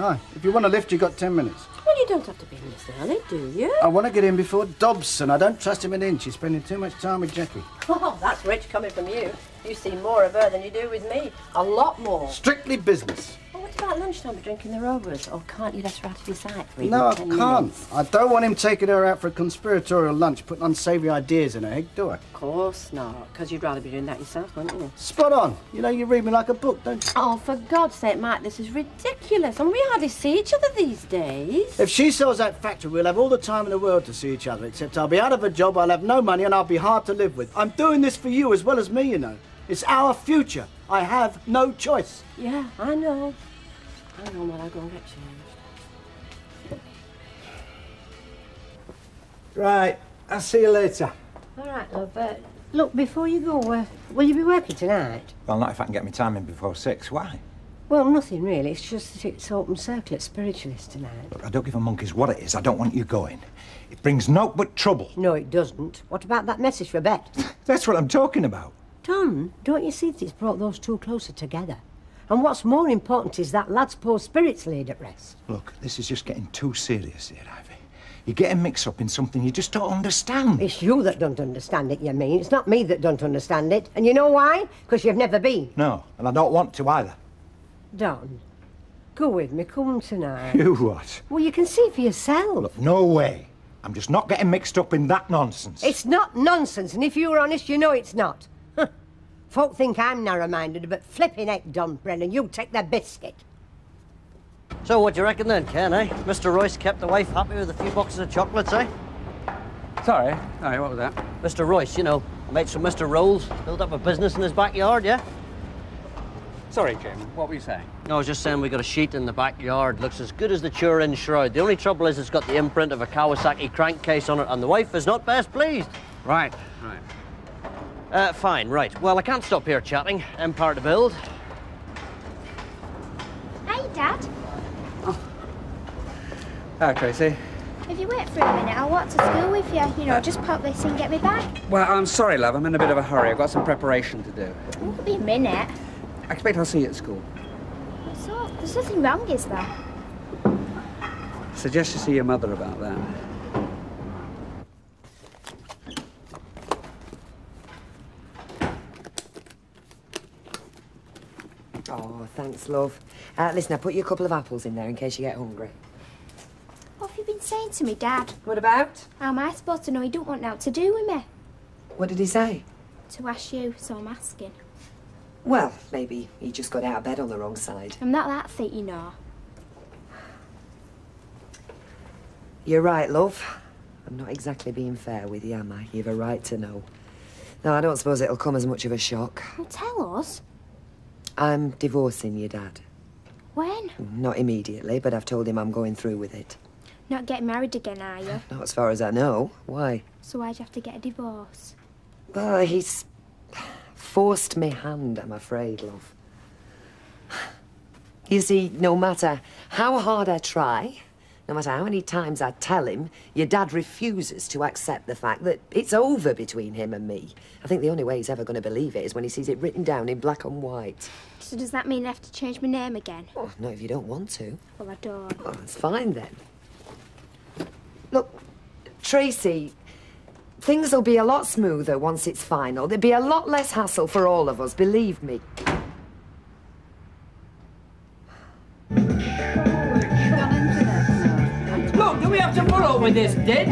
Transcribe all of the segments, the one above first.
Hi. If you want a lift, you've got 10 minutes. Well, you don't have to be in this early, do you? I want to get in before Dobson. I don't trust him an inch. He's spending too much time with Jackie. Oh, that's rich coming from you. You see more of her than you do with me. A lot more. Strictly business. Well, what about lunchtime? We're drinking the Rovers. Or can't you let her out of your sight for No, I 10 can't. minutes? I don't want him taking her out for a conspiratorial lunch, putting unsavoury ideas in her head, do I? Of course not, because you'd rather be doing that yourself, wouldn't you? Spot on. You know, you read me like a book, don't you? Oh, for God's sake, Mike, this is ridiculous. And we hardly see each other these days. If she sells that factory, we'll have all the time in the world to see each other, except I'll be out of a job, I'll have no money, and I'll be hard to live with. I'm doing this for you as well as me, you know. It's our future. I have no choice. Yeah, I know. I know when I go and get changed. Right, I'll see you later. All right, love. Look, before you go, will you be working tonight? Well, not if I can get my time in before 6. Why? Well, nothing really. It's just that it's open circle at Spiritualist tonight. Look, I don't give a monkey's what it is. I don't want you going. It brings naught but trouble. No, it doesn't. What about that message for Bet? That's what I'm talking about. Tom, don't you see that it's brought those two closer together? And what's more important is that lad's poor spirits laid at rest. Look, this is just getting too serious here, Ivy. You're getting mixed up in something you just don't understand. It's you that don't understand it, you mean. It's not me that don't understand it. And you know why? Because you've never been. No, and I don't want to either. Don, go with me. Come tonight. You what? Well, you can see for yourself. Look, no way. I'm just not getting mixed up in that nonsense. It's not nonsense, and if you were honest, you know it's not. Folk think I'm narrow-minded, but flipping heck, Don Brennan, you take the biscuit. So what do you reckon then, Ken, eh? Mr. Royce kept the wife happy with a few boxes of chocolates, eh? Sorry, what was that? Mr. Royce, you know, mates with Mr. Rolls, built up a business in his backyard, yeah? Sorry, Jim, what were you saying? No, I was just saying we got a sheet in the backyard. Looks as good as the Turin shroud. The only trouble is it's got the imprint of a Kawasaki crankcase on it, and the wife is not best pleased. Right. Fine, right. Well, I can't stop here chatting. Empire to build. Hey, Dad. Hi, Tracy. If you wait for a minute, I'll walk to school with you. You know, just pop this and get me back. Well, I'm sorry, love. I'm in a bit of a hurry. I've got some preparation to do. It'll be a minute. I expect I'll see you at school. What's up? There's nothing wrong, is there? Suggest you see your mother about that. Oh, thanks, love. Listen, I put you a couple of apples in there in case you get hungry. What have you been saying to me, Dad? What about? How am I supposed to know he don't want now to do with me? What did he say? To ask you, so I'm asking. Well, maybe he just got out of bed on the wrong side. I'm not that thick, you know. You're right, love. I'm not exactly being fair with you, am I? You've a right to know. No, I don't suppose it'll come as much of a shock. Well, tell us. I'm divorcing your dad. When? Not immediately, but I've told him I'm going through with it. Not getting married again, are you? Not as far as I know. Why? So why'd you have to get a divorce? Well, he's forced me hand, I'm afraid, love. You see, no matter how hard I try, no matter how many times I tell him, your dad refuses to accept the fact that it's over between him and me. I think the only way he's ever going to believe it is when he sees it written down in black and white. So does that mean I have to change my name again? Oh, no, if you don't want to. Well, I don't. Oh, that's fine then. Look, Tracy, things will be a lot smoother once it's final. There'll be a lot less hassle for all of us, believe me. Look, do we have to put up with this, Did?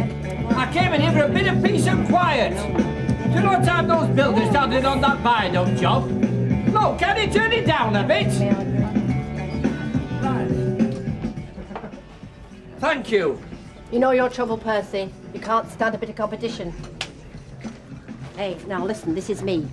I came in here for a bit of peace and quiet. Do you know what time those builders started on that viaduct job? Look, can you turn it down a bit? Thank you. You know your trouble, Percy. You can't stand a bit of competition. Hey, now listen, this is me.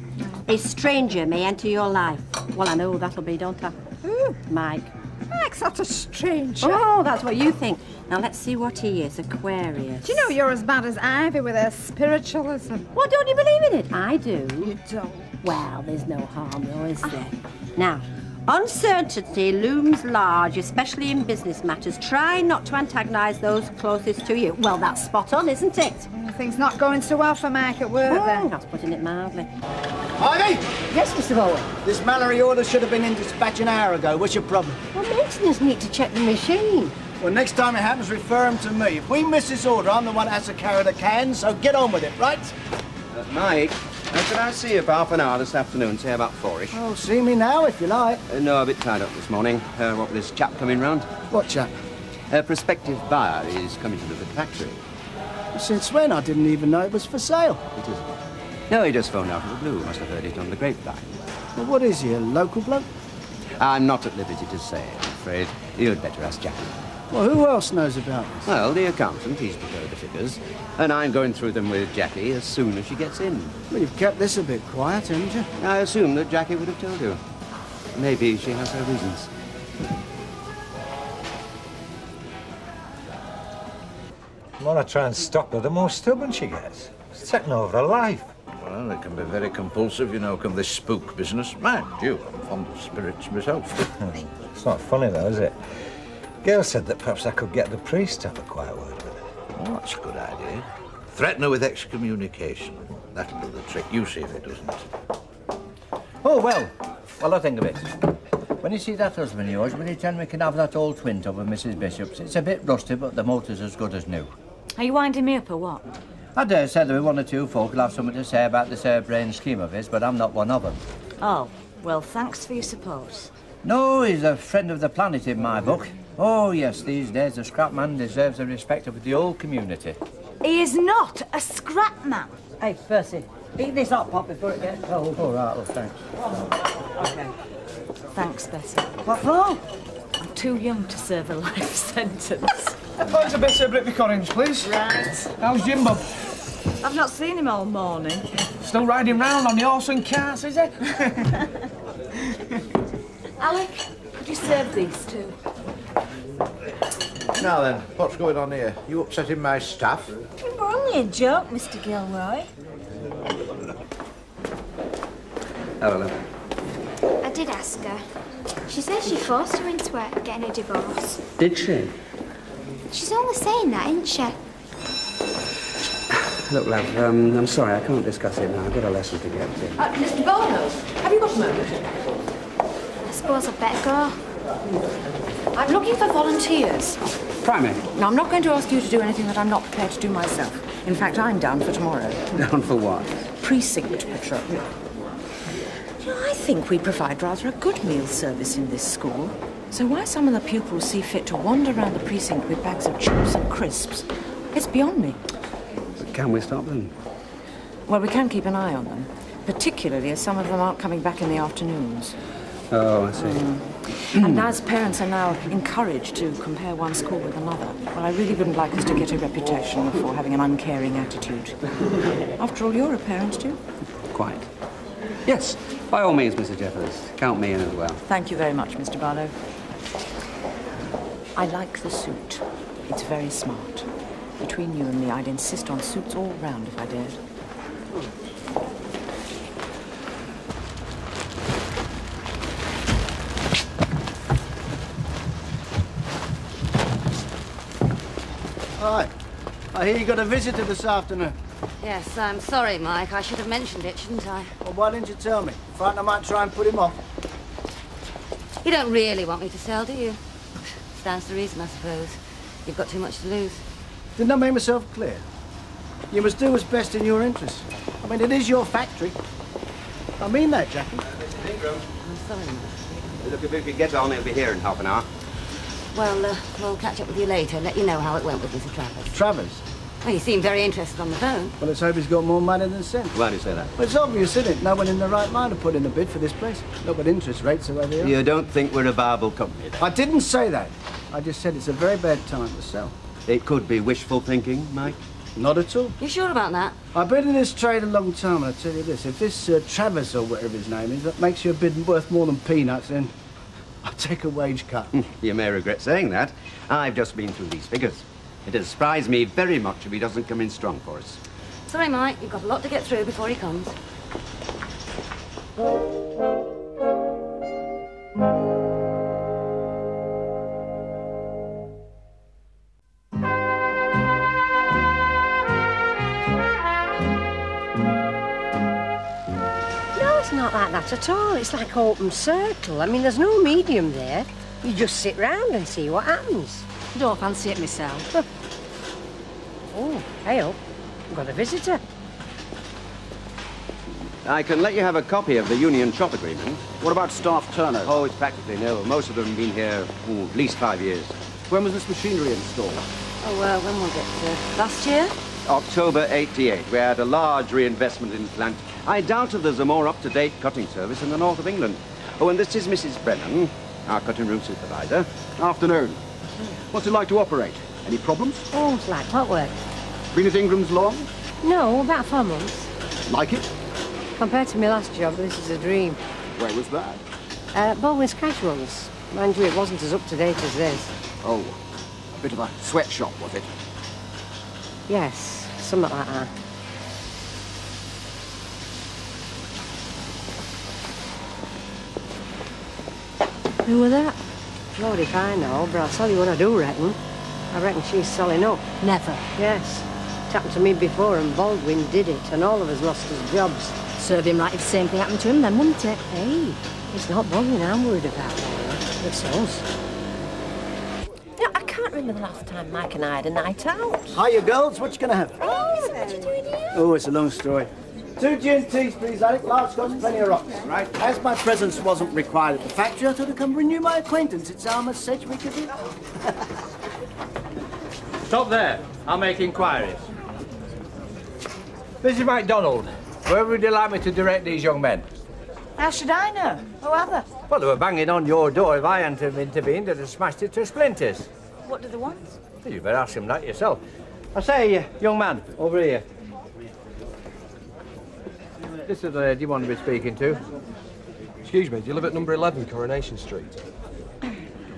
A stranger may enter your life. Well, I know who that'll be, don't I? Who? Mike. Mike's not a stranger. Oh, that's what you think. Now, let's see what he is. Aquarius. Do you know you're as bad as Ivy with her spiritualism? Well, don't you believe in it? I do. You don't. Well, there's no harm, though, is there? Now, Uncertainty looms large, especially in business matters. Try not to antagonise those closest to you. Well, that's spot on, isn't it? Things not going so well for Mike at work, then. That's putting it mildly. Ivy! Yes, Mr. Bowen? This Mallory order should have been in dispatch an hour ago. What's your problem? Well, maintenance need to check the machine. Well, next time it happens, refer him to me. If we miss this order, I'm the one that has to carry the can, so get on with it, right? Mike, can I see you for half an hour this afternoon, say about 4-ish? Oh, see me now, if you like. No, a bit tied up this morning. What with this chap coming round? What chap? A prospective buyer is coming to look at the factory. Since when? I didn't even know it was for sale. It isn't. No, he just phoned out of the blue. Must have heard it on the grapevine. Well, what is he, a local bloke? I'm not at liberty to say, I'm afraid. You'd better ask Jackie. Well, who else knows about this? Well, the accountant, he's prepared the figures. And I'm going through them with Jackie as soon as she gets in. Well, you've kept this a bit quiet, haven't you? I assume that Jackie would have told you. Maybe she has her reasons. The more I try and stop her, the more stubborn she gets. It's taking over her life. Well, it can be very compulsive, you know, come this spook business. Mind you, I'm fond of spirits myself. It's not funny, though, is it? Gail said that perhaps I could get the priest to have a quiet word with her. Oh, that's a good idea. Threaten her with excommunication. That'll do the trick. You see if it doesn't. Oh, well, I think of it. When you see that husband of yours, will you tell me we can have that old twin tub of Mrs. Bishop's? It's a bit rusty, but the motor's as good as new. Are you winding me up or what? I dare say there are one or two folk who'll have something to say about this airbrained scheme of his, but I'm not one of them. Oh, well, thanks for your support. No, he's a friend of the planet in my book. Oh, yes, these days the scrap man deserves the respect of the whole community. He is not a scrap man. Hey, Percy, eat this hot pot before it gets cold. All right, well, thanks. OK. Thanks, Bessie. What for? I'm too young to serve a life sentence. Mine's a bit of British orange, please. Right. How's Jimbo? I've not seen him all morning. Still riding round on the horse and cart, is he? Alec, could you serve these two? Now then, what's going on here? You upsetting my staff? You're only a joke, Mr. Gilroy. Hello. I did ask her. She says she forced her into it, getting a divorce. Did she? She's only saying that, isn't she? Look, love, I'm sorry, I can't discuss it now. I've got a lesson to get to. Mr. Bono, have you got a moment? I suppose I'd better go. I'm looking for volunteers. Primary. Now, I'm not going to ask you to do anything that I'm not prepared to do myself. In fact, I'm down for tomorrow. Down for what? Precinct patrol. You know, I think we provide rather a good meal service in this school. So why some of the pupils see fit to wander around the precinct with bags of chips and crisps, it's beyond me. But can we stop them? Well, we can keep an eye on them, particularly as some of them aren't coming back in the afternoons. Oh, I see. And as parents are now encouraged to compare one school with another, well, I really wouldn't like us to get a reputation for having an uncaring attitude. After all, you're a parent too. Quite. Yes, by all means, Mrs. Jeffers. Count me in as well. Thank you very much, Mr. Barlow. I like the suit. It's very smart. Between you and me, I'd insist on suits all round if I dared. Hi. I hear you got a visitor this afternoon. Yes, I'm sorry, Mike. I should have mentioned it, shouldn't I? Well, why didn't you tell me? Frightened I might try and put him off. You don't really want me to sell, do you? Stands to reason, I suppose. You've got too much to lose. Didn't I make myself clear? You must do what's best in your interests. I mean, it is your factory. I mean that, Jackie. I'm sorry, Mike. Look, if we could get on, he'll be here in half an hour. Well, we'll catch up with you later, let you know how it went with Mr. Travers. Travers? Well, you seem very interested on the phone. Well, let's hope he's got more money than sense. Why do you say that? Well, it's obvious, isn't it? No one in the right mind to put in a bid for this place. Look at interest rates the way they are. You don't think we're a viable company, then? I didn't say that. I just said it's a very bad time to sell. It could be wishful thinking, Mike. Not at all. You sure about that? I've been in this trade a long time, and I tell you this, if this Travers, or whatever his name is, that makes your bid worth more than peanuts, then I'll take a wage cut. You may regret saying that. I've just been through these figures. It has surprised me very much if he doesn't come in strong for us. Sorry, Mike. You've got a lot to get through before he comes. not like that at all. It's like open circle. I mean, there's no medium there. You just sit round and see what happens. Don't fancy it myself. Oh, hey up. I've got a visitor. I can let you have a copy of the union shop agreement. What about staff turnover? Oh, it's practically nil. Most of them have been here at least 5 years. When was this machinery installed? Oh, when was it? Last year? October 88. We had a large reinvestment in the plant. I doubt if there's a more up-to-date cutting service in the north of England. Oh, and this is Mrs. Brennan, our cutting room supervisor. Afternoon. What's it like to operate? Any problems? Oh, it's like clockwork. Been at Ingram's long? No, about 4 months. Like it? Compared to my last job, this is a dream. Where was that? Baldwin's Casuals. Mind you, it wasn't as up-to-date as this. Oh, a bit of a sweatshop, was it? Yes, something like that. Who were that? Lord, if I know, but I'll tell you what I do reckon. I reckon she's selling up. Never. Yes. It happened to me before, and Baldwin did it, and all of us lost his jobs. Serve him right if the same thing happened to him then, wouldn't it? Hey, it's not Baldwin I'm worried about, Laura. It's us. You know, I can't remember the last time Mike and I had a night out. Hiya, girls. What you gonna have? Oh, what you doing here? Oh, it's a long story. 2 gin teas, please, Alec. Large scotch, plenty of rocks. Right. As my presence wasn't required at the factory, I thought I'd come renew my acquaintance. It's Alma Sedgwick, is it? Stop there. I'll make inquiries. Mrs. MacDonald, where would you like me to direct these young men? How should I know? Who are they? Well, they were banging on your door. If I hadn't intervened, they'd have smashed it to splinters. What do they want? Well, you better ask them that yourself. I say, young man, over here. This is the lady you want to be speaking to. Excuse me, do you live at number 11 Coronation Street? I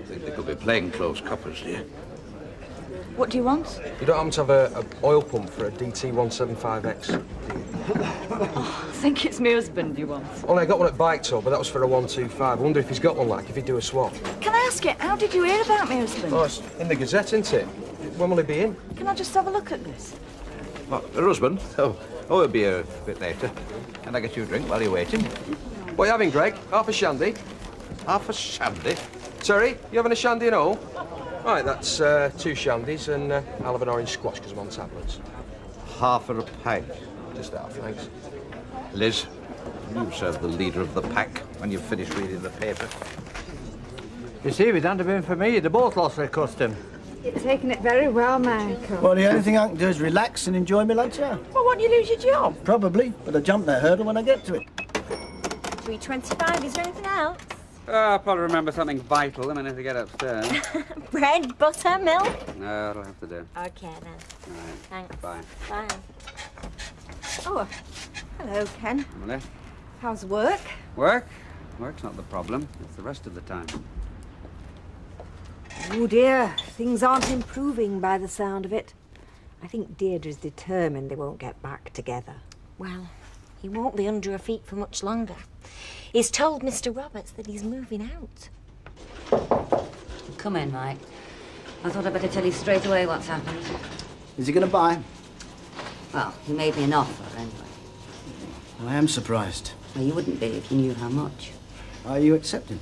think they could be plainclothes coppers, dear. What do you want? You don't happen to have a oil pump for a DT175X? I think it's my husband you want. Oh, no, I got one at Bike Tour, but that was for a 125. I wonder if he's got one, like, if he'd do a swap. Can I ask you, how did you hear about my husband? Oh, it's in the Gazette, isn't it? When will he be in? Can I just have a look at this? What, her husband? Oh, he'll be here a bit later. Can I get you a drink while you're waiting? What are you having, Greg? Half a shandy? Half a shandy? Sorry, you having a shandy and all? Right, that's 2 shandies, and I'll have an orange squash because I'm on tablets. Half a pint. Just that, thanks. Liz, you serve the leader of the pack when you've finished reading the paper. You see, if it hadn't have been for me, they both lost their custom. You're taking it very well, Michael. Well, the only thing I can do is relax and enjoy my lunch hour. Well, won't you lose your job? Probably, but I'll jump that hurdle when I get to it. 3:25, is there anything else? I'll probably remember something vital the minute I get upstairs. Bread, butter, milk? No, that'll have to do. Okay, then. All right. Thanks. Bye. Bye. Oh, hello, Ken. Emily? How's work? Work? Work's not the problem. It's the rest of the time. Oh dear, things aren't improving by the sound of it. I think Deirdre's determined they won't get back together. Well, he won't be under her feet for much longer. He's told Mr. Roberts that he's moving out. Come in, Mike. I thought I'd better tell you straight away what's happened. Is he going to buy? Well, he made me an offer, anyway. I am surprised. Well, you wouldn't be if you knew how much. Are you accepting?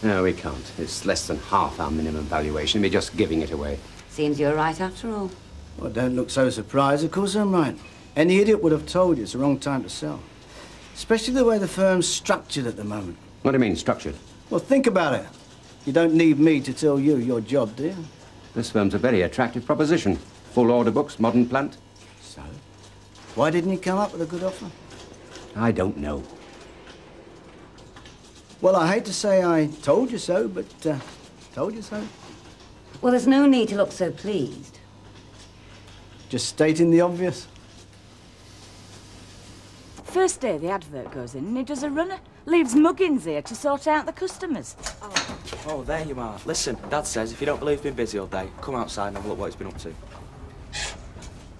No, we can't. It's less than half our minimum valuation. We're just giving it away. Seems you're right after all. Well, don't look so surprised. Of course I'm right. Any idiot would have told you it's the wrong time to sell. Especially the way the firm's structured at the moment. What do you mean, structured? Well, think about it. You don't need me to tell you your job, do you? This firm's a very attractive proposition. Full order books, modern plant. So? Why didn't you come up with a good offer? I don't know. Well, I hate to say I told you so, but told you so. Well, there's no need to look so pleased. Just stating the obvious. First day the advert goes in and he does a runner. Leaves Muggins here to sort out the customers. Oh, there you are. Listen, Dad says if you don't believe he's been busy all day, come outside and have a look what he's been up to.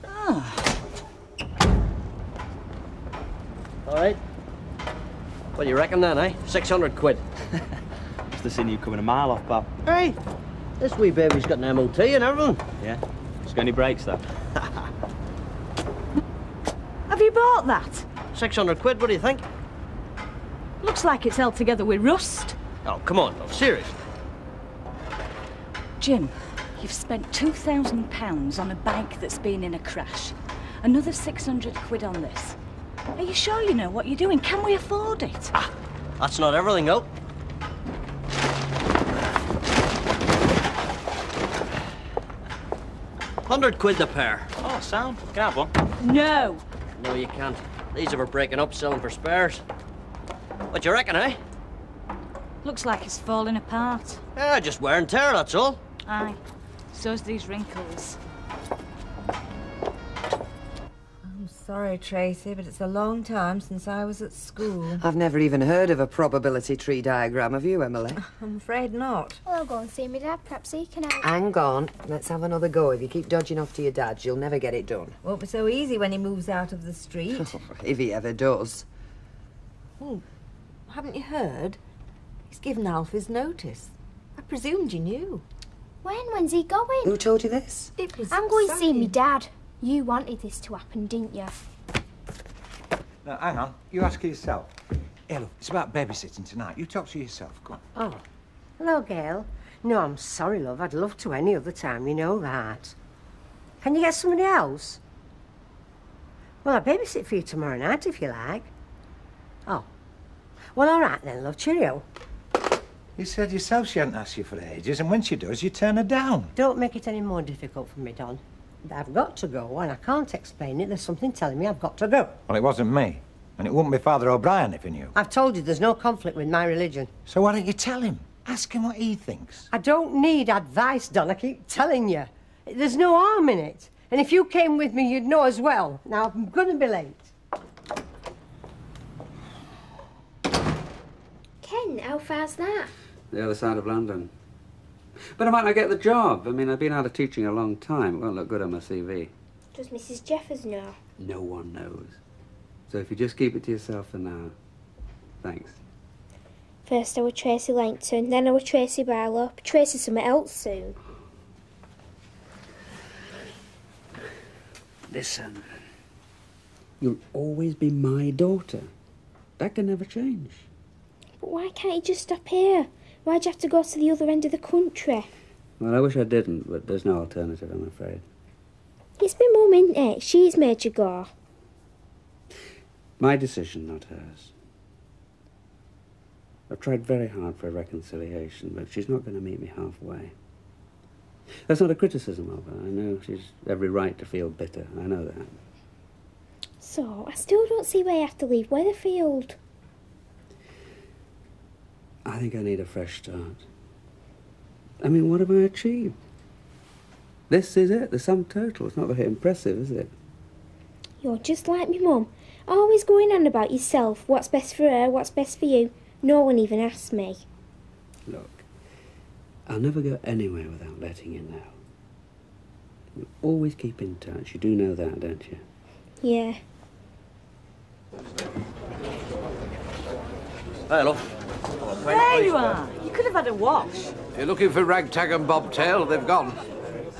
Ah. All right. What do you reckon then, eh? 600 quid. Must have seen you coming a mile off, Bob. Hey, this wee baby's got an MOT and everything. Yeah? It's got any brakes, though? Have you bought that? 600 quid, what do you think? Looks like it's held together with rust. Oh, come on, love, seriously. Jim, you've spent £2,000 on a bike that's been in a crash. Another 600 quid on this. Are you sure you know what you're doing? Can we afford it? Ah, that's not everything, though. £100 the pair. Oh, sound. Can I have one? No. No, you can't. These are for breaking up, selling for spares. What you reckon, eh? Looks like it's falling apart. Yeah, just wear and tear, that's all. Aye. So's these wrinkles. I'm sorry, Tracy, but it's a long time since I was at school. I've never even heard of a probability tree diagram, have you, Emily? I'm afraid not. Well, I'll go and see my dad. Perhaps he can help. Hang on. Let's have another go. If you keep dodging off to your dad, you'll never get it done. Won't be so easy when he moves out of the street. If he ever does. Oh, haven't you heard? He's given Alf his notice. I presumed you knew. When's he going? Who told you this? It was I'm going to see Sally. me dad. You wanted this to happen, didn't you? Now, hang on. You ask her yourself. Hey, look, it's about babysitting tonight. You talk to yourself. Go on. Oh, hello, Gail. No, I'm sorry, love. I'd love to any other time, you know that. Can you get somebody else? Well, I'll babysit for you tomorrow night, if you like. Oh. Well, all right then, love. Cheerio. You said yourself she hadn't asked you for ages, and when she does, you turn her down. Don't make it any more difficult for me, Don. I've got to go, and I can't explain it. There's something telling me I've got to go. Well, it wasn't me. And it wouldn't be Father O'Brien if he knew. I've told you there's no conflict with my religion. So why don't you tell him? Ask him what he thinks. I don't need advice, Don. I keep telling you. There's no harm in it. And if you came with me, you'd know as well. Now, I'm going to be late. Ken, how far's that? The other side of London. But I might not get the job. I mean, I've been out of teaching a long time. It won't look good on my CV. Does Mrs. Jeffers know? No one knows. So if you just keep it to yourself for now. Thanks. First I was Tracy Langton, then I was Tracy Barlow, Tracy something else soon. Listen. You'll always be my daughter. That can never change. But why can't you just stop here? Why'd you have to go to the other end of the country? Well, I wish I didn't, but there's no alternative, I'm afraid. It's my mum, isn't it? She's made you go. My decision, not hers. I've tried very hard for a reconciliation, but she's not going to meet me halfway. That's not a criticism of her. I know she's every right to feel bitter. I know that. So, I still don't see why you have to leave Weatherfield. I think I need a fresh start. I mean, what have I achieved? This is it, the sum total. It's not very impressive, is it? You're just like me mum. Always going on about yourself. What's best for her, what's best for you. No one even asks me. Look, I'll never go anywhere without letting you know. We'll always keep in touch. You do know that, don't you? Yeah. Hello. There you are. You could have had a wash. If you're looking for Ragtag and Bobtail, they've gone.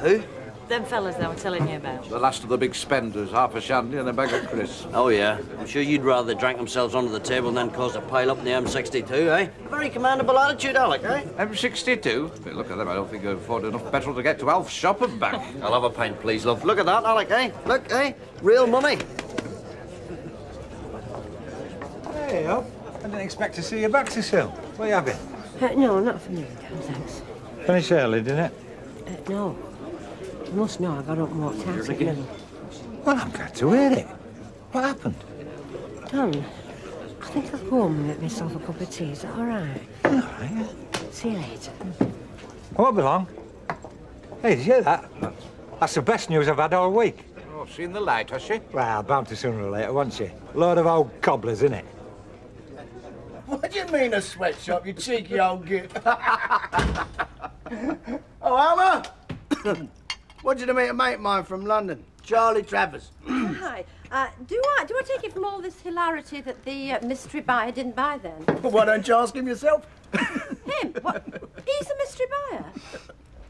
Who? Them fellas I was telling you about. The last of the big spenders, half a shandy and a bag of crisps. Oh, yeah. I'm sure you'd rather they drank themselves under the table and then cause a pile-up in the M62, eh? A very commendable attitude, Alec, eh? M62? But look at them, I don't think they've afforded enough petrol to get to Alf's shop and back. I'll have a pint, please, love. Look at that, Alec, eh? Look, eh? Real money. Hey, up. I didn't expect to see you back so soon. What are you having? No, not for me, Dan, thanks. Finished early, didn't it? No. You must know I got up and walked out at the middle. Well, I'm glad to hear it. What happened? Don, I think I'll go home and make myself a cup of tea. Is that all right? All right, yeah. See you later. I won't be long. Hey, did you hear that? That's the best news I've had all week. Oh, seen the light, has she? Well, bound to sooner or later, won't she? Load of old cobblers, innit? What do you mean a sweatshop, you cheeky old git? Oh, Alma! What did you meet a mate of mine from London? Charlie Travers. Hi. Do I take it from all this hilarity that the mystery buyer didn't buy then? Well, why don't you ask him yourself? Him? What? He's the mystery buyer?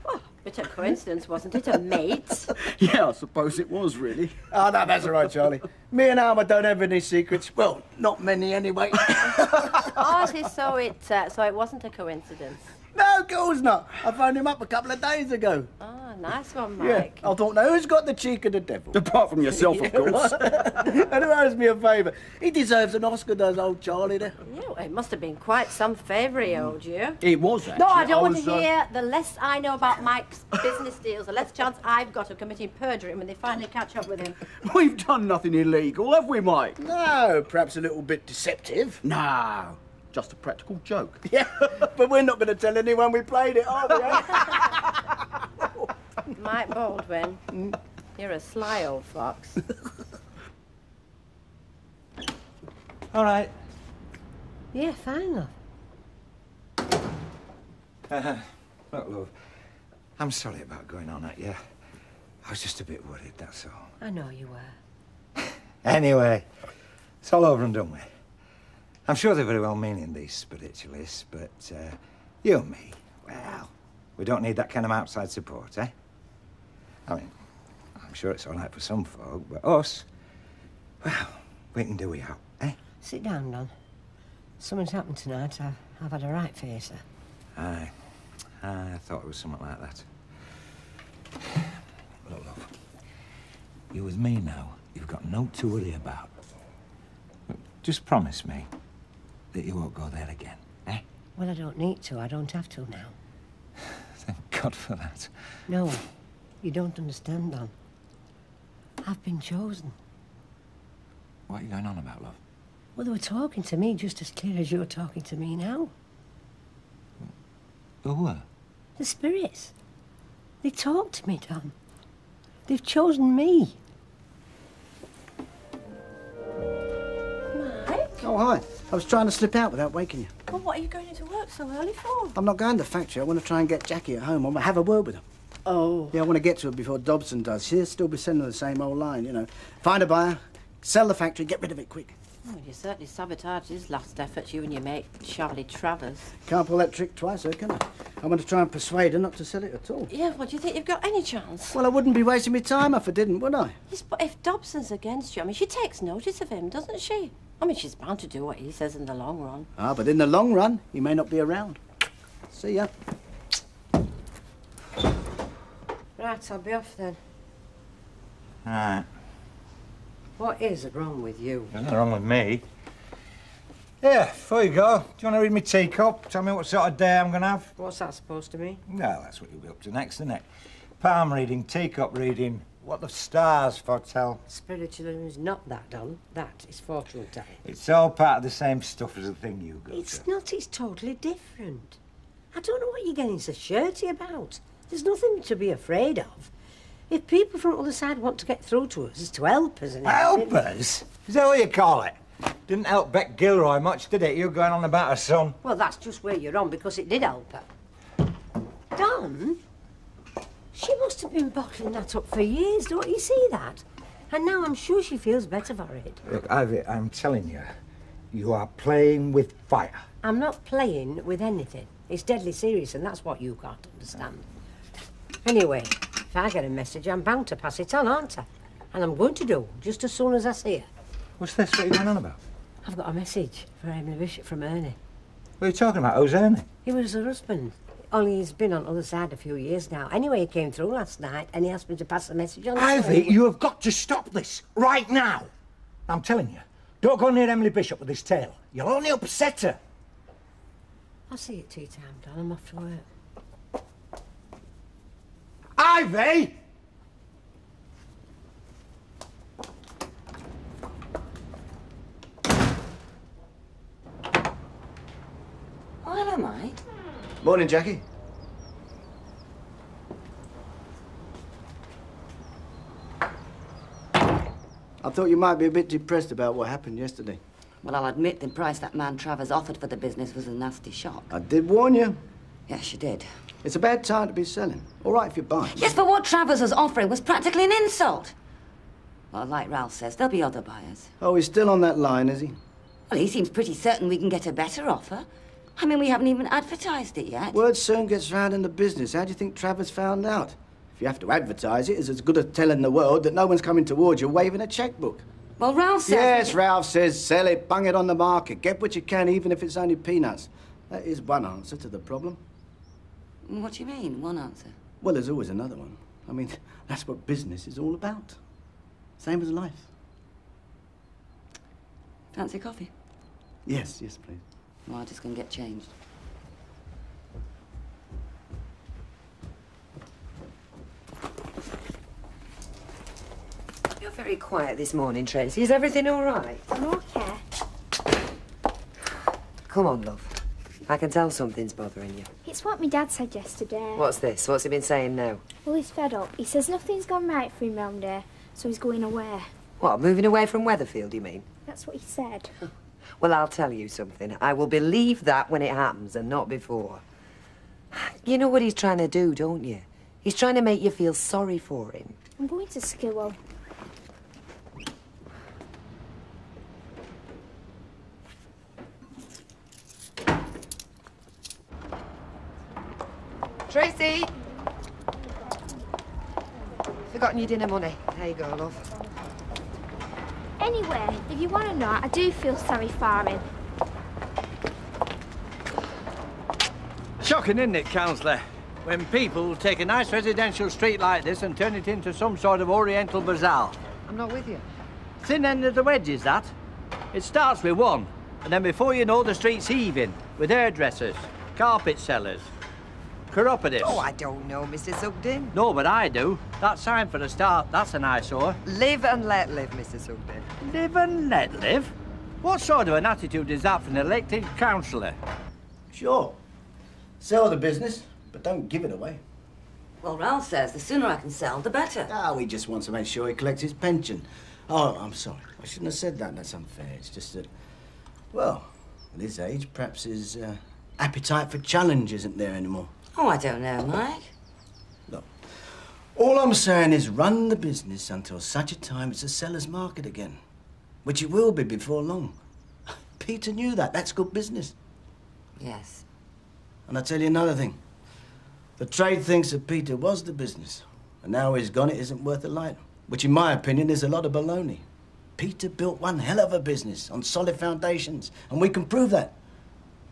Oh, Bit of coincidence, wasn't it? A mate? Yeah, I suppose it was, really. Oh, no, that's all right, Charlie. Me and Alma don't have any secrets. Well, not many, anyway. Oh, so it wasn't a coincidence. No, of course not. I phoned him up a couple of days ago. Oh, nice one, Yeah, Mike. I thought, now, who's got the cheek of the devil? Apart from yourself, of course. And who owes me a favour? He deserves an Oscar, does old Charlie there. Yeah, well, it must have been quite some favour he owed you. It was, actually. No, I don't want to hear. The less I know about Mike's business deals, the less chance I've got of committing perjury when they finally catch up with him. We've done nothing illegal, have we, Mike? No, perhaps a little bit deceptive. No, just a practical joke. Yeah, but we're not going to tell anyone we played it, are we? Eh? Mike Baldwin, you're a sly old fox. All right. Yeah, fine, love. Look, love, I'm sorry about going on at you. I was just a bit worried, that's all. I know you were. Anyway, it's all over and done with. I'm sure they're very well-meaning, these spiritualists, but you and me, well, we don't need that kind of outside support, eh? I mean, I'm sure it's all right for some folk, but us, well, we can do without, eh? Sit down, Don. Something's happened tonight. I've had a right facer. Aye. I thought it was something like that. Look, love, you're with me now. You've got no to worry about. Look, just promise me that you won't go there again, eh? Well, I don't need to. I don't have to now. Thank God for that. No, you don't understand, Don. I've been chosen. What are you going on about, love? Well, they were talking to me just as clear as you're talking to me now. Who were? The spirits. They talked to me, Don. They've chosen me. Mike? Oh, hi. I was trying to slip out without waking you. Well, what are you going into work so early for? I'm not going to the factory. I want to try and get Jackie at home. I want to have a word with her. Oh. Yeah, I want to get to her before Dobson does. She'll still be sending the same old line, you know. Find a buyer, sell the factory, get rid of it quick. Well, you certainly sabotaged his last efforts, you and your mate, Charlie Travers. Can't pull that trick twice, though, can I? I want to try and persuade her not to sell it at all. Yeah, well, do you think you've got any chance? Well, I wouldn't be wasting my time if I didn't, would I? Yes, but if Dobson's against you, I mean, she takes notice of him, doesn't she? I mean, she's bound to do what he says in the long run. Ah, but in the long run, he may not be around. See ya. Right, I'll be off then. All right. What is wrong with you? There's nothing wrong with me. Yeah, before you go, do you want to read me teacup? Tell me what sort of day I'm going to have? What's that supposed to mean? Well, that's what you'll be up to next, isn't it? Palm reading, teacup reading, what the stars foretell. Spiritualism is not that, Don. That is fortune telling. It's all part of the same stuff as the thing you go It's to. not. It's totally different. I don't know what you're getting so shirty about. There's nothing to be afraid of. If people from the other side want to get through to us, it's to help us and Help us? Is that what you call it? Didn't help Beck Gilroy much, did it? You going on about her son? Well, that's just where you're on, because it did help her. Don? She must have been bottling that up for years, don't you see that? And now I'm sure she feels better for it. Look, Ivy, I'm telling you, you are playing with fire. I'm not playing with anything. It's deadly serious, and that's what you can't understand. Anyway, if I get a message, I'm bound to pass it on, aren't I? And I'm going to do, just as soon as I see her. What's this? What are you going on about? I've got a message for Emily Bishop from Ernie. What are you talking about? Who's Ernie? He was her husband. Only he's been on the other side a few years now. Anyway, he came through last night and he asked me to pass the message on. Ivy, you have got to stop this right now. I'm telling you, don't go near Emily Bishop with this tale. You'll only upset her. I'll see you at tea time, Don. I'm off to work. Ivy! Oh, hello, Mike. Morning, Jackie. I thought you might be a bit depressed about what happened yesterday. Well, I'll admit the price that man Travers offered for the business was a nasty shock. I did warn you. Yes, you did. It's a bad time to be selling. All right if you're buying. Yes, but what Travers was offering was practically an insult. Well, like Ralph says, there'll be other buyers. Oh, he's still on that line, is he? Well, he seems pretty certain we can get a better offer. I mean, we haven't even advertised it yet. Word soon gets round in the business. How do you think Travers found out? If you have to advertise it, it's as good as telling the world that no one's coming towards you waving a checkbook. Well, Ralph says... Yes, Ralph says sell it, bung it on the market, get what you can, even if it's only peanuts. That is one answer to the problem. What do you mean, one answer? Well, there's always another one. I mean, that's what business is all about. Same as life. Fancy coffee? Yes, yes, please. Well, I'm just going to get changed. You're very quiet this morning, Tracy. Is everything all right? I'm okay. Come on, love. I can tell something's bothering you. It's what my dad said yesterday. What's this? What's he been saying now? Well, he's fed up. He says nothing's gone right for him round here, so he's going away. What, moving away from Weatherfield, you mean? That's what he said. Well, I'll tell you something. I will believe that when it happens and not before. You know what he's trying to do, don't you? He's trying to make you feel sorry for him. I'm going to school. Tracy! Forgotten your dinner money. There you go, love. Anyway, if you want to know, I do feel sorry for him. Shocking, isn't it, Councillor? When people take a nice residential street like this and turn it into some sort of oriental bazaar. I'm not with you. Thin end of the wedge is that. It starts with one, and then before you know, the street's heaving with hairdressers, carpet sellers, chiropodists. Oh, I don't know, Mr. Sugden. No, but I do. That sign for a start, that's an eyesore. Live and let live, Mr. Sugden. Live and let live? What sort of an attitude is that from an elected councillor? Sure. Sell the business, but don't give it away. Well, Ralph says the sooner I can sell, the better. Ah, he just wants to make sure he collects his pension. Oh, I'm sorry. I shouldn't have said that. That's unfair. It's just that, well, at his age, perhaps his appetite for challenge isn't there anymore. Oh, I don't know, Mike. Look, all I'm saying is run the business until such a time it's a seller's market again, which it will be before long. Peter knew that. That's good business. Yes. And I'll tell you another thing. The trade thinks that Peter was the business, and now he's gone, it isn't worth a light, which in my opinion is a lot of baloney. Peter built one hell of a business on solid foundations, and we can prove that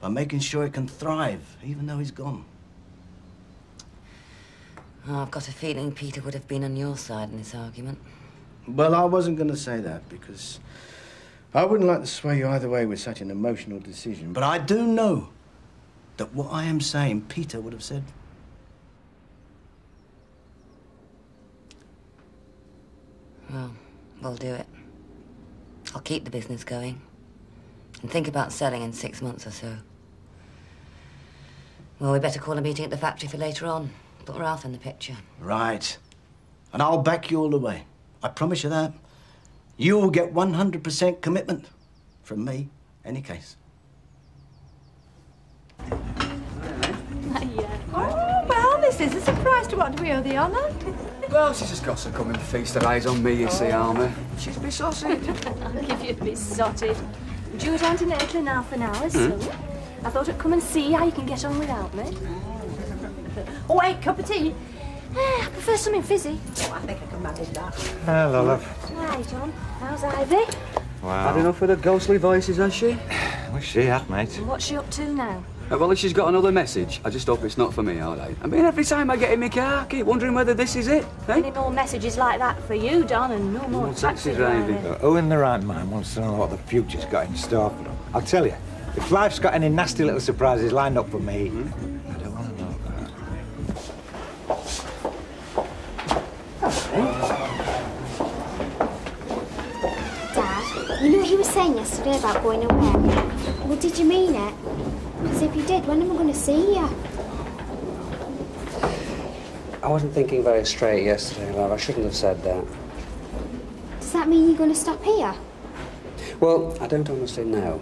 by making sure it can thrive, even though he's gone. Oh, I've got a feeling Peter would have been on your side in this argument. Well, I wasn't going to say that, because I wouldn't like to sway you either way with such an emotional decision, but I do know that what I am saying, Peter would have said. Well, we'll do it. I'll keep the business going and think about selling in 6 months or so. Well, we better call a meeting at the factory for later on. Put Ralph in the picture. Right. And I'll back you all the way. I promise you that. You'll get 100% commitment from me, any case. Oh, well, this is a surprise. To what do we owe the honour? Well, she's just got to come and feast her eyes on me, you see, Alma. She's besotted. I'll give you a besotted. Due at antenatal in half an hour, so I thought I'd come and see how you can get on without me. Oh, wait, cup of tea? I prefer something fizzy. Oh, I think I can manage that. Hello, love. Hi, John. How's Ivy? Wow. Had enough of the ghostly voices, has she? Wish she had, mate. What's she up to now? Well, if she's got another message, I just hope it's not for me, all right? I mean, every time I get in my car, I keep wondering whether this is it, eh? Any more messages like that for you, Don, and no more taxi driving. Who in the right mind wants to know what the future's got in store for them? I'll tell you, if life's got any nasty little surprises lined up for me, I don't want to know Dad, you know what you were saying yesterday about going away? Well, did you mean it? Because if you did, when am I going to see you? I wasn't thinking very straight yesterday, love. I shouldn't have said that. Does that mean you're going to stop here? Well, I don't honestly know.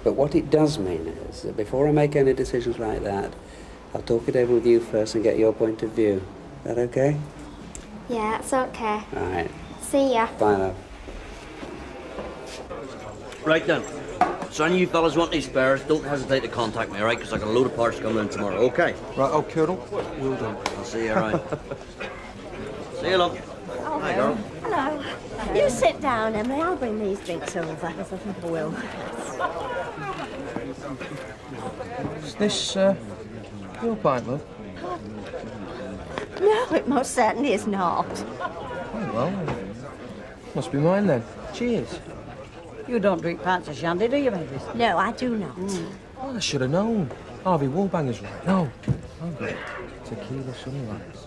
But what it does mean is that before I make any decisions like that, I'll talk it over with you first and get your point of view. Is that okay? Yeah, that's okay. All right. See ya. Bye, love. Right then. So any of you fellas want any spares, don't hesitate to contact me, all right? Because I got a load of parts coming in tomorrow, OK? Right, oh, Colonel. Well done. I'll see you around. See you, love. Oh, Hi, girl. Hello. You sit down, Emily. I'll bring these drinks over. I think I will. Is this, your pint, love? No, it most certainly is not. Oh, well, must be mine then. Cheers. You don't drink pints of shandy, do you, babies? No, I do not. Oh, I should have known. Harvey Wallbanger's right. No. I've got tequila sunrise.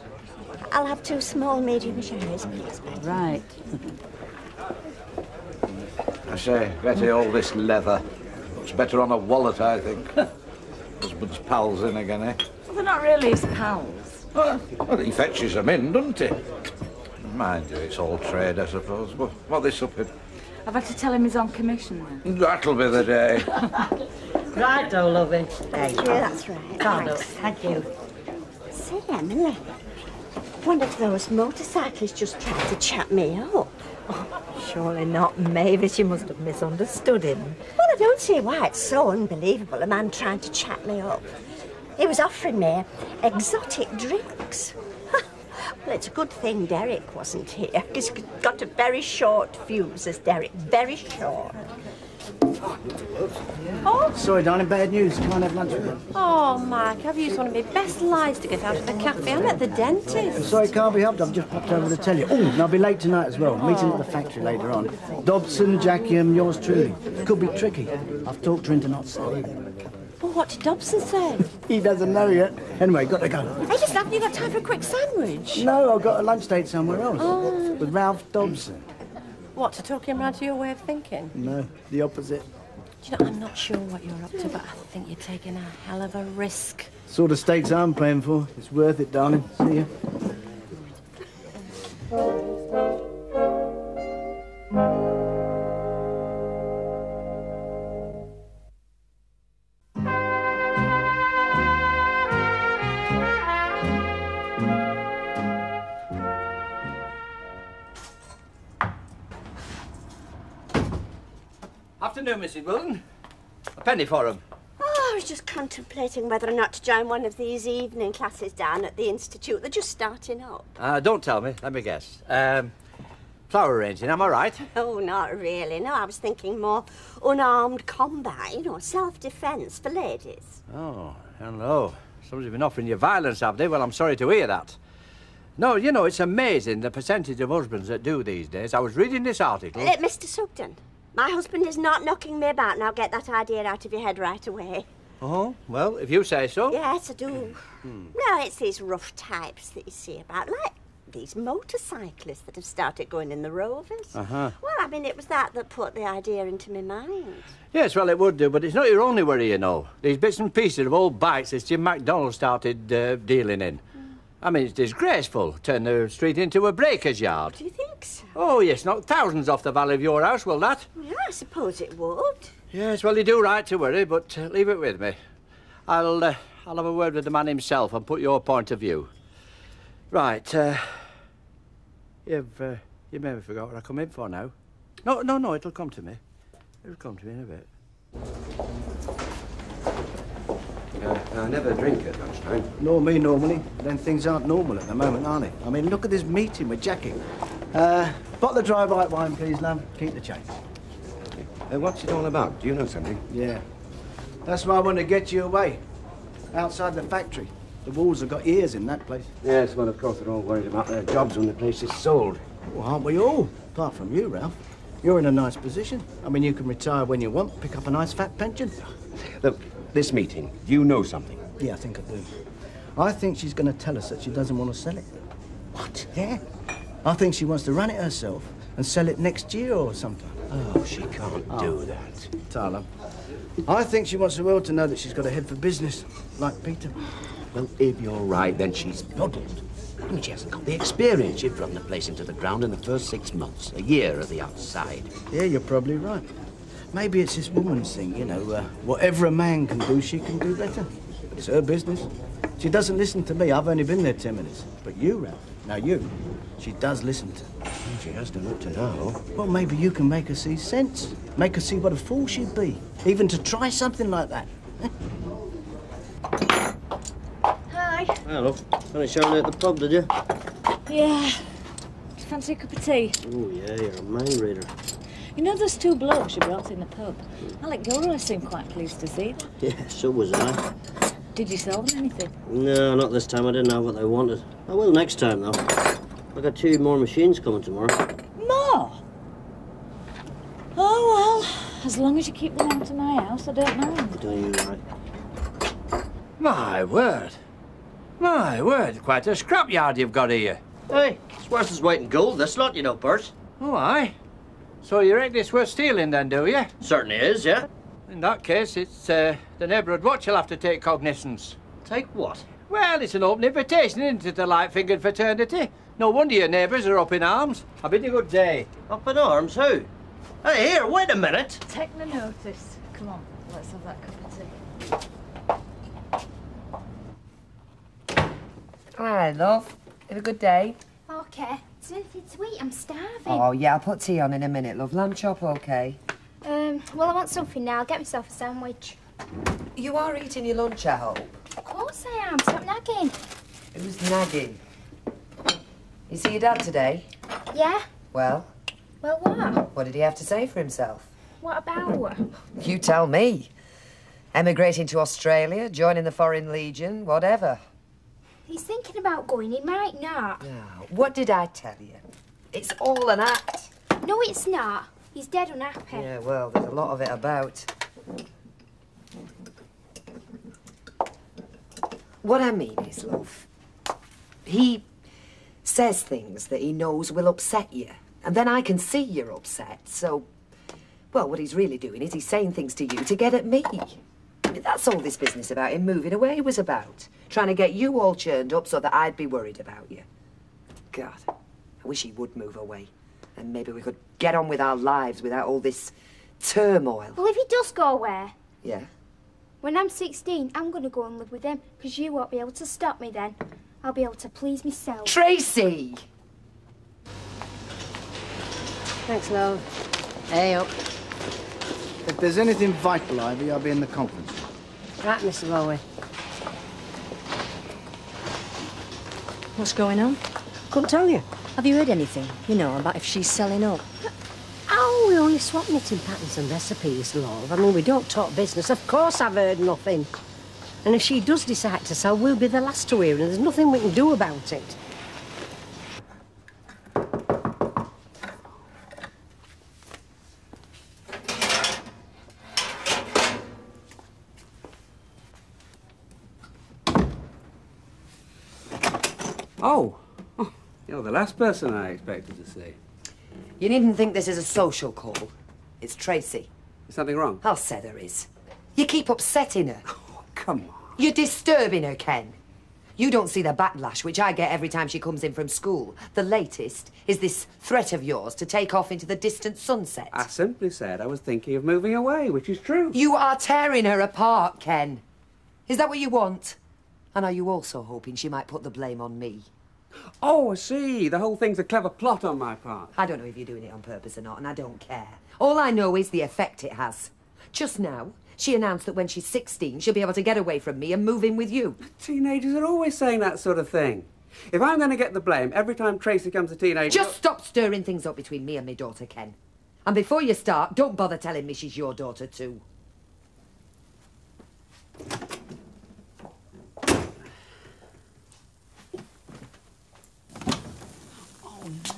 I'll have 2 small medium sherries, please. Right. I say, Betty, all this leather looks better on a wallet, I think. Husband's pals in again, eh? Well, they're not really his pals. Well, he fetches them in, doesn't he? Mind you, it's all trade, I suppose. What are they supping? I've had to tell him he's on commission then. That'll be the day. Right, oh, lovey. Thank you, that's right. Cardo. Thank you. Say, Emily, one of those motorcyclists just tried to chat me up. Oh, surely not Mavis. You must have misunderstood him. Well, I don't see why it's so unbelievable, a man trying to chat me up. He was offering me exotic drinks. Well, it's a good thing Derek wasn't here. He's got a very short fuse, as Derek. Very short. Oh, sorry, darling, bad news. Can't have lunch with you. Oh, Mike, I've used one of my best lies to get out of the cafe. I'm at the dentist. I'm sorry, can't be helped. I've just popped over to tell you. Oh, and I'll be late tonight as well. Meeting at the factory later on. Dobson, Jackie, and yours truly. Could be tricky. I've talked her into not saying. Well, what did Dobson say? He doesn't know yet. Anyway, got to go. Hey, listen, haven't you got time for a quick sandwich? No, I've got a lunch date somewhere else. Oh. With Ralph Dobson. What, to talk him round to your way of thinking? No, the opposite. Do you know, I'm not sure what you're up to, but I think you're taking a hell of a risk. Sort of stakes I'm playing for. It's worth it, darling. See ya. Afternoon, Mrs. Wilton. A penny for 'em. Oh, I was just contemplating whether or not to join one of these evening classes down at the Institute. They're just starting up. Don't tell me. Let me guess. Flower arranging, am I right? Oh, not really. No, I was thinking more unarmed combat, you know, self-defence for ladies. Oh, hello. Somebody's been offering you violence, have they? Well, I'm sorry to hear that. No, you know, it's amazing the percentage of husbands that do these days. I was reading this article. Mr. Sugden, my husband is not knocking me about. Now get that idea out of your head right away. Oh, well, if you say so. Yes, I do. No, it's these rough types that you see about, like these motorcyclists that have started going in the Rovers. Uh-huh. Well, I mean, it was that put the idea into my mind. Yes, well, it would do, but it's not your only worry, you know. These bits and pieces of old bikes that Jim MacDonald started dealing in. I mean, it's disgraceful. Turn the street into a breaker's yard. Do you think so? Oh, yes, knock thousands off the value of your house, will that? Yeah, I suppose it would. Yes, well, you do right to worry, but leave it with me. I'll have a word with the man himself and put your point of view. Right, you maybe forgot what I come in for now. No, it'll come to me. It'll come to me in a bit. I never drink at lunchtime. Nor me, normally. Then things aren't normal at the moment, are they? I mean, look at this meeting with Jackie. Bottle of dry white wine, please, love. Keep the change. What's it all about? Do you know something? Yeah. That's why I want to get you away. Outside the factory. The wolves have got ears in that place. Yes, well, of course, they're all worried about their jobs when the place is sold. Well, aren't we all? Apart from you, Ralph. You're in a nice position. I mean, you can retire when you want, pick up a nice fat pension. Look, this meeting, you know something? Yeah, I think I do. I think she's going to tell us that she doesn't want to sell it. What? Yeah. I think she wants to run it herself and sell it next year or something. Oh, she can't do that. Tyler, I think she wants the world to know that she's got a head for business, like Peter. Well, if you're right, then she's muddled. I mean, she hasn't got the experience. She'd run the place into the ground in the first 6 months, a year at the outside. Yeah, you're probably right. Maybe it's this woman's thing, you know, whatever a man can do, she can do better. It's her business. She doesn't listen to me. I've only been there 10 minutes. But you, Ralph, Now she does listen to. She has done up to now. Well, maybe you can make her see sense. Make her see what a fool she'd be, even to try something like that. Hi. Hello. Finished showing out at the pub, did you? Yeah. Do you fancy a cup of tea? Oh, yeah, you're a mind reader. You know those two blokes you brought in the pub? Alec Gilroy seemed quite pleased to see them. Yeah, so was I. Did you sell them anything? No, not this time. I didn't have what they wanted. I will next time, though. I got 2 more machines coming tomorrow. More? Oh, well, as long as you keep them out of my house, I don't mind. Don't you, right? My word. My word, quite a scrapyard you've got here. Hey, it's worth its weight in gold, this lot, you know, Percy. Oh, aye. So you reckon it's worth stealing then, do you? Certainly is, yeah. In that case, it's the neighbourhood watch you'll have to take cognizance. Take what? Well, it's an open invitation, isn't it, to light-fingered fraternity? No wonder your neighbours are up in arms. I bid you good day. Up in arms? Who? Hey, here, wait a minute. Take no notice. Come on, let's have that cup of tea. Hi, love. Have a good day. Okay. Is there anything to eat? I'm starving. Oh, yeah, I'll put tea on in a minute, love. Lamb chop, okay? Well, I want something now. I'll get myself a sandwich. You are eating your lunch, I hope. Of course I am. Stop nagging. Who's nagging? You see your dad today? Yeah? Well? Well, what? What did he have to say for himself? What about? You tell me. Emigrating to Australia, joining the Foreign Legion, whatever. He's thinking about going. He might not. Now, what did I tell you? It's all an act. No, it's not. He's dead unhappy. Yeah, well, there's a lot of it about. What I mean is, love, he says things that he knows will upset you. And then I can see you're upset, so... Well, what he's really doing is he's saying things to you to get at me. I mean, that's all this business about him moving away was about. Trying to get you all churned up so that I'd be worried about you. God, I wish he would move away. And maybe we could get on with our lives without all this turmoil. Well, if he does go away, Yeah? when I'm 16, I'm going to go and live with him, because you won't be able to stop me then. I'll be able to please myself. Tracy! Thanks, love. Hey, up. If there's anything vital, Ivy, I'll be in the conference room. Right, Mr. Lowy. What's going on? Couldn't tell you. Have you heard anything, you know, about if she's selling up? Oh, we only swap knitting patterns and recipes, love. I mean, we don't talk business. Of course I've heard nothing. And if she does decide to sell, we'll be the last to hear, and there's nothing we can do about it. Oh, you're the last person I expected to see. You needn't think this is a social call. It's Tracy. Is something wrong? I'll say there is. You keep upsetting her. Oh, come on. You're disturbing her, Ken. You don't see the backlash which I get every time she comes in from school. The latest is this threat of yours to take off into the distant sunset. I simply said I was thinking of moving away, which is true. You are tearing her apart, Ken. Is that what you want? And are you also hoping she might put the blame on me? Oh, I see. The whole thing's a clever plot on my part. I don't know if you're doing it on purpose or not, and I don't care. All I know is the effect it has. Just now, she announced that when she's 16, she'll be able to get away from me and move in with you. Teenagers are always saying that sort of thing. If I'm going to get the blame every time Tracy becomes a teenager... Just stop stirring things up between me and my daughter, Ken. And before you start, don't bother telling me she's your daughter too.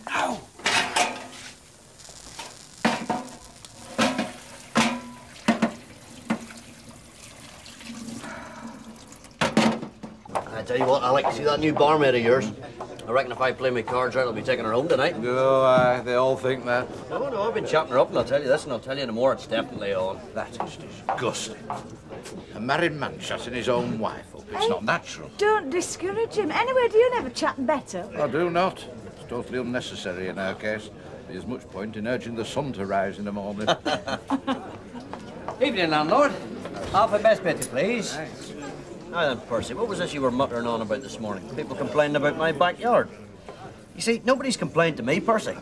No! I tell you what, Alec, see that new barmaid of yours? I reckon if I play my cards right, I'll be taking her home tonight. No, they all think that. No, I've been chatting her up, and I'll tell you this, and I'll tell you no more, it's definitely on. That is disgusting. A married man shutting his own wife up. It's not natural. Don't discourage him. Anyway, do you never chat better? I do not. It's totally unnecessary in our case. There's much point in urging the sun to rise in the morning. Evening, landlord. Half a best bitter, please. Thanks. Now then, Percy, what was this you were muttering on about this morning? People complaining about my backyard. You see, nobody's complained to me, Percy.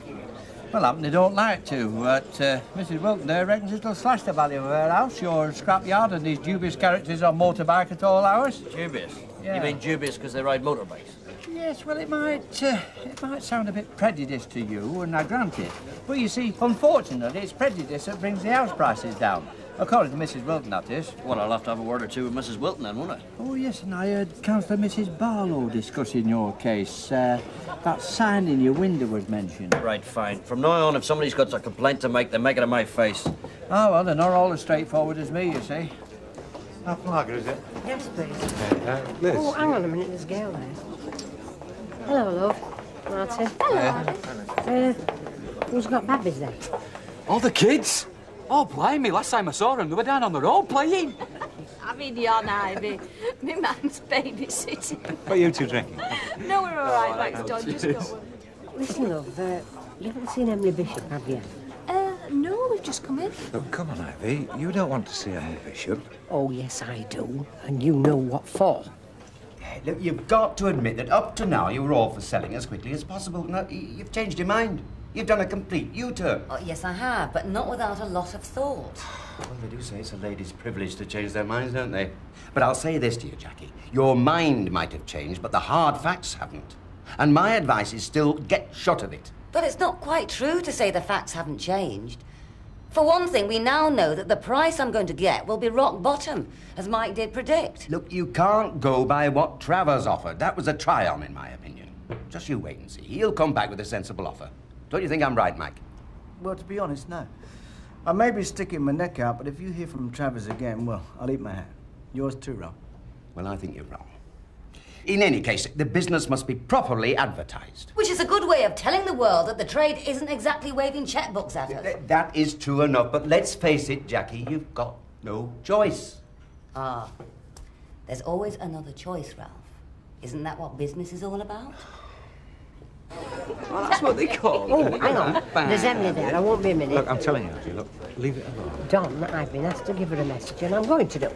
Well, I don't like to, but Mrs. Wilton there reckons it'll slash the value of her house, your scrapyard, and these dubious characters on motorbike at all hours. Dubious? Yeah. You mean dubious because they ride motorbikes? Yes, well, it might sound a bit prejudiced to you, and I grant it. But you see, unfortunately, it's prejudice that brings the house prices down. According to Mrs. Wilton, that is. Well, I'll have to have a word or two with Mrs. Wilton then, won't I? Oh, yes, and I heard Councillor Mrs. Barlow discussing your case. That sign in your window was mentioned. Right, fine. From now on, if somebody's got a complaint to make, they make it in my face. Oh, well, they're not all as straightforward as me, you see. Half lager, is it? Yes, please. Liz. Oh, hang on a minute, there's a girl there. Hello, love. Martin. Hello. Who's got babbies then? Oh, the kids? Oh, blimey, last time I saw them, they were down on the road playing. I mean, Jan Ivy. My man's babysitting. What are you two drinking? No, we're all right, thanks, John. Just got one. Listen, love, you haven't seen Emily Bishop, have you? No, we've just come in. Look, come on, Ivy. You don't want to see Emily Bishop. Oh, yes, I do. And you know what for. Look, you've got to admit that up to now you were all for selling as quickly as possible. Now, you've changed your mind. You've done a complete U-turn. Oh, yes, I have, but not without a lot of thought. Well, they do say it's a lady's privilege to change their minds, don't they? But I'll say this to you, Jackie. Your mind might have changed, but the hard facts haven't. And my advice is still get shot of it. But it's not quite true to say the facts haven't changed. For one thing, we now know that the price I'm going to get will be rock bottom, as Mike did predict. Look, you can't go by what Travers offered. That was a try-on, in my opinion. Just you wait and see. He'll come back with a sensible offer. Don't you think I'm right, Mike? Well, to be honest, no. I may be sticking my neck out, but if you hear from Travers again, well, I'll eat my hat. Yours too, Ron. Well, I think you're wrong. In any case, the business must be properly advertised. Which is a good way of telling the world that the trade isn't exactly waving checkbooks at us. That is true enough, but let's face it, Jackie, you've got no choice. Ah, there's always another choice, Ralph. Isn't that what business is all about? Well, that's what they call it. Oh, hang on. There's Emily there. I won't be a minute. Look, I'm telling you, Ivy, look, leave it alone. Don, I've been asked to give her a message, and I'm going to do.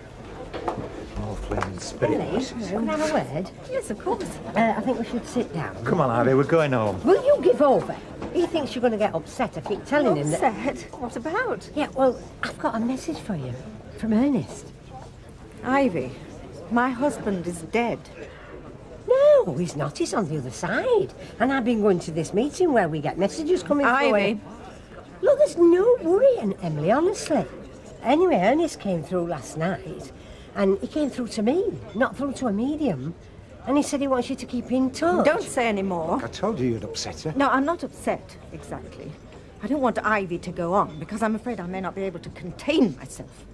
All flaming spirit. Emily, can I have a word? Yes, of course. I think we should sit down. Come on, Ivy, we're going home. Will you give over? He thinks you're going to get upset. I keep telling him that... Upset? What about? Yeah, well, I've got a message for you from Ernest. Ivy, my husband is dead. No, he's not. He's on the other side. And I've been going to this meeting where we get messages coming through. Ivy. Look, there's no worrying, Emily, honestly. Anyway, Ernest came through last night, and he came through to me, not through to a medium. And he said he wants you to keep in touch. Don't say any more. I told you you'd upset her. No, I'm not upset, exactly. I don't want Ivy to go on, because I'm afraid I may not be able to contain myself.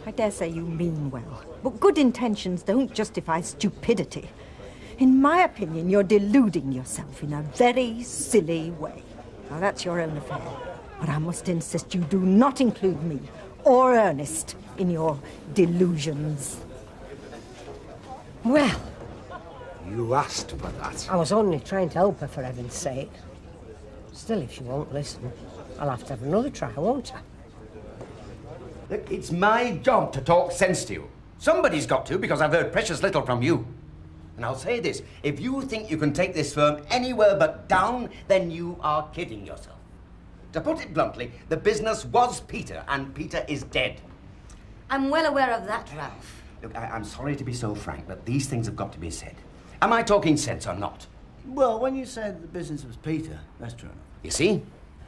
I dare say you mean well, but good intentions don't justify stupidity. In my opinion, you're deluding yourself in a very silly way. Now, that's your own affair. But I must insist you do not include me or Ernest in your delusions. Well... You asked for that. I was only trying to help her, for heaven's sake. Still, if she won't listen, I'll have to have another try, won't I? Look, it's my job to talk sense to you. Somebody's got to, because I've heard precious little from you. And I'll say this, if you think you can take this firm anywhere but down, then you are kidding yourself. To put it bluntly, the business was Peter, and Peter is dead. I'm well aware of that, Ralph. Look, I'm sorry to be so frank, but these things have got to be said. Am I talking sense or not? Well, when you said the business was Peter, that's true enough. You see?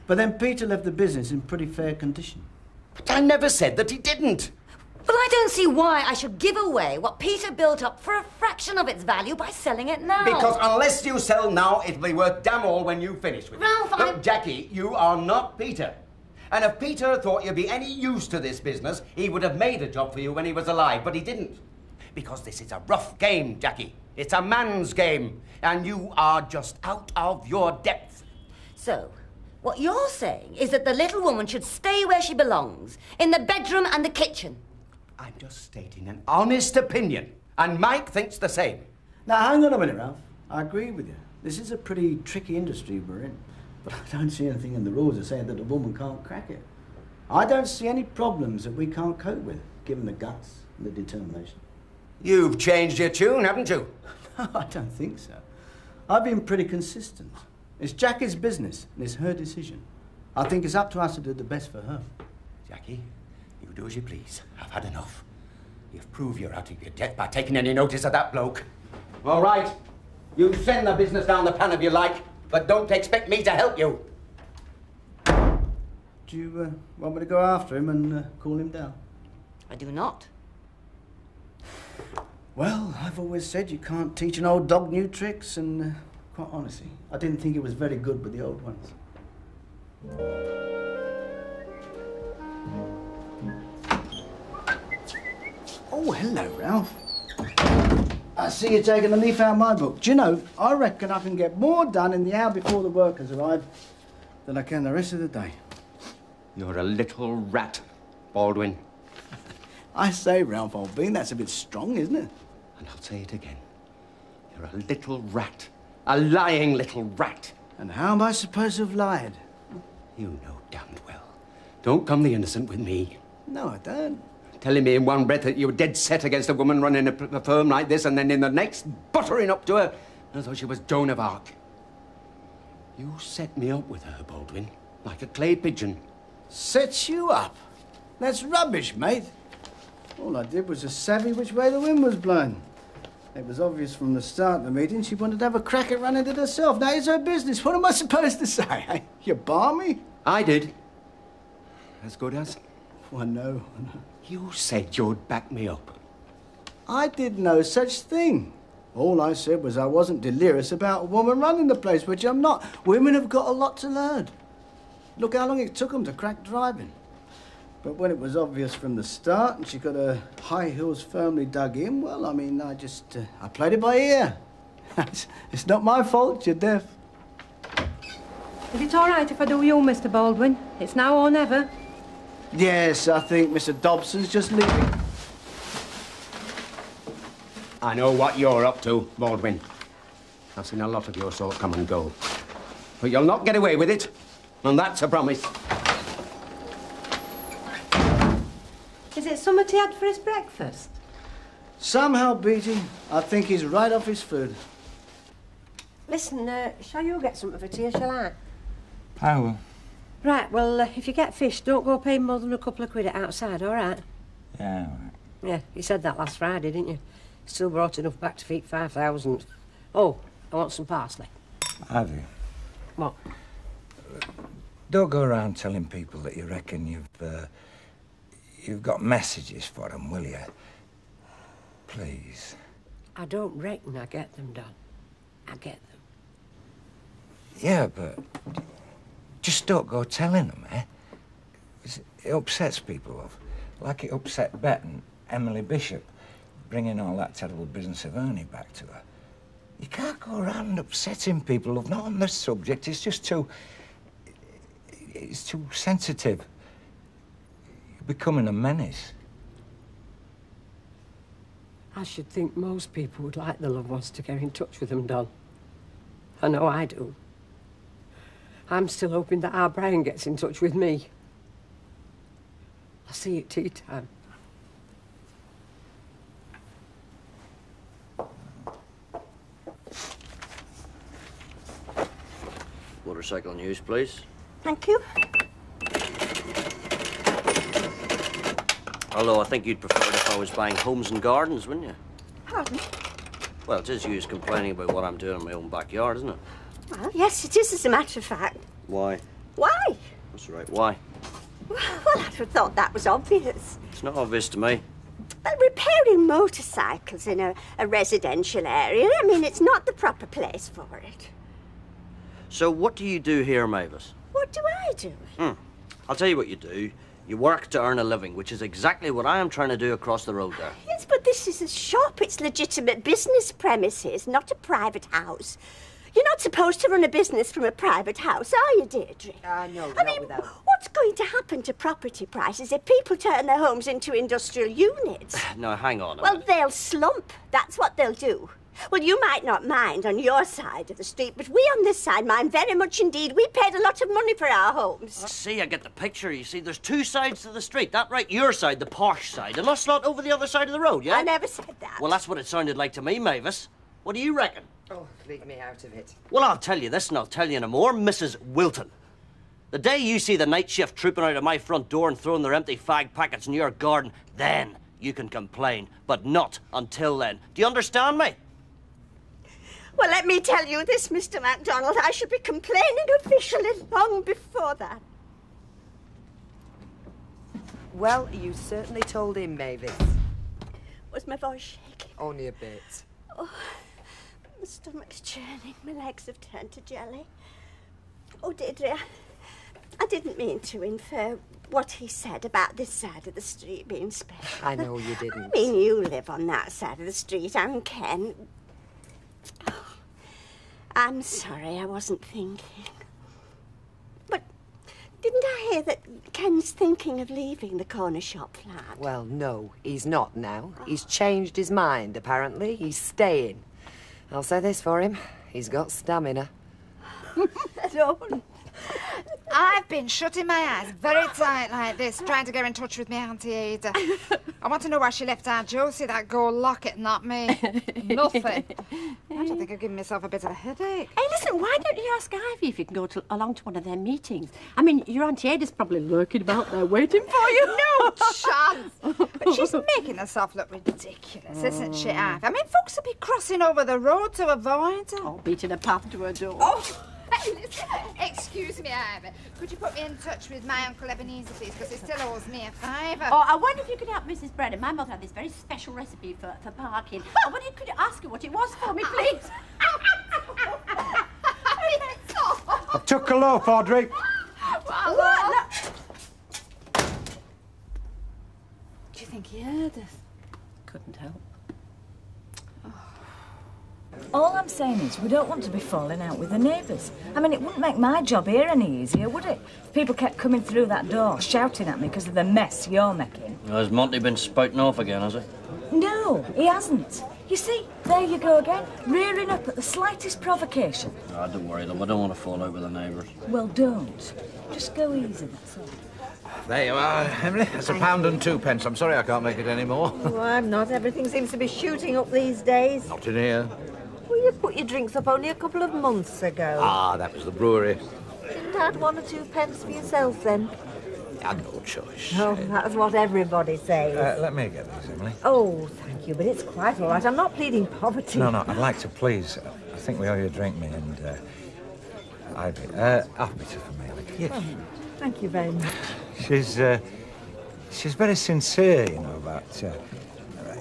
But then Peter left the business in pretty fair condition. But I never said that he didn't. But I don't see why I should give away what Peter built up for a fraction of its value by selling it now. Because unless you sell now, it'll be worth damn all when you finish with it. Ralph, Look, Jackie, you are not Peter. And if Peter thought you'd be any use to this business, he would have made a job for you when he was alive, but he didn't. Because this is a rough game, Jackie. It's a man's game, and you are just out of your depth. So, what you're saying is that the little woman should stay where she belongs, in the bedroom and the kitchen. I'm just stating an honest opinion, and Mike thinks the same. Now, hang on a minute, Ralph. I agree with you. This is a pretty tricky industry we're in. But I don't see anything in the rules that say that a woman can't crack it. I don't see any problems that we can't cope with, given the guts and the determination. You've changed your tune, haven't you? No, I don't think so. I've been pretty consistent. It's Jackie's business, and it's her decision. I think it's up to us to do the best for her. Jackie, you do as you please. I've had enough. You've proved you're out of your depth by taking any notice of that bloke. All right. You send the business down the pan if you like, but don't expect me to help you. Do you want me to go after him and call him down? I do not. Well, I've always said you can't teach an old dog new tricks, and quite honestly, I didn't think it was very good with the old ones. Oh, hello, Ralph. I see you're taking a leaf out of my book. Do you know, I reckon I can get more done in the hour before the workers arrive than I can the rest of the day. You're a little rat, Baldwin. I say, Ralph, old bean, that's a bit strong, isn't it? And I'll say it again. You're a little rat. A lying little rat. And how am I supposed to have lied? You know damned well. Don't come the innocent with me. No, I don't. Telling me in one breath that you were dead set against a woman running a firm like this, and then in the next, buttering up to her as though she was Joan of Arc. You set me up with her, Baldwin, like a clay pigeon. Set you up? That's rubbish, mate. All I did was just savvy which way the wind was blowing. It was obvious from the start of the meeting she wanted to have a crack at running it herself. Now, it's her business. What am I supposed to say? You bar me? I did. As good as? Oh, I know. You said you'd back me up. I did no such thing. All I said was I wasn't delirious about a woman running the place, which I'm not. Women have got a lot to learn. Look how long it took them to crack driving. But when it was obvious from the start and she got her high heels firmly dug in, well, I mean, I played it by ear. It's not my fault you're deaf. Is it all right if I do you, Mr. Baldwin? It's now or never. Yes, I think Mr. Dobson's just leaving. I know what you're up to, Baldwin. I've seen a lot of your sort come and go. But you'll not get away with it, and that's a promise. Is it something he had for his breakfast? Somehow, Beatty, I think he's right off his food. Listen, shall you get something for tea, or shall I? I will. Right, well, if you get fish, don't go paying more than a couple of quid outside, all right? Yeah, all right. Yeah, you said that last Friday, didn't you? Still brought enough back to feed 5,000. Oh, I want some parsley. Have you? What? Don't go around telling people that you reckon you've got messages for them, will you? Please. I don't reckon I get them done. I get them. Yeah, but just don't go telling them, eh? It upsets people, love. Like it upset Bet and Emily Bishop, bringing all that terrible business of Ernie back to her. You can't go around upsetting people, love. Not on this subject. It's just too... It's too sensitive. You're becoming a menace. I should think most people would like the loved ones to get in touch with them, Don. I know I do. I'm still hoping that our Brian gets in touch with me. I'll see you at tea time. Motorcycle news, please. Thank you. Although I think you'd prefer it if I was buying homes and gardens, wouldn't you? Pardon? Well, it is you who's complaining about what I'm doing in my own backyard, isn't it? Well, yes, it is, as a matter of fact. Why? Why? That's right, why? Well, I'd have thought that was obvious. It's not obvious to me. Well, repairing motorcycles in a residential area, I mean, it's not the proper place for it. So what do you do here, Mavis? What do I do? I'll tell you what you do. You work to earn a living, which is exactly what I am trying to do across the road there. Yes, but this is a shop. It's legitimate business premises, not a private house. You're not supposed to run a business from a private house, are you, Deirdre? No, I mean, what's going to happen to property prices if people turn their homes into industrial units? Now, hang on a Well, minute. they'll slump. That's what they'll do. Well, you might not mind on your side of the street, but we on this side mind very much indeed. We paid a lot of money for our homes. See, I get the picture. You see, there's two sides to the street. That right, your side, the posh side, and us lot over the other side of the road, yeah? I never said that. Well, that's what it sounded like to me, Mavis. What do you reckon? Oh, leave me out of it. Well, I'll tell you this and I'll tell you no more. Mrs. Wilton, the day you see the night shift trooping out of my front door and throwing their empty fag packets in your garden, then you can complain, but not until then. Do you understand me? Well, let me tell you this, Mr. MacDonald. I should be complaining officially long before that. Well, you certainly told him, Mavis. Was my voice shaking? Only a bit. Oh, my stomach's churning. My legs have turned to jelly. Oh, Deirdre, I didn't mean to infer what he said about this side of the street being special. I know you didn't. I mean, you live on that side of the street, and Ken. Oh, I'm sorry, I wasn't thinking. But didn't I hear that Ken's thinking of leaving the corner shop flat? Well, no, he's not now. He's changed his mind, apparently. He's staying. I'll say this for him. He's got stamina. Don't. I've been shutting my eyes very tight like this, trying to get in touch with my Auntie Ada. I want to know why she left our Josie that gold locket, not me. Nothing. I don't think I've given myself a bit of a headache. Hey, listen, why don't you ask Ivy if you can go along to one of their meetings? I mean, your Auntie Ada's probably lurking about there waiting for you. No chance. But she's making herself look ridiculous, isn't she, Ivy? I mean, folks will be crossing over the road to avoid her. Oh, beating a path to her door. Oh. Excuse me, Ivy. Could you put me in touch with my Uncle Ebenezer, please? Because he still owes me a £5. Oh, I wonder if you could help Mrs. Brennan. My mother had this very special recipe for parking. I wonder if you could ask her what it was for me, please. I've took a loaf, Audrey. What? Do you think he heard us? Couldn't help. All I'm saying is we don't want to be falling out with the neighbours. I mean, it wouldn't make my job here any easier, would it? If people kept coming through that door shouting at me because of the mess you're making. Has Monty been spouting off again, has he? No, he hasn't. You see, there you go again, rearing up at the slightest provocation. Oh, don't worry, though. I don't want to fall out with the neighbours. Well, don't. Just go easy, that's all. There you are, Emily. That's £1 and 2p. I'm sorry I can't make it any more. Oh, I'm not. Everything seems to be shooting up these days. Not in here. Well, you put your drinks up only a couple of months ago. Ah, that was the brewery. Didn't add 1 or 2 pence for yourself, then? I had no choice. Oh, that's what everybody says. Let me get these, Emily. Oh, thank you, but it's quite all right. I'm not pleading poverty. No, I'd like to please. I think we owe you a drink, me and Ivy. Half a bitter for me, like. Yeah. Oh, thank you very much. She's very sincere, you know, about...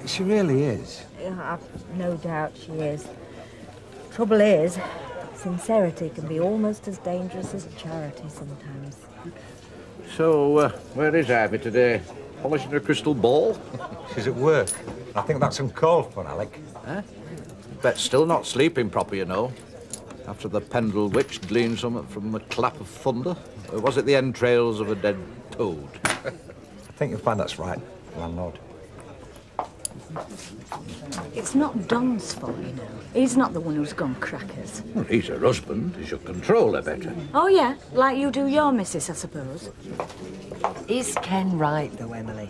she really is. I've no doubt she is. Trouble is, sincerity can be almost as dangerous as charity sometimes. So, where is Ivy today? Polishing her crystal ball? She's at work. I think that's uncalled for, Alec. Huh? Bet still not sleeping proper, you know. After the Pendle witch gleaned something from a clap of thunder. Or was it the entrails of a dead toad? I think you'll find that's right, landlord. It's not Don's fault, you know. He's not the one who's gone crackers. Well, he's her husband. He should control her better. Oh, yeah? Like you do your missus, I suppose. Is Ken right, though, Emily?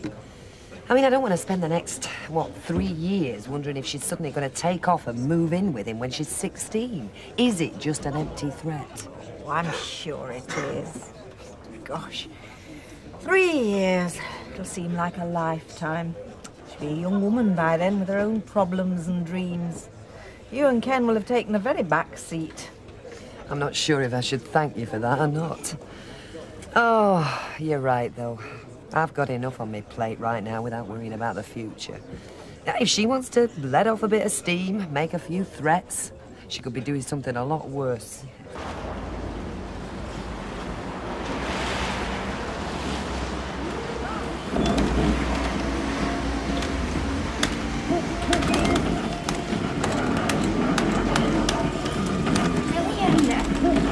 I mean, I don't want to spend the next, 3 years wondering if she's suddenly going to take off and move in with him when she's 16. Is it just an empty threat? Oh, I'm sure it is. Gosh. 3 years. It'll seem like a lifetime. She'll be a young woman by then with her own problems and dreams. You and Ken will have taken a very back seat. I'm not sure if I should thank you for that or not. Oh, you're right, though. I've got enough on my plate right now without worrying about the future. Now, if she wants to let off a bit of steam, make a few threats, she could be doing something a lot worse.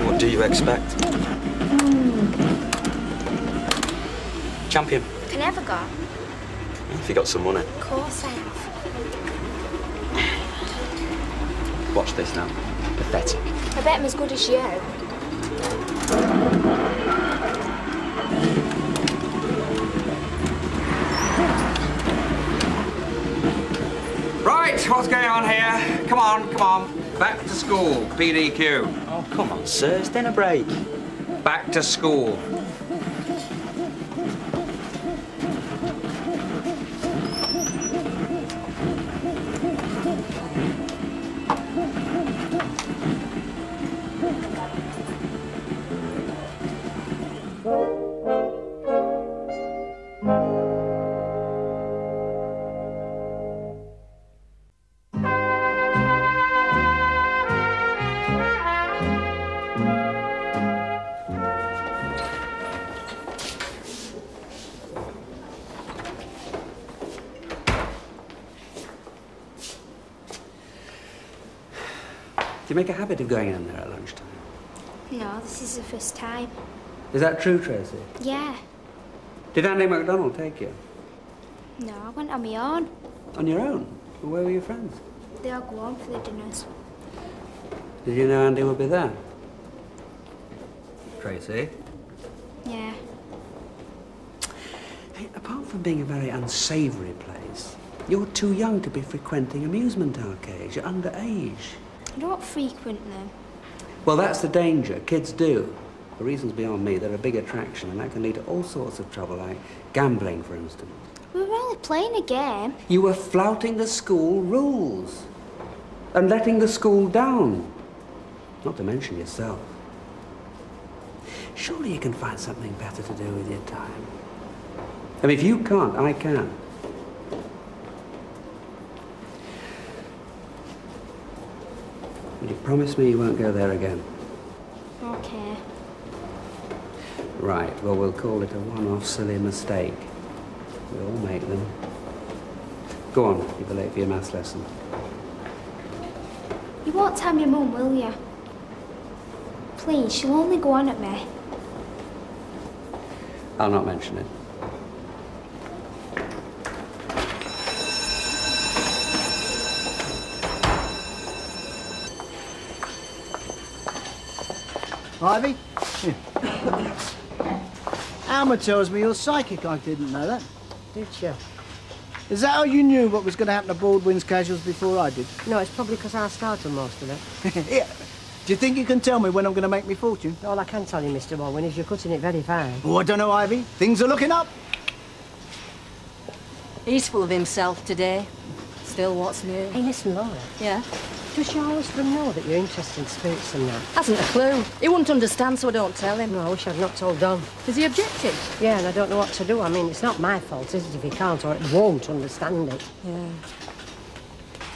What do you expect? Champion. Can I have a go? If you got some money. Of course I have. Watch this now. Pathetic. I bet I'm as good as you. Right, what's going on here? Come on, come on. Back to school, PDQ. Oh, come on, sir. It's dinner break. Back to school. Do you make a habit of going in there at lunchtime? No, this is the first time. Is that true, Tracy? Yeah. Did Andy MacDonald take you? No, I went on my own. On your own? Well, where were your friends? They all go home for the dinners. Did you know Andy would be there? Tracy? Yeah. Hey, apart from being a very unsavoury place, you're too young to be frequenting amusement arcades. You're underage. I don't frequent them. Well, that's the danger. Kids do. For reasons beyond me, they're a big attraction, and that can lead to all sorts of trouble, like gambling, for instance. We were only playing a game. You were flouting the school rules and letting the school down, not to mention yourself. Surely you can find something better to do with your time. I mean, if you can't, I can. Will you promise me you won't go there again? Okay. Right, well, we'll call it a one-off silly mistake. We all make them. Go on, you'll be late for your maths lesson. You won't tell your mum, will you? Please, she'll only go on at me. I'll not mention it. Ivy? Here. Alma tells me you're psychic. I didn't know that. Did you? Is that how you knew what was going to happen to Baldwin's casuals before I did? No, it's probably because I started most of it. Yeah. Do you think you can tell me when I'm going to make me fortune? All I can tell you, Mr. Baldwin, is you're cutting it very fine. Oh, I don't know, Ivy. Things are looking up. He's full of himself today. Still, what's new? Hey, listen, Laura. Yeah? Does your husband know that you're interested in spirits and that? Hasn't a clue. He wouldn't understand, so I don't tell him. No, I wish I'd not told Don. Is he objecting? Yeah, and I don't know what to do. I mean, it's not my fault, is it, if he can't or it won't understand it? Yeah.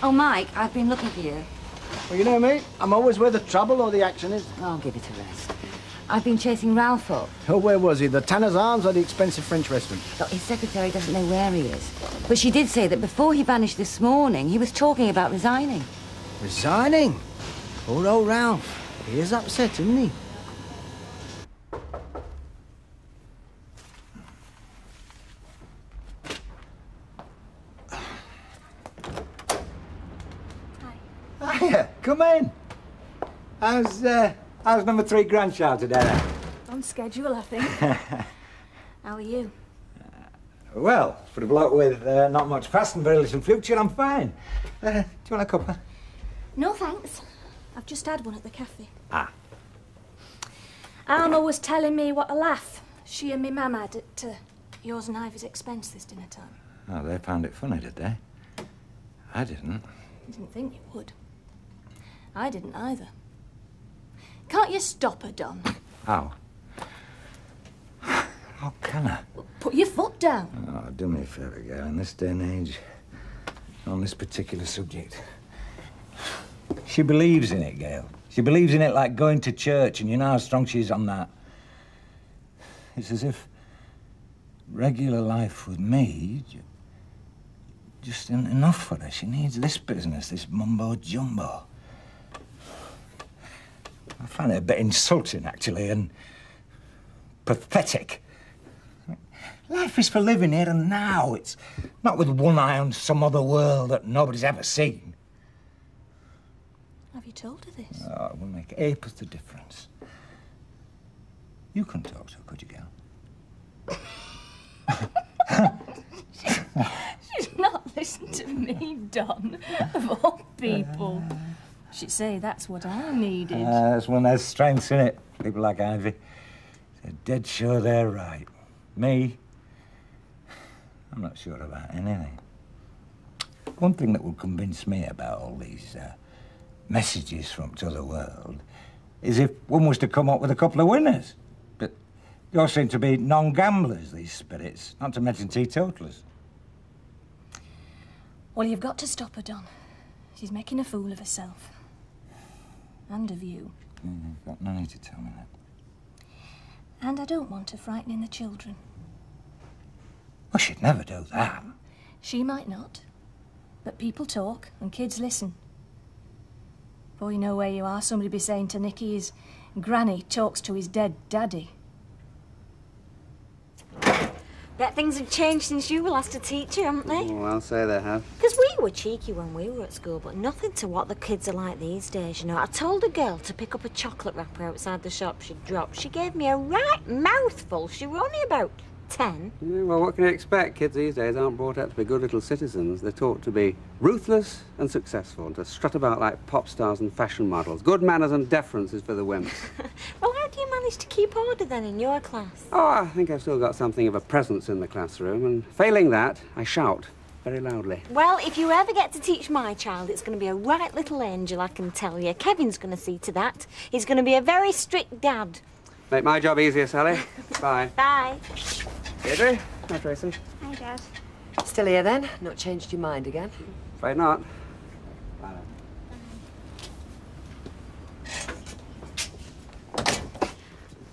Oh, Mike, I've been looking for you. Well, you know me. I'm always where the trouble or the action is. I'll give it a rest. I've been chasing Ralph up. Oh, where was he? The Tanner's Arms or the expensive French restaurant? Look, his secretary doesn't know where he is. But she did say that before he vanished this morning, he was talking about resigning. Resigning? Poor old Ralph. He is upset, isn't he? Hiya, come in. How's number 3 grandchild today? On schedule, I think. How are you? Well, for a bloke with not much past and very little future, I'm fine. Do you want a cuppa? No, thanks. I've just had one at the cafe. Ah. Alma was telling me what a laugh she and me mum had at yours and Ivy's expense this dinner time. Oh, they found it funny, did they? I didn't. Didn't think you would. I didn't either. Can't you stop her, Don? How? How can I? Put your foot down. Oh, do me a favour, girl. In this day and age, on this particular subject, she believes in it, Gail. She believes in it like going to church, and you know how strong she is on that. It's as if regular life with me just isn't enough for her. She needs this business, this mumbo-jumbo. I find it a bit insulting, actually, and pathetic. Life is for living here and now. It's not with one eye on some other world that nobody's ever seen. Have you told her this? Oh, it will make apes the difference. You couldn't talk to her, could you, Gail? She's not listened to me, Don, of all people. She'd say that's what I needed. That's one of their strengths, isn't it? People like Ivy. They're dead sure they're right. Me, I'm not sure about anything. One thing that would convince me about all these messages from t'other world is if one was to come up with a couple of winners. But you all seem to be non-gamblers, these spirits, not to mention teetotalers. Well, you've got to stop her, Don. She's making a fool of herself. And of you. You've got no need to tell me that. And I don't want her frightening the children. Well, she'd never do that. She might not. But people talk, and kids listen. Before you know where you are, somebody'll be saying to Nicky his granny talks to his dead daddy. Bet things have changed since you were last a teacher, haven't they? Oh, I'll say they have. Because we were cheeky when we were at school, but nothing to what the kids are like these days, you know. I told a girl to pick up a chocolate wrapper outside the shop she'd dropped. She gave me a right mouthful. She were only about 10. Yeah, well, what can you expect? Kids these days aren't brought up to be good little citizens. They're taught to be ruthless and successful, and to strut about like pop stars and fashion models. Good manners and deference is for the wimps. Well, how do you manage to keep order then in your class? Oh, I think I've still got something of a presence in the classroom, and failing that, I shout very loudly. Well, if you ever get to teach my child, it's going to be a right little angel, I can tell you. Kevin's going to see to that. He's going to be a very strict dad. Make my job easier, Sally. Bye. Bye. Deirdre? Hi, Tracy. Hi, Dad. Still here then? Not changed your mind again? Afraid not.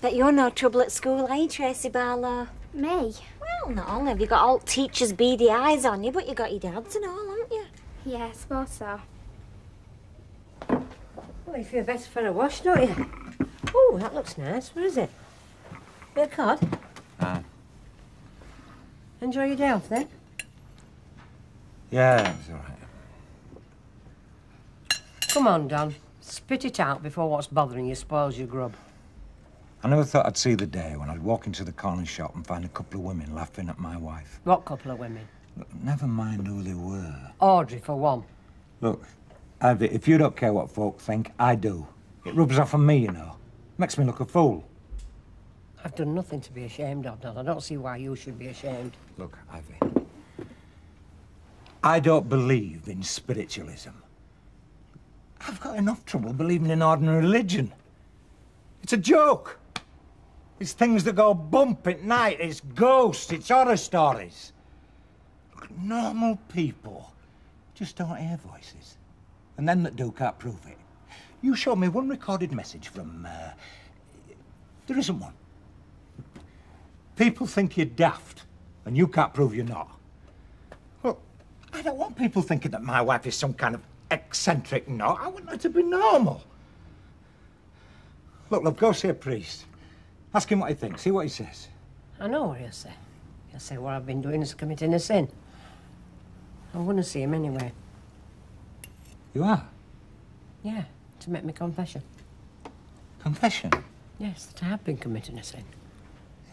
Bet you're no trouble at school, eh, Tracy Barlow? Me? Well, not only have you got all teachers' beady eyes on you, but you got your dads and all, haven't you? Yeah, I suppose so. Well, you feel better for a wash, don't you? Oh, that looks nice. What is it? Bit of cod? Enjoy your day off, then? Yeah, it's all right. Come on, Don. Spit it out before what's bothering you spoils your grub. I never thought I'd see the day when I'd walk into the corner shop and find a couple of women laughing at my wife. What couple of women? Look, never mind who they were. Audrey, for one. Look, Ivy, if you don't care what folk think, I do. It rubs off on me, you know. Makes me look a fool. I've done nothing to be ashamed of, Don. I don't see why you should be ashamed. Look, Ivy, I don't believe in spiritualism. I've got enough trouble believing in ordinary religion. It's a joke. It's things that go bump at night. It's ghosts. It's horror stories. Look, normal people just don't hear voices. And them that do can't prove it. You show me one recorded message from... there isn't one. People think you're daft, and you can't prove you're not. Look, I don't want people thinking that my wife is some kind of eccentric knot. I want her to be normal. Look, love, go see a priest. Ask him what he thinks. See what he says. I know what he'll say. He'll say what I've been doing is committing a sin. I'm going to see him anyway. You are? Yeah, to make me confession. Confession? Yes, that I have been committing a sin.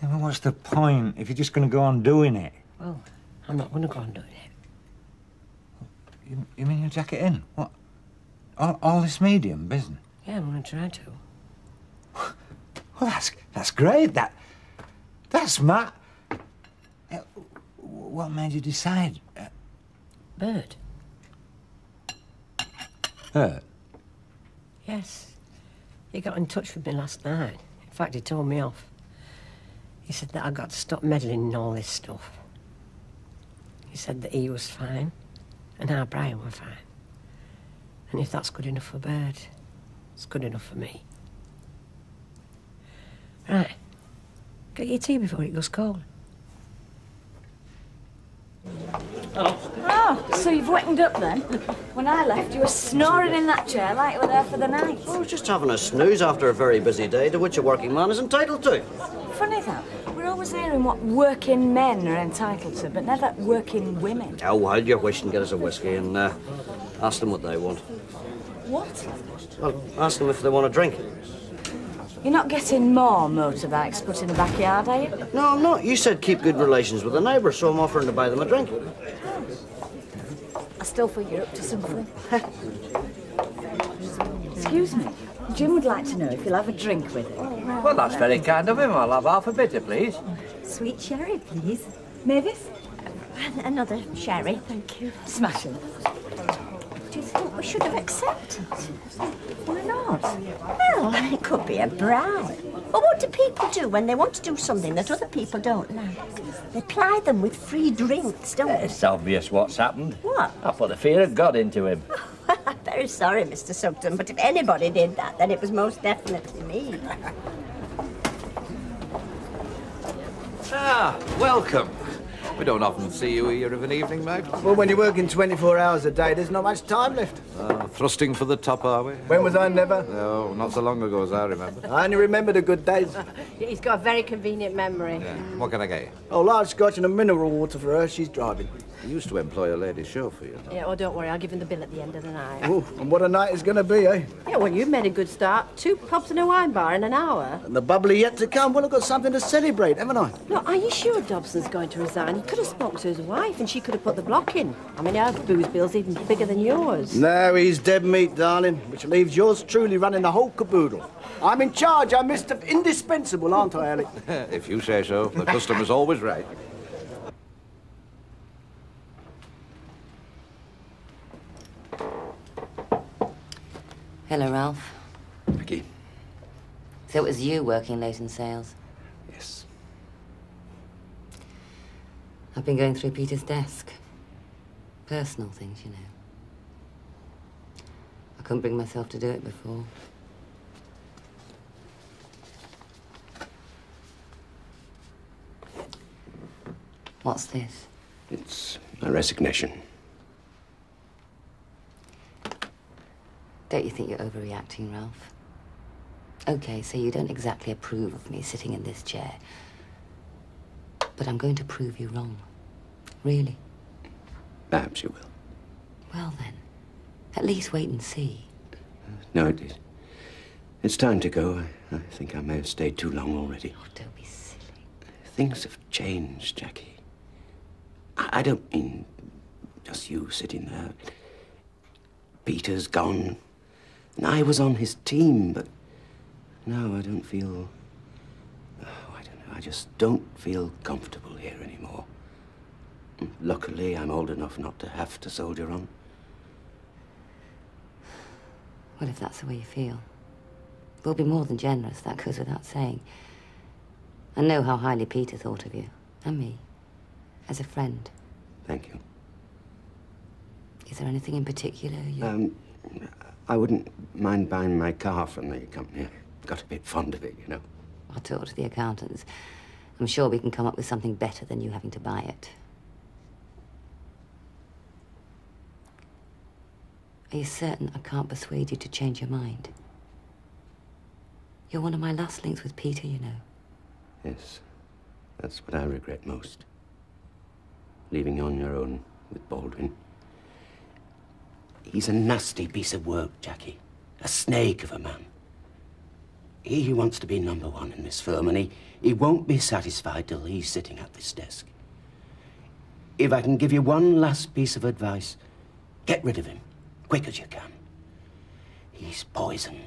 Yeah, well, what's the point if you're just going to go on doing it? Well, I'm not going to go on doing it. You mean you'll jack it in? What? All this medium business? Yeah, I'm going to try to. Well, that's great. That's smart. What made you decide? Bert. Bert? Yes. He got in touch with me last night. In fact, he told me off. He said that I got to stop meddling in all this stuff. He said that he was fine, and our Brian were fine. And if that's good enough for Bert, it's good enough for me. Right. Get your tea before it goes cold. Oh, so you've wetted up then? When I left, you were snoring in that chair like you were there for the night. I was just having a snooze after a very busy day, to which a working man is entitled to. Funny that. We're always hearing what working men are entitled to, but never working women. Oh, well, your wish and get us a whiskey and ask them what they want. What? Well, ask them if they want a drink. You're not getting more motorbikes put in the backyard, are you? No, I'm not. You said keep good relations with the neighbours, so I'm offering to buy them a drink. I still think you're up to something. Excuse me. Jim would like to know if you'll have a drink with him. Well, that's very kind of him. I'll have half a bitter, please. Sweet sherry, please. Mavis? Another sherry, thank you. Smashing. Do you think we should have accepted? Why not? Well, it could be a bribe. But what do people do when they want to do something that other people don't like? They ply them with free drinks, don't they? It's obvious what's happened. What? I put the fear of God into him. I'm very sorry, Mr. Sugden, but if anybody did that, then it was most definitely me. Ah, welcome. We don't often see you here of an evening, Meg. Well, when you're working 24 hours a day, there's not much time left. Thrusting for the top, are we? When was I never? No, not so long ago as I remember. I only remember the good days. He's got a very convenient memory. Yeah. What can I get you? Oh, large scotch and a mineral water for her. She's driving. I used to employ a lady chauffeur, you know. Yeah, oh, don't worry, I'll give him the bill at the end of the night. Oh, and what a night it's going to be, eh? Yeah, well, you've made a good start. 2 pubs and a wine bar in an hour. And the bubbly yet to come. Well, I've got something to celebrate, haven't I? Look, are you sure Dobson's going to resign? He could have spoken to his wife and she could have put the block in. I mean, our booze bill's even bigger than yours. No, he's dead meat, darling, which leaves yours truly running the whole caboodle. I'm in charge. I'm Mr. Indispensable, aren't I, Alec? If you say so. The customer's always right. Hello, Ralph. Vicky. So it was you working late in sales? Yes. I've been going through Peter's desk. Personal things, you know. I couldn't bring myself to do it before. What's this? It's a resignation. Don't you think you're overreacting, Ralph? Okay, so you don't exactly approve of me sitting in this chair. But I'm going to prove you wrong. Really. Perhaps you will. Well then, at least wait and see. No, it's time to go. I think I may have stayed too long already. Oh, don't be silly. Things have changed, Jackie. I don't mean just you sitting there. Peter's gone. And I was on his team, but no, I don't feel... Oh, I don't know. I just don't feel comfortable here anymore. Luckily, I'm old enough not to have to soldier on. Well, if that's the way you feel, we'll be more than generous, that goes without saying. I know how highly Peter thought of you, and me, as a friend. Thank you. Is there anything in particular you... I wouldn't mind buying my car from the company. I got a bit fond of it, you know. I'll talk to the accountants. I'm sure we can come up with something better than you having to buy it. Are you certain I can't persuade you to change your mind? You're one of my last links with Peter, you know. Yes, that's what I regret most. Leaving you on your own with Baldwin. He's a nasty piece of work, Jackie. A snake of a man. He wants to be number one in this firm, and he won't be satisfied till he's sitting at this desk. If I can give you one last piece of advice, get rid of him, quick as you can. He's poison.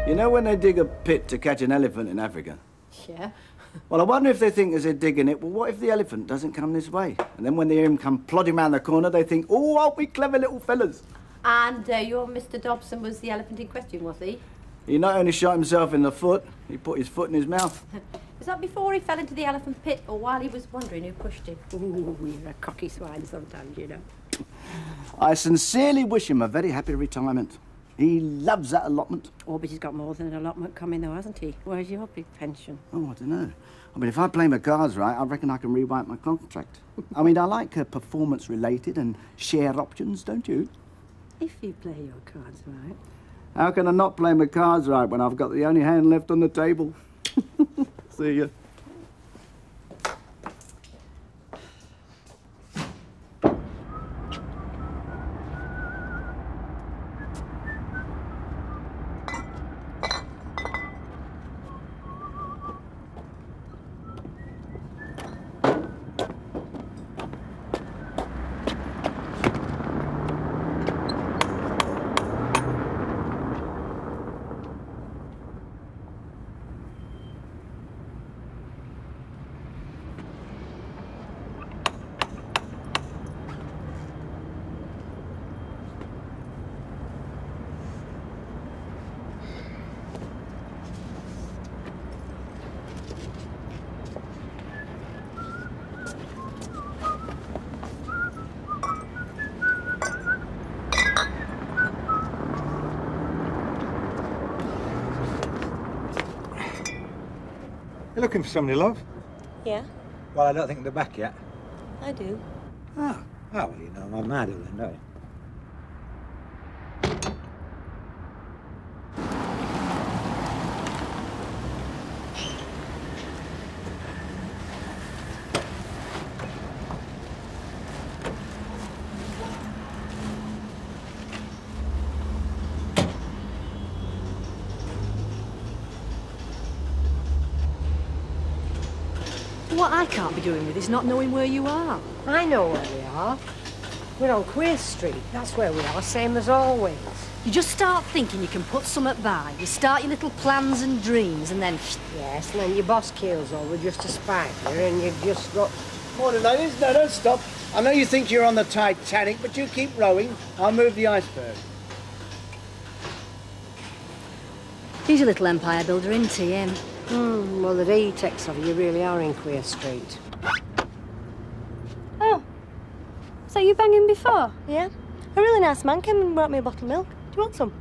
You know when they dig a pit to catch an elephant in Africa? Yeah. Well, I wonder if they think as they're digging it, well, what if the elephant doesn't come this way? And then when they hear him come plodding round the corner, they think, oh, aren't we clever little fellas? And your Mr. Dobson was the elephant in question, was he? He not only shot himself in the foot, he put his foot in his mouth. Was that before he fell into the elephant pit or while he was wondering who pushed him? Ooh, you're a cocky swine sometimes, you know. I sincerely wish him a very happy retirement. He loves that allotment. Oh, but he's got more than an allotment coming, though, hasn't he? Where's your big pension? Oh, I don't know. I mean, if I play my cards right, I reckon I can rewrite my contract. I mean, I like performance-related and share options, don't you? If you play your cards right. How can I not play my cards right when I've got the only hand left on the table? See ya. You looking for somebody, love? Yeah, Well, I don't think they're back yet. I do. Oh, well, you know, I'm mad then, don't you? What I can't be doing with is not knowing where you are. I know where we are. We're on Queer Street. That's where we are, same as always. You just start thinking you can put something by. You start your little plans and dreams, and then... Yes, and then your boss keels over just to spite you, and you've just got... Morning, ladies. No, don't stop. I know you think you're on the Titanic, but you keep rowing. I'll move the iceberg. He's a little empire builder, isn't he, him? Well, the day he takes of you really are in Queer Street. Oh. So you banging before? Yeah. A really nice man came and brought me a bottle of milk. Do you want some?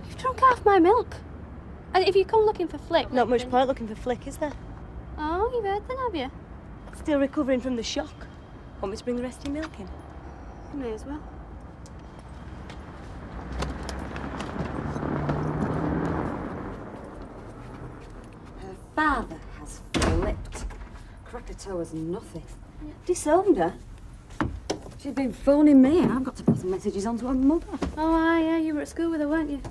You've drunk half my milk. And if you come looking for Flick... Not much point looking for Flick, is there? Oh, you've heard then, have you? Still recovering from the shock. Want me to bring the rest of your milk in? You may as well. Her father has flipped. Krakatoa's nothing. Disowned her. She's been phoning me and I've got to pass some messages on to her mother. Oh, aye, yeah, you were at school with her, weren't you?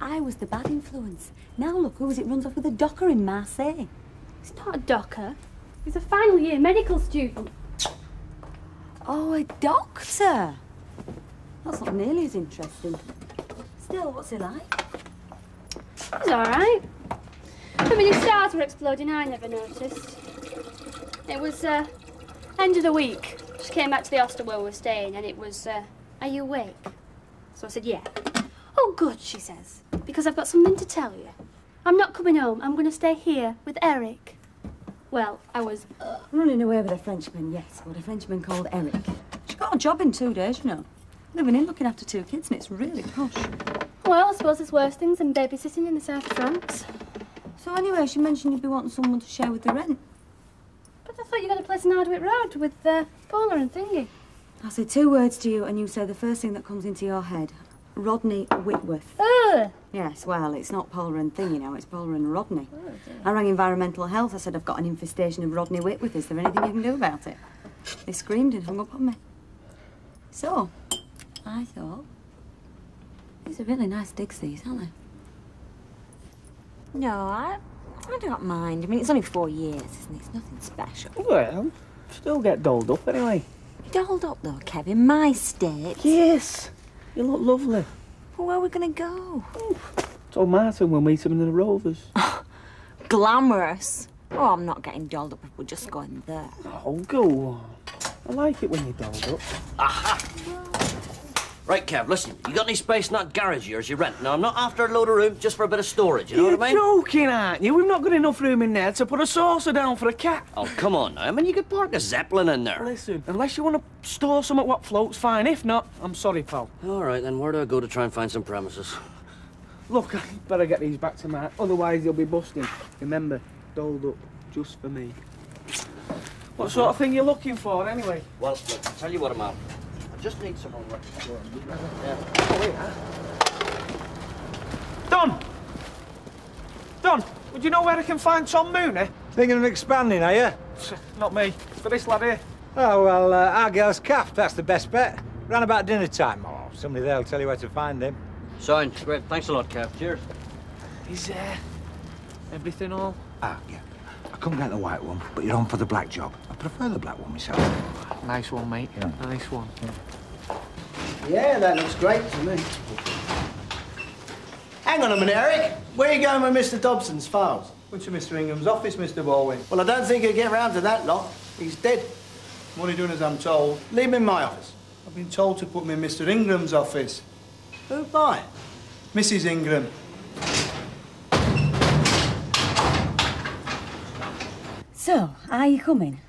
I was the bad influence. Now look who it runs off with a docker in Marseille. He's not a docker. He's a final year medical student. Oh, a doctor? That's not nearly as interesting. Still, what's he like? He's all right. I mean, his stars were exploding, I never noticed. It was, end of the week. She came back to the hostel where we were staying, and it was, are you awake? So I said, yeah. Oh, good, she says, because I've got something to tell you. I'm not coming home. I'm going to stay here with Eric. Well, I was... Running away with a Frenchman, yes, but a Frenchman called Eric. She got a job in 2 days, you know. Living in, looking after 2 kids, and it's really posh. Well, I suppose there's worse things than babysitting in the south of France. So anyway, she mentioned you'd be wanting someone to share with the rent. But I thought you got a place in Hardwick Road with Paula and Thingy. I'll say 2 words to you, and you say the first thing that comes into your head. Rodney Whitworth. Ugh! Yes, well, it's not Paula and Thingy now, it's Paula and Rodney. I rang environmental health. I said, I've got an infestation of Rodney Whitworth. Is there anything you can do about it? They screamed and hung up on me. So, I thought, these are really nice digs, these, aren't they? No, I don't mind. I mean, it's only 4 years, isn't it? It's nothing special. Well, still get dolled up anyway. Dolled up, though, Kevin. My state. Yes. You look lovely. Well, where are we going to go? Told Martin we'll meet him in the Rovers. Glamorous. Oh, I'm not getting dolled up if we're just going there. Oh, go on. I like it when you're dolled up. Aha! Right, Kev, listen. You got any space in that garage of yours you rent? Now, I'm not after a load of room, just for a bit of storage, you know what I mean? You're joking, aren't you? We've not got enough room in there to put a saucer down for a cat. Oh, come on now. I mean, you could park a Zeppelin in there. Listen, unless you want to store something what floats, fine. If not, I'm sorry, pal. All right, then where do I go to try and find some premises? Look, I better get these back to Mark, otherwise he'll be busting. Remember, doled up, just for me. What sort of thing you looking for, anyway? Well, look, I'll tell you what I'm after. I just need someone work. Yeah. Oh, wait, Don! Don, would you know where I can find Tom Mooney? Thinking of expanding, are you? Not me. It's for this lad here. Oh, well, our girl's calf, that's the best bet. Round about dinner time. Oh, somebody there'll tell you where to find him. Signed. Great. Thanks a lot, Kev. Cheers. Is everything all? Ah, yeah. I couldn't get the white one, but you're on for the black job. I prefer the black one myself. Nice one, mate. Yeah. Nice one. Yeah, that looks great to me. Hang on a minute, Eric. Where are you going with Mr. Dobson's files? Went to Mr. Ingham's office, Mr. Baldwin. Well, I don't think he'll get round to that lot. He's dead. What are you doing as I'm told? Leave him in my office. I've been told to put him in Mr. Ingram's office. Who by? Mrs. Ingram. So, are you coming?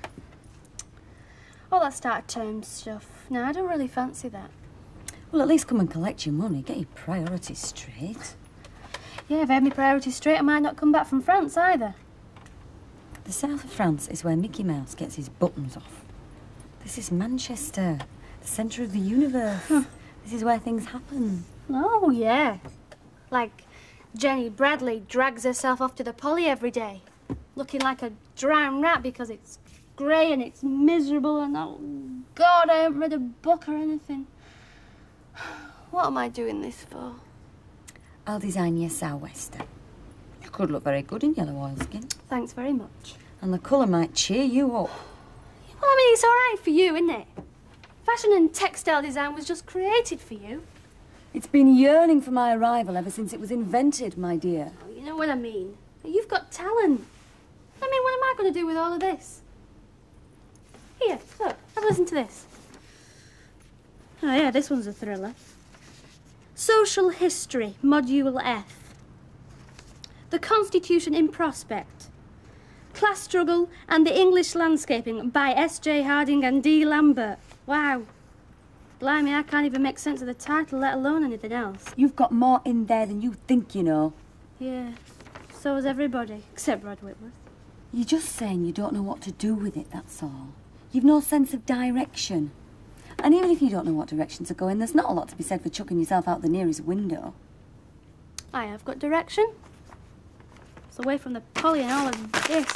All that start term stuff. No, I don't really fancy that. Well, at least come and collect your money. Get your priorities straight. Yeah, if I had my priorities straight, I might not come back from France either. The south of France is where Mickey Mouse gets his buttons off. This is Manchester, the centre of the universe. This is where things happen. Oh, yeah. Like Jenny Bradley drags herself off to the Polly every day, looking like a drowned rat because it's grey and it's miserable and, oh, God, I haven't read a book or anything. What am I doing this for? I'll design you a sou'wester. You could look very good in yellow oilskin. Thanks very much. And the colour might cheer you up. Well, I mean, it's all right for you, isn't it? Fashion and textile design was just created for you. It's been yearning for my arrival ever since it was invented, my dear. Oh, you know what I mean. You've got talent. I mean, what am I going to do with all of this? Here, look, have a listen to this. Oh, yeah, this one's a thriller. Social History, Module F. The Constitution in Prospect. Class Struggle and the English Landscaping by S.J. Harding and D. Lambert. Wow. Blimey, I can't even make sense of the title, let alone anything else. You've got more in there than you think, you know. Yeah, so has everybody, except Brad Whitworth. You're just saying you don't know what to do with it, that's all. You've no sense of direction. And even if you don't know what direction to go in, there's not a lot to be said for chucking yourself out the nearest window. I have got direction. It's away from the Polly and all of this.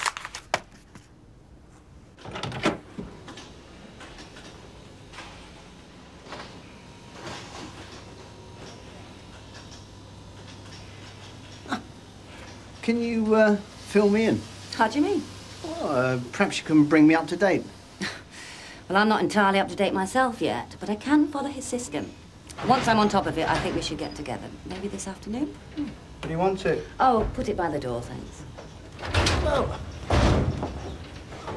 Can you fill me in? How do you mean? Well, perhaps you can bring me up to date. Well, I'm not entirely up to date myself yet, but I can follow his system. Once I'm on top of it, I think we should get together. Maybe this afternoon? Where do you want to? Oh, put it by the door, thanks. Well,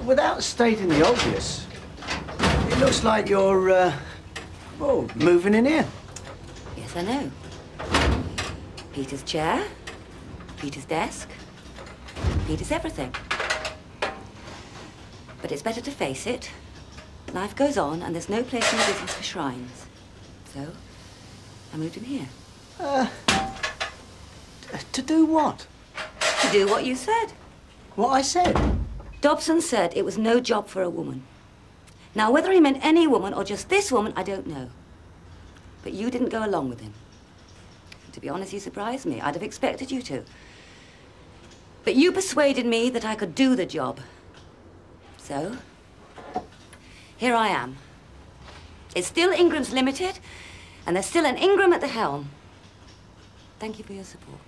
without stating the obvious, it looks like you're, well, moving in here. Yes, I know. Peter's chair, Peter's desk, Peter's everything. But it's better to face it. Life goes on, and there's no place in the business for shrines. So, I moved in here. To do what? To do what you said. What I said? Dobson said it was no job for a woman. Now, whether he meant any woman or just this woman, I don't know. But you didn't go along with him. To be honest, you surprised me. I'd have expected you to. But you persuaded me that I could do the job. So, here I am. It's still Ingram's Limited, and there's still an Ingram at the helm. Thank you for your support.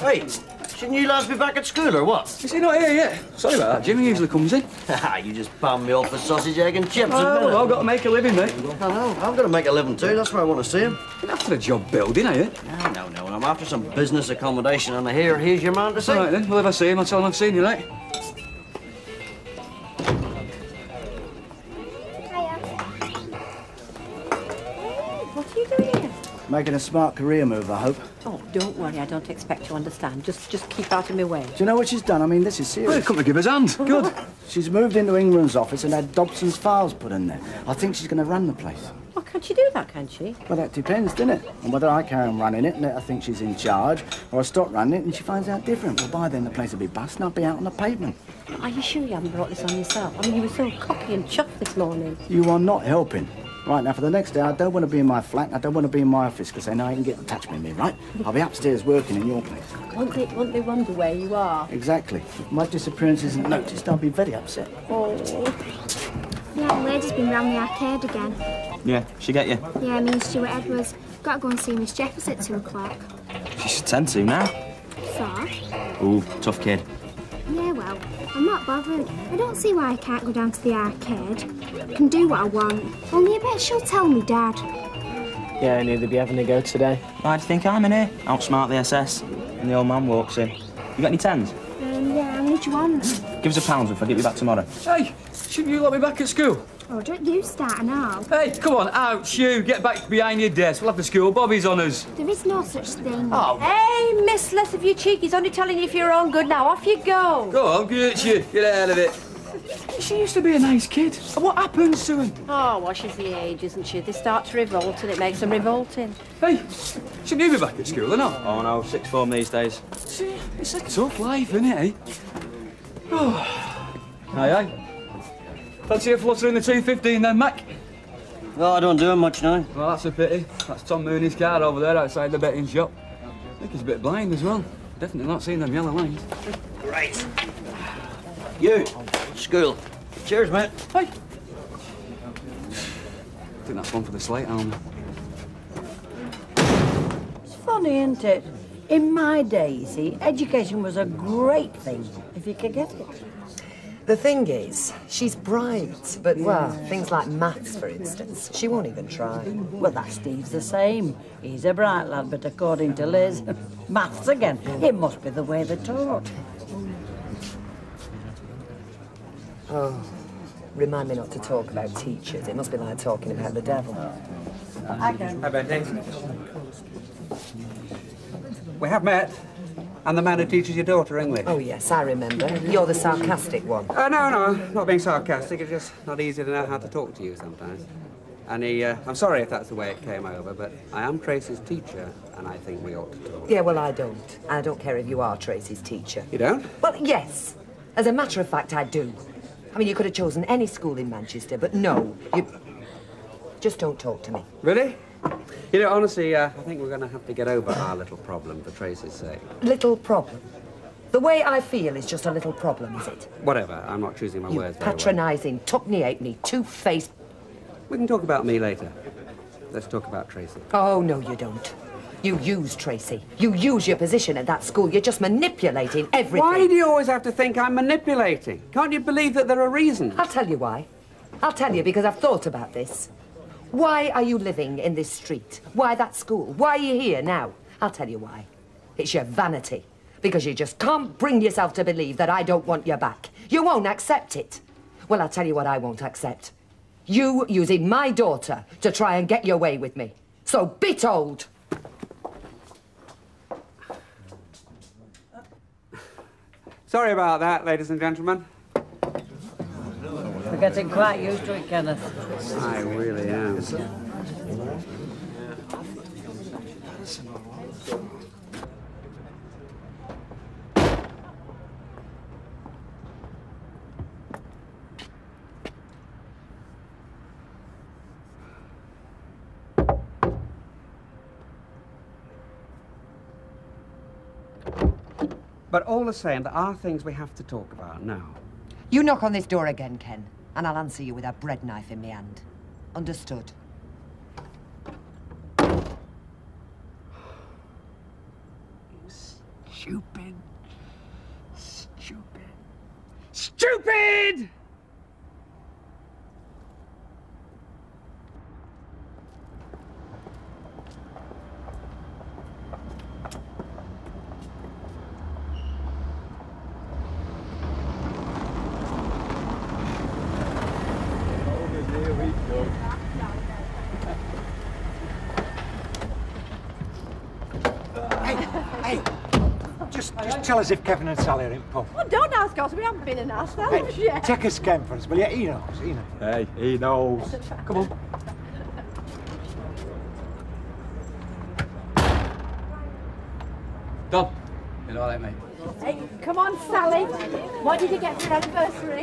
Hey, shouldn't you lads be back at school or what? Is he not here yet? Sorry about that, Jimmy usually comes in. You just palmed me off for sausage, egg and chips a minute. Well, I've got to make a living, mate. I know, I've got to make a living too, that's why I want to see him. You're after a job building, are you? No, I'm after some business accommodation, and here's your man to see. All right then, well if I see him, I'll tell him I've seen you, right? What are you doing here? Making a smart career move, I hope. Oh, don't worry, I don't expect to understand. Just keep out of my way. Do you know what she's done? I mean, this is serious. Well, come to give us hand. Good. She's moved into Ingram's office and had Dobson's files put in there. I think she's going to run the place. Well, can't she do that, can she? Well, that depends, doesn't it? On whether I carry on running it and I think she's in charge, or I stop running it and she finds out different. Well, by then the place will be bust and I'll be out on the pavement. Are you sure you haven't brought this on yourself? I mean, you were so cocky and chuffed this morning. You are not helping. Right, now, for the next day, I don't want to be in my flat, I don't want to be in my office, because they know I can get in touch with me, right? I'll be upstairs working in your place. Won't they wonder where you are? Exactly. If my disappearance isn't noticed, I'll be very upset. Oh. The old lady's been round the arcade again. Yeah, she get you? Yeah, me and Stuart Edwards. Got to go and see Miss Jeffers at 2 o'clock. She should tend to now. So? Ooh, tough kid. Yeah, well, I'm not bothered. I don't see why I can't go down to the arcade. I can do what I want. Only I bet she'll tell me, Dad. Yeah, I knew they'd be having a go today. Why do you think I'm in here? Outsmart the SS. And the old man walks in. You got any tens? Yeah, how many do you want? Give us £1 if I get you back tomorrow. Hey, shouldn't you let me back at school? Oh, don't you start now. Hey, come on, out, you. Get back behind your desk. We'll have the school bobbies on us. There is no such thing. Oh. Hey, miss, less of your cheek. He's only telling you if you're on good now. Off you go. Go on, get you. Get out of it. She used to be a nice kid. What happens to her? Oh, well, she's the age, isn't she? They start to revolt and it makes them revolting. Hey, shouldn't you be back at school or not? Oh no, sixth form these days. See, it's a tough life, isn't it, eh? Oh. Aye, aye. Fancy a flutter in the 215 then, Mac? Oh, I don't do much now. Well, that's a pity. That's Tom Mooney's car over there outside the betting shop. I think he's a bit blind as well. Definitely not seeing them yellow lines. Right. You, school. Cheers, mate. Hey. I think that's one for the slate army. It's funny, isn't it? In my day, you see, education was a great thing, if you could get it. The thing is, she's bright, but, well, things like maths, for instance, she won't even try. Well, that Steve's the same. He's a bright lad, but according to Liz, maths again. It must be the way they're taught. Oh, remind me not to talk about teachers. It must be like talking about the devil. I can. Hi, Betty. We have met. And the man who teaches your daughter English. Oh, yes, I remember. You're the sarcastic one. No, not being sarcastic. It's just not easy to know how to talk to you sometimes. And I'm sorry if that's the way it came over, but I am Tracy's teacher, and I think we ought to talk. Yeah, well, I don't. I don't care if you are Tracy's teacher. You don't? Well, yes. As a matter of fact, I do. I mean, you could have chosen any school in Manchester, but no, you... Just don't talk to me. Really? You know, honestly, I think we're going to have to get over our little problem for Tracy's sake. Little problem? The way I feel is just a little problem, is it? Whatever, I'm not choosing my words very well. Patronising, tuppeny-halfpenny, two-faced... We can talk about me later. Let's talk about Tracy. Oh, no, you don't. You use Tracy. You use your position at that school. You're just manipulating everything. Why do you always have to think I'm manipulating? Can't you believe that there are reasons? I'll tell you why. I'll tell you because I've thought about this. Why are you living in this street? Why that school? Why are you here now? I'll tell you why. It's your vanity. Because you just can't bring yourself to believe that I don't want you back. You won't accept it. Well, I'll tell you what I won't accept. You using my daughter to try and get your way with me. So be told. Sorry about that, ladies and gentlemen. We're getting quite used to it, Kenneth. I really am. But all the same, there are things we have to talk about now. You knock on this door again, Ken, and I'll answer you with a bread knife in my hand. Understood? Stupid. Stupid. Stupid! Just tell us if Kevin and Sally are in pub. Oh, don't ask us. We haven't been in ourselves Hey, yet. take a scan for us, will you? He knows, he knows. Hey, he knows. Come on. Done. You know that, mate. Hey, come on, Sally. What did you get for your anniversary?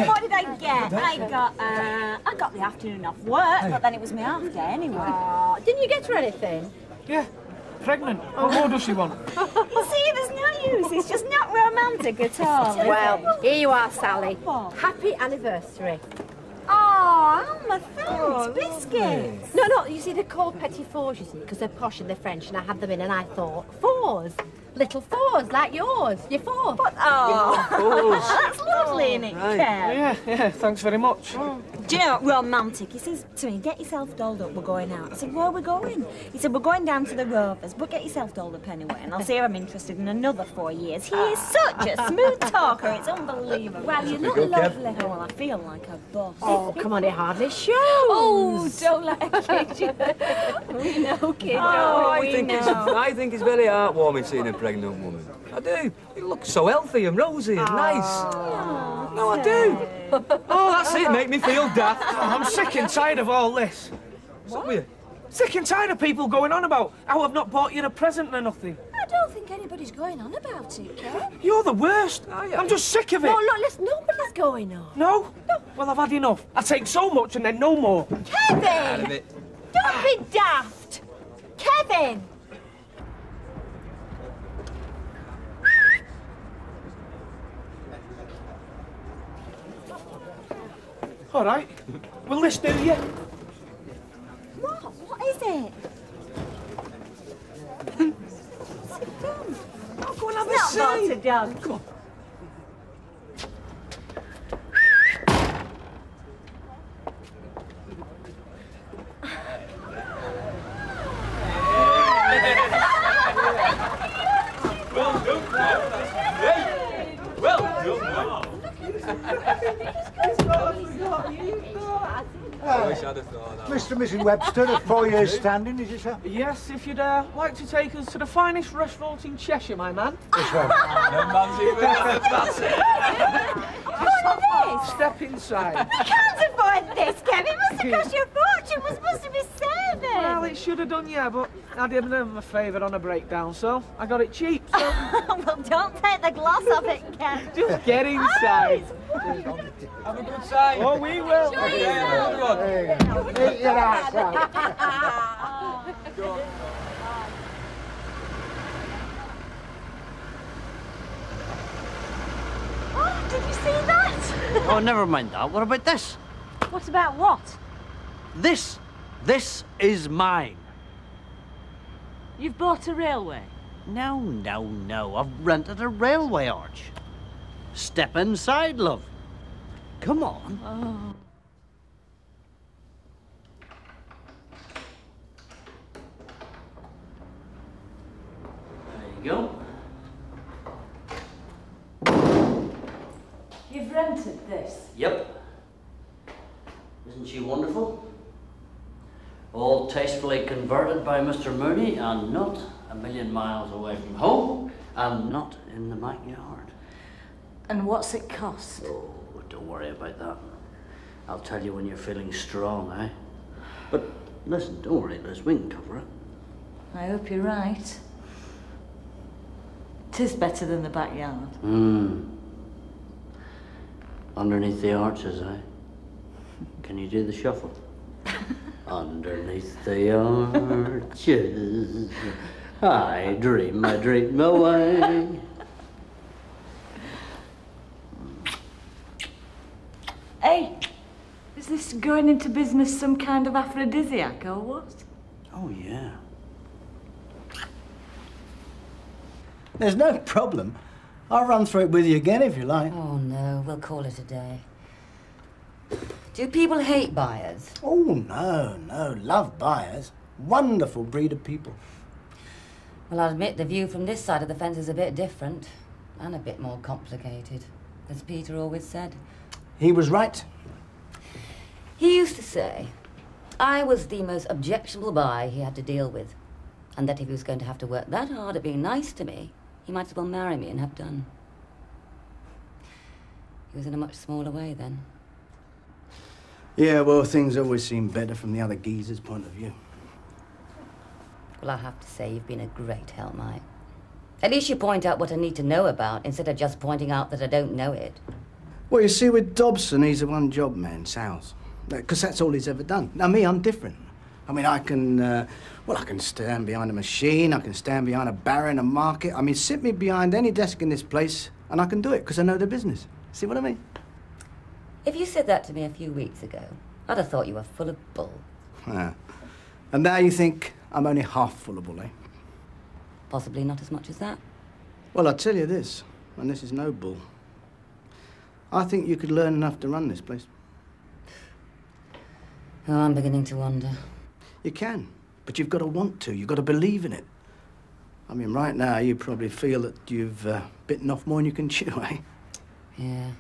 What did I get? I got the afternoon off work, but then it was my half day anyway. Didn't you get her anything? Yeah, pregnant. What more does she want? You see, there's no use. It's just not romantic at all. Well, here you are, Sally. Happy anniversary. Oh, Alma, thanks. Biscuits. No, you see, they're called petit fours, you see, because they're posh and they're French, and I had them in, and I thought, fours. Little fours, like yours. You're four. But, oh, that's lovely, isn't it, Kev? Yeah, thanks very much. Do Do you know, romantic. He says to me, get yourself dolled up, we're going out. I said, where are we going? He said, we're going down to the Rovers, but get yourself dolled up anyway, and I'll see if I'm interested in another 4 years. He is such a smooth talker, it's unbelievable. Well, you look lovely. Oh, well, I feel like a boss. Oh, come on, it hardly shows. Oh, don't let her kid you. We know, kid. Oh, I think it's very heartwarming seeing a pregnant woman. I do. You look so healthy and rosy and nice. No, I do. Oh, that's it. Make me feel daft. Oh, I'm sick and tired of all this. What's with you? Sick and tired of people going on about how I've not bought you a present or nothing. I don't think anybody's going on about it, Ken. You're the worst. I'm just sick of it. No, look, listen, nobody's going on. No? Well, I've had enough. I take so much and then no more. Kevin! Out of it. Don't be daft. Kevin! All right. Will this do you? What? What is it? Sit down. Oh, go and have a Not seat. sit down. Come on. Mr. and Mrs. Webster, at 4 years standing, is it, sir? Yes, if you'd like to take us to the finest restaurant in Cheshire, my man. This one. No man's even that's it. What is this? Step inside. I can't afford this, Kevin. It must have cost you a fortune. We're supposed to be saving. Well, it should have done, yeah, but I did them a favour on a breakdown, so I got it cheap. So Well, don't take the gloss off it, Kevin. just get inside. Have a good time. Oh, we will. Yeah, good one. There you go. Eat your ass out. Oh, did you see that? Oh, never mind that. What about this? What about what? This is mine. You've bought a railway. No, no, no. I've rented a railway arch. Step inside, love. Come on. Oh. There you go. You've rented this? Yep. Isn't she wonderful? All tastefully converted by Mr. Mooney and not a million miles away from home and not in the backyard. And what's it cost? Oh, don't worry about that. I'll tell you when you're feeling strong, eh? But listen, don't worry, Liz, we can cover it. I hope you're right. 'Tis better than the backyard. Underneath the arches, eh? Can you do the shuffle? Underneath the arches, I dream away. Hey, is this going into business some kind of aphrodisiac or what? Oh, yeah. There's no problem. I'll run through it with you again if you like. Oh, no, we'll call it a day. Do people hate buyers? Oh, no. Love buyers. Wonderful breed of people. Well, I'll admit the view from this side of the fence is a bit different and a bit more complicated, as Peter always said. He was right. He used to say I was the most objectionable buyer he had to deal with, and that if he was going to have to work that hard at being nice to me, he might as well marry me and have done. He was in a much smaller way then. Yeah, well, things always seem better from the other geezer's point of view. Well, I have to say you've been a great help, Mike. At least you point out what I need to know about, instead of just pointing out that I don't know it. Well, you see, with Dobson, he's a one-job man, sales. Because that's all he's ever done. Now, me, I'm different. I mean, I can stand behind a machine, I can stand behind a barrow in a market. I mean, sit me behind any desk in this place, and I can do it, because I know the business. See what I mean? If you said that to me a few weeks ago, I'd have thought you were full of bull. Yeah. And now you think I'm only half full of bull, eh? Possibly not as much as that. Well, I'll tell you this, and this is no bull. I think you could learn enough to run this place. Oh, I'm beginning to wonder. You can, but you've got to want to. You've got to believe in it. I mean, right now, you probably feel that you've bitten off more than you can chew, eh? Yeah.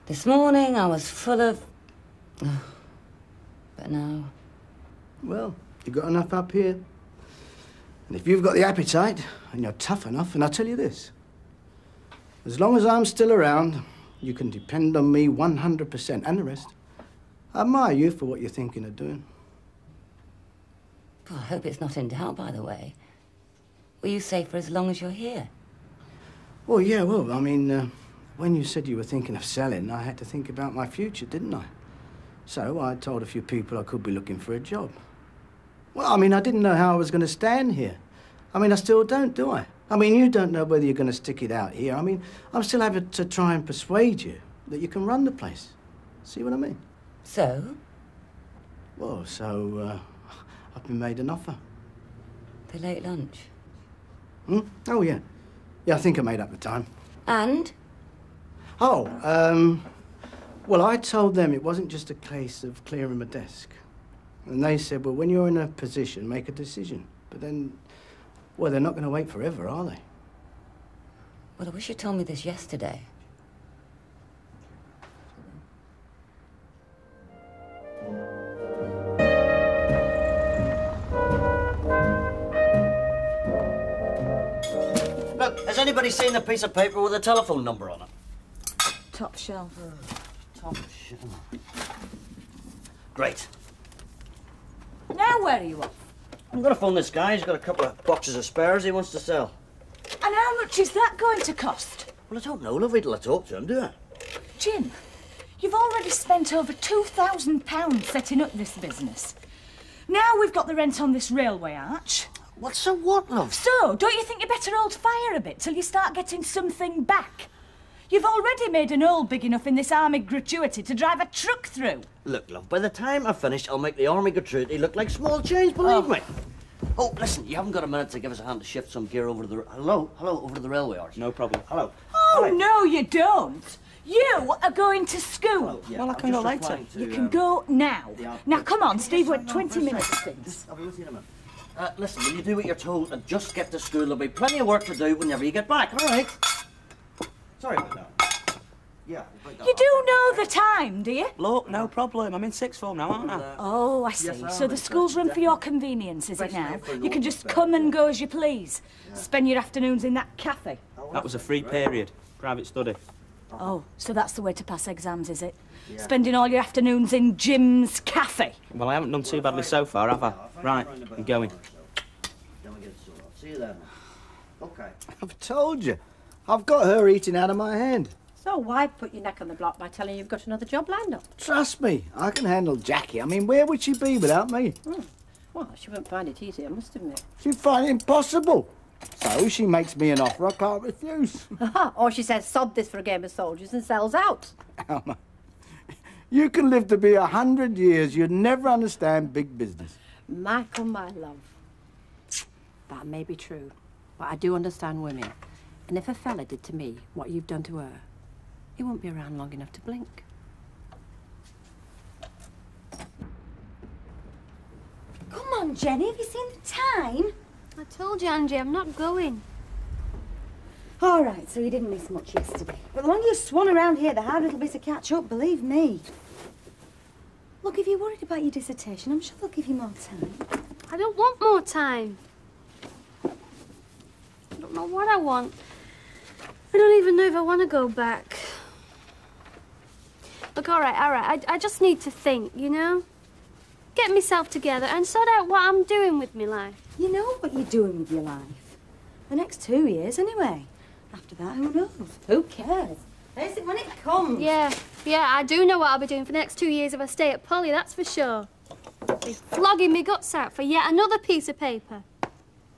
This morning I was full of... Oh. But now... Well, you've got enough up here. And if you've got the appetite, and you're tough enough, and I'll tell you this. As long as I'm still around, you can depend on me 100%, and the rest. I admire you for what you're thinking of doing. Well, I hope it's not in doubt, by the way. Will you stay for as long as you're here? Well, yeah, well, I mean, when you said you were thinking of selling, I had to think about my future, didn't I? So I told a few people I could be looking for a job. Well, I mean, I didn't know how I was going to stand here. I mean, I still don't, do I? I mean, you don't know whether you're going to stick it out here. I mean, I'm still having to try and persuade you that you can run the place. See what I mean? So? Well, so, I've been made an offer. The late lunch? Hmm? Oh, yeah. Yeah, I think I made up the time. And? Oh, well, I told them it wasn't just a case of clearing my desk. And they said, well, when you're in a position, make a decision. But then, well, they're not going to wait forever, are they? Well, I wish you told me this yesterday. Look, has anybody seen the piece of paper with a telephone number on it? Top shelf. Top shelf. Great. Now where are you off? I'm going to phone this guy. He's got a couple of boxes of spares he wants to sell. And how much is that going to cost? Well, I don't know, love. Wait till I talk to him, do I? Jim, you've already spent over £2,000 setting up this business. Now we've got the rent on this railway arch. What's so what, love? So, don't you think you better hold fire a bit till you start getting something back? You've already made an hole big enough in this army gratuity to drive a truck through. Look, love, by the time I've finished, I'll make the army gratuity look like small change, believe me. Oh, listen, you haven't got a minute to give us a hand to shift some gear over to the... Hello, over to the railway arch. No problem. Hello. Oh, Hello. no, you don't. You are going to school. Hello, yeah, well, I can go later. You can go now. Now, come on, Steve, we're 20 minutes things. I'll be with you in a minute. Listen, will you do what you're told and just get to school? There'll be plenty of work to do whenever you get back, all right? Sorry about that. Yeah. You do know the time, do you? Look, no problem. I'm in sixth form now, aren't I? Oh, I see. So the school's run for your convenience, is it now? You can just come and go as you please. Spend your afternoons in that cafe. That was a free period. Private study. Oh, so that's the way to pass exams, is it? Yeah. Spending all your afternoons in Jim's cafe? Well, I haven't done too badly so far, have I? Right, I'm going. See you then. Okay. I've told you. I've got her eating out of my hand. So why put your neck on the block by telling you've got another job lined up? Trust me, I can handle Jackie. I mean, where would she be without me? Well, she wouldn't find it easy, I must admit. She'd find it impossible. So she makes me an offer I can't refuse. Or she says, sod this for a game of soldiers and sells out. Alma, you can live to be 100 years. You'd never understand big business. Michael, my love, that may be true, but I do understand women. And if a fella did to me what you've done to her, he won't be around long enough to blink. Come on, Jenny, have you seen the time? I told you, Angie, I'm not going. All right, so you didn't miss much yesterday. But the longer you swan around here, the harder it'll be to catch up, believe me. Look, if you're worried about your dissertation, I'm sure they'll give you more time. I don't want more time. I don't know what I want. I don't even know if I want to go back. Look, all right. I just need to think, you know? Get myself together and sort out what I'm doing with my life. You know what you're doing with your life. The next 2 years, anyway. After that, who knows? Who cares? Face it when it comes. Yeah, I do know what I'll be doing for the next 2 years if I stay at Polly, that's for sure. Be flogging me guts out for yet another piece of paper.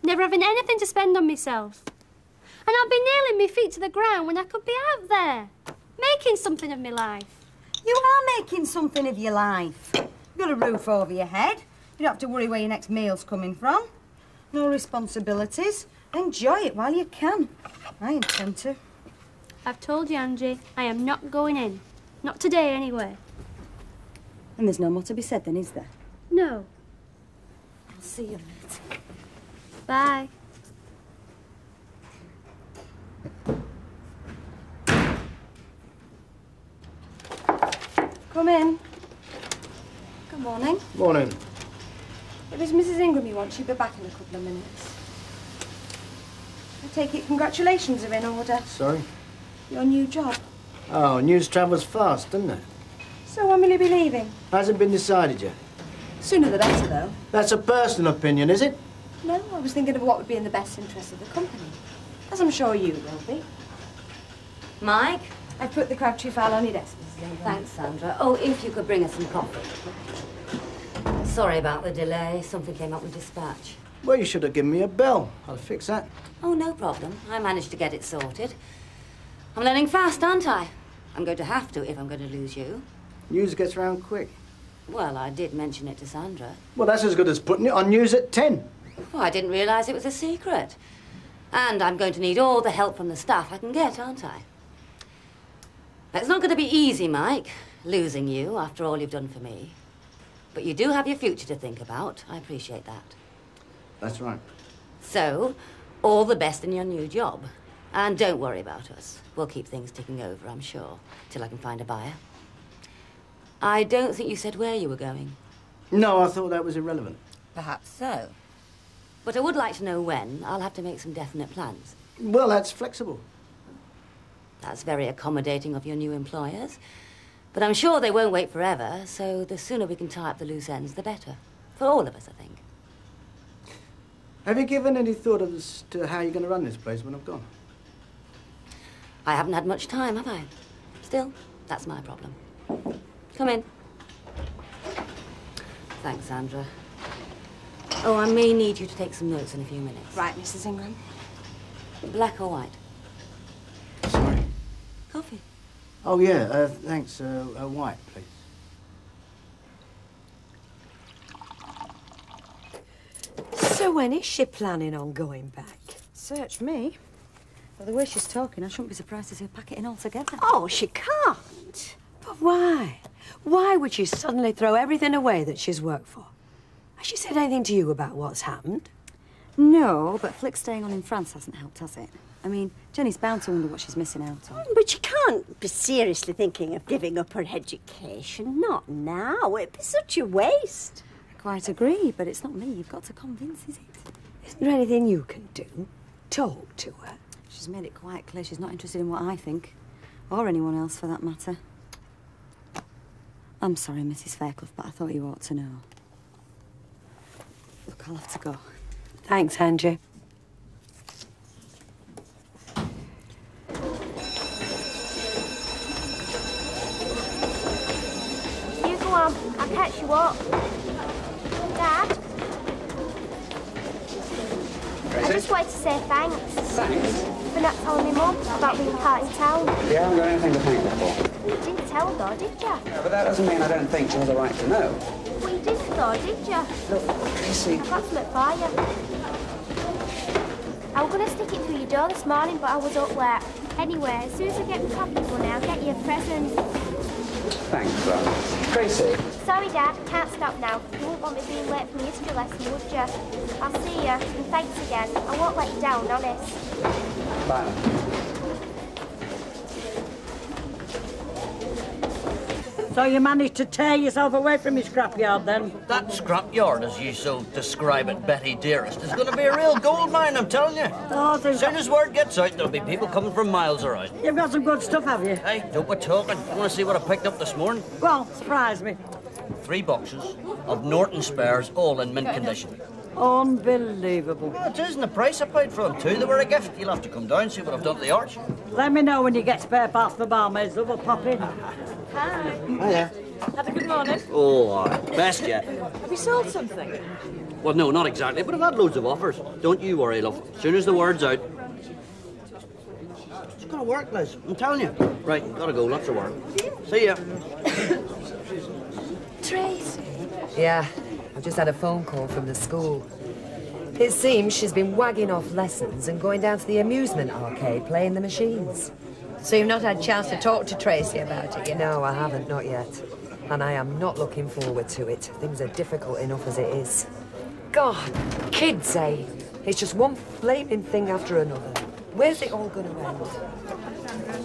Never having anything to spend on myself. And I'll be nailing my feet to the ground when I could be out there, making something of my life. You are making something of your life. You've got a roof over your head. You don't have to worry where your next meal's coming from. No responsibilities. Enjoy it while you can. I intend to. I've told you, Angie, I am not going in. Not today, anyway. And there's no more to be said then, is there? No. I'll see you later. Bye. Come in. Good morning. Morning. If it's Mrs. Ingram you want, she'll be back in a couple of minutes. I take it congratulations are in order. Sorry? Your new job. Oh, news travels fast, doesn't it? So when will you be leaving? Hasn't been decided yet. Sooner the better, though. That's a personal opinion, is it? No, I was thinking of what would be in the best interest of the company. As I'm sure you will be. Mike? I put the Crabtree file on your desk, Mrs. Ingram. Thanks, Sandra. Oh, if you could bring us some coffee. Sorry about the delay. Something came up with dispatch. Well, you should have given me a bell. I'll fix that. Oh, no problem. I managed to get it sorted. I'm learning fast, aren't I? I'm going to have to if I'm going to lose you. News gets round quick. Well, I did mention it to Sandra. Well, that's as good as putting it on news at 10. Oh, I didn't realise it was a secret. And I'm going to need all the help from the staff I can get, aren't I? It's not going to be easy, Mike, losing you after all you've done for me. But you do have your future to think about. I appreciate that. That's right. So, all the best in your new job. And don't worry about us. We'll keep things ticking over, I'm sure, till I can find a buyer. I don't think you said where you were going. No, I thought that was irrelevant. Perhaps so. But I would like to know when. I'll have to make some definite plans. Well, that's flexible. That's very accommodating of your new employers. But I'm sure they won't wait forever, so the sooner we can tie up the loose ends, the better. For all of us, I think. Have you given any thought as to how you're going to run this place when I'm gone? I haven't had much time, have I? Still, that's my problem. Come in. Thanks, Sandra. Oh, I may need you to take some notes in a few minutes. Right, Mrs. Ingram. Black or white? Sorry? Coffee. Oh, yeah, thanks. White, please. So when is she planning on going back? Search me. Well, the way she's talking, I shouldn't be surprised to see her pack it in altogether. Oh, she can't. But why? Why would she suddenly throw everything away that she's worked for? Has she said anything to you about what's happened? No, but Flick's staying on in France hasn't helped, has it? I mean, Jenny's bound to wonder what she's missing out on. But she can't be seriously thinking of giving up her education. Not now. It'd be such a waste. I quite agree, but it's not me you've got to convince, is it? Isn't there anything you can do? Talk to her. She's made it quite clear she's not interested in what I think. Or anyone else, for that matter. I'm sorry, Mrs. Fairclough, but I thought you ought to know. Look, I'll have to go. Thanks, Angie. You go on. I'll catch you up. Dad? I just wanted to say thanks. Thanks? For not telling me Mum about being part in town. You haven't got anything to thank her for. You didn't tell though, did you? Yeah, but that doesn't mean I don't think she has a right to know. Well, you didn't though, did you? Look, Tracy. I've got something for you. I was going to stick it through your door this morning, but I was up late. Anyway, as soon as I get the pocket money, I'll get you a present. Thanks, Ron. Tracy. Sorry, Dad, can't stop now. You wouldn't want me being late for my history lesson, would you? I'll see you, and thanks again. I won't let you down, honest. Bye. So you managed to tear yourself away from your scrapyard, then? That scrapyard, as you so describe it, Betty dearest, is going to be a real gold mine, I'm telling you. Oh, as soon as word gets out, there'll be people coming from miles around. You've got some good stuff, have you? Hey, don't be talking. You want to see what I picked up this morning? Well, surprise me. 3 boxes of Norton spares, all in mint condition. Unbelievable. Well, it isn't the price I paid for them, too. They were a gift. You'll have to come down and see what I've done to the arch. Let me know when you get spare parts for barmaids. We'll pop in. Hi. Hiya. Had a good morning. Oh, aye. Best yet. Have you sold something? Well, no, not exactly, but I've had loads of offers. Don't you worry, love. As soon as the word's out. It's gonna work, Liz. I'm telling you. Right, gotta go. Lots of work. See ya. Tracy? Yeah, I've just had a phone call from the school. It seems she's been wagging off lessons and going down to the amusement arcade playing the machines. So you've not had a chance to talk to Tracy about it yet? No, I haven't, not yet. And I am not looking forward to it. Things are difficult enough as it is. God, kids, eh? It's just one flaming thing after another. Where's it all going to end?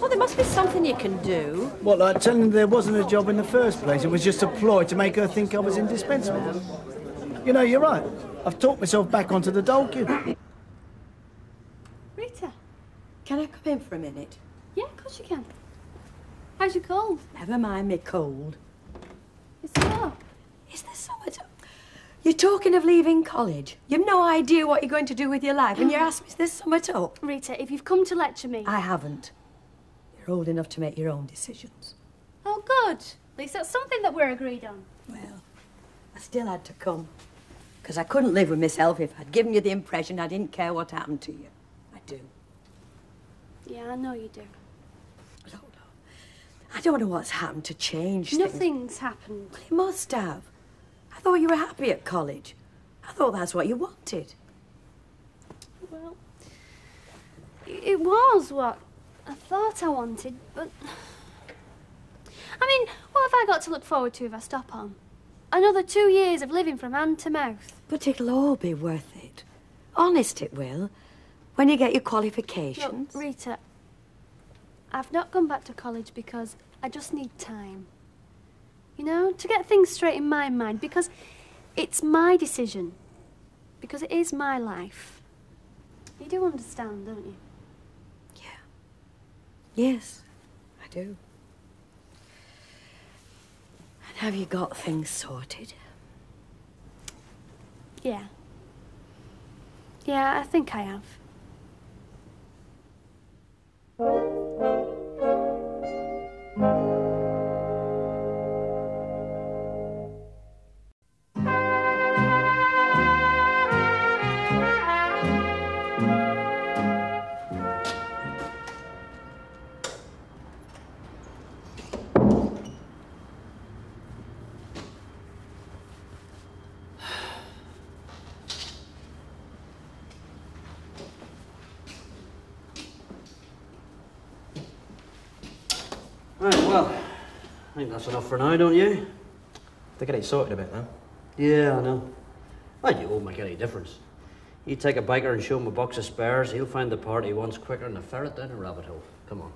Well, there must be something you can do. What, like telling them there wasn't a job in the first place? It was just a ploy to make her think I was indispensable. You know, you're right. I've talked myself back onto the dole queue. Rita. Can I come in for a minute? Yeah, of course you can. How's your cold? Never mind me cold. Is it up? Is there so much... You're talking of leaving college. You've no idea what you're going to do with your life, and you ask me, is there so much up? Rita, if you've come to lecture me... I haven't. You're old enough to make your own decisions. Oh, good. At least that's something that we're agreed on. Well, I still had to come. Because I couldn't live with myself if I'd given you the impression I didn't care what happened to you. I do. Yeah, I know you do. I don't know what's happened to change things. Nothing's happened. Well, it must have. I thought you were happy at college. I thought that's what you wanted. Well, it was what I thought I wanted, but... I mean, what have I got to look forward to if I stop on? Another 2 years of living from hand to mouth. But it'll all be worth it. Honest it will. When you get your qualifications. Look, Rita, I've not gone back to college because I just need time. You know, to get things straight in my mind, because it's my decision. Because it is my life. You do understand, don't you? Yes, I do. And have you got things sorted? Yeah. Yeah, I think I have. Right, well, I think that's enough for now, don't you? They get it sorted a bit, though. Yeah, I know. Well, it won't make any difference. You take a biker and show him a box of spares, he'll find the part he wants quicker than a ferret down a rabbit hole. Come on.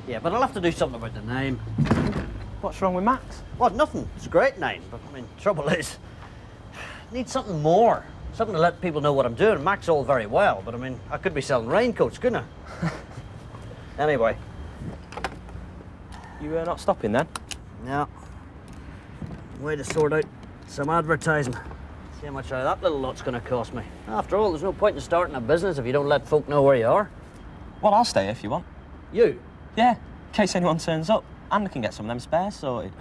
Yeah, but I'll have to do something about the name. What's wrong with Max? What, nothing. It's a great name, but, I mean, trouble is, need something more. Something to let people know what I'm doing. Mac's all very well, but, I mean, I could be selling raincoats, couldn't I? Anyway. You not stopping, then? No. Way to sort out some advertising. See how much that little lot's going to cost me. After all, there's no point in starting a business if you don't let folk know where you are. Well, I'll stay if you want. You? Yeah, in case anyone turns up. And I can get some of them spares sorted.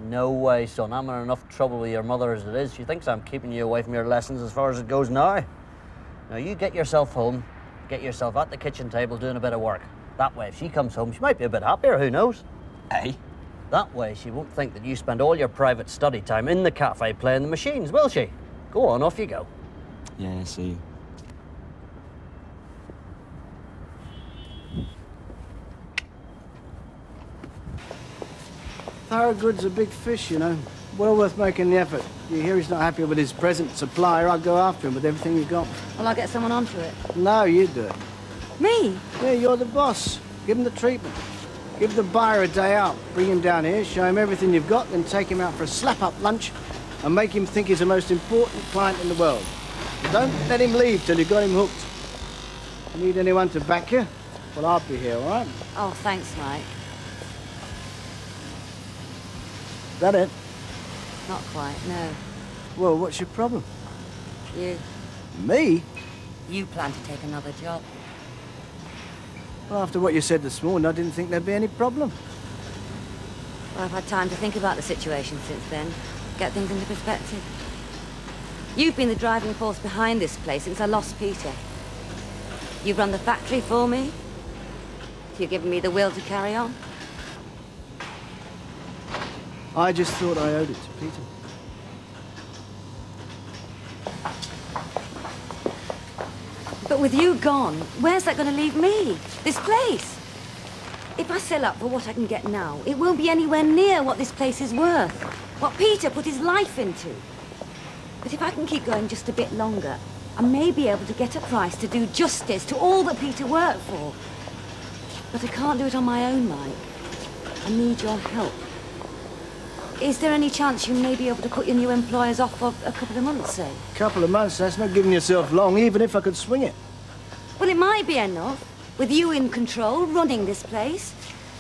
No way, son. I'm in enough trouble with your mother as it is. She thinks I'm keeping you away from your lessons as far as it goes now. Now, you get yourself home, get yourself at the kitchen table doing a bit of work. That way, if she comes home, she might be a bit happier, who knows? Eh? That way, she won't think that you spend all your private study time in the cafe playing the machines, will she? Go on, off you go. Yeah, I see. Thorogood's a big fish, you know. Well worth making the effort. You hear he's not happy with his present supplier, I'd go after him with everything he's got. Well, I'll get someone onto it. No, you do it. Me? Yeah, you're the boss. Give him the treatment. Give the buyer a day out. Bring him down here, show him everything you've got, then take him out for a slap-up lunch and make him think he's the most important client in the world. Don't let him leave till you've got him hooked. Need anyone to back you? Well, I'll be here, all right? Oh, thanks, Mike. Is that it? Not quite, no. Well, what's your problem? You. Me? You plan to take another job. Well, after what you said this morning, I didn't think there'd be any problem. Well, I've had time to think about the situation since then. Get things into perspective. You've been the driving force behind this place since I lost Peter. You've run the factory for me. You've given me the will to carry on. I just thought I owed it to Peter. But with you gone, where's that going to leave me? This place? If I sell up for what I can get now, it won't be anywhere near what this place is worth. What Peter put his life into. But if I can keep going just a bit longer, I may be able to get a price to do justice to all that Peter worked for. But I can't do it on my own, Mike. I need your help. Is there any chance you may be able to put your new employers off for a couple of months, say? Couple of months, that's not giving yourself long, even if I could swing it. Well, it might be enough. With you in control, running this place.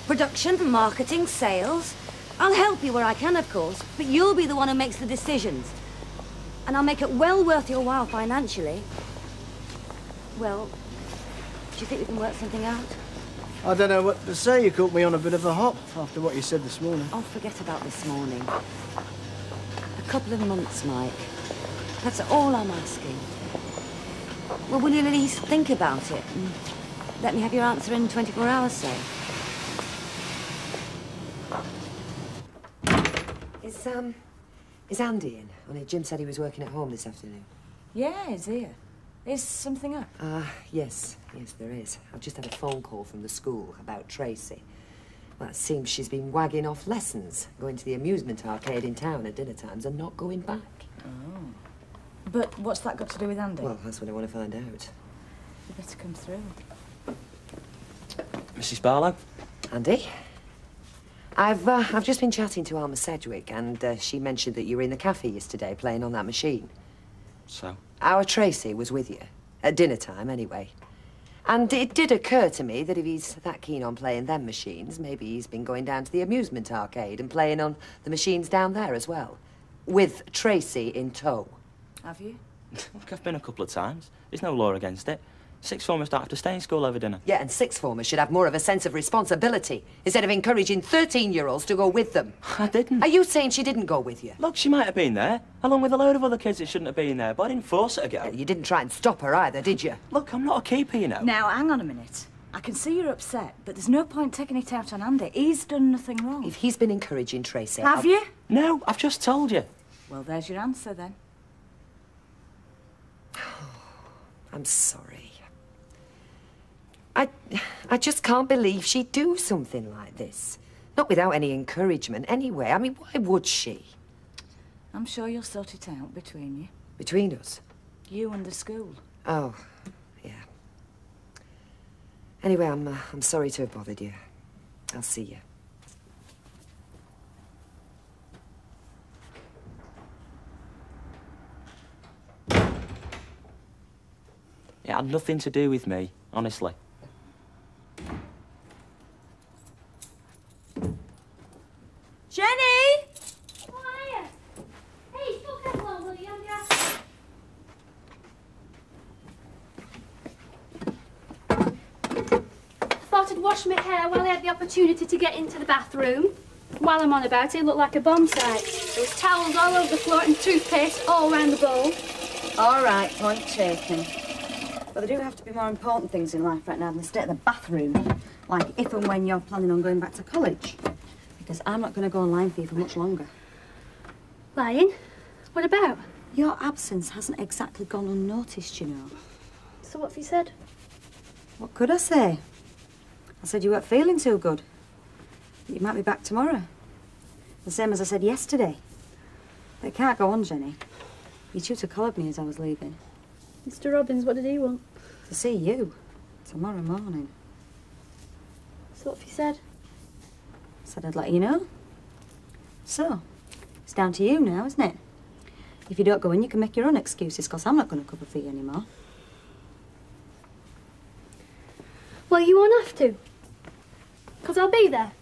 Production, marketing, sales. I'll help you where I can, of course, but you'll be the one who makes the decisions. And I'll make it well worth your while financially. Well, do you think we can work something out? I don't know what to say. You caught me on a bit of a hop after what you said this morning. Oh, forget about this morning. A couple of months, Mike. That's all I'm asking. Well, will you at least think about it? And let me have your answer in 24 hours, say. Is Andy in? Only Jim said he was working at home this afternoon. Yeah, he's here. Is something up? Yes, there is. I've just had a phone call from the school about Tracy. Well, it seems she's been wagging off lessons, going to the amusement arcade in town at dinner times and not going back. Oh. But what's that got to do with Andy? Well, that's what I want to find out. You better come through. Mrs. Barlow? Andy? I've just been chatting to Alma Sedgwick, and she mentioned that you were in the cafe yesterday playing on that machine. So? Our Tracy was with you. At dinner time, anyway. And it did occur to me that if he's that keen on playing them machines, maybe he's been going down to the amusement arcade and playing on the machines down there as well. With Tracy in tow. Have you? Look, I've been a couple of times. There's no law against it. Sixth formers don't have to stay in school over dinner. Yeah, and sixth formers should have more of a sense of responsibility instead of encouraging 13-year-olds to go with them. I didn't. Are you saying she didn't go with you? Look, she might have been there, along with a load of other kids that shouldn't have been there, but I didn't force her to go. You didn't try and stop her either, did you? Look, I'm not a keeper, you know. Now, hang on a minute. I can see you're upset, but there's no point taking it out on Andy. He's done nothing wrong. If he's been encouraging Tracy... Have you? No, I've just told you. Well, there's your answer, then. I'm sorry. I just can't believe she'd do something like this. Not without any encouragement, anyway. I mean, why would she? I'm sure you'll sort it out between you. Between us? You and the school. Oh, yeah. Anyway, I'm sorry to have bothered you. I'll see you. It had nothing to do with me, honestly. Jenny! Quiet! Hey, stop that one, will you? I thought I'd wash my hair while I had the opportunity to get into the bathroom. While I'm on about it, it looked like a bomb site. There was towels all over the floor and toothpaste all round the bowl. All right, point taken. But there do have to be more important things in life right now than the state of the bathroom. Like if and when you're planning on going back to college. Because I'm not going to go on line for you for much longer. Lying? What about? Your absence hasn't exactly gone unnoticed, you know. So what have you said? What could I say? I said you weren't feeling too good. You might be back tomorrow. The same as I said yesterday. But it can't go on, Jenny. Your tutor collared me as I was leaving. Mr. Robbins, what did he want? To see you. Tomorrow morning. So what have you said? Said I'd let you know. So, it's down to you now, isn't it? If you don't go in, you can make your own excuses, because I'm not going to cover for you anymore. Well, you won't have to. Because I'll be there.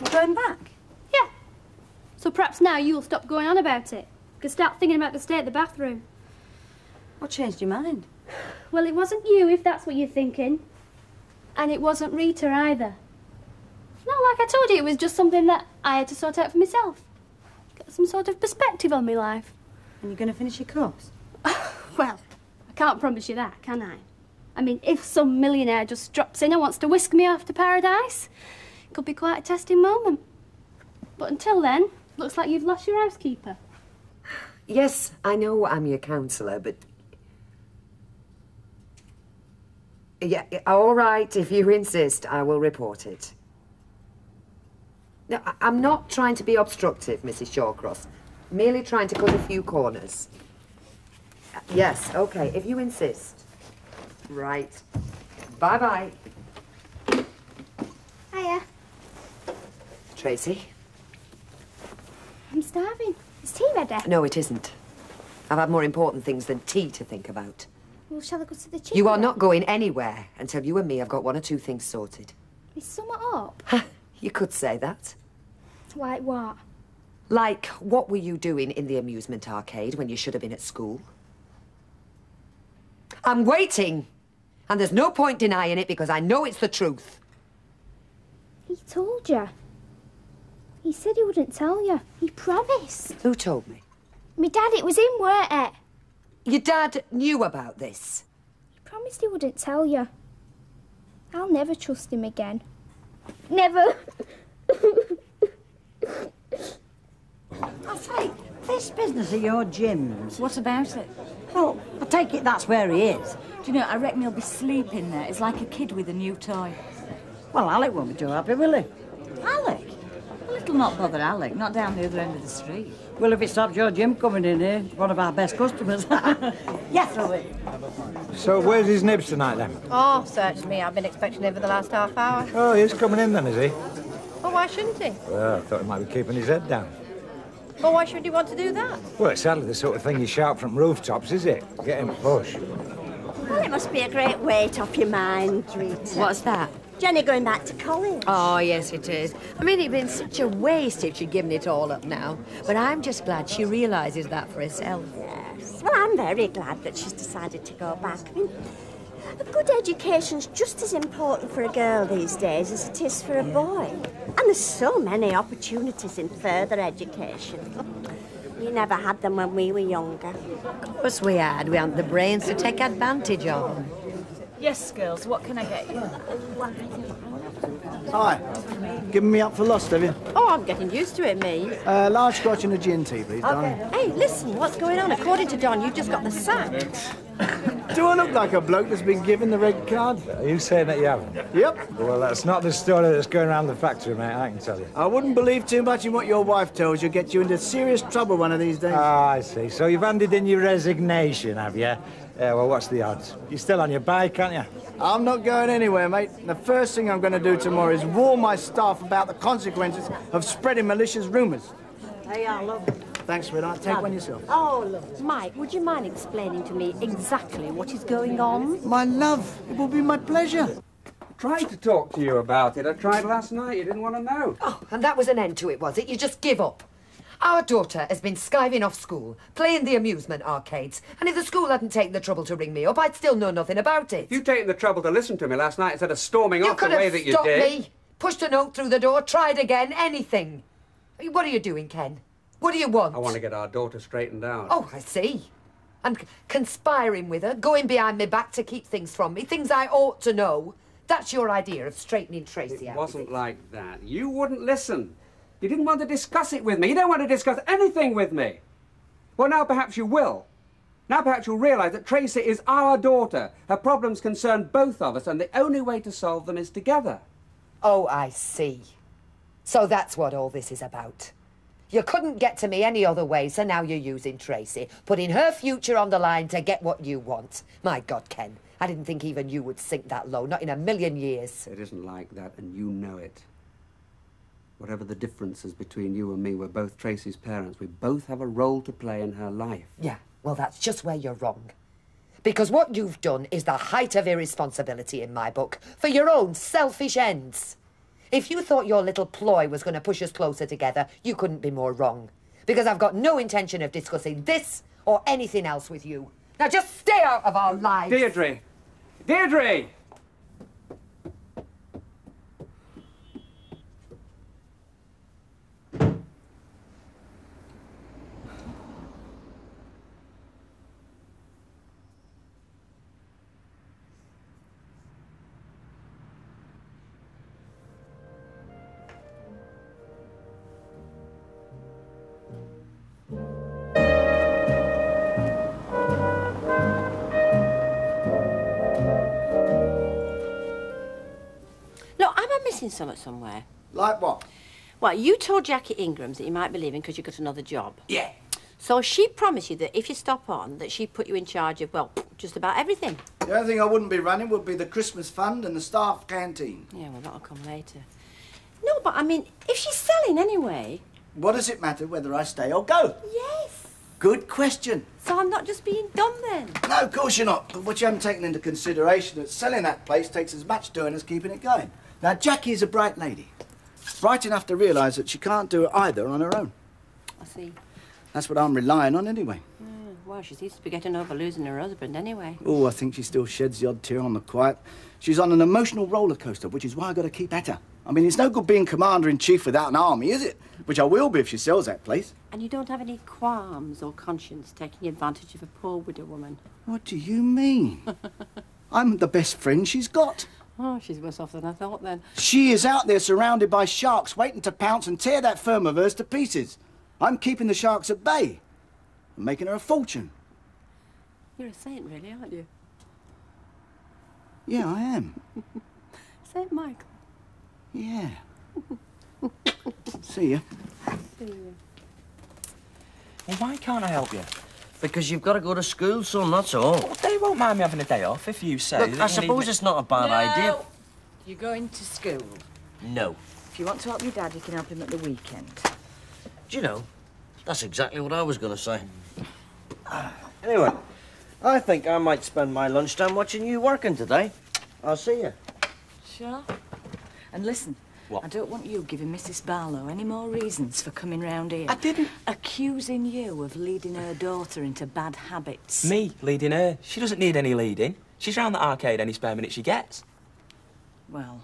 We're going back? Yeah. So perhaps now you'll stop going on about it. You can start thinking about the state of the bathroom. What changed your mind? Well, it wasn't you, if that's what you're thinking. And it wasn't Rita either. No, like I told you, it was just something that I had to sort out for myself. Get some sort of perspective on my life. And you're going to finish your course? Well, I can't promise you that, can I? I mean, if some millionaire just drops in and wants to whisk me off to paradise, it could be quite a testing moment. But until then, looks like you've lost your housekeeper. 'keeper. Yes, I know I'm your counsellor, but... Yeah, all right, if you insist, I will report it. No, I'm not trying to be obstructive, Mrs. Shawcross. Merely trying to cut a few corners. Yes, okay, if you insist. Right. Bye-bye. Hiya. Tracy? I'm starving. Is tea ready? No, it isn't. I've had more important things than tea to think about. Well, shall I go to the chicken? You are not going anywhere until you and me have got one or two things sorted. Is summer up? You could say that. Like what? Like, what were you doing in the amusement arcade when you should have been at school? I'm waiting! And there's no point denying it because I know it's the truth. He told you. He said he wouldn't tell you. He promised. Who told me? My dad, it was him, weren't it? Your dad knew about this. He promised he wouldn't tell you. I'll never trust him again. Never. I say, this business of your Jim's. What about it? Well, I take it that's where he is. Do you know, I reckon he'll be sleeping there. It's like a kid with a new toy. Well, Alec won't be too happy, will he? Alec? Well, it'll not bother Alec, not down the other end of the street. Well, if it stops your Jim coming in here, one of our best customers. Yes, I will. So where's his nibs tonight, then? Oh, search me. I've been expecting him for the last half hour. Oh, he's coming in then, is he? Well, why shouldn't he? Well, I thought he might be keeping his head down. Well, why should he want to do that? Well, it's hardly the sort of thing you shout from rooftops, is it? Get him push. Well, it must be a great weight off your mind, Rita. What's that? Jenny going back to college. Oh, yes, it is. I mean, it'd been such a waste if she'd given it all up now. But I'm just glad she realises that for herself. Yes. Well, I'm very glad that she's decided to go back. I mean, a good education's just as important for a girl these days as it is for a boy. And there's so many opportunities in further education. We never had them when we were younger. Of course we had. We hadn't the brains to take advantage of them. Yes, girls, what can I get you? Hi. Giving me up for lost, have you? Oh, I'm getting used to it, me. Large scotch and a gin tea, please, darling. Hey, listen, what's going on? According to Don, you've just got the sack. Do I look like a bloke that's been given the red card? Are you saying that you haven't? Yep. Well, that's not the story that's going around the factory, mate, I can tell you. I wouldn't believe too much in what your wife tells you. Get you into serious trouble one of these days. Ah, I see. So you've handed in your resignation, have you? Yeah, well, what's the odds? You're still on your bike, aren't you? I'm not going anywhere, mate. The first thing I'm going to do tomorrow is warn my staff about the consequences of spreading malicious rumours. Hey, I love it. Thanks, sweetheart. Take one yourself. Oh, look, Mike, would you mind explaining to me exactly what is going on? My love, it will be my pleasure. I tried to talk to you about it. I tried last night. You didn't want to know. Oh, and that was an end to it, was it? You just give up. Our daughter has been skiving off school, playing the amusement arcades, and if the school hadn't taken the trouble to ring me up, I'd still know nothing about it. If you'd taken the trouble to listen to me last night instead of storming off the way that you You could have did. stopped me, pushed a note through the door, tried again, anything. What are you doing, Ken? What do you want? I want to get our daughter straightened out. Oh, I see. And conspiring with her, going behind my back to keep things from me, things I ought to know. That's your idea of straightening Tracy out. It wasn't like that. You wouldn't listen. You didn't want to discuss it with me. You don't want to discuss anything with me. Well, now perhaps you will. Now perhaps you'll realise that Tracy is our daughter. Her problems concern both of us, and the only way to solve them is together. Oh, I see. So that's what all this is about. You couldn't get to me any other way, so now you're using Tracy, putting her future on the line to get what you want. My God, Ken, I didn't think even you would sink that low, not in a million years. It isn't like that, and you know it. Whatever the differences between you and me, we're both Tracy's parents. We both have a role to play in her life. Yeah, well, that's just where you're wrong. Because what you've done is the height of irresponsibility in my book, for your own selfish ends. If you thought your little ploy was going to push us closer together, you couldn't be more wrong. Because I've got no intention of discussing this or anything else with you. Now just stay out of our lives. Deirdre! Deirdre! missing something somewhere. Like what? Well, you told Jackie Ingrams that you might be leaving because you got another job. Yeah. So she promised you that if you stop on, that she'd put you in charge of, well, just about everything. The only thing I wouldn't be running would be the Christmas fund and the staff canteen. Yeah, well, that'll come later. No, but I mean, if she's selling anyway... What does it matter whether I stay or go? Yes. Good question. So I'm not just being dumb then? No, of course you're not. But what you haven't taken into consideration that selling that place takes as much doing as keeping it going. Now, Jackie is a bright lady. Bright enough to realise that she can't do it either on her own. I see. That's what I'm relying on anyway. Well, she seems to be getting over losing her husband anyway. Oh, I think she still sheds the odd tear on the quiet. She's on an emotional roller coaster, which is why I've got to keep at her. I mean, it's no good being commander-in-chief without an army, is it? Which I will be if she sells that place. And you don't have any qualms or conscience taking advantage of a poor widow woman? What do you mean? I'm the best friend she's got. Oh, she's worse off than I thought then. She is out there surrounded by sharks waiting to pounce and tear that firm of hers to pieces. I'm keeping the sharks at bay. I'm making her a fortune. You're a saint, really, aren't you? Yeah, I am. Saint Michael. Yeah. See ya. See you. Well, why can't I help you? Because you've got to go to school, son, that's all. Well, they won't mind me having a day off if you say Look, that I you suppose it's not a bad idea. You're going to school. No. If you want to help your dad, you can help him at the weekend. Do you know, that's exactly what I was going to say. Anyway, I think I might spend my lunchtime watching you working today. I'll see you. Sure. And listen, What? I don't want you giving Mrs. Barlow any more reasons for coming round here. I didn't. Accusing you of leading her daughter into bad habits. Me leading her? She doesn't need any leading. She's round the arcade any spare minute she gets. Well,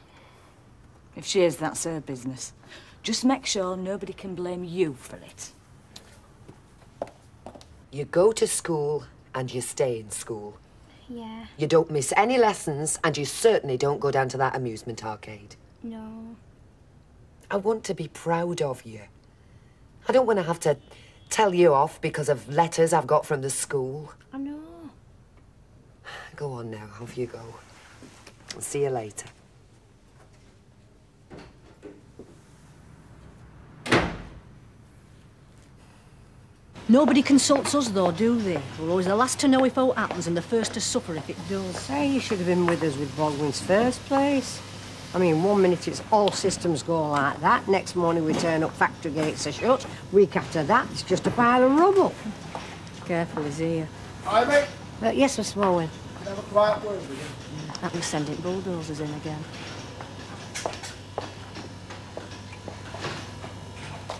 if she is, that's her business. Just make sure nobody can blame you for it. You go to school and you stay in school. Yeah. You don't miss any lessons and you certainly don't go down to that amusement arcade. No. I want to be proud of you. I don't want to have to tell you off because of letters I've got from the school. I know. Go on now, off you go. I'll see you later. Nobody consults us, though, do they? We're always the last to know if aught happens and the first to suffer if it does. Hey, you should have been with us with Baldwin's first place. I mean, one minute it's all systems go like that. Next morning we turn up, factory gates are shut. Week after that, it's just a pile of rubble. Careful, he's here. Hi, mate. Yes, Miss Smallwin. Have a quiet word with you. That was sending bulldozers in again.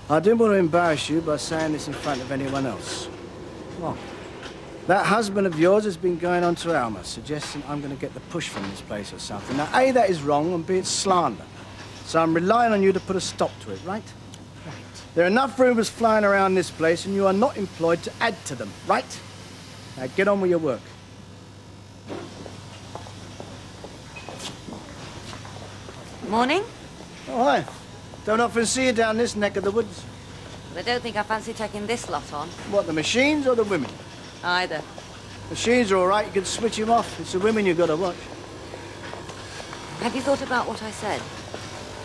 I didn't want to embarrass you by saying this in front of anyone else. What? That husband of yours has been going on to Alma, suggesting I'm going to get the push from this place or something. Now, A, that is wrong, and B, it's slander. So I'm relying on you to put a stop to it, right? Right. There are enough rumours flying around this place, and you are not employed to add to them, right? Now, get on with your work. Morning. Oh, hi. Don't often see you down this neck of the woods. But I don't think I fancy taking this lot on. What, the machines or the women? Either. Machines are all right, you can switch them off. It's the women you've got to watch. Have you thought about what I said?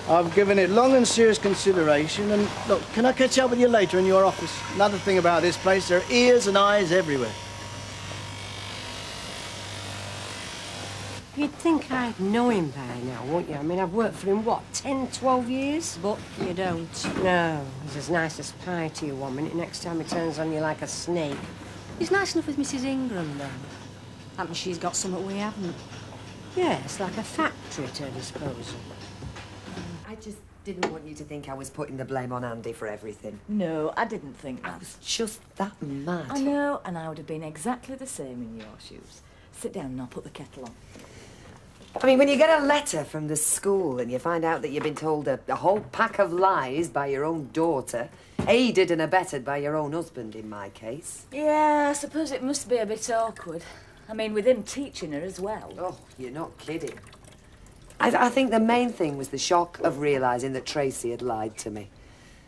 I've given it long and serious consideration, and look, can I catch up with you later in your office? Another thing about this place, there are ears and eyes everywhere. You'd think I'd know him by now, wouldn't you? I mean, I've worked for him, what, 10, 12 years? But you don't. No, he's as nice as pie to you one minute, next time he turns on you like a snake. He's nice enough with Mrs. Ingram, then. Happens she's got something we haven't. Yeah, it's like a factory at her disposal. I just didn't want you to think I was putting the blame on Andy for everything. No, I didn't think that. I was just that mad. I know, and I would have been exactly the same in your shoes. Sit down and I'll put the kettle on. I mean, when you get a letter from the school and you find out that you've been told a whole pack of lies by your own daughter, aided and abetted by your own husband, in my case. Yeah, I suppose it must be a bit awkward. I mean, with him teaching her as well. Oh, you're not kidding. I think the main thing was the shock of realising that Tracy had lied to me.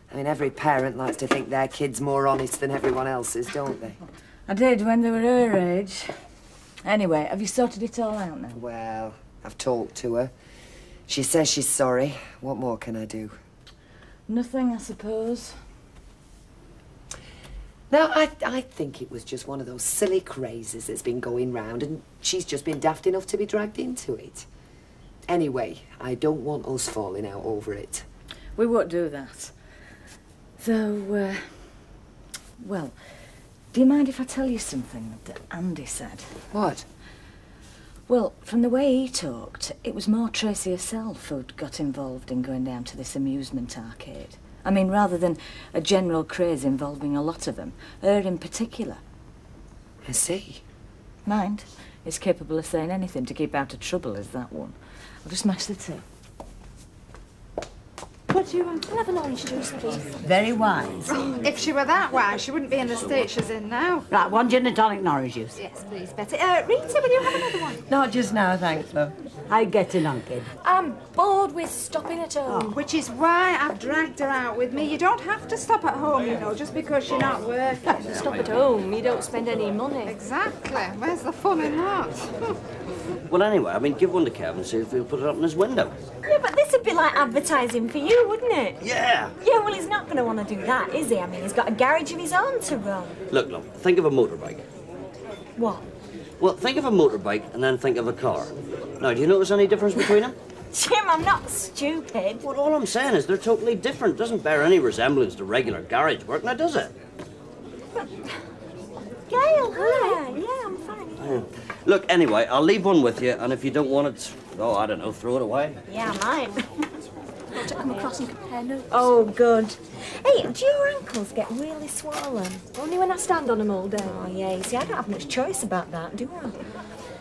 I mean, every parent likes to think their kid's more honest than everyone else's, don't they? I did when they were her age. Anyway, have you sorted it all out now? Well, I've talked to her. She says she's sorry. What more can I do? Nothing, I suppose. No, I think it was just one of those silly crazes that's been going round, and she's just been daft enough to be dragged into it. Anyway, I don't want us falling out over it. We won't do that. Though, well, do you mind if I tell you something that Andy said? What? Well, from the way he talked, it was more Tracy herself who'd got involved in going down to this amusement arcade. I mean, rather than a general craze involving a lot of them, her in particular. I see. Mind, he's capable of saying anything to keep out of trouble, is that one. I'll just mash the tea. What do you want? I'll have an orange juice, please. Very wise. If she were that wise, she wouldn't be in the state she's in now. Right, one gin and tonic and orange juice. Yes, please, Betty. Rita, will you have another one? Not just now, thanks, love. How getting on, kid? I'm bored with stopping at home. Which is why I've dragged her out with me. You don't have to stop at home, you know, just because you're not working. Stop at home, you don't spend any money. Exactly. Where's the fun in that? Well, anyway, I mean, give one to Kev and see if he'll put it up in his window. Yeah, but this would be like advertising for you, wouldn't it? Yeah. Yeah, well, he's not going to want to do that, is he? I mean, he's got a garage of his own to run. Look, love, think of a motorbike. What? Well, think of a motorbike and then think of a car. Now, do you notice any difference between them? Jim, I'm not stupid. Well, all I'm saying is they're totally different. Doesn't bear any resemblance to regular garage work, now does it? Gail, hi. Yeah, I'm fine. Yeah. Look, anyway, I'll leave one with you, and if you don't want it, oh, I don't know, throw it away. Yeah, mine. Got to come across and compare notes. Oh, good. Hey, do your ankles get really swollen? Only when I stand on them all day. Oh, yeah, you see, I don't have much choice about that, do I?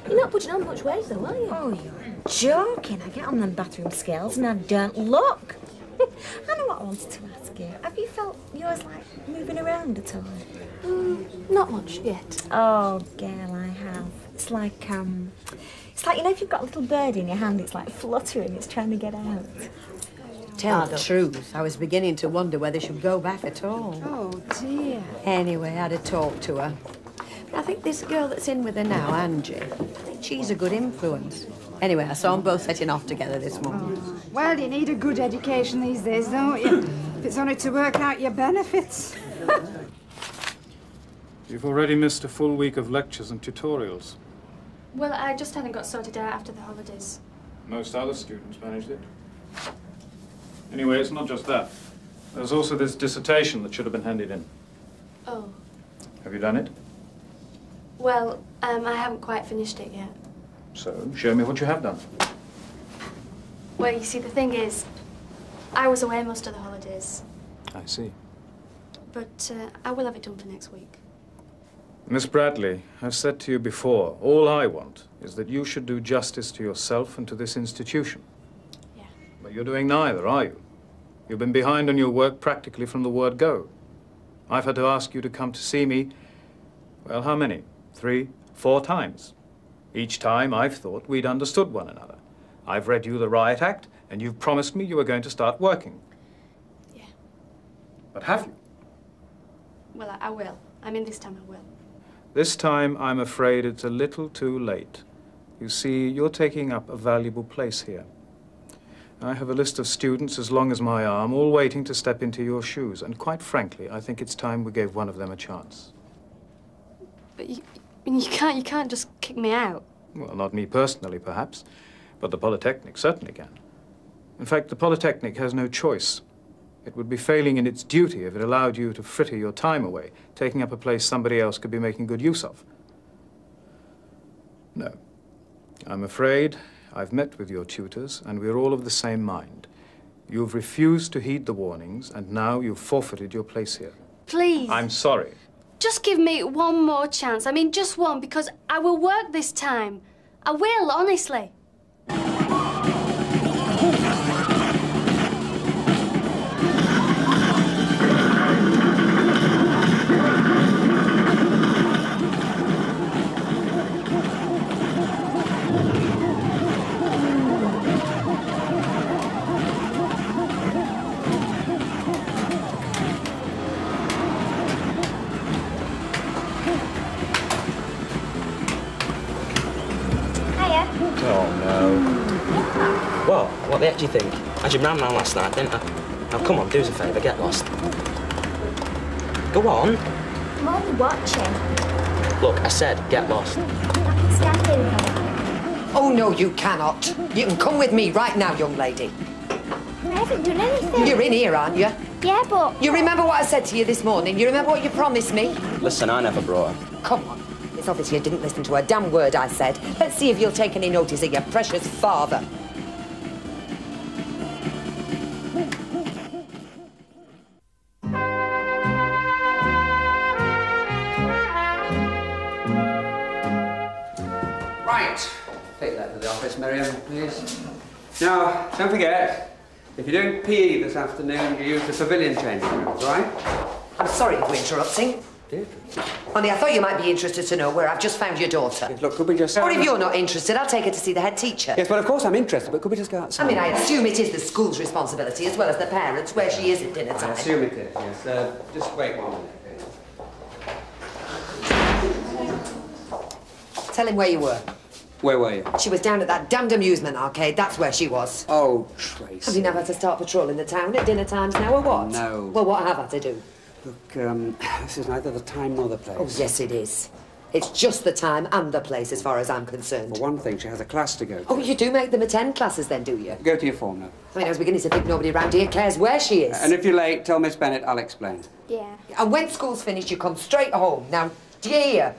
You're not putting on much weight, though, are you? Oh, you're joking. I get on them bathroom scales and I don't look. I know what I wanted to ask you. Have you felt yours, like, moving around at all? Not much yet. Oh, girl, I have. It's like, you know, if you've got a little bird in your hand, it's like fluttering, it's trying to get out. Tell the truth, I was beginning to wonder whether she'd go back at all. Oh, dear. Anyway, I had a talk to her. But I think this girl that's in with her now, Angie, I think she's a good influence. Anyway, I saw them both setting off together this morning. Oh. Well, you need a good education these days, don't you? If it's only to work out your benefits. You've already missed a full week of lectures and tutorials. Well, I just hadn't got sorted out after the holidays. Most other students managed it. Anyway, it's not just that. There's also this dissertation that should have been handed in. Oh. Have you done it? Well, I haven't quite finished it yet. So, show me what you have done. Well, you see, the thing is, I was away most of the holidays. I see. But I will have it done for next week. Miss Bradley, I've said to you before, all I want is that you should do justice to yourself and to this institution. Yeah. But you're doing neither, are you? You've been behind on your work practically from the word go. I've had to ask you to come to see me, well, how many? 3, 4 times. Each time I've thought we'd understood one another. I've read you the Riot Act, and you've promised me you were going to start working. Yeah. But have you? Well, I will. I mean, this time I will. This time, I'm afraid it's a little too late. You see, you're taking up a valuable place here. I have a list of students as long as my arm, all waiting to step into your shoes. And quite frankly, I think it's time we gave one of them a chance. But you can't just kick me out. Well, not me personally, perhaps, but the Polytechnic certainly can. In fact, the Polytechnic has no choice. It would be failing in its duty if it allowed you to fritter your time away, taking up a place somebody else could be making good use of. No. I'm afraid I've met with your tutors, and we're all of the same mind. You've refused to heed the warnings, and now you've forfeited your place here. Please. I'm sorry. Just give me one more chance. I mean, just one, because I will work this time. I will, honestly. Oh, no. What? What the heck do you think? I had you ran round last night, didn't I? Now, come on, do us a favour, get lost. Go on. I'm only watching. Look, I said, get lost. I can stand here if I like. Oh, no, you cannot. You can come with me right now, young lady. I haven't done anything. You're in here, aren't you? Yeah, but... You remember what I said to you this morning? You remember what you promised me? Listen, I never brought her. Come on. It's obvious you didn't listen to a damn word I said. Let's see if you'll take any notice of your precious father. Right. Take that to the office, Miriam, please. Now, don't forget, if you're doing PE this afternoon, you use the pavilion changing rooms, all right? I'm sorry for interrupting. Only I thought you might be interested to know where I've just found your daughter. Yes, look, could we just... Or if you're not interested, I'll take her to see the head teacher. Yes, well, of course I'm interested, but could we just go outside? I mean, I assume it is the school's responsibility, as well as the parents', where she is at dinner I time. assume it is, yes. Just wait 1 minute, please. Tell him where you were. Where were you? She was down at that damned amusement arcade. That's where she was. Oh, Tracy. Have you never had to start patrolling the town at dinner times now, or what? No. Well, what have I to do? Look, this is neither the time nor the place. Oh, yes, it is. It's just the time and the place, as far as I'm concerned. For one thing, she has a class to go to. Oh, you do make them attend classes then, do you? Go to your form now. I mean, I was beginning to think nobody around here cares where she is. And if you're late, tell Miss Bennett I'll explain. Yeah. And when school's finished, you come straight home. Now, do you hear?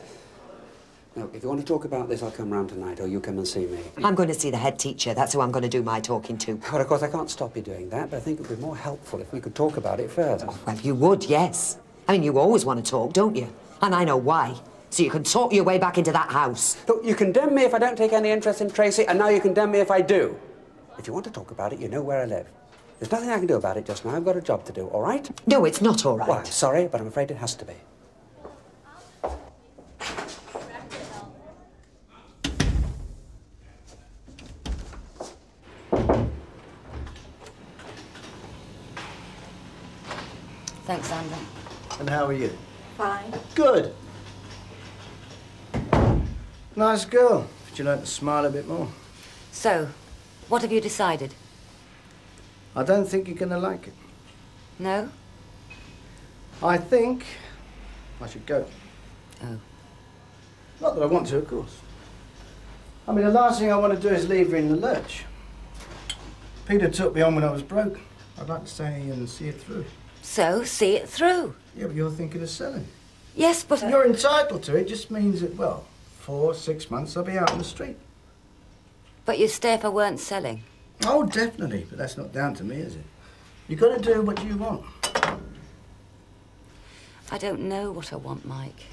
Look, if you want to talk about this, I'll come round tonight, or you come and see me. I'm going to see the head teacher. That's who I'm going to do my talking to. Well, of course, I can't stop you doing that, but I think it would be more helpful if we could talk about it further. Oh, well, you would, yes. I mean, you always want to talk, don't you? And I know why. So you can talk your way back into that house. Look, you condemn me if I don't take any interest in Tracy, and now you condemn me if I do. If you want to talk about it, you know where I live. There's nothing I can do about it just now. I've got a job to do, all right? No, it's not all right. Well, I'm sorry, but I'm afraid it has to be. Thanks, Sandra. And how are you? Fine. Good. Nice girl. Would you like to smile a bit more? So, what have you decided? I don't think you're going to like it. No? I think I should go. Oh. Not that I want to, of course. I mean, the last thing I want to do is leave her in the lurch. Peter took me on when I was broke. I'd like to stay and see it through. So, see it through. Yeah, but you're thinking of selling. Yes, but... You're entitled to it. Just means that, well, 4, 6 months I'll be out on the street. But you'd stay if I weren't selling. Oh, definitely. But that's not down to me, is it? You've got to do what you want. I don't know what I want, Mike.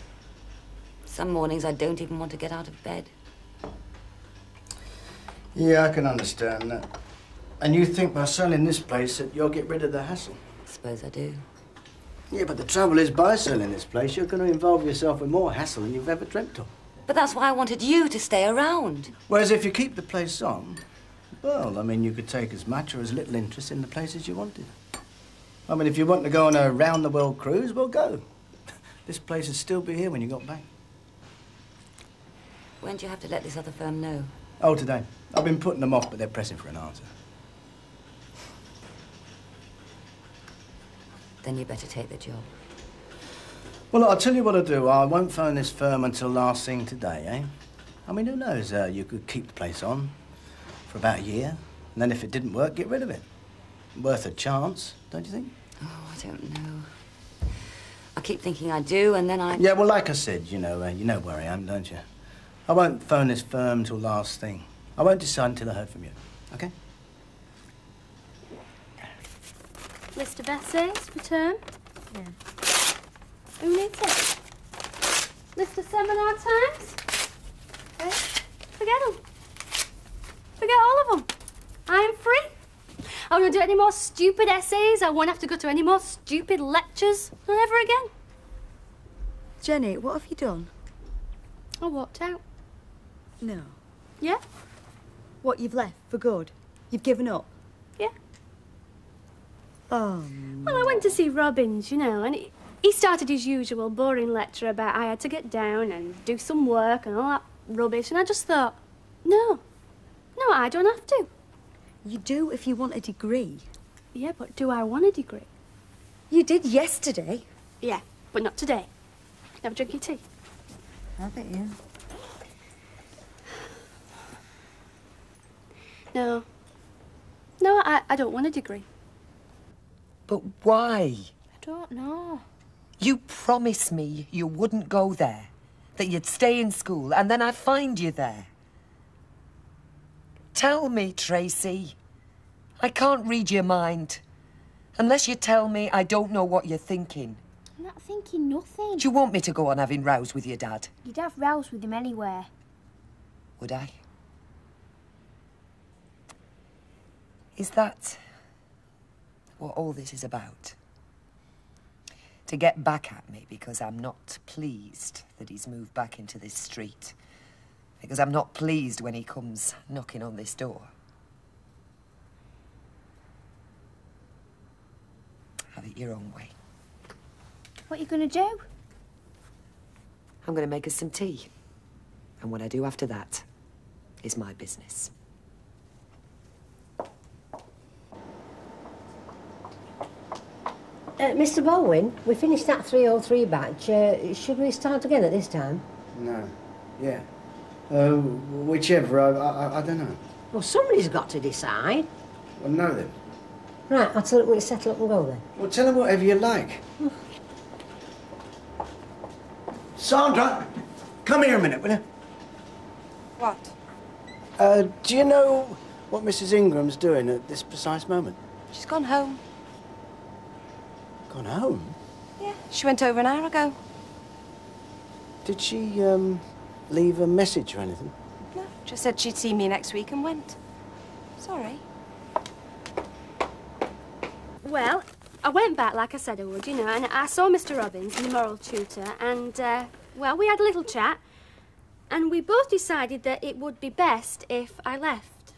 Some mornings I don't even want to get out of bed. Yeah, I can understand that. And you think by selling this place that you'll get rid of the hassle? I suppose I do. Yeah, but the trouble is, by selling this place, you're going to involve yourself with more hassle than you've ever dreamt of. But that's why I wanted you to stay around. Whereas if you keep the place on, well, I mean, you could take as much or as little interest in the place as you wanted. I mean, if you want to go on a round-the-world cruise, well, go. This place would still be here when you got back. When do you have to let this other firm know? Oh, today. I've been putting them off, but they're pressing for an answer. Then you better take the job. Well, look, I'll tell you what I'll do. I won't phone this firm until last thing today, eh? I mean, who knows? You could keep the place on for about a year, and then if it didn't work, get rid of it. Worth a chance, don't you think? Oh, I don't know. I keep thinking I do, and then I... Yeah, well, like I said, you know where I am, don't you? I won't phone this firm till last thing. I won't decide until I heard from you, okay? List of essays for term? Yeah. Who needs it? List of seminar times? Okay. Forget them. Forget all of them. I am free. I won't do any more stupid essays. I won't have to go to any more stupid lectures. Never again. Jenny, what have you done? I walked out. No. Yeah? What, you've left for good? You've given up? Yeah. Oh. Well, I went to see Robbins, you know, and he started his usual boring lecture about I had to get down and do some work and all that rubbish, and I just thought, no, I don't have to. You do if you want a degree. Yeah, but do I want a degree? You did yesterday. Yeah, but not today. Have a drink your tea. Have it, yeah. No. No, I don't want a degree. But why? I don't know. You promised me you wouldn't go there, that you'd stay in school, and then I'd find you there. Tell me, Tracy. I can't read your mind. Unless you tell me I don't know what you're thinking. I'm not thinking nothing. Do you want me to go on having rows with your dad? You'd have rows with him anywhere. Would I? Is that what all this is about? To get back at me because I'm not pleased that he's moved back into this street. Because I'm not pleased when he comes knocking on this door. Have it your own way. What are you going to do? I'm going to make us some tea. And what I do after that is my business. Mr. Baldwin, we finished that 303 batch. Should we start again at this time? No. Yeah. Whichever. I don't know. Well, somebody's got to decide. Well, no then. Right, I'll tell it we'll settle up and go then. Well, tell them whatever you like. Sandra, come here a minute, will you? What? Do you know what Mrs. Ingram's doing at this precise moment? She's gone home. Gone home? Yeah, she went over an hour ago. Did she, leave a message or anything? No, just said she'd see me next week and went. Sorry. Well, I went back like I said I would, you know, and I saw Mr. Robbins, the moral tutor, and, well, we had a little chat, and we both decided that it would be best if I left.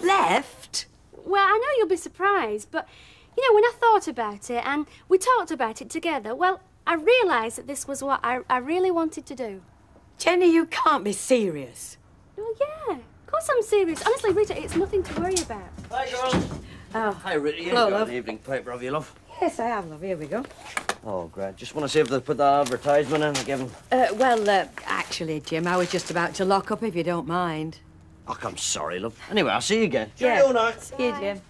Left? Well, I know you'll be surprised, but, you know, when I thought about it and we talked about it together, well, I realised that this was what I really wanted to do. Jenny, you can't be serious. Well, yeah, of course I'm serious. Honestly, Rita, it's nothing to worry about. Hi, girl. Oh. Hi, Rita. You Hello, got love. an evening paper, have you, love? Yes, I have, love. Here we go. Oh, great. Just want to see if they put that advertisement in again. Actually, Jim, I was just about to lock up, if you don't mind. Oh, I'm sorry, love. Anyway, I'll see you again. Yeah. Cheerio now. See you, Jim.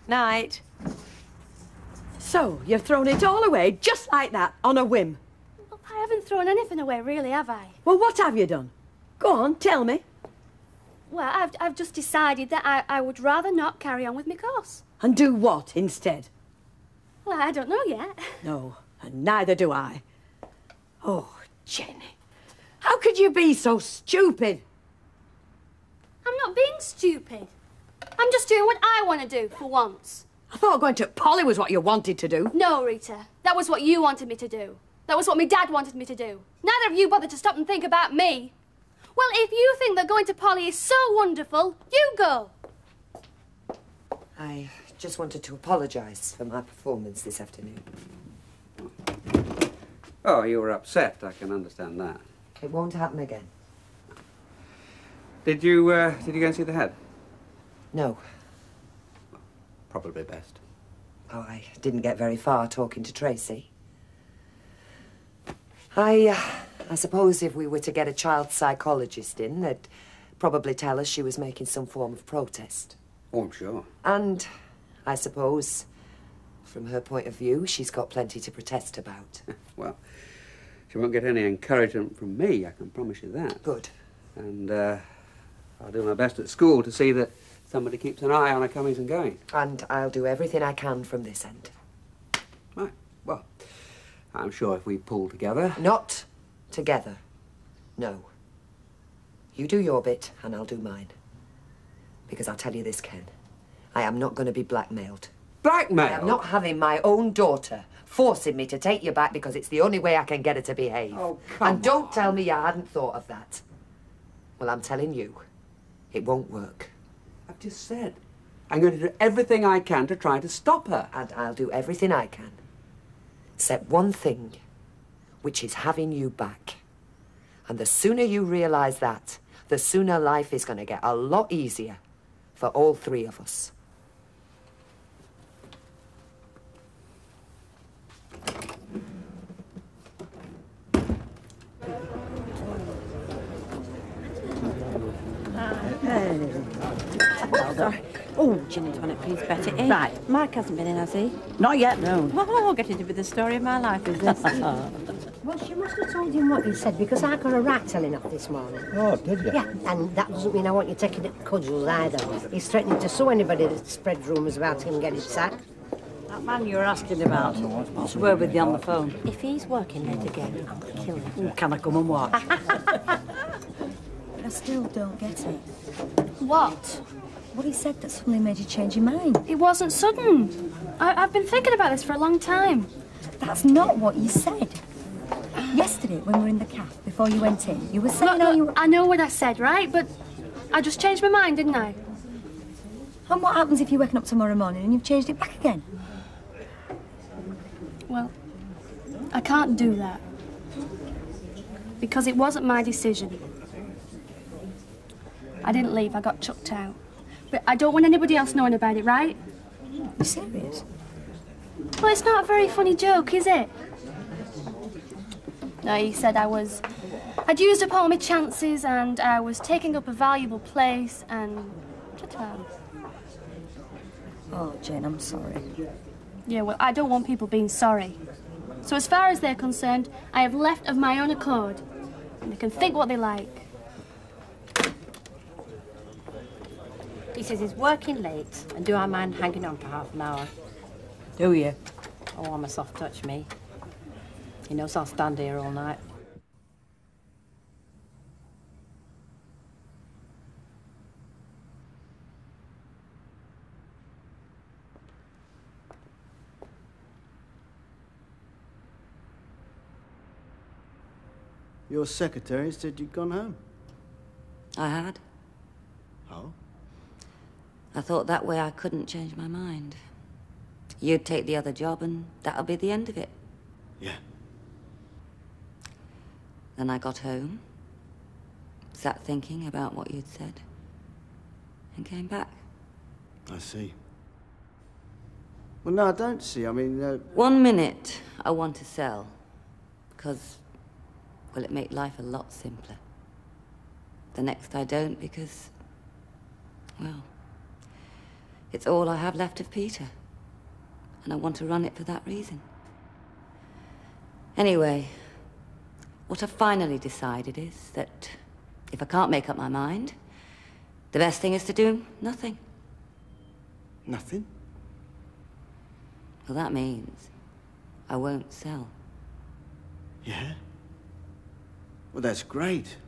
Night. So, you've thrown it all away, just like that, on a whim? Well, I haven't thrown anything away, really, have I? Well, what have you done? Go on, tell me. Well, I've just decided that I would rather not carry on with my course. And do what instead? Well, I don't know yet. No, and neither do I. Oh, Jenny, how could you be so stupid? I'm not being stupid. I'm just doing what I want to do for once. I thought going to Polly was what you wanted to do. No, Rita. That was what you wanted me to do. That was what my dad wanted me to do. Neither of you bothered to stop and think about me. Well, if you think that going to Polly is so wonderful, you go. I just wanted to apologise for my performance this afternoon. Oh, you were upset. I can understand that. It won't happen again. Did you go and see the head? No. Probably best. Oh, I didn't get very far talking to Tracy. I suppose if we were to get a child psychologist in, they'd probably tell us she was making some form of protest. Oh, I'm sure. And I suppose, from her point of view, she's got plenty to protest about. Well, she won't get any encouragement from me, I can promise you that. Good. And I'll do my best at school to see that somebody keeps an eye on her comings and goings. And I'll do everything I can from this end. Right. Well, I'm sure if we pull together... Not together. No. You do your bit, and I'll do mine. Because I'll tell you this, Ken. I am not going to be blackmailed. Blackmailed? I am not having my own daughter forcing me to take you back because it's the only way I can get her to behave. Oh, come And don't tell me you hadn't thought of that. Well, I'm telling you, it won't work. I've just said I'm going to do everything I can to try to stop her. And I'll do everything I can. Except one thing, which is having you back. And the sooner you realise that, the sooner life is going to get a lot easier for all three of us. Sorry. Oh, gin and tonic, please, Betty. Right. Mike hasn't been in, has he? Not yet, no. Oh, getting to be the story of my life, is this? Well, she must have told him what you said, because I got a rat telling off this morning. Oh, did you? Yeah, and that doesn't mean I want you taking it cudgels either. He's threatening to sue anybody that spreads rumours about him getting sacked. That man you were asking about, what's the word with you on the phone? If he's working late again, I'll kill him. Can I come and watch? I still don't get it. What? What he said that suddenly made you change your mind. It wasn't sudden. I've been thinking about this for a long time. That's not what you said. Yesterday, when we were in the cafe, before you went in, you were saying how you... I know what I said, right? But I just changed my mind, didn't I? And what happens if you're waking up tomorrow morning and you've changed it back again? Well, I can't do that. Because it wasn't my decision. I didn't leave, I got chucked out. But I don't want anybody else knowing about it, right? You serious? Well, it's not a very funny joke, is it? No, he said I'd used up all my chances and I was taking up a valuable place and... Oh, Jane, I'm sorry. Yeah, well, I don't want people being sorry. So as far as they're concerned, I have left of my own accord. And they can think what they like. He says he's working late, and do I mind hanging on for half an hour? Do you? Oh, I'm a soft touch, me. He knows I'll stand here all night. Your secretary said you'd gone home. I had. Oh? I thought that way I couldn't change my mind. You'd take the other job and that'll be the end of it. Yeah. Then I got home, sat thinking about what you'd said, and came back. I see. Well, no, I don't see. I mean... 1 minute I want to sell, because, well, it make life a lot simpler. The next I don't, because, well, it's all I have left of Peter. And I want to run it for that reason. Anyway, what I've finally decided is that if I can't make up my mind, the best thing is to do nothing. Nothing? Well, that means I won't sell. Yeah? Well, that's great.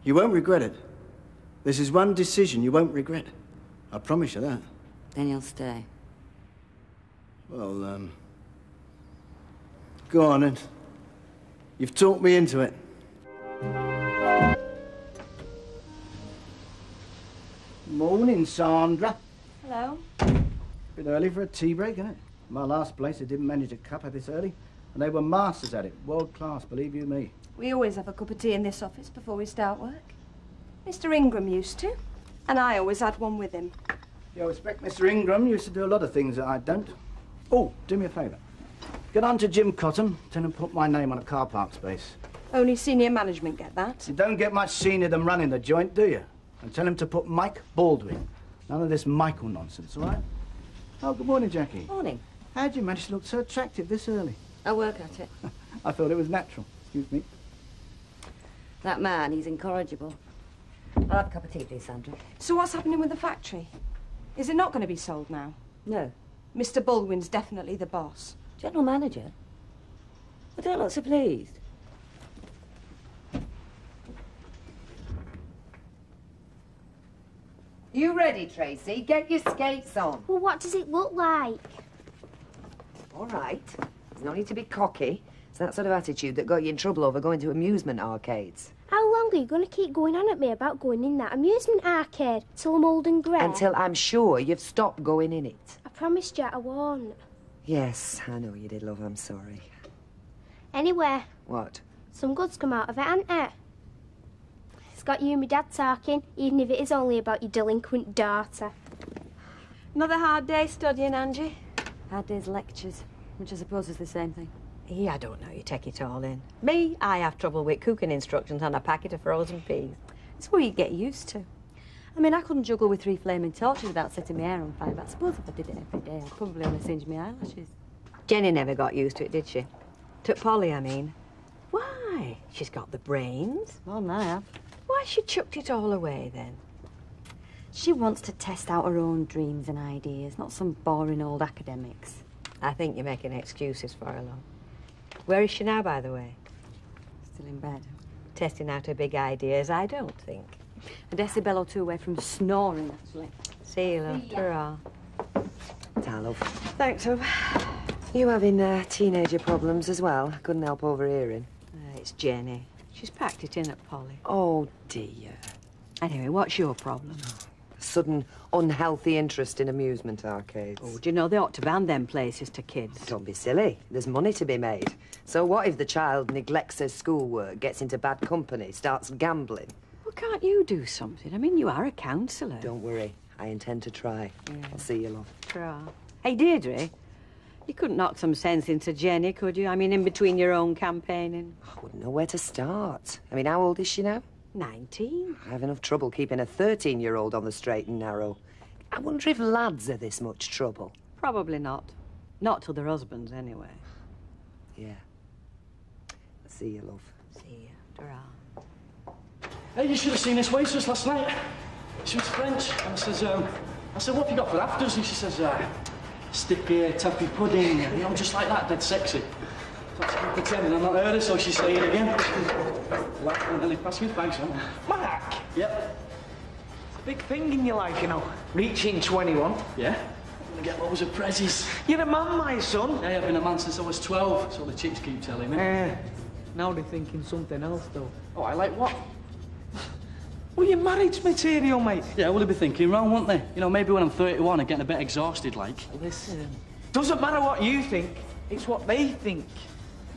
You won't regret it. This is one decision you won't regret. I promise you that. Then you'll stay. Well, go on then. You've talked me into it. Morning, Sandra. Hello. Bit early for a tea break, isn't it? My last place, they didn't manage a cup of this early, and they were masters at it. World class, believe you me. We always have a cup of tea in this office before we start work. Mr. Ingram used to, and I always had one with him. Yeah, I respect Mr. Ingram. Used to do a lot of things that I don't. Oh, do me a favour. Get on to Jim Cotton, tell him to put my name on a car park space. Only senior management get that. You don't get much senior than running the joint, do you? And tell him to put Mike Baldwin. None of this Michael nonsense, all right? Oh, good morning, Jackie. Morning. How'd you manage to look so attractive this early? I work at it. I thought it was natural. Excuse me. That man, he's incorrigible. I'll have a cup of tea, please, Sandra. So what's happening with the factory? Is it not going to be sold now? No. Mr. Baldwin's definitely the boss. General manager? I don't look so pleased. You ready, Tracy? Get your skates on. Well, what does it look like? All right. There's no need to be cocky. It's that sort of attitude that got you in trouble over going to amusement arcades. How long are you going to keep going on at me about going in that amusement arcade till I'm old and grey? Until I'm sure you've stopped going in it. I promised you I won't. Yes, I know you did, love. I'm sorry. Anyway, What? some good's come out of it, hasn't it? It's got you and my dad talking, even if it is only about your delinquent daughter. Another hard day studying, Angie. Hard day's lectures, which I suppose is the same thing. I don't know, you take it all in. Me, I have trouble with cooking instructions on a packet of frozen peas. It's what you get used to. I mean, I couldn't juggle with 3 flaming torches without setting my hair on fire, but I suppose if I did it every day, I'd probably only singe my eyelashes. Jenny never got used to it, did she? To Polly, I mean. Why? She's got the brains. Well, I have. Why she chucked it all away, then? She wants to test out her own dreams and ideas, not some boring old academics. I think you're making excuses for her, love. Where is she now, by the way? Still in bed. Testing out her big ideas, I don't think. A decibel or 2 away from snoring, actually. See you, love. Ta-ra. Ta, love. Thanks, love. You having teenager problems as well? Couldn't help overhearing. It's Jenny. She's packed it in at Polly. Oh, dear. Anyway, what's your problem? Sudden unhealthy interest in amusement arcades. Oh, do you know they ought to ban them places to kids? Don't be silly. There's money to be made. So what if the child neglects her schoolwork, gets into bad company, starts gambling? Well, can't you do something? I mean, you are a counsellor. Don't worry. I intend to try. Yeah. I'll see you, love. Try. Hey, Deirdre, you couldn't knock some sense into Jenny, could you? I mean, in between your own campaigning. I wouldn't know where to start. I mean, how old is she now? 19. I have enough trouble keeping a 13-year-old on the straight and narrow. I wonder if lads are this much trouble. Probably not. Not to their husbands, anyway. Yeah. I'll see you, love. See you. Ta-ra. Hey, you should have seen this waitress last night. She was French, and I said, what have you got for afters? And she says, sticky toffee pudding, you know, just like that, dead sexy. So I keep pretending I've not heard her, so she say it again. And then they pass me thanks, man. Mark! Yep. It's a big thing in your life, you know. Reaching 21. Yeah? I'm gonna get loads of prezzies. You're a man, my son. Yeah, I've been a man since I was 12, so the chicks keep telling me. Now they're thinking something else, though. Oh, I like what? Well, you're marriage material, mate. Yeah, well, they'll be thinking wrong, won't they? You know, maybe when I'm 31 and getting a bit exhausted, like. Listen, doesn't matter what you think, it's what they think.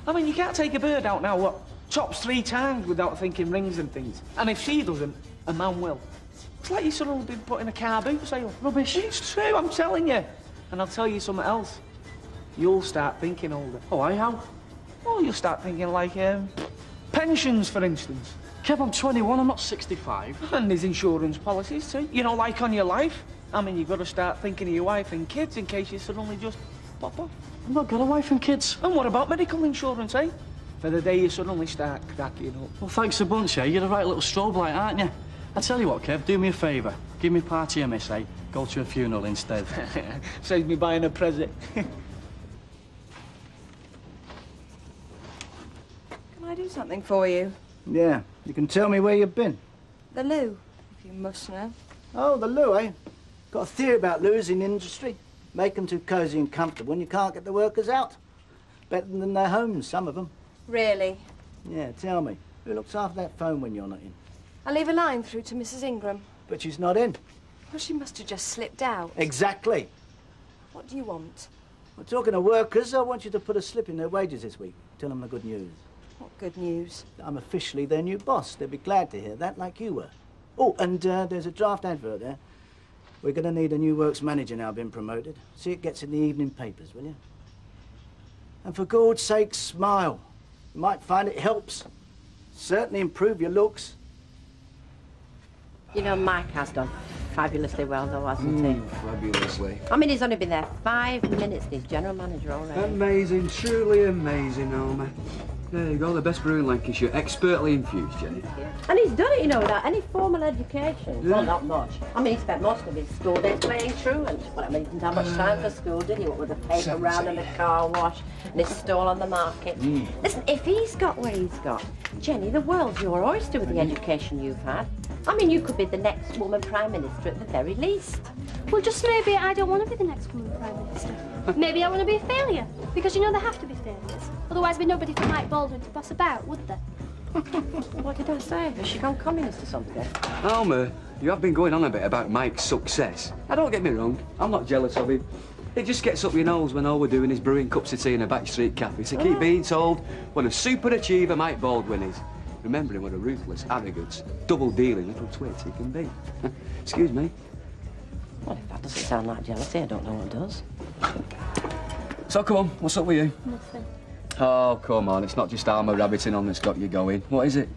I mean, you can't take a bird out now, what, chops 3 times without thinking rings and things. And if she doesn't, a man will. It's like you suddenly been put in a car boot sale. Rubbish. It's true, I'm telling you. And I'll tell you something else. You'll start thinking older. Oh, how? Well, you'll start thinking like, pensions, for instance. Kev, I'm 21, I'm not 65. And there's insurance policies too. You know, like on your life. I mean, you've got to start thinking of your wife and kids in case you suddenly just pop off. I've not got a wife and kids. And what about medical insurance, eh? For the day you suddenly start cracking up. Well, thanks a bunch, eh? You're the right little strobe light, aren't you? I tell you what, Kev, do me a favour. Give me a party MSA. Go to a funeral instead. Saves me buying a present. Can I do something for you? Yeah, you can tell me where you've been. The loo, if you must know. Oh, the loo, eh? Got a theory about loos in industry. Make them too cosy and comfortable and you can't get the workers out. Better than their homes, some of them. Really? Yeah, tell me, who looks after that phone when you're not in? I leave a line through to Mrs. Ingram. But she's not in. Well, she must have just slipped out. Exactly. What do you want? Well, talking of workers, I want you to put a slip in their wages this week. Tell them the good news. What good news? I'm officially their new boss. They'll be glad to hear that, like you were. Oh, and there's a draft advert there. We're going to need a new works manager now been promoted. See it gets in the evening papers, will you? And for God's sake, smile. You might find it helps. Certainly improve your looks. You know, Mike has done fabulously well, though, hasn't he? Fabulously. I mean, he's only been there 5 minutes and he's general manager already. Amazing, truly amazing, Alma. There you go, the best brew in Lancashire, expertly infused, Jenny. And he's done it, you know, without any formal education. Yeah. Well, not much. I mean, he spent most of his school days playing truant. Well, I mean, he didn't have much time for school, did he? What with the paper round and the car wash and his stall on the market. Listen, if he's got what he's got, Jenny, the world's your oyster with the education you've had. I mean, you could be the next woman Prime Minister at the very least. Well, just maybe I don't want to be the next woman Prime Minister. Maybe I want to be a failure. Because, you know, there have to be failures. Otherwise, there'd be nobody for Mike Baldwin to boss about, would there? What did I say? Has she gone communist or something? Alma, you have been going on a bit about Mike's success. Now, don't get me wrong, I'm not jealous of him. It just gets up your nose when all we're doing is brewing cups of tea in a backstreet cafe. So keep being told what a super achiever Mike Baldwin is. remembering what a ruthless, arrogant, double-dealing little twit he can be. Excuse me. Well, if that doesn't sound like jealousy, I don't know what does. So, come on, what's up with you? Nothing. Oh, come on, it's not just armour rabbiting on that's got you going. What is it?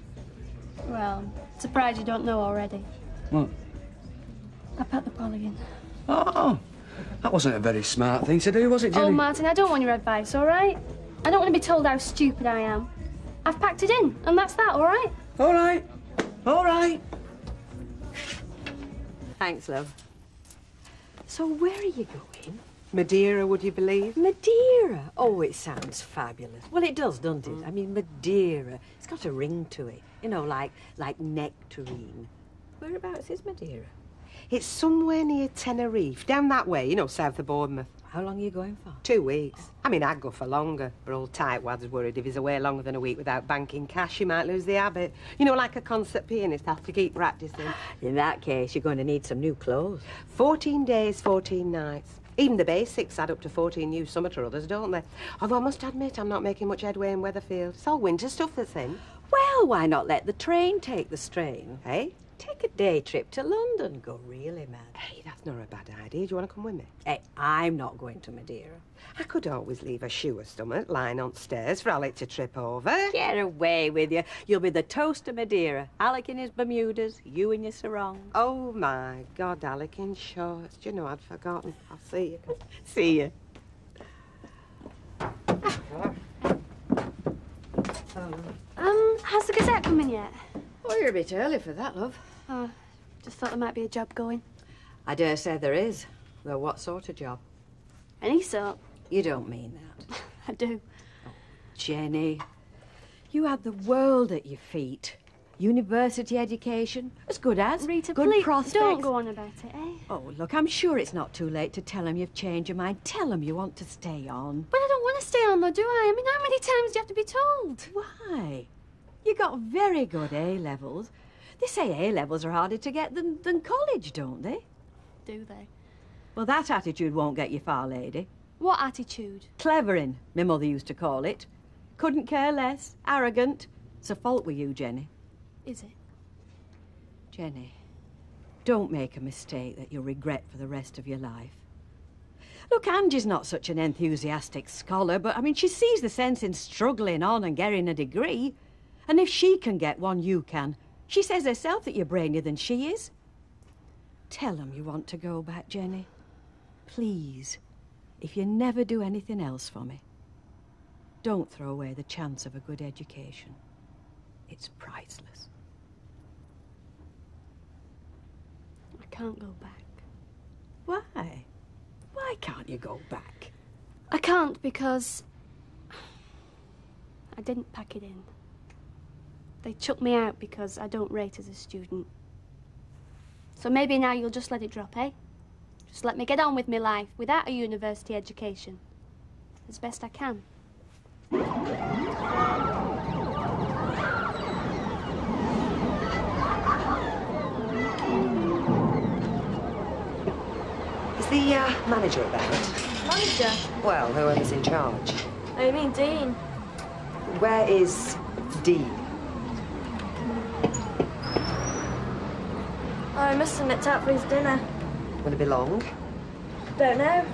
Well, surprised you don't know already. What? I packed the polygon. Oh, that wasn't a very smart thing to do, was it, Jenny? Oh, Martin, I don't want your advice, all right? I don't want to be told how stupid I am. I've packed it in, and that's that, all right? All right. All right. Thanks, love. So where are you going? Madeira, would you believe? Madeira? Oh, it sounds fabulous. Well, it does, doesn't it? I mean, Madeira. It's got a ring to it. You know, like nectarine. Whereabouts is Madeira? It's somewhere near Tenerife, down that way, you know, south of Bournemouth. How long are you going for? 2 weeks. I mean, I'd go for longer, but old tightwad's worried if he's away longer than a week without banking cash, he might lose the habit. You know, like a concert pianist, have to keep practising. In that case, you're going to need some new clothes. 14 days, 14 nights. Even the basics add up to 14 new summit or others, don't they? Although I must admit, I'm not making much headway in Weatherfield. It's all winter stuff that's in. Well, why not let the train take the strain, eh? Take a day trip to London. Go really mad. Hey, that's not a bad idea. Do you want to come with me? Hey, I'm not going to Madeira. I could always leave a shoe or stomach lying on stairs for Alec to trip over. Get away with you. You'll be the toast of Madeira. Alec in his Bermudas, you in your sarong. Oh, my God, Alec in shorts. Do you know, I'd forgotten. I'll see you. See you. Has the Gazette come in yet? Oh, you're a bit early for that, love. Oh, just thought there might be a job going. I dare say there is. Though what sort of job? Any sort. You don't mean that. I do. Oh, Jenny, you had the world at your feet. University education, as good as. Rita, good please, prospects. don't go on about it, eh? Oh, look, I'm sure it's not too late to tell him you've changed your mind. Tell him you want to stay on. But I don't want to stay on, though, do I? I mean, how many times do you have to be told? Why? You got very good A-levels. They say A-levels are harder to get than college, don't they? Do they? Well, that attitude won't get you far, lady. What attitude? Clevering, my mother used to call it. Couldn't care less, arrogant. It's a fault with you, Jenny. Is it? Jenny, don't make a mistake that you'll regret for the rest of your life. Look, Angie's not such an enthusiastic scholar, but, I mean, she sees the sense in struggling on and getting a degree. And if she can get one, you can. She says herself that you're brainier than she is. Tell them you want to go back, Jenny. Please, if you never do anything else for me, don't throw away the chance of a good education. It's priceless. I can't go back. Why? Why can't you go back? I can't because I didn't pack it in. They chucked me out because I don't rate as a student. So maybe now you'll just let it drop, eh? Just let me get on with my life without a university education. As best I can. Is the manager about? Manager? Well, whoever's in charge. Oh, you mean Dean? Where is Dean? Oh, he must have nipped out for his dinner. Will it be long? Don't know.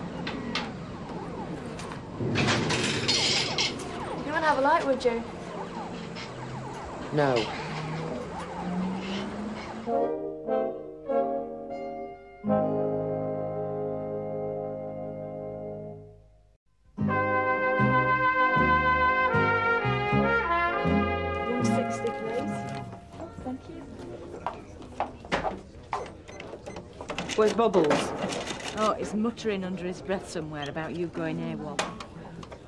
You wouldn't have a light, would you? No. Where's Bubbles? Oh, he's muttering under his breath somewhere about you going AWOL.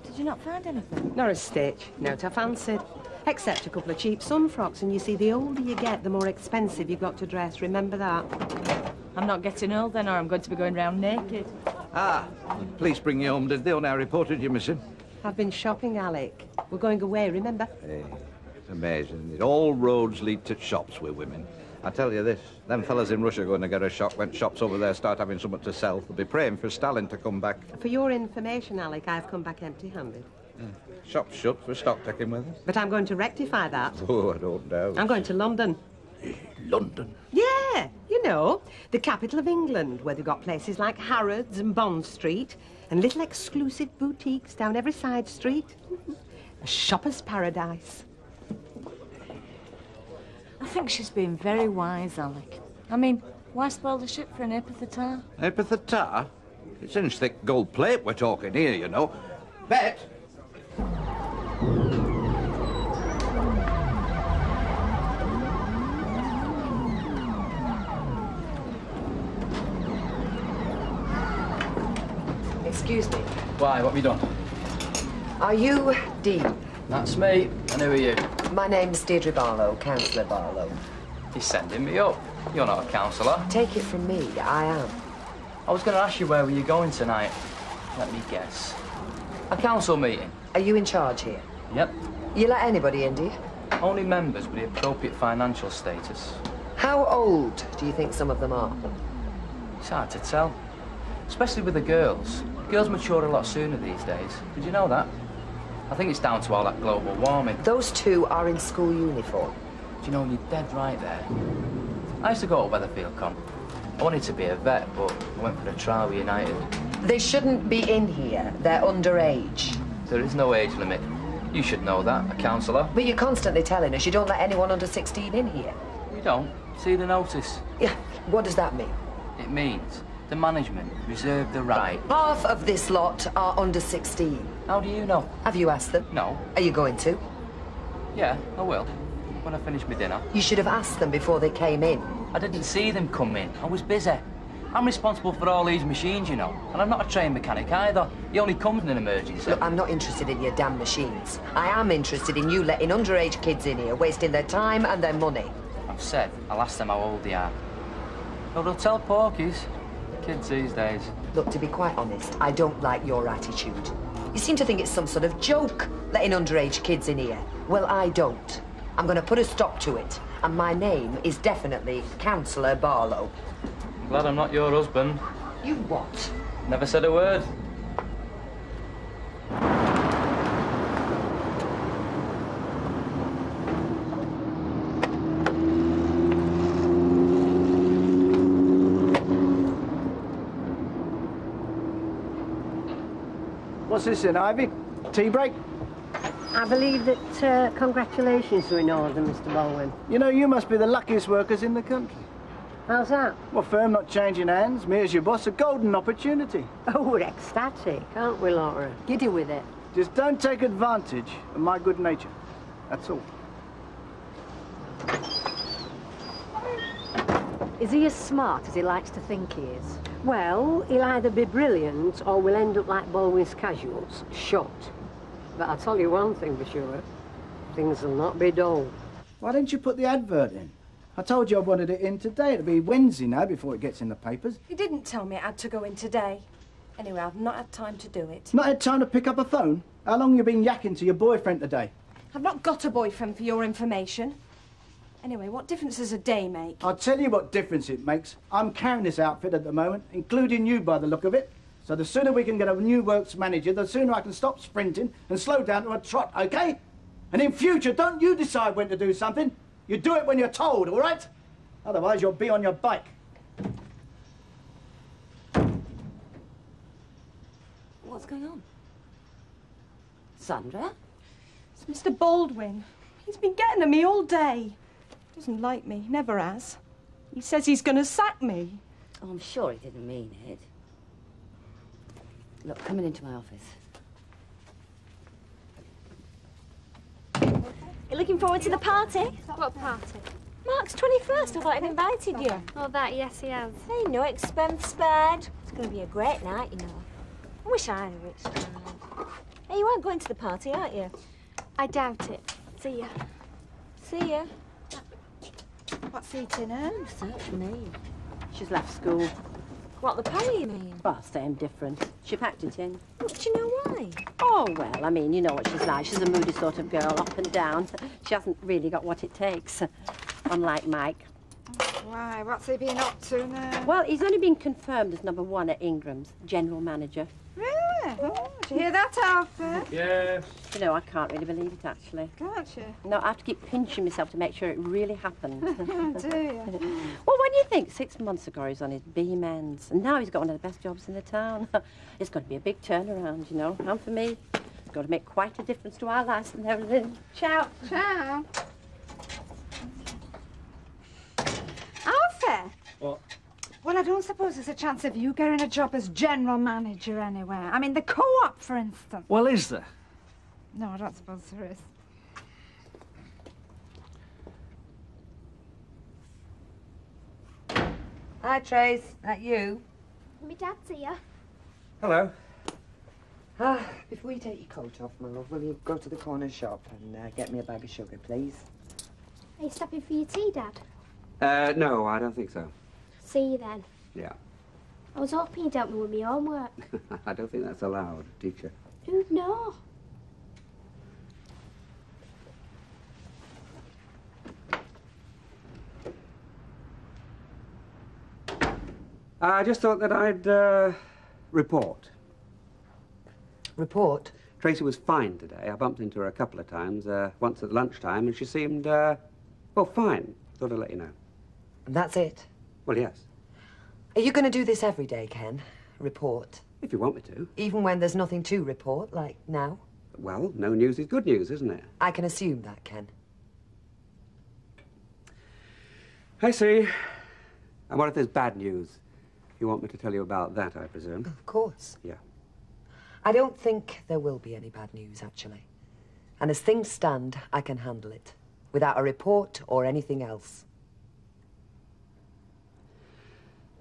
Did you not find anything? Not a stitch. Not I fancied. Except a couple of cheap sun frocks, and you see, the older you get, the more expensive you've got to dress. Remember that? I'm not getting old then, or I'm going to be going round naked. Ah, the police bring you home, did they? Now reported you missing. I've been shopping, Alec. We're going away, remember? Hey, it's amazing. All roads lead to shops with women. I tell you this, them fellas in Russia are going to get a shock when shops over there start having something to sell. They'll be praying for Stalin to come back. For your information, Alec, I've come back empty-handed. Shop's shut for stock taking with us. But I'm going to rectify that. Oh, I don't doubt. I'm going to London. London? Yeah, you know, the capital of England, where they've got places like Harrods and Bond Street and little exclusive boutiques down every side street. A shopper's paradise. I think she's been very wise, Alec. I mean, why spoil the ship for an ha'porth of tar? Ha'porth of tar? It's inch thick gold plate we're talking here, you know. Bet! Excuse me. Why, what have you done? Are you Dean? That's me. And who are you? My name's Deirdre Barlow, Councillor Barlow. You're sending me up. You're not a councillor. Take it from me, I am. I was going to ask you where were you going tonight. Let me guess. A council meeting. Are you in charge here? Yep. You let anybody in, do you? Only members with the appropriate financial status. How old do you think some of them are? It's hard to tell. Especially with the girls. Girls mature a lot sooner these days. Did you know that? I think it's down to all that global warming. Those two are in school uniform. Do you know, you're dead right there. I used to go to Weatherfield Con. I wanted to be a vet, but I went for a trial with United. They shouldn't be in here. They're underage. There is no age limit. You should know that, a councillor. But you're constantly telling us you don't let anyone under 16 in here. You don't? See the notice? Yeah, what does that mean? It means the management reserve the right. Half of this lot are under 16. How do you know? Have you asked them? No. Are you going to? Yeah, I will. When I finish my dinner. You should have asked them before they came in. I didn't see them come in. I was busy. I'm responsible for all these machines, you know. And I'm not a trained mechanic either. He only comes in an emergency. Look, I'm not interested in your damn machines. I am interested in you letting underage kids in here, wasting their time and their money. I've said I'll ask them how old they are. Or they'll tell porkies. Kids these days. Look, to be quite honest, I don't like your attitude. You seem to think it's some sort of joke, letting underage kids in here. Well, I don't. I'm going to put a stop to it. And my name is definitely Councillor Barlow. I'm glad I'm not your husband. You what? Never said a word. What's this then, Ivy? Tea break? I believe that congratulations are in order, Mr. Baldwin. You know, you must be the luckiest workers in the country. How's that? Well, firm not changing hands, me as your boss, a golden opportunity. Oh, we're ecstatic, aren't we, Laura? Giddy with it. Just don't take advantage of my good nature. That's all. Is he as smart as he likes to think he is? Well, he'll either be brilliant or we'll end up like Baldwin's casuals, shot. But I'll tell you one thing for sure, things will not be dull. Why didn't you put the advert in? I told you I wanted it in today. It'll be Wednesday now before it gets in the papers. You didn't tell me it had to go in today. Anyway, I've not had time to do it. Not had time to pick up a phone? How long you been yakking to your boyfriend today? I've not got a boyfriend, for your information. Anyway, what difference does a day make? I'll tell you what difference it makes. I'm carrying this outfit at the moment, including you by the look of it. So the sooner we can get a new works manager, the sooner I can stop sprinting and slow down to a trot, OK? And in future, don't you decide when to do something. You do it when you're told, all right? Otherwise, you'll be on your bike. What's going on? Sandra? It's Mr. Baldwin. He's been getting at me all day. Doesn't like me, never has. He says he's going to sack me. Oh, I'm sure he didn't mean it. Look, coming into my office. You looking forward to the party? What party? Mark's 21st. I thought I'd invited you. Oh, that, yes, he has. Hey, no expense spared. It's going to be a great night, you know. I wish I had a rich child. Hey, you aren't going to the party, aren't you? I doubt it. See ya. See ya. What's eating her? Search me. She's left school. What, the party, you mean? Well, same difference. She packed it in. Well, do you know why? Oh, well, I mean, you know what she's like. She's a moody sort of girl, up and down. She hasn't really got what it takes, unlike Mike. Why, what's he been up to now? Well, he's only been confirmed as #1 at Ingram's, general manager. Really? Oh, did you hear that, Alfred? Yeah. You know, I can't really believe it, actually. Can't you? No, I have to keep pinching myself to make sure it really happened. Do you? Well, when you think 6 months ago he was on his beam ends, and now he's got one of the best jobs in the town, it's got to be a big turnaround, you know. And for me, it's got to make quite a difference to our lives and everything. Ciao. Ciao. Alfred? What? Well, I don't suppose there's a chance of you getting a job as general manager anywhere. I mean, the co-op, for instance. Well, is there? No, I don't suppose there is. Hi, Trace. That you? My dad's here. Hello. Before you take your coat off, my love, will you go to the corner shop and get me a bag of sugar, please? Are you stopping for your tea, Dad? No, I don't think so. See you then. Yeah. I was hoping you'd help me with my homework. I don't think that's allowed, teacher. Who'd know? I just thought that I'd, report. Report? Tracy was fine today. I bumped into her a couple of times, once at lunchtime, and she seemed, well, fine. Thought I'd let you know. And that's it? Well, yes. Are you going to do this every day, Ken? Report? If you want me to. Even when there's nothing to report, like now? Well, no news is good news, isn't it? I can assume that, Ken. I see. And what if there's bad news? You want me to tell you about that, I presume? Of course. Yeah. I don't think there will be any bad news, actually. And as things stand, I can handle it. Without a report or anything else.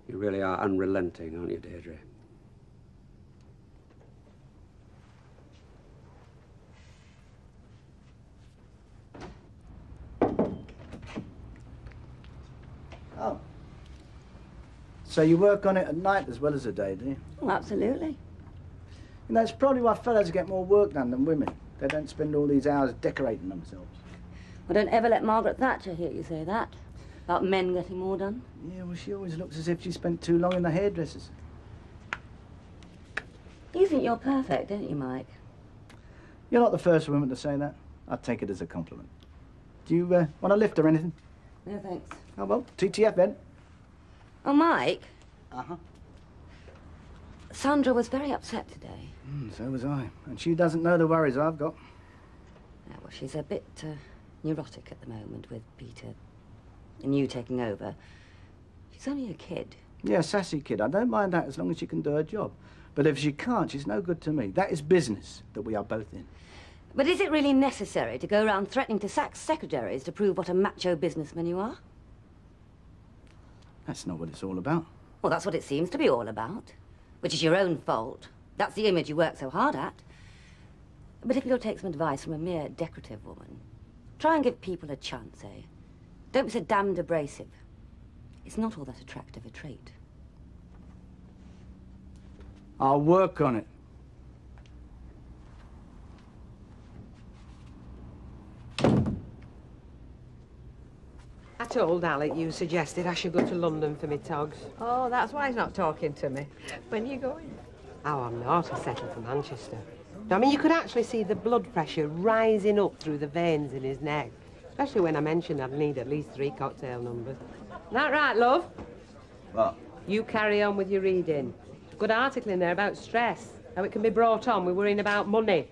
You really are unrelenting, aren't you, Deirdre? Oh. So you work on it at night as well as a day, do you? Oh, absolutely. You know, it's probably why fellas get more work done than women. They don't spend all these hours decorating themselves. Well, don't ever let Margaret Thatcher hear you say that. About men getting more done. Yeah, well, she always looks as if she spent too long in the hairdressers. You think you're perfect, don't you, Mike? You're not the first woman to say that. I'd take it as a compliment. Do you want a lift or anything? No, thanks. Oh, well, TTF then. Oh, Mike? Uh-huh. Sandra was very upset today. So was I. And she doesn't know the worries I've got. Yeah, well, she's a bit neurotic at the moment with Peter and you taking over. She's only a kid. Yeah, sassy kid. I don't mind that as long as she can do her job. But if she can't, she's no good to me. That is business that we are both in. But is it really necessary to go around threatening to sack secretaries to prove what a macho businessman you are? That's not what it's all about. Well, that's what it seems to be all about. Which is your own fault. That's the image you work so hard at. But if you'll take some advice from a mere decorative woman, try and give people a chance, eh? Don't be so damned abrasive. It's not all that attractive a trait. I'll work on it. I told Alec you suggested I should go to London for me togs. Oh, that's why he's not talking to me. When are you going? Oh, I'm not. I settled for Manchester. I mean, you could actually see the blood pressure rising up through the veins in his neck. Especially when I mentioned I'd need at least 3 cocktail numbers. That right, love? What? You carry on with your reading. Good article in there about stress. How it can be brought on with worrying about money.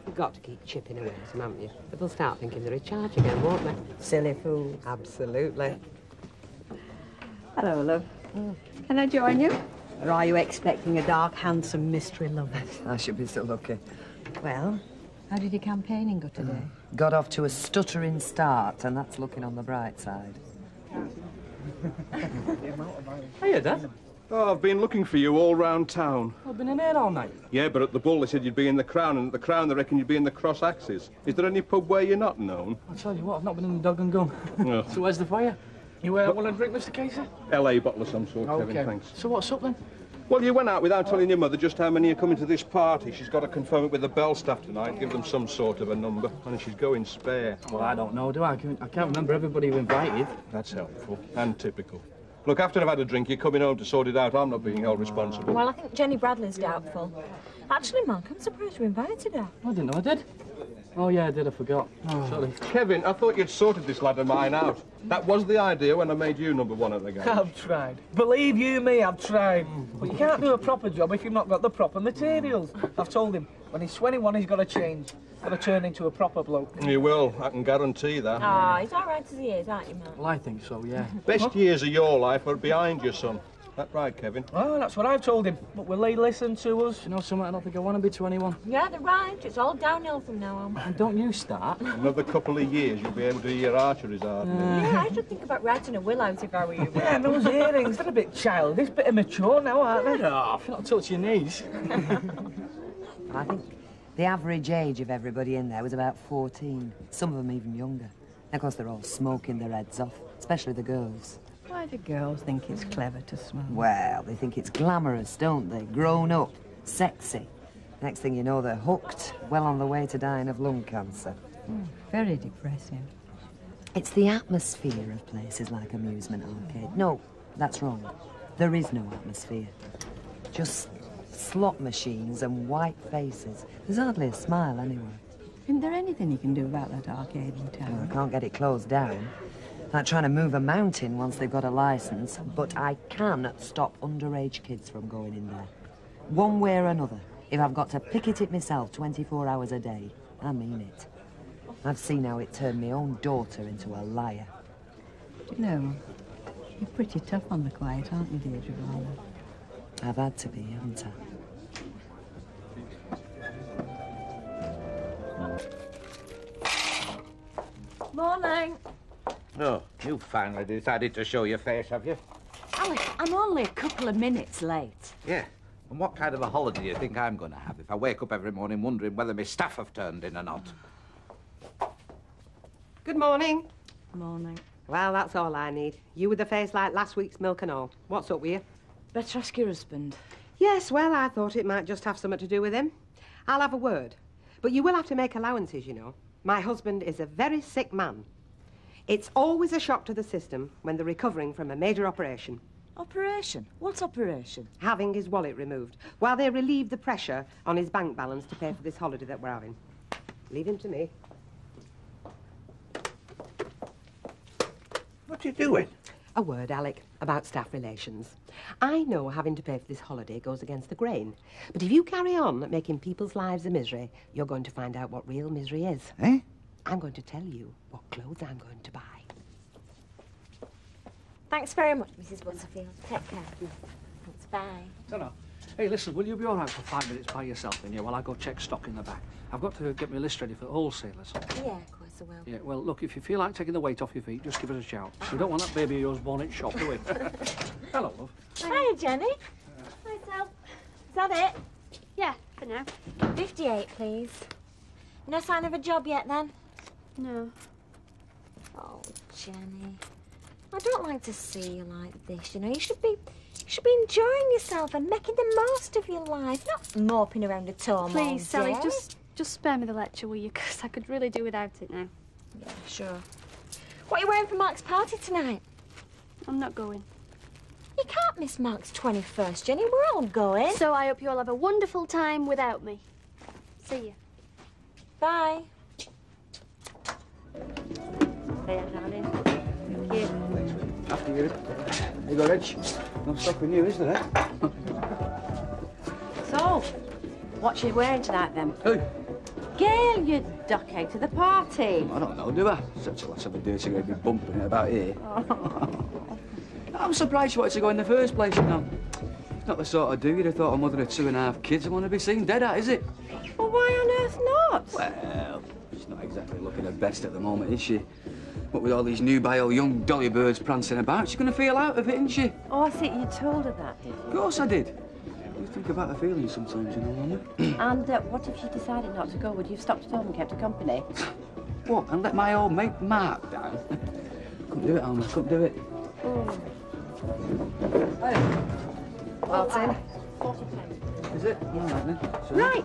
You've got to keep chipping away at them, haven't you? But they'll start thinking they're in charge again, won't they? Silly fools. Absolutely. Hello, love. Can I join you? Or are you expecting a dark, handsome mystery lover? I should be so lucky. Well, how did your campaigning go today? Got off to a stuttering start, and that's looking on the bright side. Hiya, Dad. Oh, I've been looking for you all round town. I've been in here all night. Yeah, but at the Bull they said you'd be in the Crown, and at the Crown they reckon you'd be in the Cross Axes. Is there any pub where you're not known? I'll tell you what, I've not been in the Dog and Gun. No. So where's the fire? You want a drink, Mr. Casey? LA bottle of some sort, Okay. Kevin, thanks. So what's up then? Well, you went out without telling your mother just how many are coming to this party. She's got to confirm it with the Bell staff tonight, give them some sort of a number, and she's going spare. Well, I don't know, do I? I can't remember everybody you invited. That's helpful and typical. Look, after I've had a drink, you're coming home to sort it out. I'm not being held responsible. Well, I think Jenny Bradley's doubtful. Actually, Mark, I'm surprised you invited her. I didn't know I did. Oh, yeah, I did. I forgot. Oh. Sorry. Kevin, I thought you'd sorted this lad of mine out. That was the idea when I made you #1 at the game. I've tried. Believe you me, I've tried. But you can't do a proper job if you've not got the proper materials. I've told him, when he's 21, he's got to change. Got to turn into a proper bloke. You will, I can guarantee that. Ah, he's all right as he is, aren't you, Mark? Well, I think so, yeah. Best years of your life are behind you, son. That right, Kevin? Oh, that's what I've told him. But will they listen to us? You know something? I don't think I want to be 21. Yeah, they're right. It's all downhill from now on. And don't you start. Another couple of years, you'll be able to do your archeries hard. Yeah, I should think about writing a will out if I were you. Yeah, those earrings, they're a bit childish, bit immature now, aren't they? Oh, if you not touch your knees. I think the average age of everybody in there was about 14. Some of them even younger. And of course, they're all smoking their heads off, especially the girls. Why do girls think it's clever to smoke? Well, they think it's glamorous, don't they? Grown up, sexy. Next thing you know, they're hooked, well on the way to dying of lung cancer. Very depressing. It's the atmosphere of places like Amusement Arcade. No, that's wrong. There is no atmosphere. Just slot machines and white faces. There's hardly a smile anywhere. Isn't there anything you can do about that arcade in town? Well, I can't get it closed down. Like trying to move a mountain once they've got a licence, but I can stop underage kids from going in there. One way or another. If I've got to picket it myself 24 hours a day, I mean it. I've seen how it turned my own daughter into a liar. You know, you're pretty tough on the quiet, aren't you, Deirdre Barlow? I've had to be, haven't I? Morning. Oh, you finally decided to show your face, have you? Alice, I'm only a couple of minutes late. Yeah. And what kind of a holiday do you think I'm going to have if I wake up every morning wondering whether my staff have turned in or not? Good morning. Morning. Well, that's all I need. You with the face like last week's milk and all. What's up with you? Better ask your husband. Yes, well, I thought it might just have something to do with him. I'll have a word. But you will have to make allowances, you know. My husband is a very sick man. It's always a shock to the system when they're recovering from a major operation. Operation? What operation? Having his wallet removed, while they relieve the pressure on his bank balance to pay for this holiday that we're having. Leave him to me. What are you doing? A word, Alec, about staff relations. I know having to pay for this holiday goes against the grain, but if you carry on making people's lives a misery, you're going to find out what real misery is. Eh? I'm going to tell you what clothes I'm going to buy. Thanks very much, Mrs. Butterfield. Take care. Thanks, bye. Ta-ra. Hey, listen, will you be all right for 5 minutes by yourself in here while I go check stock in the back? I've got to get my list ready for the wholesalers. Yeah, of course I will. Yeah, well, look, if you feel like taking the weight off your feet, just give us a shout. We don't want that baby of yours born in shop, do we? Hello, love. Hiya, Jenny. Hi, Sal. Is that it? Yeah, for now. 58, please. No sign of a job yet, then? No. Oh, Jenny. I don't like to see you like this, you know. You should be enjoying yourself and making the most of your life, not moping around a torn Please, Sally, just spare me the lecture, will you? Because I could really do without it now. Yeah, sure. What are you wearing for Mark's party tonight? I'm not going. You can't miss Mark's 21st, Jenny. We're all going. So I hope you all have a wonderful time without me. See you. Bye. There, darling. Thank you. After you. You got Reg? No stopping you, is there, eh? So, what you wearing tonight, then? Who? Gail, you duck out to the party. I don't know, do I? Such a lot of a dirty way to be bumping it about here. I'm surprised you wanted to go in the first place, you know. It's not the sort of do you'd have thought a mother of 2.5 kids would want to be seen dead at, is it? Well, why on earth not? Well, she's not exactly looking her best at the moment, is she? What with all these nubile young dolly birds prancing about, she's going to feel out of it, isn't she? Oh, I think you told her that, did you? Of course I did. You think about her feelings sometimes, you know, Mama. And what if she decided not to go? Would you have stopped at home and kept her company? What, and let my old mate Mark down? Couldn't do it, Alma, couldn't do it. Hey. Martin. Is it? All right, then. So, Right,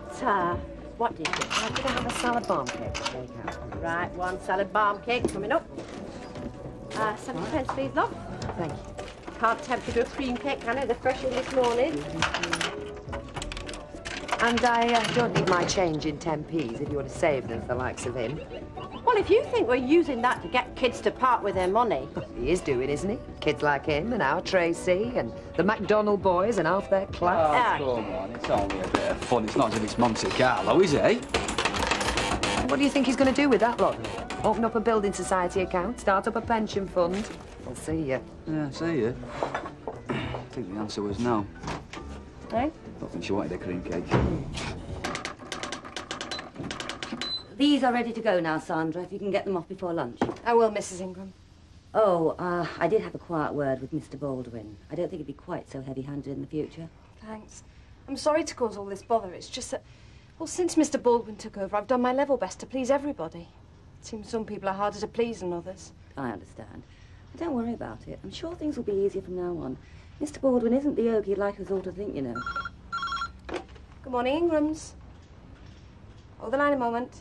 what did you get? I'm going to have a salad bomb cake to take out. Right, one salad bomb cake coming up. 70 pence, please, love. Thank you. Can't tempt you to a cream cake, can it? They're fresh in this morning. And I don't need my change in 10p's if you want to save them for the likes of him. Well, if you think we're using that to get kids to part with their money... He is doing, isn't he? Kids like him and our Tracy and the McDonald boys and half their class. Oh, come on, it's only a bit of fun. It's not as if it's Monte Carlo, is it, eh? What do you think he's going to do with that lot? Open up a building society account, start up a pension fund? I'll see you. Yeah, see you. I think the answer was no. Eh? I don't think she wanted a cream cake. These are ready to go now, Sandra, if you can get them off before lunch. I will, Mrs. Ingram. Oh, I did have a quiet word with Mr. Baldwin. I don't think he'd be quite so heavy-handed in the future. Thanks. I'm sorry to cause all this bother. It's just that, well, since Mr. Baldwin took over, I've done my level best to please everybody. It seems some people are harder to please than others. I understand. Don't worry about it. I'm sure things will be easier from now on. Mr. Baldwin isn't the ogre you'd like us all to think, you know. Good morning, Ingrams. Hold the line a moment.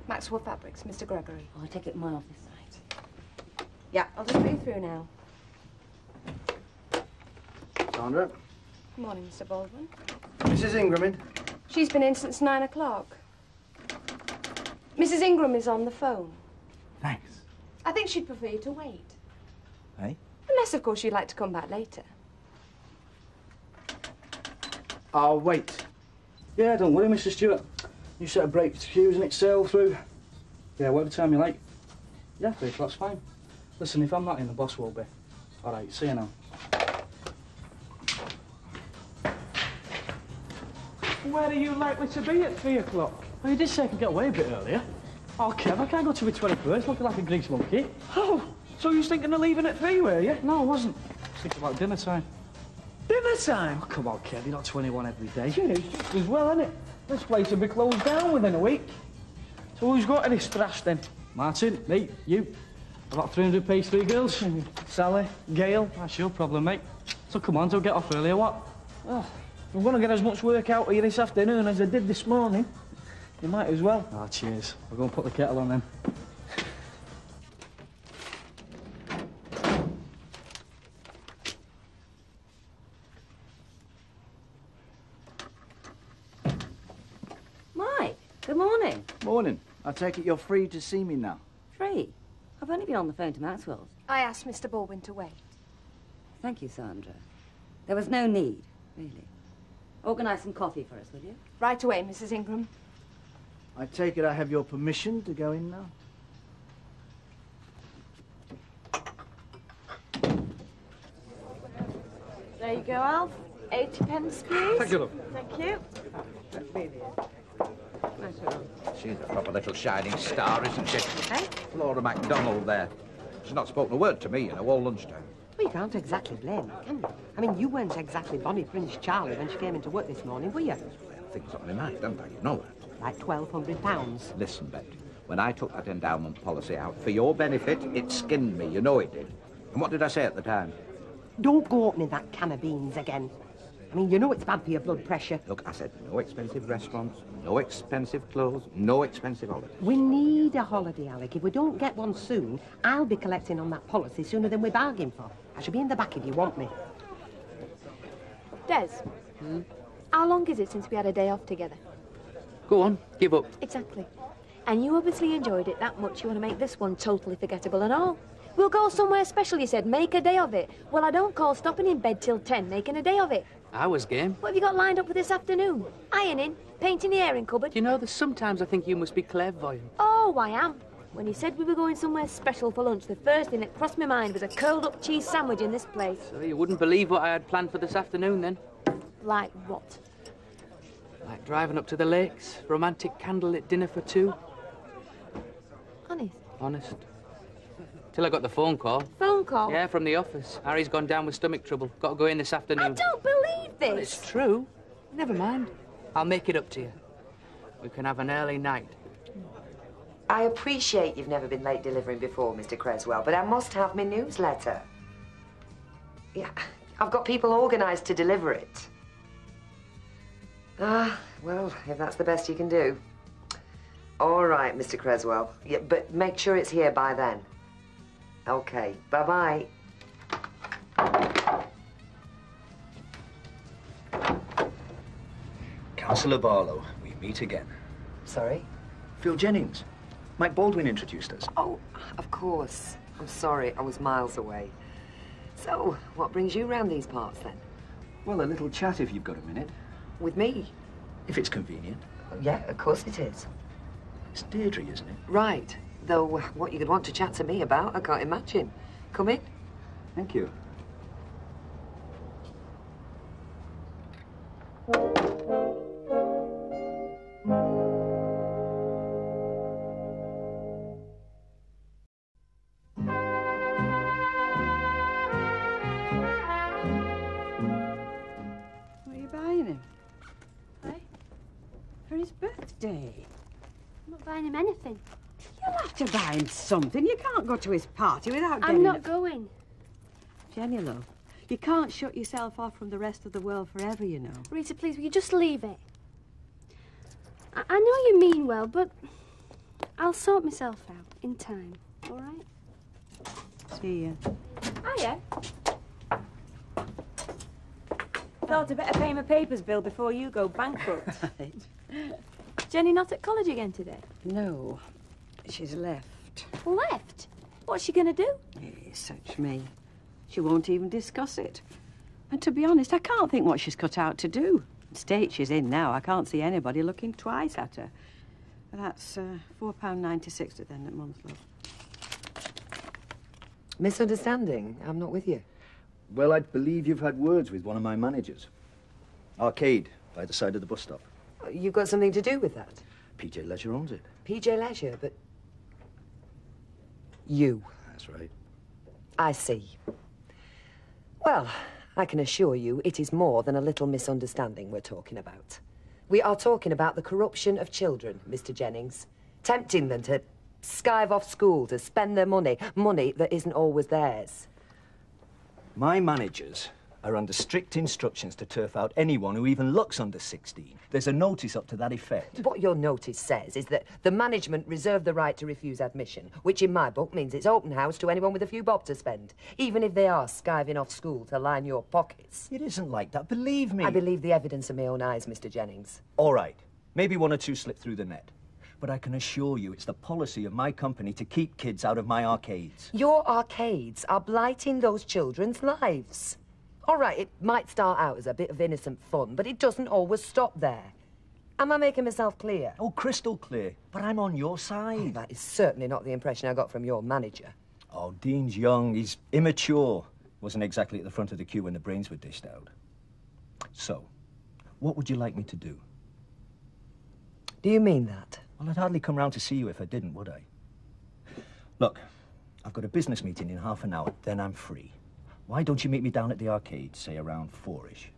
Maxwell Fabrics, Mr. Gregory. I'll take it in my office. Yeah, I'll just put you through now. Sandra? Good morning, Mr. Baldwin. Mrs. Ingram in? She's been in since 9 o'clock. Mrs. Ingram is on the phone. Thanks. I think she'd prefer you to wait. Hey? Unless, of course, you'd like to come back later. I'll wait. Yeah, don't worry, Mr. Stewart. You set a break to queues and it sail through. Yeah, whatever time you like. Yeah, 3 o'clock's fine. Listen, if I'm not in, the boss will be. All right, see you now. Where are you likely to be at 3 o'clock? Well, you did say I could get away a bit earlier. Oh, Kev, I can't go to the 21st looking like a grease monkey. Oh, so you was thinking of leaving at 3, were you? No, I wasn't. I was thinking about dinner time. Dinner time? Oh, come on, Kev, you're not 21 every day. Yeah, it's just as well, isn't it? This place will be closed down within a week. So who's got any thrash then? Martin, me, you. About 300 pastry girls. Sally, Gail. That's your problem, mate. So come on, don't get off earlier, what? Oh, I'm going to get as much work out of you this afternoon as I did this morning. You might as well. Ah, cheers. I'll go and put the kettle on then. Mike, good morning. Morning. I take it you're free to see me now. Free? I've only been on the phone to Maxwell's. I asked Mr. Baldwin to wait. Thank you, Sandra. There was no need, really. Organise some coffee for us, will you? Right away, Mrs. Ingram. I take it I have your permission to go in now? There you go, Alf. 80 pence, please. Thank you, love. Thank you. She's a proper little shining star, isn't she? Hey? Flora MacDonald there. She's not spoken a word to me, all lunchtime. Well, you can't exactly blame her, can you? I mean, you weren't exactly Bonnie Prince Charlie when she came into work this morning, were you? Things on my mind, don't I? You know that. Like £1,200. Listen, Bet, when I took that endowment policy out for your benefit, it skinned me. You know it did. And what did I say at the time? Don't go opening that can of beans again. I mean, you know it's bad for your blood pressure. Look, I said no expensive restaurants, no expensive clothes, no expensive holidays. We need a holiday, Alec. If we don't get one soon, I'll be collecting on that policy sooner than we bargained for. I shall be in the back if you want me. Des, how long is it since we had a day off together? Go on, give up. Exactly. And you obviously enjoyed it that much you want to make this one totally forgettable and all. We'll go somewhere special, you said. Make a day of it. Well, I don't call stopping in bed till 10 making a day of it. I was game. What have you got lined up for this afternoon? Ironing? Painting the airing cupboard? You know, there's sometimes I think you must be clairvoyant. Oh, I am. When you said we were going somewhere special for lunch, the first thing that crossed my mind was a curled-up cheese sandwich in this place. So you wouldn't believe what I had planned for this afternoon, then? Like what? Like driving up to the lakes, romantic candlelit dinner for 2. Honest? Honest. Till I got the phone call. Phone call? Yeah, from the office. Harry's gone down with stomach trouble. Got to go in this afternoon. I don't believe this! Well, it's true. Never mind. I'll make it up to you. We can have an early night. I appreciate you've never been late delivering before, Mr. Creswell, but I must have my newsletter. Yeah, I've got people organised to deliver it. Ah, well, if that's the best you can do. All right, Mr. Creswell. Yeah, but make sure it's here by then. Okay, bye-bye. Councillor Barlow, we meet again. Sorry? Phil Jennings. Mike Baldwin introduced us. Oh, of course. I'm sorry, I was miles away. So, what brings you round these parts, then? Well, a little chat if you've got a minute. With me? If it's convenient. Yeah, of course it is. It's Deirdre, isn't it? Right. Though, what you could want to chat to me about, I can't imagine. Come in. Thank you. What are you buying him? Eh? For his birthday. I'm not buying him anything. You'll have to buy him something. You can't go to his party without getting... I'm not going. Jenny, love, you can't shut yourself off from the rest of the world forever, you know. Rita, please, will you just leave it? I know you mean well, but I'll sort myself out in time, all right? See ya. Hiya. Thought I'd better pay my papers bill before you go bankrupt. Jenny not at college again today? No, she's left. Left? What's she going to do? Such me. She won't even discuss it. And to be honest, I can't think what she's cut out to do. The state she's in now, I can't see anybody looking twice at her. That's £4.96 at the end of the month, love. Misunderstanding. I'm not with you. Well, I believe you've had words with one of my managers. Arcade, by the side of the bus stop. You've got something to do with that? PJ Leisure owns it. PJ Leisure, but... You. That's right. I see. Well, I can assure you it is more than a little misunderstanding we're talking about. We are talking about the corruption of children, Mr. Jennings. Tempting them to skive off school, to spend their money that isn't always theirs. My managers are under strict instructions to turf out anyone who even looks under 16. There's a notice up to that effect. What your notice says is that the management reserve the right to refuse admission, which in my book means it's open house to anyone with a few bob to spend, even if they are skiving off school to line your pockets. It isn't like that, believe me. I believe the evidence of my own eyes, Mr. Jennings. All right. Maybe one or two slip through the net. But I can assure you it's the policy of my company to keep kids out of my arcades. Your arcades are blighting those children's lives. All right, it might start out as a bit of innocent fun, but it doesn't always stop there. Am I making myself clear? Oh, crystal clear. But I'm on your side. Oh, that is certainly not the impression I got from your manager. Oh, Dean's young. He's immature. Wasn't exactly at the front of the queue when the brains were dished out. So, what would you like me to do? Do you mean that? Well, I'd hardly come round to see you if I didn't, would I? Look, I've got a business meeting in half an hour, then I'm free. Why don't you meet me down at the arcade, say around 4-ish,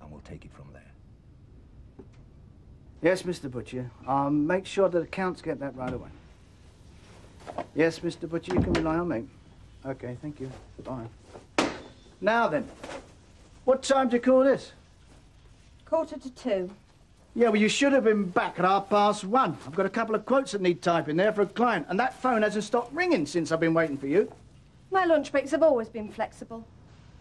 and we'll take it from there. Yes, Mr. Butcher. Make sure that accounts get that right away. Yes, Mr. Butcher, you can rely on me. Okay, thank you. Bye. Now then, what time do you call this? 1:45. Yeah, well, you should have been back at 1:30. I've got a couple of quotes that need typing there for a client, and that phone hasn't stopped ringing since I've been waiting for you. My lunch breaks have always been flexible.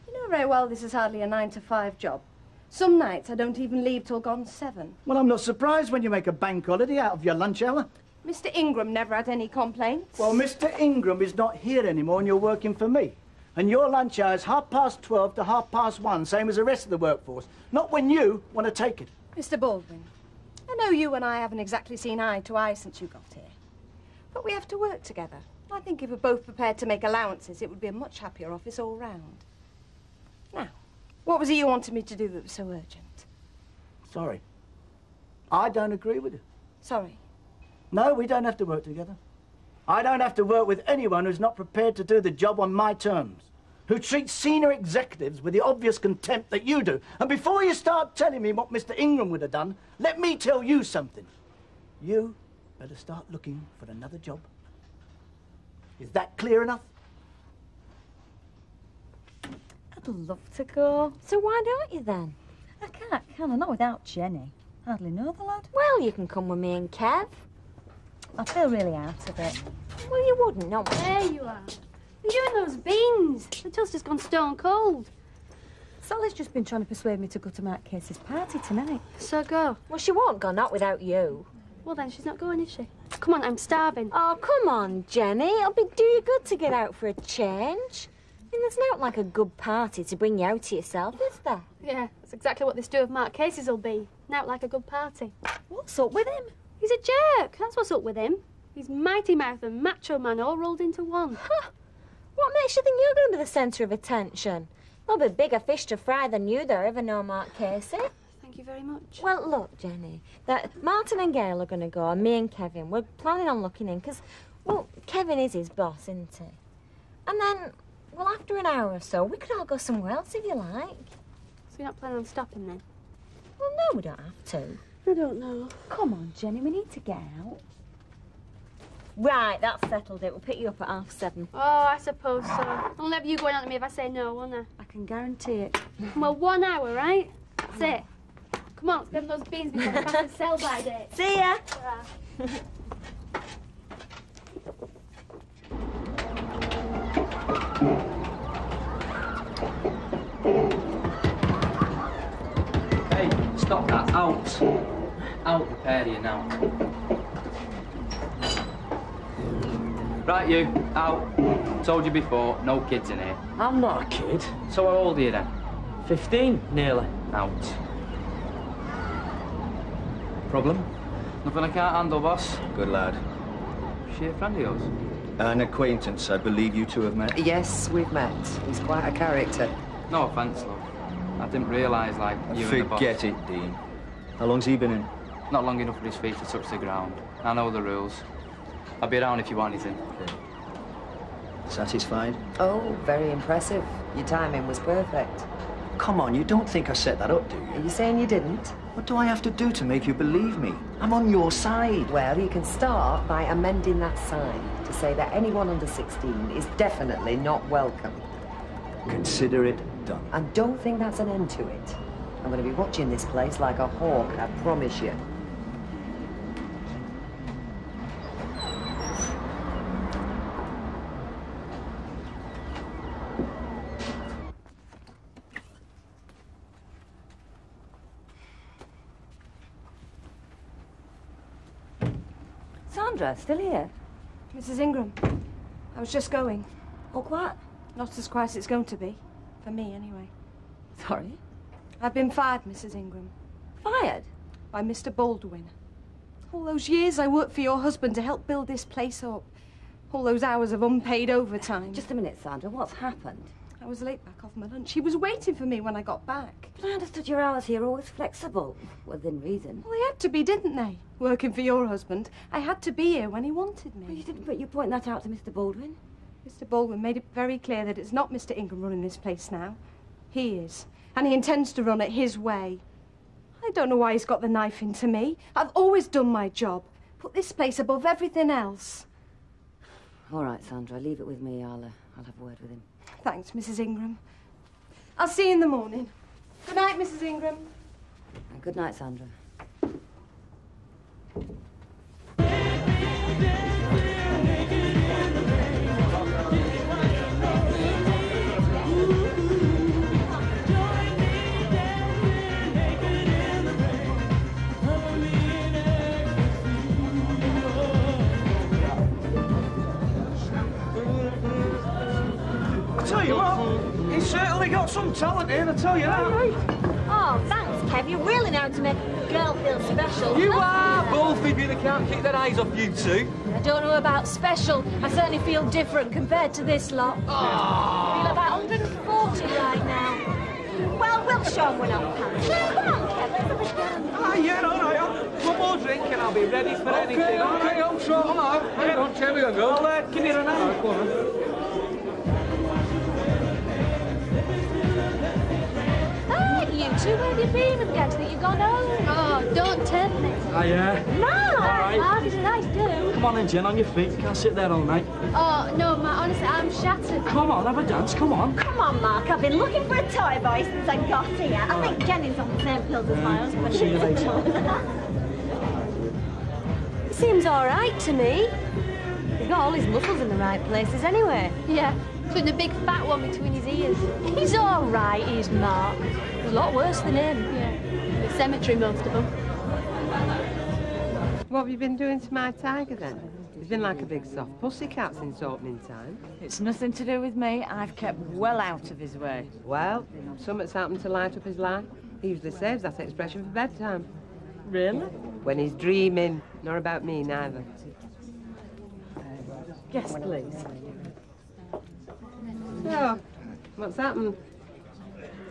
You know very well this is hardly a 9-to-5 job. Some nights I don't even leave till gone 7. Well, I'm not surprised when you make a bank holiday out of your lunch hour. Mr. Ingram never had any complaints. Well, Mr. Ingram is not here anymore and you're working for me. And your lunch hour is 12:30 to 1:30, same as the rest of the workforce. Not when you want to take it. Mr. Baldwin, I know you and I haven't exactly seen eye to eye since you got here. But we have to work together. I think if we're both prepared to make allowances, it would be a much happier office all round. Now, what was it you wanted me to do that was so urgent? Sorry. I don't agree with you. Sorry. No, we don't have to work together. I don't have to work with anyone who's not prepared to do the job on my terms, who treats senior executives with the obvious contempt that you do. And before you start telling me what Mr. Ingram would have done, let me tell you something. You better start looking for another job. Is that clear enough? I'd love to go. So why don't you then? I can't, can I? Not without Jenny. Hardly know the lad. Well, you can come with me and Kev. I feel really out of it. Well, you wouldn't, no. There you are. You're doing those beans. The toast has gone stone cold. Sally's just been trying to persuade me to go to Mark Casey's party tonight. So go. Well, she won't go, not without you. Well, then she's not going, is she? Come on, I'm starving. Oh, come on, Jenny. It'll do you good to get out for a change. I mean, there's not like a good party to bring you out to yourself, is there? Yeah, that's exactly what this do of Mark Casey's will be. Not like a good party. What's up with him? He's a jerk. That's what's up with him. He's mighty mouth and macho man all rolled into one. Huh. What makes you think you're going to be the centre of attention? There'll be bigger fish to fry than you there ever know, Mark Casey. Thank you very much. Well, look, Jenny, that Martin and Gail are going to go, and me and Kevin, we're planning on looking in, because, well, Kevin is his boss, isn't he? And then, well, after an hour or so, we could all go somewhere else if you like. So you're not planning on stopping then? Well, no, we don't have to. I don't know. Come on, Jenny, we need to get out. Right, that's settled it. We'll pick you up at 7:30. Oh, I suppose so. I'll never you going on to me if I say no, won't I? I can guarantee it. Well, 1 hour, right? That's it. Come on, let's get those beans before the pass the sell-by date. See ya! Hey, stop that. Out. Out the pair of you now. Right, you. Out. Told you before, no kids in here. I'm not a kid. So how old are you then? 15, nearly. Out. Problem? Nothing I can't handle, boss. Good lad. Is she a friend of yours? An acquaintance, I believe you two have met. Yes, we've met. He's quite a character. No offence, love. I didn't realise, like, you and the boss... Forget it, Dean. How long's he been in? Not long enough for his feet to touch the ground. I know the rules. I'll be around if you want anything. Okay. Satisfied? Oh, very impressive. Your timing was perfect. Come on, you don't think I set that up, do you? Are you saying you didn't? What do I have to do to make you believe me? I'm on your side. Well, you can start by amending that sign to say that anyone under 16 is definitely not welcome. Consider it done. And don't think that's an end to it. I'm going to be watching this place like a hawk, I promise you. Sandra, still here? Mrs. Ingram, I was just going. All quiet? Not as quiet as it's going to be. For me, anyway. Sorry? I've been fired, Mrs. Ingram. Fired? By Mr. Baldwin. All those years I worked for your husband to help build this place up. All those hours of unpaid overtime. Just a minute, Sandra. What's happened? I was late back off my lunch. He was waiting for me when I got back. But I understood your hours here are always flexible, within reason. Well, they had to be, didn't they? Working for your husband. I had to be here when he wanted me. Well, you didn't, but you point that out to Mr. Baldwin? Mr. Baldwin made it very clear that it's not Mr. Ingram running this place now. He is. And he intends to run it his way. I don't know why he's got the knife into me. I've always done my job. Put this place above everything else. All right, Sandra, leave it with me. I'll have a word with him. Thanks, Mrs. Ingram. I'll see you in the morning. Good night, Mrs. Ingram. And good night, Sandra. Tell you what, he's certainly got some talent here, I tell you that. Oh, thanks, Kev. You're really now to make a girl feel special. You are! Both of you that can't keep their eyes off you two. I don't know about special. I certainly feel different compared to this lot. I feel about 140 right now. Well, we'll show him we're not pants. Come on, Kev, let's have a go. Ah, yeah, all right. One more drink and I'll be ready for anything. Okay, I'm sure. Come on. Hang on, shall we go? I'll give you a hand. Go on. You two, where have you been? I'm glad that you've gone home. Oh, don't tempt me. Ah, yeah. No, All right. Mark is a nice do. Come on then, Jen, on your feet. You can't sit there all night. Oh, no, Matt, honestly, I'm shattered. Come on, have a dance, come on. Come on, Mark. I've been looking for a toy boy since I got here. I think Jenny's on the same pills as my husband. See you later. He seems all right to me. He's got all his muscles in the right places anyway. Yeah, putting a big fat one between his ears. He's all right, he's Mark. He's a lot worse than him. Yeah. The cemetery, most of them. What have you been doing to my tiger, then? He's been like a big soft pussycat since opening time. It's nothing to do with me. I've kept well out of his way. Well, something's happened to light up his life. He usually saves that expression for bedtime. Really? When he's dreaming. Nor about me, neither. Yes, please. So, what's happened?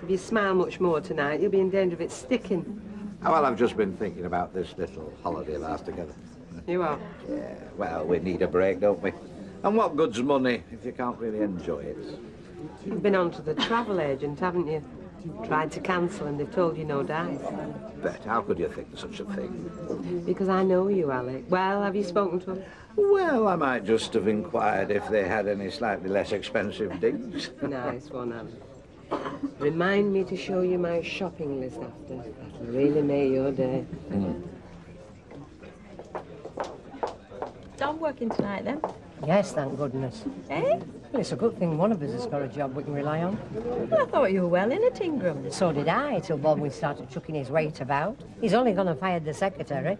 If you smile much more tonight, you'll be in danger of it sticking. Oh, well, I've just been thinking about this little holiday of ours together. You are? Yeah, well, we need a break, don't we? And what good's money if you can't really enjoy it? You've been on to the travel agent, haven't you? Tried to cancel and they've told you no dice. Bet, how could you think of such a thing? Because I know you, Alec. Well, have you spoken to them? Well, I might just have inquired if they had any slightly less expensive digs. Nice one, Alec. Remind me to show you my shopping list after. That'll really make your day. Tom working tonight, then? Yes, thank goodness. Eh? Well, it's a good thing one of us has got a job we can rely on. Well, I thought you were well in at Ingram. So did I, till Baldwin started chucking his weight about. He's only gone and fired the secretary.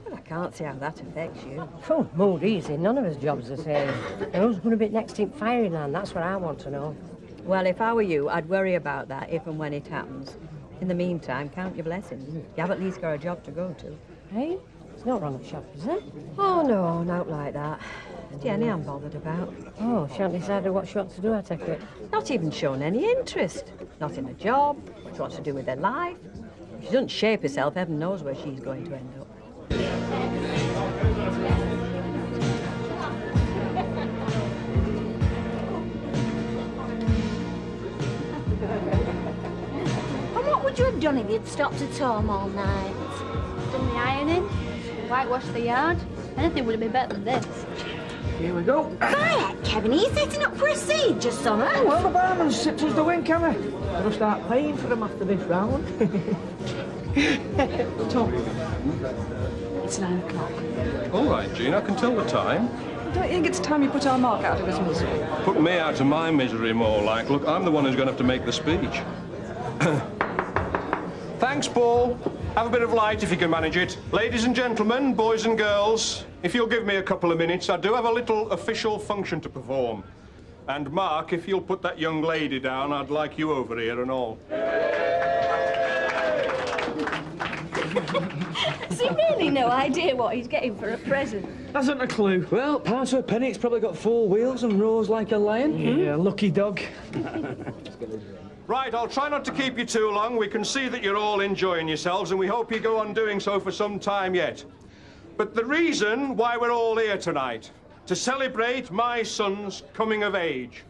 Well, I can't see how that affects you. Oh, mood easy. None of his jobs are the same. And who's going to be next in firing land? That's what I want to know. Well, if I were you, I'd worry about that if and when it happens. In the meantime, count your blessings. You have at least got a job to go to. Hey? It's not wrong at shop, is it? Oh, no, not like that. It's Jenny I'm bothered about. Oh, she hasn't decided what she wants to do, I take it. Not even shown any interest. Not in a job, what she wants to do with her life. If she doesn't shape herself, heaven knows where she's going to end up. And what would you have done if you'd stopped at home all night? Done the ironing, whitewashed the yard. Anything would have been better than this. Here we go. Quiet, Kevin. Are you setting up for a siege or something? Oh, well, the barman's sipped us the wink, haven't we? Gotta start paying for them after this round. Tom. It's 9 o'clock. All right, Jean, I can tell the time. Don't you think it's time you put our Mark out of his misery? Put me out of my misery, more like. Look, I'm the one who's going to have to make the speech. Thanks, Paul. Have a bit of light if you can manage it. Ladies and gentlemen, boys and girls, if you'll give me a couple of minutes, I do have a little official function to perform. And Mark, if you'll put that young lady down, I'd like you over here and all. Has he really no idea what he's getting for a present? Hasn't a clue. Well, pound to a penny, it's probably got 4 wheels and roars like a lion. Yeah, lucky dog. Right, I'll try not to keep you too long. We can see that you're all enjoying yourselves, and we hope you go on doing so for some time yet. But the reason why we're all here tonight, to celebrate my son's coming of age.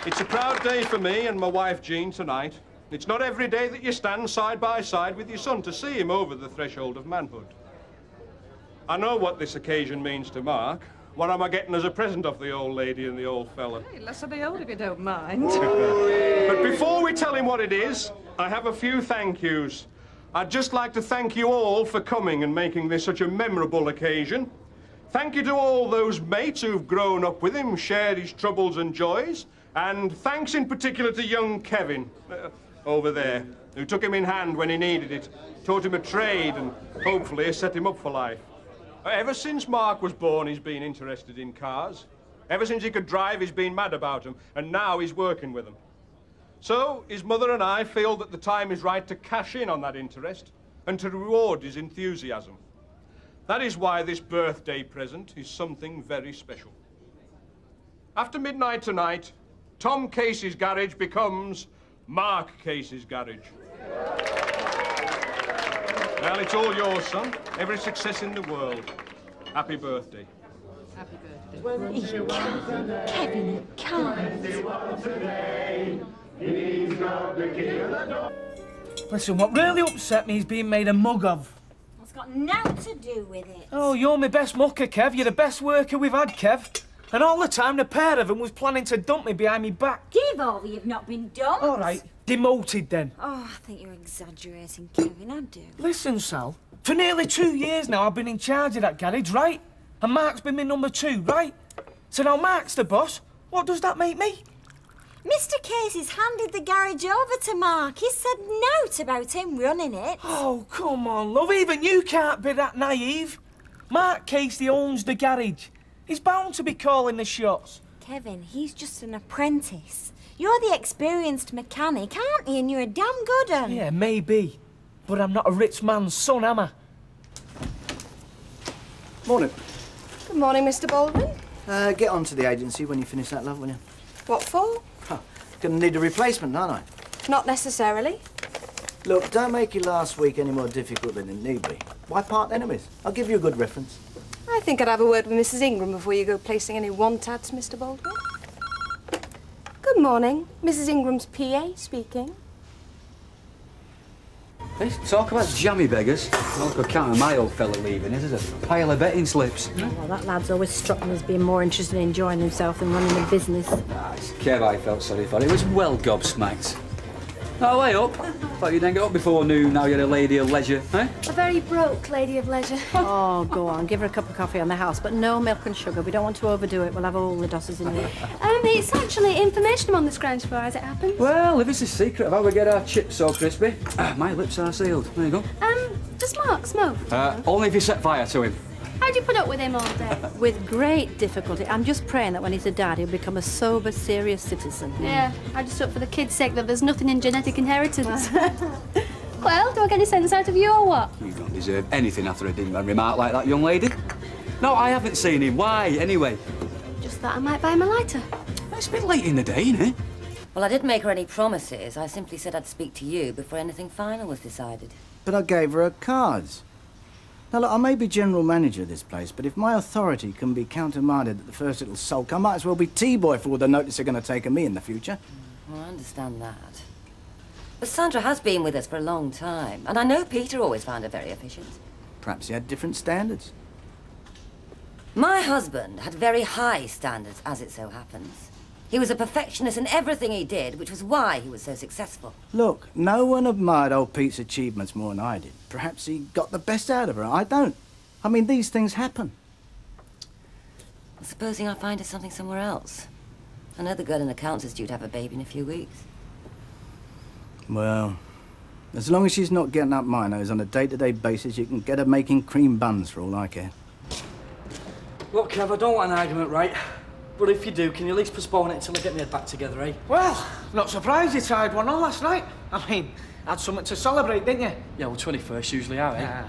It's a proud day for me and my wife, Jean, tonight. It's not every day that you stand side by side with your son to see him over the threshold of manhood. I know what this occasion means to Mark. What am I getting as a present off the old lady and the old fella? Hey, less of the old if you don't mind. But before we tell him what it is, I have a few thank yous. I'd just like to thank you all for coming and making this such a memorable occasion. Thank you to all those mates who've grown up with him, shared his troubles and joys. And thanks in particular to young Kevin, over there, who took him in hand when he needed it, taught him a trade and hopefully has set him up for life. Ever since Mark was born, he's been interested in cars. Ever since he could drive, he's been mad about them, and now he's working with them. So, his mother and I feel that the time is right to cash in on that interest and to reward his enthusiasm. That is why this birthday present is something very special. After midnight tonight, Tom Casey's garage becomes Mark Casey's garage. Well, it's all yours, son. Every success in the world. Happy birthday. Happy birthday. Kevin, can't. Listen, what really upset me is being made a mug of. It's got nothing to do with it. Oh, you're my best mucker, Kev. You're the best worker we've had, Kev. And all the time, the pair of them was planning to dump me behind me back. Give over, you've not been dumped. All right, demoted then. Oh, I think you're exaggerating, Kevin, I do. Listen, Sal, for nearly 2 years now I've been in charge of that garage, right? And Mark's been my number 2, right? So now Mark's the boss. What does that make me? Mr. Casey's handed the garage over to Mark. He said nought about him running it. Oh, come on, love. Even you can't be that naive. Mark Casey owns the garage. He's bound to be calling the shots. Kevin, he's just an apprentice. You're the experienced mechanic, aren't you? And you're a damn good one. Yeah, maybe. But I'm not a rich man's son, am I? Morning. Good morning, Mr. Baldwin. Get on to the agency when you finish that, love, will you? What for? Gonna need a replacement, aren't I? Not necessarily. Look, don't make your last week any more difficult than it need be. Why part enemies? I'll give you a good reference. I think I'd have a word with Mrs. Ingram before you go placing any want-ads, Mr. Baldwin. Good morning. Mrs. Ingram's PA speaking. Hey, talk about jammy beggars. Well, I could count on my old fella leaving. This is a pile of betting slips. Well, that lad's always struck me as being more interested in enjoying himself than running a business. It's Kev I felt sorry for. He was well gobsmacked. Oh, way up. Thought you didn't get up before noon, now you're a lady of leisure, eh? A very broke lady of leisure. Oh, go on, give her a cup of coffee on the house, but no milk and sugar. We don't want to overdo it. We'll have all the dosses in here. It's actually information on the scrounge floor as it happens. Well, if it's a secret of how we get our chips so crispy, my lips are sealed. There you go. Does Mark smoke? Only if you set fire to him. How do you put up with him all day? With great difficulty. I'm just praying that when he's a dad, he'll become a sober, serious citizen. Yeah, I just hope for the kid's sake that there's nothing in genetic inheritance. Well, do I get any sense out of you or what? You don't deserve anything after a dingman remark like that, young lady. No, I haven't seen him. Why, anyway? Just thought I might buy him a lighter. It's a bit late in the day, isn't it? Well, I didn't make her any promises. I simply said I'd speak to you before anything final was decided. But I gave her cards. Now, look, I may be general manager of this place, but if my authority can be countermanded at the first little sulk, I might as well be T-boy for all the notice they're going to take of me in the future. Well, I understand that. But Sandra has been with us for a long time, and I know Peter always found her very efficient. Perhaps he had different standards. My husband had very high standards, as it so happens. He was a perfectionist in everything he did, which was why he was so successful. Look, no one admired old Pete's achievements more than I did. Perhaps he got the best out of her. I don't. I mean, these things happen. Well, supposing I find her something somewhere else. I know the girl in accounts is due to have a baby in a few weeks. Well, as long as she's not getting up my nose on a day-to-day basis, you can get her making cream buns for all I care. Look, Kev, I don't want an argument, right? But if you do, can you at least postpone it until I get my head back together, eh? Well, not surprised you tied one on last night. I mean, had something to celebrate, didn't you? Yeah, well, 21st usually are, eh? Yeah.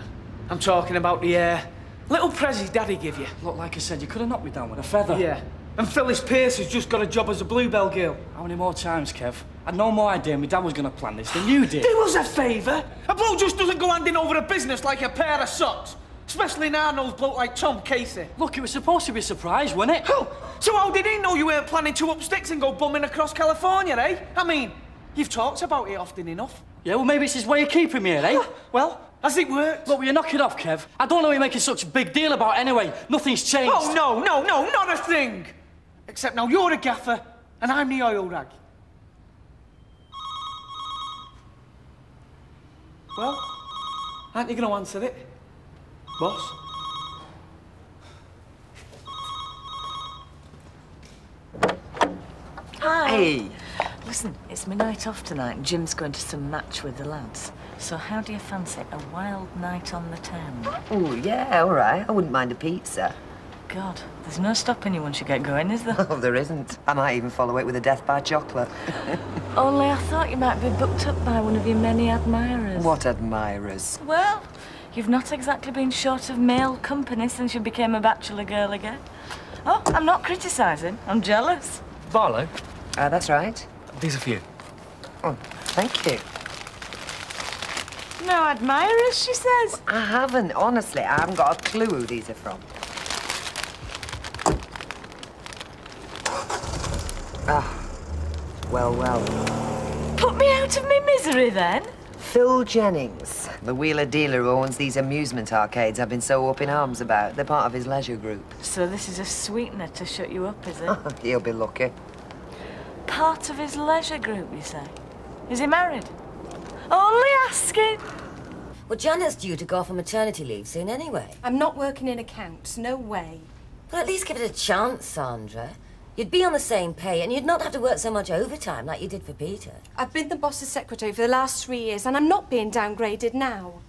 I'm talking about the little present Daddy give you. Look, like I said, you could have knocked me down with a feather. Yeah. And Phyllis Pierce has just got a job as a Bluebell girl. How many more times, Kev? I had no more idea my dad was going to plan this than you did. Do us a favour. A bloke just doesn't go handing over a business like a pair of socks. Especially an hard-nosed bloke like Tom Casey. Look, it was supposed to be a surprise, wasn't it? Oh, so how did he know you weren't planning to up sticks and go bumming across California, eh? I mean, you've talked about it often enough. Yeah, well, maybe it's his way of keeping me here, eh? Well, has it worked? Look, will you knock it off, Kev? I don't know what you're making such a big deal about anyway. Nothing's changed. Oh, no, not a thing. Except now you're a gaffer and I'm the oil rag. Well, aren't you going to answer it, boss? Hi. Hey. Listen, it's my night off tonight and Jim's going to some match with the lads. So how do you fancy a wild night on the town? Oh, yeah, all right. I wouldn't mind a pizza. God, there's no stopping you once you get going, is there? Oh, there isn't. I might even follow it with a death by chocolate. Only I thought you might be booked up by one of your many admirers. What admirers? Well, you've not exactly been short of male company since you became a bachelor girl again. Oh, I'm not criticising. I'm jealous. Barlow? That's right. These are for you. Oh, thank you. No admirers, she says. I haven't, honestly. I haven't got a clue who these are from. Ah, well. Put me out of my misery, then? Phil Jennings, the wheeler dealer who owns these amusement arcades I've been so up in arms about. They're part of his leisure group. So this is a sweetener to shut you up, is it? He'll be lucky. Part of his leisure group, you say? Is he married? Only asking. Well, Janet's due to go off on maternity leave soon anyway. I'm not working in accounts, no way. Well, at least give it a chance, Sandra. You'd be on the same pay and you'd not have to work so much overtime like you did for Peter. I've been the boss's secretary for the last 3 years and I'm not being downgraded now.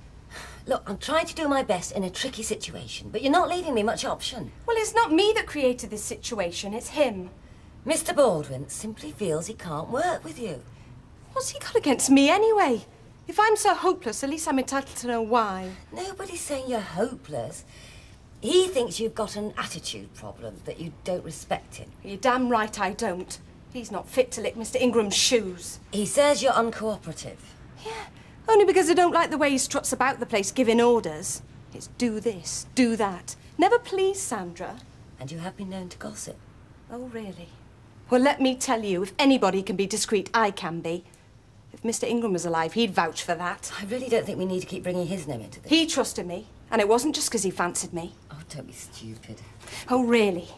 Look, I'm trying to do my best in a tricky situation, but you're not leaving me much option. Well, it's not me that created this situation, it's him. Mr. Baldwin simply feels he can't work with you. What's he got against me anyway? If I'm so hopeless, at least I'm entitled to know why. Nobody's saying you're hopeless. He thinks you've got an attitude problem, that you don't respect him. You're damn right I don't. He's not fit to lick Mr. Ingram's shoes. He says you're uncooperative. Yeah, only because I don't like the way he struts about the place giving orders. It's do this, do that. Never please, Sandra. And you have been known to gossip. Oh, really? Well, let me tell you, if anybody can be discreet, I can be. If Mr. Ingram was alive, he'd vouch for that. I really don't think we need to keep bringing his name into this. He trusted me, and it wasn't just because he fancied me. Oh, don't be stupid. Oh, really?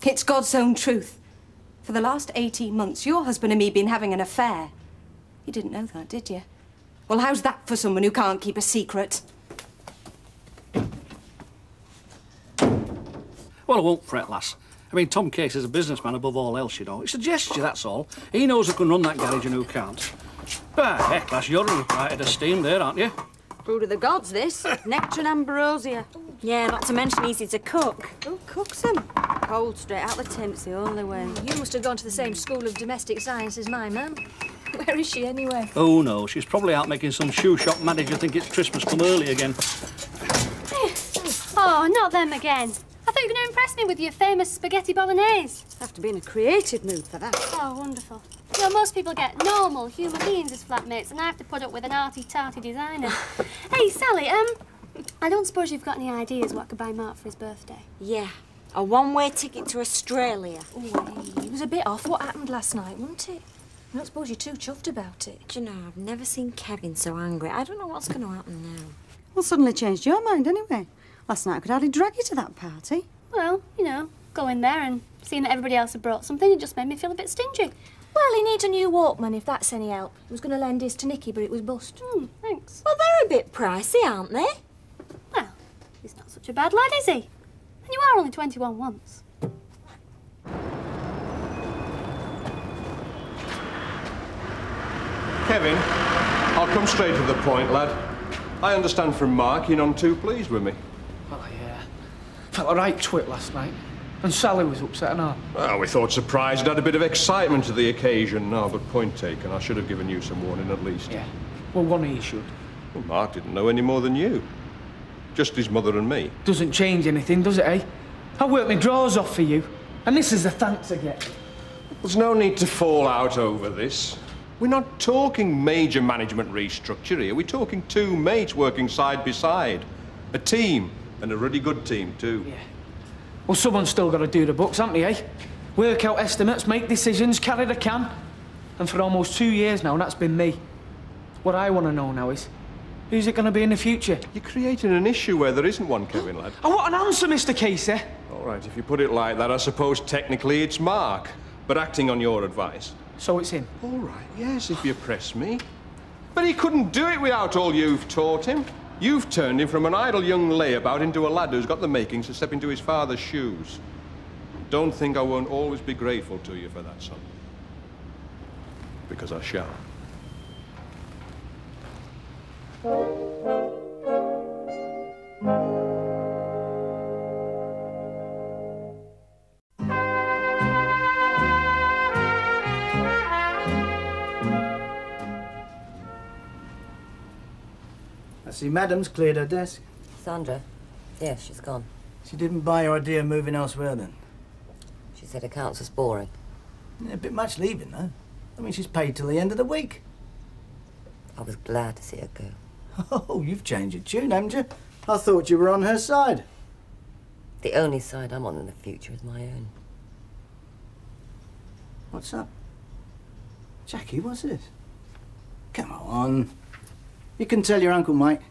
It's God's own truth. For the last 18 months, your husband and me been having an affair. You didn't know that, did you? Well, how's that for someone who can't keep a secret? Well, I won't fret, lass. I mean, Tom Case is a businessman above all else, you know. It's a gesture, that's all. He knows who can run that garage and who can't. But heck, lass, you're in right esteem there, aren't you? Fruit of the gods, this. Nectar and ambrosia. Yeah, not to mention easy to cook. Who cooks them? Cold, straight out the tin, it's the only way. You must have gone to the same school of domestic science as my mum. Where is she, anyway? Oh, no, she's probably out making some shoe shop manager think it's Christmas come early again. Oh, not them again. I thought you were going to impress me with your famous spaghetti bolognese. Have to be in a creative mood for that. Oh, wonderful. You know, most people get normal human beings as flatmates, and I have to put up with an arty-tarty designer. Hey, Sally, I don't suppose you've got any ideas what I could buy Mark for his birthday? Yeah, a one-way ticket to Australia. Oh, he was a bit off what happened last night, wasn't it? I don't suppose you're too chuffed about it. Do you know, I've never seen Kevin so angry. I don't know what's going to happen now. Well, suddenly changed your mind anyway. Last night I could hardly drag you to that party. Well, you know, going there and seeing that everybody else had brought something, it just made me feel a bit stingy. Well, he needs a new Walkman, if that's any help. He was going to lend his to Nicky, but it was bust. Thanks. Well, they're a bit pricey, aren't they? Well, he's not such a bad lad, is he? And you are only 21 once. Kevin, I'll come straight to the point, lad. I understand from Mark you're none too pleased with me. Well, I felt a right twit last night. And Sally was upset and all. Well, we thought surprised had a bit of excitement to the occasion. No, but point taken. I should have given you some warning at least. Yeah. Well, one of you should. Well, Mark didn't know any more than you. Just his mother and me. Doesn't change anything, does it, eh? I worked my drawers off for you. And this is the thanks I get. There's no need to fall out over this. We're not talking major management restructure here. We're talking two mates working side by side. A team, and a really good team, too. Yeah. Well, someone's still got to do the books, haven't they, eh? Work out estimates, make decisions, carry the can. And for almost 2 years now, that's been me. What I want to know now is, who's it going to be in the future? You're creating an issue where there isn't one, Kevin, lad. I want an answer, Mr. Casey. All right, if you put it like that, I suppose technically it's Mark, but acting on your advice. So it's him? All right, yes, if you press me. But he couldn't do it without all you've taught him. You've turned him from an idle young layabout into a lad who's got the makings to step into his father's shoes. Don't think I won't always be grateful to you for that, son. Because I shall. I see Madam's cleared her desk. Sandra? Yes, she's gone. She didn't buy your idea of moving elsewhere, then? She said accounts was boring. Yeah, a bit much leaving, though. I mean, she's paid till the end of the week. I was glad to see her go. Oh, you've changed your tune, haven't you? I thought you were on her side. The only side I'm on in the future is my own. What's up? Jackie, what's this? Come on. You can tell your Uncle Mike.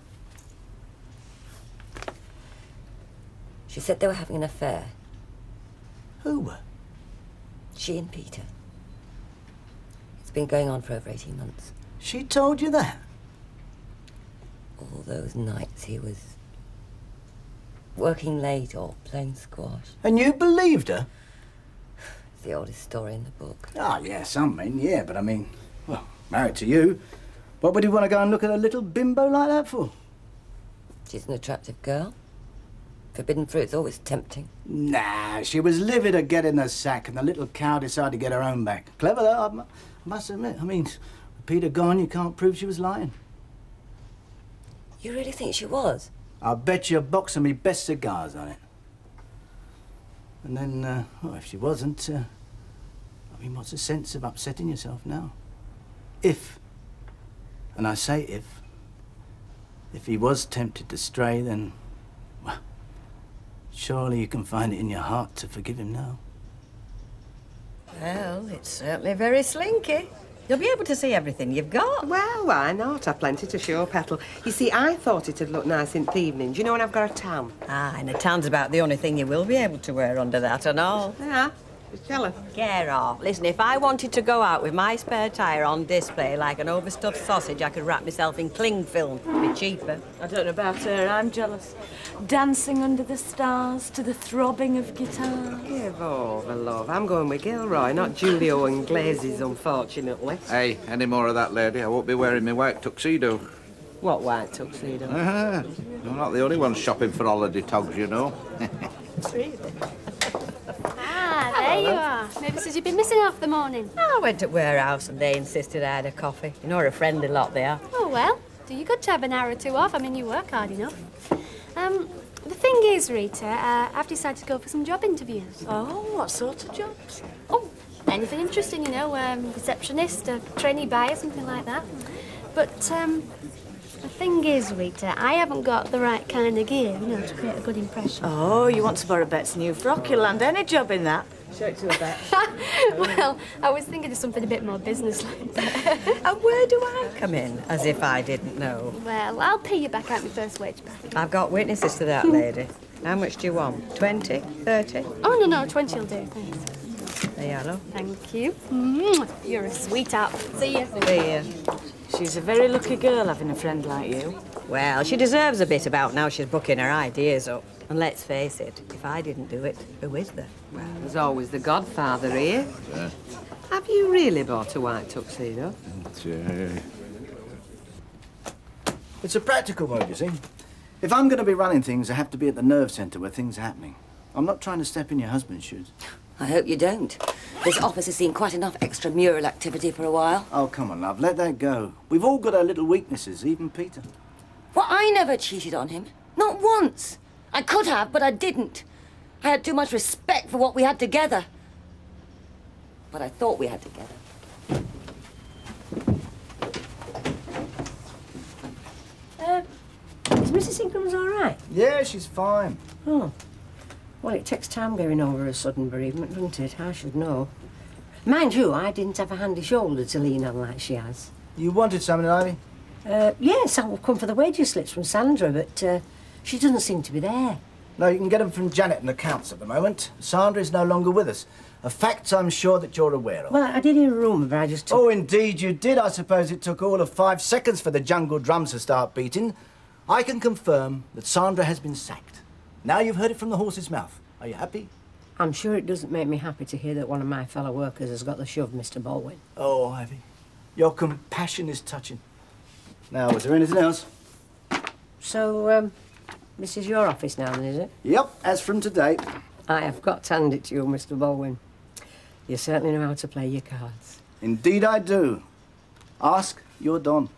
She said they were having an affair. Who were? She and Peter. It's been going on for over 18 months. She told you that? All those nights he was working late or playing squash. And you believed her? It's the oldest story in the book. Ah, yeah, some men, yeah, but I mean, well, married to you. What would he want to go and look at a little bimbo like that for? She's an attractive girl. Forbidden fruit's always tempting. Nah, she was livid at getting the sack, and the little cow decided to get her own back. Clever, though, I must admit. I mean, with Peter gone, you can't prove she was lying. You really think she was? I'll bet you a box of me best cigars on it. And then, well, if she wasn't, I mean, what's the sense of upsetting yourself now? If, and I say if he was tempted to stray, then, well, surely you can find it in your heart to forgive him now. Well, it's certainly very slinky. You'll be able to see everything you've got. Well, why not? I've plenty to show, Petal. You see, I thought it'd look nice in the evening. Do you know when I've got a tan? Ah, and a tan's about the only thing you will be able to wear under that and all. Yeah, just jealous. Get off. Listen, if I wanted to go out with my spare tyre on display like an overstuffed sausage, I could wrap myself in cling film. It'd be cheaper. I don't know about her, I'm jealous. Dancing under the stars to the throbbing of guitar. Give over, love. I'm going with Gilroy, not Julio and Glazes, unfortunately. Hey, any more of that, lady? I won't be wearing my white tuxedo. What white tuxedo? I'm not the only one shopping for holiday togs, you know. Really? Ah, there you are. Maybe since you've been missing half the morning. I went to warehouse and they insisted I had a coffee. You know, a friendly lot they are. Oh, well, do you good to have an hour or two off? I mean, you work hard enough. The thing is, Rita, I've decided to go for some job interviews. Oh, what sort of jobs? Oh, anything interesting, you know, receptionist, a trainee buyer, something like that. But, the thing is, Rita, I haven't got the right kind of gear, you know, to create a good impression. Oh, you want to borrow Bet's new frock? You'll land any job in that. Show it to her, Bet. Well, I was thinking of something a bit more businesslike. And where do I come in? As if I didn't know. Well, I'll pay you back out my first wage back. I've got witnesses to that, lady. How much do you want? 20? 30? Oh, no, 20 will do, thanks. There you are, love. Thank you. You're a sweetheart. See you. See you. She's a very lucky girl having a friend like you. Well, she deserves a bit about now she's booking her ideas up. And let's face it, if I didn't do it, who is there? Well, there's always the godfather here. Yeah. Have you really bought a white tuxedo? It's a practical move, you see. If I'm going to be running things, I have to be at the nerve centre where things are happening. I'm not trying to step in your husband's shoes. I hope you don't. This office has seen quite enough extramural activity for a while. Oh, come on, love, let that go. We've all got our little weaknesses, even Peter. Well, I never cheated on him. Not once. I could have, but I didn't. I had too much respect for what we had together. What I thought we had together. Is Mrs. Ingram's all right? Yeah, she's fine. Oh. Well, it takes time going over a sudden bereavement, doesn't it? I should know. Mind you, I didn't have a handy shoulder to lean on like she has. You wanted something, Ivy? Yes, I'll come for the wages slips from Sandra, but she doesn't seem to be there. No, you can get them from Janet and accounts at the moment. Sandra is no longer with us. A fact I'm sure that you're aware of. Well, I did hear a rumour, but I just took... Oh, indeed you did. I suppose it took all of 5 seconds for the jungle drums to start beating. I can confirm that Sandra has been sacked. Now you've heard it from the horse's mouth. Are you happy? I'm sure it doesn't make me happy to hear that one of my fellow workers has got the shove, Mr. Baldwin. Oh, Ivy, your compassion is touching. Now, was there anything else? So, this is your office now, then, is it? Yep, as from today. I have got to hand it to you, Mr. Baldwin. You certainly know how to play your cards. Indeed I do. Ask your Don.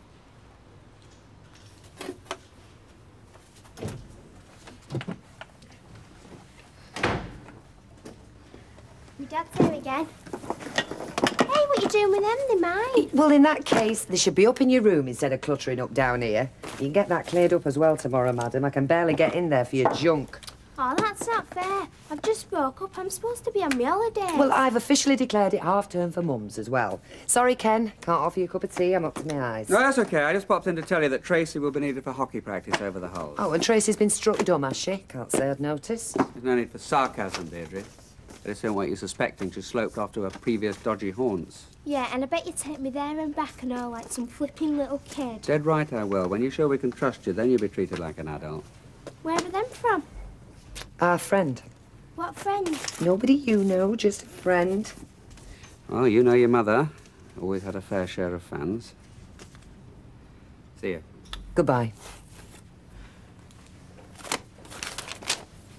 Your dad's here again. Hey, what you doing with them? They mine. Well, in that case, they should be up in your room instead of cluttering up down here. You can get that cleared up as well tomorrow, madam. I can barely get in there for your junk. Oh, that's not fair. I've just woke up. I'm supposed to be on my holiday. Well, I've officially declared it half-term for mums as well. Sorry, Ken. Can't offer you a cup of tea. I'm up to my eyes. No, that's OK. I just popped in to tell you that Tracy will be needed for hockey practice over the halls. Oh, and Tracy's been struck dumb, has she? Can't say I'd noticed. There's no need for sarcasm, Deirdre. I just don't want you suspecting she sloped off to her previous dodgy haunts. Yeah, and I bet you take me there and back and all like some flipping little kid. Dead right I will. When you show we can trust you, then you'll be treated like an adult. Where are them from? Our friend. What friend? Nobody you know, just a friend. Well, you know your mother. Always had a fair share of fans. See you. Goodbye.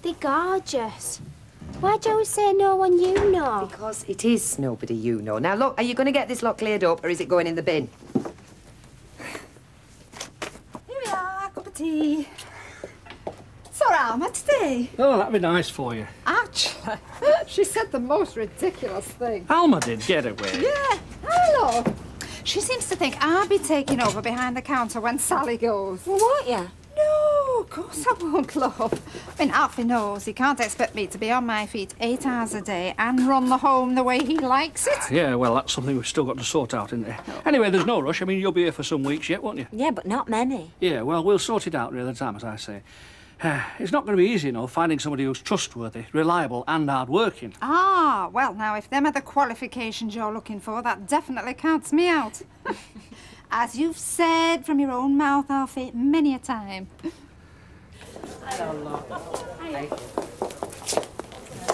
They're gorgeous. Why'd you always say no one you know? Because it is nobody you know. Now, look, are you going to get this lot cleared up, or is it going in the bin? Here we are, cup of tea. So, Alma, today. Oh, that'd be nice for you. Actually, she said the most ridiculous thing. Alma did, get away. Yeah, hello. She seems to think I'll be taking over behind the counter when Sally goes. Well, won't you? No, of course I won't, love. I mean, Alfie knows he can't expect me to be on my feet 8 hours a day and run the home the way he likes it. Yeah, well, that's something we've still got to sort out, isn't it? Anyway, there's no rush. I mean, you'll be here for some weeks yet, won't you? Yeah, but not many. Yeah, well, we'll sort it out near the time, as I say. It's not going to be easy, you know, finding somebody who's trustworthy, reliable and hard-working. Ah, well, now, if them are the qualifications you're looking for, that definitely counts me out. As you've said from your own mouth, Alfie, many a time.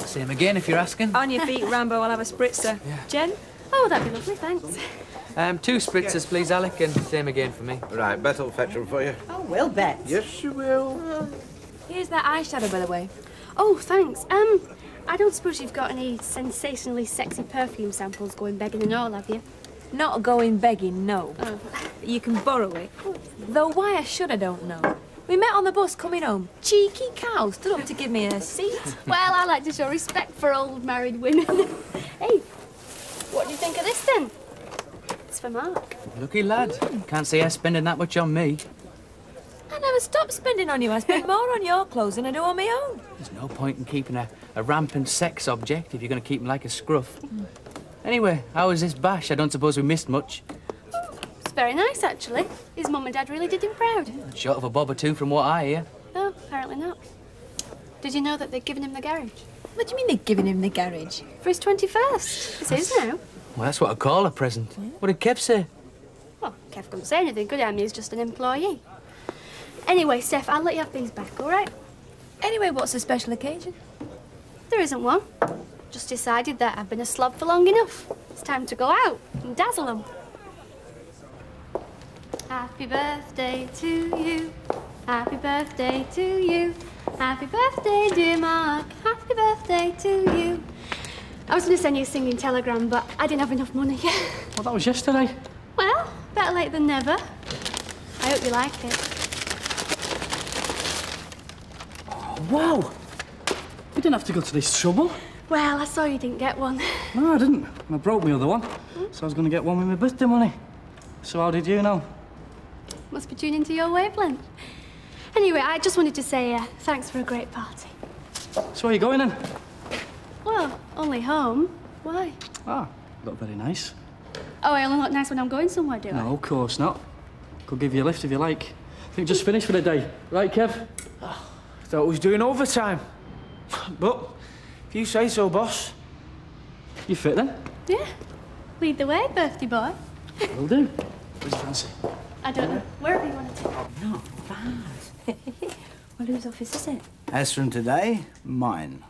See him again, if you're asking. On your feet, Rambo. I'll have a spritzer. Yeah. Jen? Oh, that'd be lovely, thanks. 2 spritzers, please, Alec, and same again for me. Right, Bet will fetch them for you. Oh, we'll bet. Yes, she will. Here's that eyeshadow, by the way. Oh, thanks. I don't suppose you've got any sensationally sexy perfume samples going begging and all, have you? Not going begging, no. Oh. You can borrow it. Though why I should, I don't know. We met on the bus coming home. Cheeky cow stood up to give me a seat. Well, I like to show respect for old married women. Hey, what do you think of this, then? It's for Mark. Lucky lad. Can't say I'm spending that much on me. I never stop spending on you. I spend more on your clothes than I do on my own. There's no point in keeping a rampant sex object if you're going to keep him like a scruff. Anyway, how was this bash? I don't suppose we missed much. It's very nice, actually. His mum and dad really did him proud. Short of a bob or two from what I hear. Oh, apparently not. Did you know that they'd given him the garage? What do you mean they're giving him the garage? For his 21st. It's his now. Well, that's what I call a present. What did Kev say? Well, Kev couldn't say anything, could he? He's just an employee. Anyway, Steph, I'll let you have these back, all right? Anyway, what's the special occasion? There isn't one. Just decided that I've been a slob for long enough. It's time to go out and dazzle them. Happy birthday to you. Happy birthday to you. Happy birthday, dear Mark. Happy birthday to you. I was going to send you a singing telegram, but I didn't have enough money. Well, that was yesterday. Well, better late than never. I hope you like it. Oh, wow. You didn't have to go to this trouble. Well, I saw you didn't get one. No, I didn't. I broke my other one, so I was going to get one with my birthday money. So how did you know? Must be tuning into your wavelength. Anyway, I just wanted to say thanks for a great party. So where are you going then? Well, only home. Why? Ah, look very nice. Oh, I only look nice when I'm going somewhere, do I? No, of course not. Could give you a lift if you like. I think just finished for the day. Right, Kev? Thought we was doing overtime. But if you say so, boss. You fit then? Yeah. Lead the way, birthday boy. Will do. What do you fancy? I don't know. Wherever you want to take. Not bad. Well, whose office is it? As from today, mine.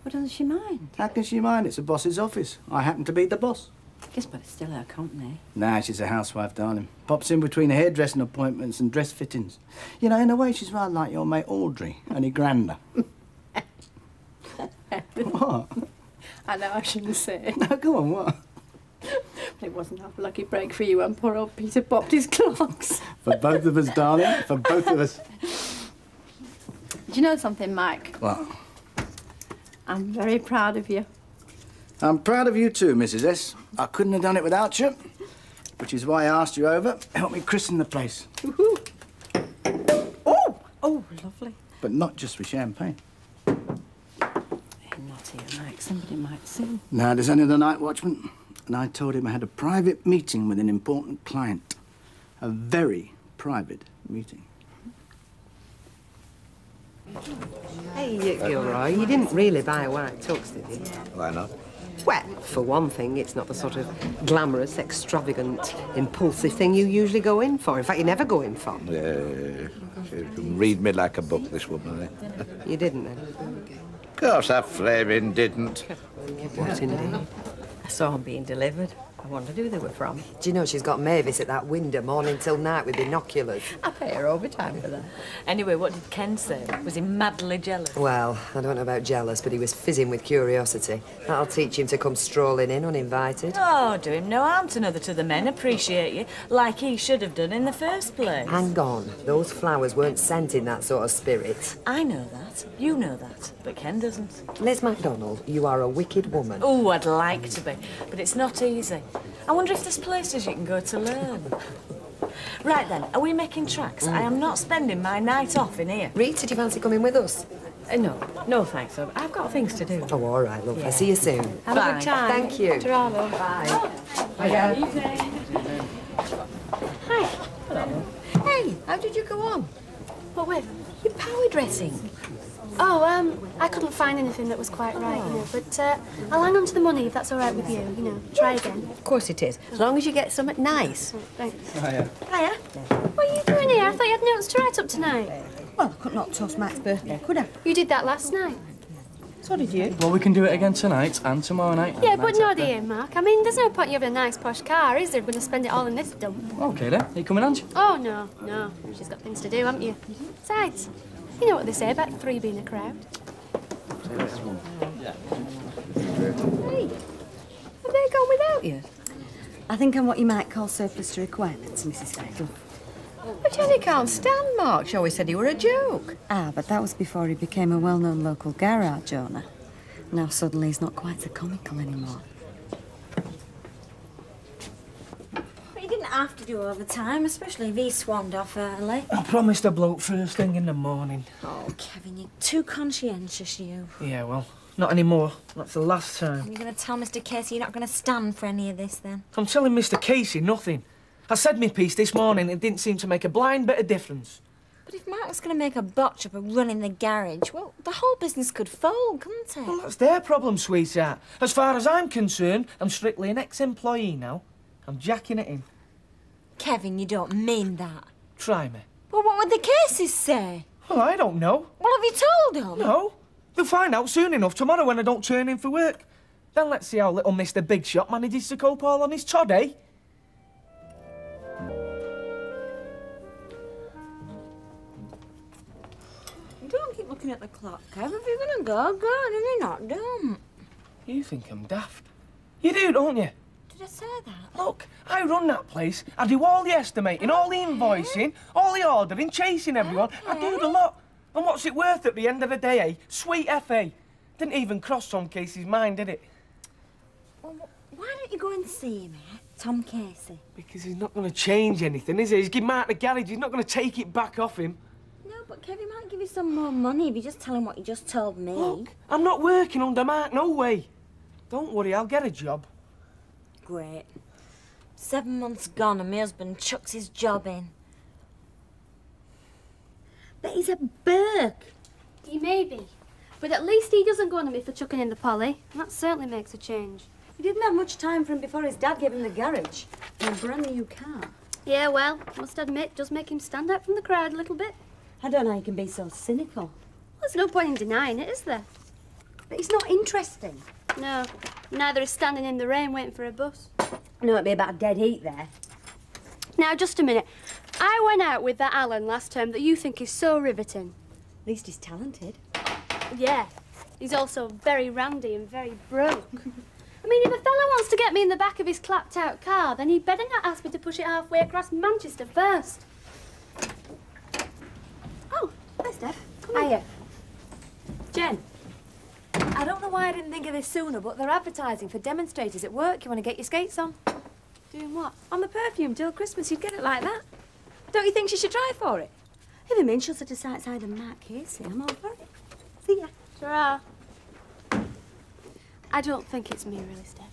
Well, doesn't she mind? How can she mind? It's the boss's office. I happen to be the boss. Yes, but it's still her company. Nah, she's a housewife, darling. Pops in between hairdressing appointments and dress fittings. You know, in a way, she's rather like your mate Audrey, only grander. What? I know I shouldn't say. No, go on, what? It wasn't half a lucky break for you when poor old Peter popped his clogs. For both of us, darling. For both of us. Do you know something, Mike? What? I'm very proud of you. I'm proud of you too, Mrs. S. I couldn't have done it without you, which is why I asked you over to help me christen the place. Oh! Oh, lovely. But not just with champagne. Naughty, Mike. Somebody might see. Now, there's only the night watchman, and I told him I had a private meeting with an important client. A very private meeting. Hey, Gilroy, you didn't really buy white tux, did you? Why not? Well, for one thing, it's not the sort of glamorous, extravagant, impulsive thing you usually go in for. In fact, you never go in for. Yeah, she can read me like a book, this woman, eh? You didn't, then? Of course I flaming didn't. What, indeed? I saw them being delivered. I wondered who they were from. Do you know she's got Mavis at that window morning till night with binoculars? I pay her overtime for that. Anyway, what did Ken say? Was he madly jealous? Well, I don't know about jealous, but he was fizzing with curiosity. That'll teach him to come strolling in uninvited. Oh, do him no harm to know that other men appreciate you, like he should have done in the first place. Hang on. Those flowers weren't sent in that sort of spirit. I know that. You know that. But Ken doesn't. Liz MacDonald, you are a wicked woman. Oh, I'd like to be. But it's not easy. I wonder if there's places you can go to learn. Right then, are we making tracks? I am not spending my night off in here. Rita, do you fancy coming with us? No thanks, love. I've got things to do. Oh, all right, love. I'll see you soon. Have a good time. Thank you. Ta-ra, love. Bye. Bye. Hi. Hello. Hey, how did you go on? What with? Your power dressing. Oh, I couldn't find anything that was quite right, but I'll hang on to the money if that's all right with you, try again. Of course it is, as long as you get something nice. Thanks. Hiya. Hiya. What are you doing here? I thought you had notes to write up tonight. Well, I could not toast Matt's birthday, could I? You did that last night. So did you. Well, we can do it again tonight and tomorrow night. Yeah, but no, dear, Mark. I mean, there's no point you having a nice posh car, is there? We're going to spend it all in this dump. Okay then. Are you coming, Ange? Oh, no. She's got things to do, haven't you? Besides, you know what they say about three being a crowd. Hey, have they gone without you? I think I'm what you might call surplus to requirements, Mrs. Fatal. But Jenny can't stand Mark. She always said he were a joke. Ah, but that was before he became a well-known local garage owner. Now suddenly he's not quite so comical anymore. But you didn't have to do overtime, especially if he swanned off early. I promised a bloke first thing in the morning. Oh, Kevin, you're too conscientious, you. Yeah, well, not anymore. That's the last time. You're going to tell Mr. Casey you're not going to stand for any of this, then? I'm telling Mr. Casey nothing. I said my piece this morning. It didn't seem to make a blind bit of difference. But if Mark was going to make a botch of a running the garage, well, the whole business could fold, couldn't it? Well, that's their problem, sweetheart. As far as I'm concerned, I'm strictly an ex-employee now. I'm jacking it in. Kevin, you don't mean that. Try me. Well, what would the Caseys say? Well, I don't know. Well, have you told them? No. They'll find out soon enough tomorrow when I don't turn in for work. Then let's see how little Mr. Big Shot manages to cope all on his tod, eh? Don't keep looking at the clock, Kev. If you're going to go, go, and if you're not, don't. You think I'm daft. You do, don't you? Did I say that? Look, I run that place. I do all the estimating, all the invoicing, all the ordering, chasing everyone. I do the lot. And what's it worth at the end of the day, eh? Sweet F.A. Didn't even cross Tom Casey's mind, did it? Well, why don't you go and see him, eh? Tom Casey. Because he's not going to change anything, is he? He's given Mark the garage. He's not going to take it back off him. No, but Kevin might give you some more money if you just tell him what you just told me. Look, I'm not working under Mark, no way. Don't worry, I'll get a job. Great. 7 months gone and my husband chucks his job in. But he's a Burke. He may be. But at least he doesn't go on me for chucking in the Polly. And that certainly makes a change. He didn't have much time for him before his dad gave him the garage. And a brand new car. Yeah, well, must admit, does make him stand out from the crowd a little bit. I don't know how you can be so cynical. There's no point in denying it, is there? But he's not interesting. No, neither is standing in the rain waiting for a bus. No, it'd be about dead heat there. Now, just a minute. I went out with that Alan last term that you think is so riveting. At least he's talented. Yeah. He's also very randy and very broke. I mean, if a fella wants to get me in the back of his clapped-out car, then he'd better not ask me to push it halfway across Manchester first. Oh, hi, Steph. Come Hiya. in. Jen, I don't know why I didn't think of this sooner, but they're advertising for demonstrators at work. You want to get your skates on? Doing what? On the perfume till Christmas, you'd get it like that. Don't you think she should try for it? If it means she'll sit aside of Mark Casey, I'm all for it. See ya. Ta-ra. I don't think it's me, really, Steph.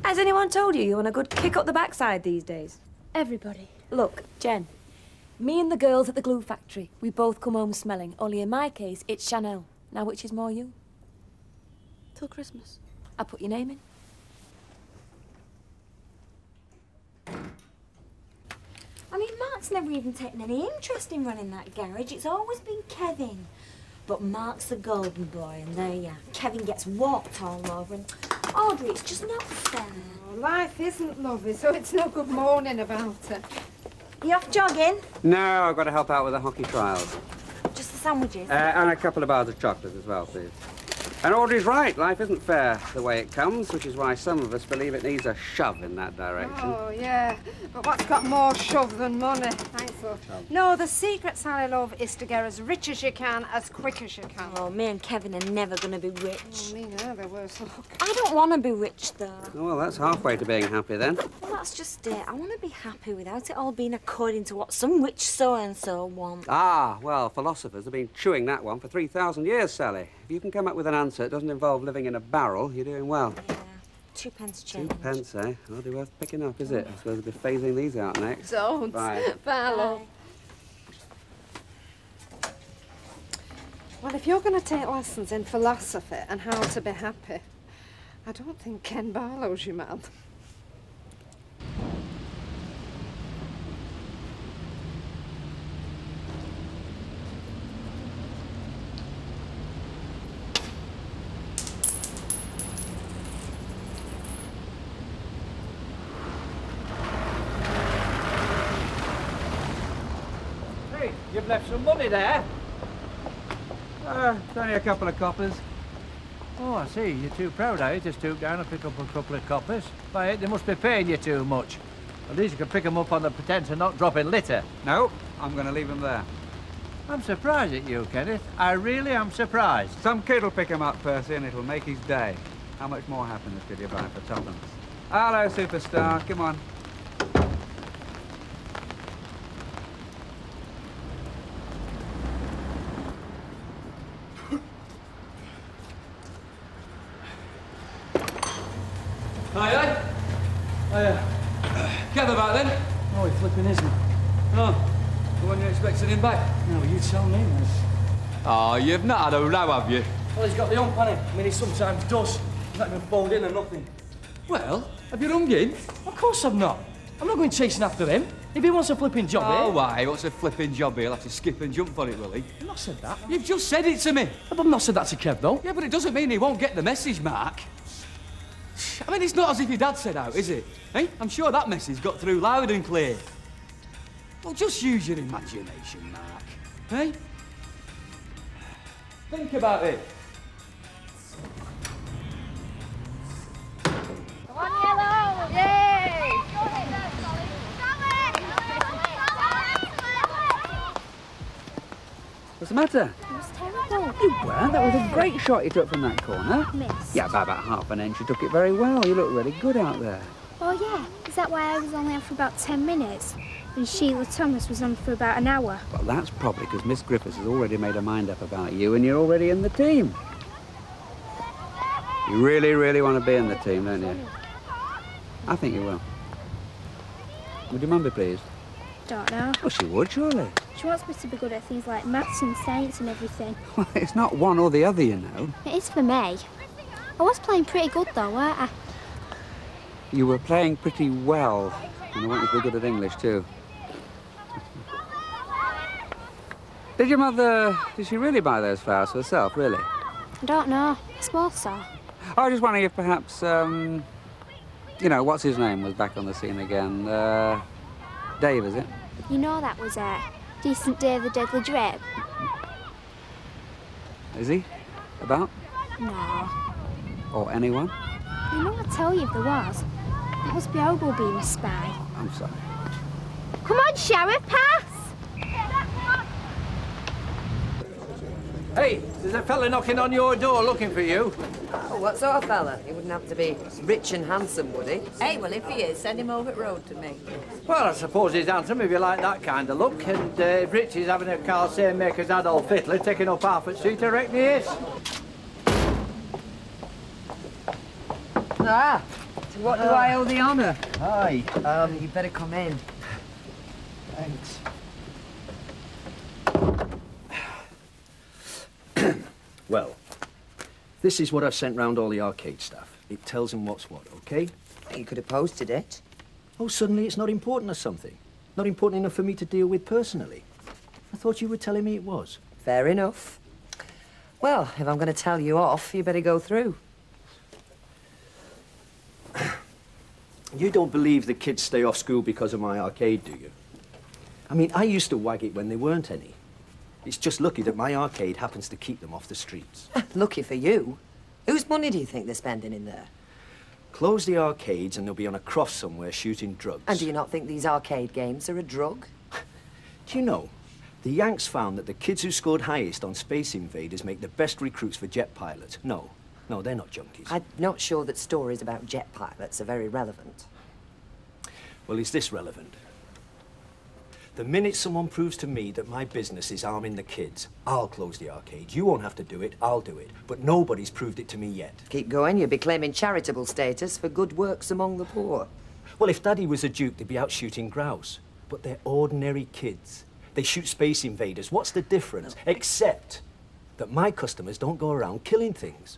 Has anyone told you you want a good kick up the backside these days? Everybody. Look, Jen, me and the girls at the glue factory, we both come home smelling. Only in my case, it's Chanel. Now, which is more you? Till Christmas. I put your name in. Mark's never even taken any interest in running that garage. It's always been Kevin. But Mark's the golden boy, and there you are. Kevin gets walked all over, and Audrey, it's just not fair. Oh, life isn't lovely, so it's no good moaning about it. You off jogging? No, I've got to help out with the hockey trials. Just the sandwiches? And a couple of bars of chocolate as well, please. And Audrey's right, life isn't fair the way it comes, which is why some of us believe it needs a shove in that direction. Oh, yeah. But what's got more shove than money? Thanks, love. No, the secret, Sally, love, is to get as rich as you can, as quick as you can. Oh, me and Kevin are never going to be rich. Oh, me neither, worse luck. I don't want to be rich, though. Oh, well, that's halfway to being happy, then. Well, that's just it. I want to be happy without it all being according to what some rich so-and-so want. Ah, well, philosophers have been chewing that one for 3,000 years, Sally. If you can come up with an answer that doesn't involve living in a barrel, you're doing well. Yeah, 2 pence change. 2 pence, eh? Hardly worth picking up, is it? I suppose we'll be phasing these out next. Don't. Bye. Bye, love. Well, if you're going to take lessons in philosophy and how to be happy, I don't think Ken Barlow's your man. You've left some money there. It's only a couple of coppers. Oh, I see. You're too proud, are you, to stoop down and pick up a couple of coppers? By it, they must be paying you too much. At least you can pick them up on the pretence of not dropping litter. No, I'm going to leave them there. I'm surprised at you, Kenneth. I really am surprised. Some kid'll pick him up, Percy, and it'll make his day. How much more happiness could you buy for tuppence? Hello, superstar. Come on. Aye, aye. Gather back then. Oh, he flipping isn't. Oh, the one you're expecting him back? No, you tell me, miss. Oh, you've not had a row, have you? Well, he's got the hump, hasn't he? I mean, he sometimes does. He's not even phoned in or nothing. Well, have you rung in? Of course I've not. I'm not going chasing after him. If he wants a flipping job Oh, here... why? What's a flipping job here? He'll have to skip and jump for it, will he? I've not said that. You've just said it to me. I've not said that to Kev, though. Yeah, but it doesn't mean he won't get the message, Mark. I mean, it's not as if your dad said out, is it? Eh? I'm sure that message got through loud and clear. Well, just use your imagination, Mark. Eh? Think about it. Come on, Yellow! Yay! What's the matter? It was terrible. You weren't. That was a great shot you took from that corner. Missed. Yeah, by about half an inch. You took it very well. You look really good out there. Oh, yeah. Is that why I was only on for about 10 minutes? And Sheila Thomas was on for about an hour? Well, that's probably because Miss Griffiths has already made her mind up about you and you're already in the team. You really, really want to be in the team, don't you? I think you will. Would your mum be pleased? Don't know. Well, she would, surely. She wants me to be good at things like maths and science and everything. Well, it's not one or the other, you know. It is for me. I was playing pretty good, though, weren't I? You were playing pretty well. And I want you to be good at English, too. Did your mother... Did she really buy those flowers herself, really? I don't know. I suppose so. I was just wondering if perhaps, you know, what's his name was back on the scene again. Dave, is it? You know that was Decent Dave the Deadly Drape? Is he? About? No. Or anyone? You know I'd tell you if there was. It must be Ogle being a spy. I'm sorry. Come on, Sheriff, pass! Hey, there's a fella knocking on your door looking for you. Oh, what sort of fella? He wouldn't have to be rich and handsome, would he? Hey, well, if he is, send him over the road to me. Well, I suppose he's handsome if you like that kind of look. And if Richie's having a car same make as Adolf Hitler, taking up half a seat, I reckon he is. Ah, to what do I owe the honour? Hi. You better come in. Thanks. Well, this is what I've sent round all the arcade staff. It tells them what's what, OK? You could have posted it. Oh, suddenly it's not important or something. Not important enough for me to deal with personally. I thought you were telling me it was. Fair enough. Well, if I'm going to tell you off, you better go through. You don't believe the kids stay off school because of my arcade, do you? I mean, I used to wag it when there weren't any. It's just lucky that my arcade happens to keep them off the streets. Lucky for you. Whose money do you think they're spending in there? Close the arcades and they'll be on a cross somewhere shooting drugs. And do you not think these arcade games are a drug? Do you know, the Yanks found that the kids who scored highest on Space Invaders make the best recruits for jet pilots. No, they're not junkies. I'm not sure that stories about jet pilots are very relevant. Well, is this relevant? The minute someone proves to me that my business is arming the kids, I'll close the arcade. You won't have to do it, I'll do it. But nobody's proved it to me yet. Keep going, you'll be claiming charitable status for good works among the poor. Well, if Daddy was a duke, they'd be out shooting grouse. But they're ordinary kids. They shoot Space Invaders. What's the difference? Except that my customers don't go around killing things.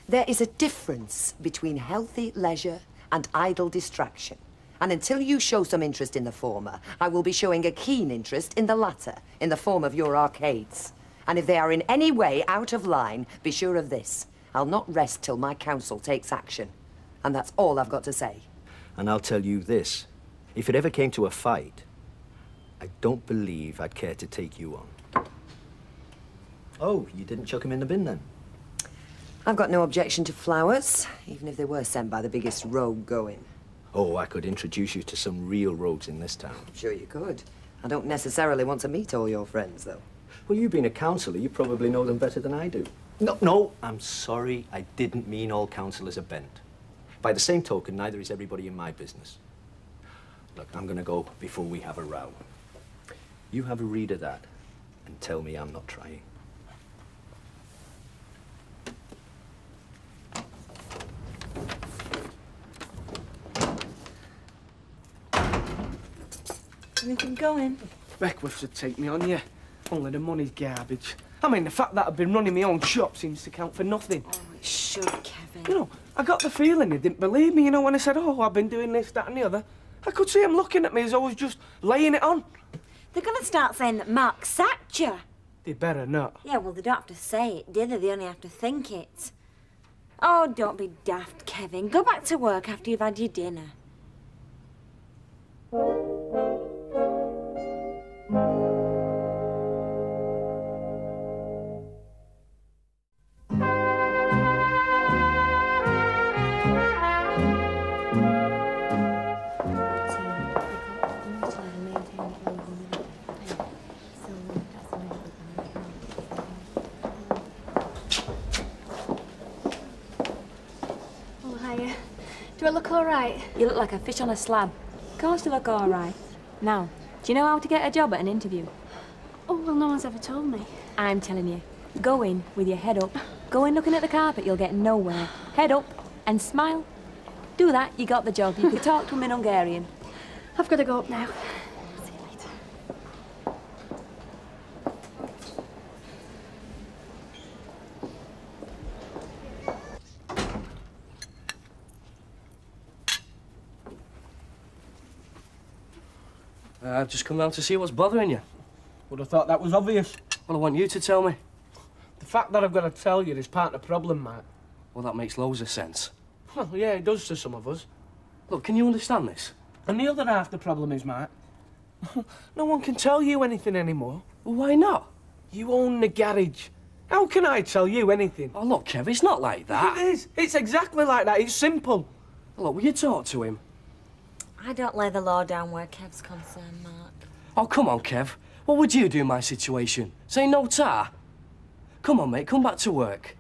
There is a difference between healthy leisure and idle distraction. And until you show some interest in the former, I will be showing a keen interest in the latter, in the form of your arcades. And if they are in any way out of line, be sure of this. I'll not rest till my council takes action. And that's all I've got to say. And I'll tell you this. If it ever came to a fight, I don't believe I'd care to take you on. Oh, you didn't chuck him in the bin then? I've got no objection to flowers, even if they were sent by the biggest rogue going. Oh, I could introduce you to some real rogues in this town. Sure you could. I don't necessarily want to meet all your friends, though. Well, you being a councillor, you probably know them better than I do. No, I'm sorry. I didn't mean all councillors are bent. By the same token, neither is everybody in my business. Look, I'm going to go before we have a row. You have a read of that and tell me I'm not trying. Anything going? Beckworth should take me on, yeah. Only the money's garbage. I mean, the fact that I've been running my own shop seems to count for nothing. Oh, it should, Kevin. You know, I got the feeling he didn't believe me, you know, when I said, oh, I've been doing this, that and the other. I could see him looking at me as I was just laying it on. They're going to start saying that Mark sacked you. They better not. Yeah, well, they don't have to say it, do they? They only have to think it. Oh, don't be daft, Kevin. Go back to work after you've had your dinner. Do I look all right? You look like a fish on a slab. Of course you look all right. Now, do you know how to get a job at an interview? Oh, well, no one's ever told me. I'm telling you. Go in with your head up. Go in looking at the carpet, you'll get nowhere. Head up and smile. Do that, you got the job. You could talk to him in Hungarian. I've got to go up now. See you later. I've just come round to see what's bothering you. Would have thought that was obvious. Well, I want you to tell me. The fact that I've got to tell you is part of the problem, Matt. Well, that makes loads of sense. Well, yeah, it does to some of us. Look, can you understand this? And the other half the problem is, Matt, no one can tell you anything anymore. Well, why not? You own the garage. How can I tell you anything? Oh, look, Kev, it's not like that. It is. It's exactly like that. It's simple. Look, will you talk to him? I don't lay the law down where Kev's concerned, Mark. Oh, come on, Kev. What would you do in my situation? Say no tar? Come on, mate, come back to work.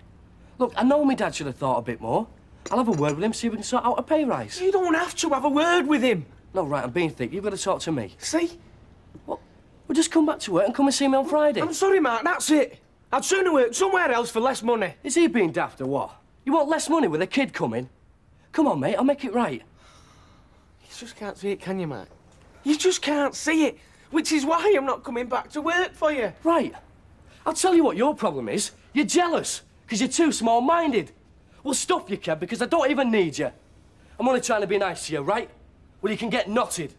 Look, I know my dad should have thought a bit more. I'll have a word with him, see if we can sort out a pay rise. You don't have to have a word with him. No, right, I'm being thick. You've got to talk to me. See? What? Well, just come back to work and come and see me on Friday. I'm sorry, Mark, that's it. I'd sooner work somewhere else for less money. Is he being daft or what? You want less money with a kid coming? Come on, mate, I'll make it right. You just can't see it, can you, Mark? You just can't see it, which is why I'm not coming back to work for you. Right. I'll tell you what your problem is. You're jealous, because you're too small-minded. Well, stop you, Kev, because I don't even need you. I'm only trying to be nice to you, right? Well, you can get knotted.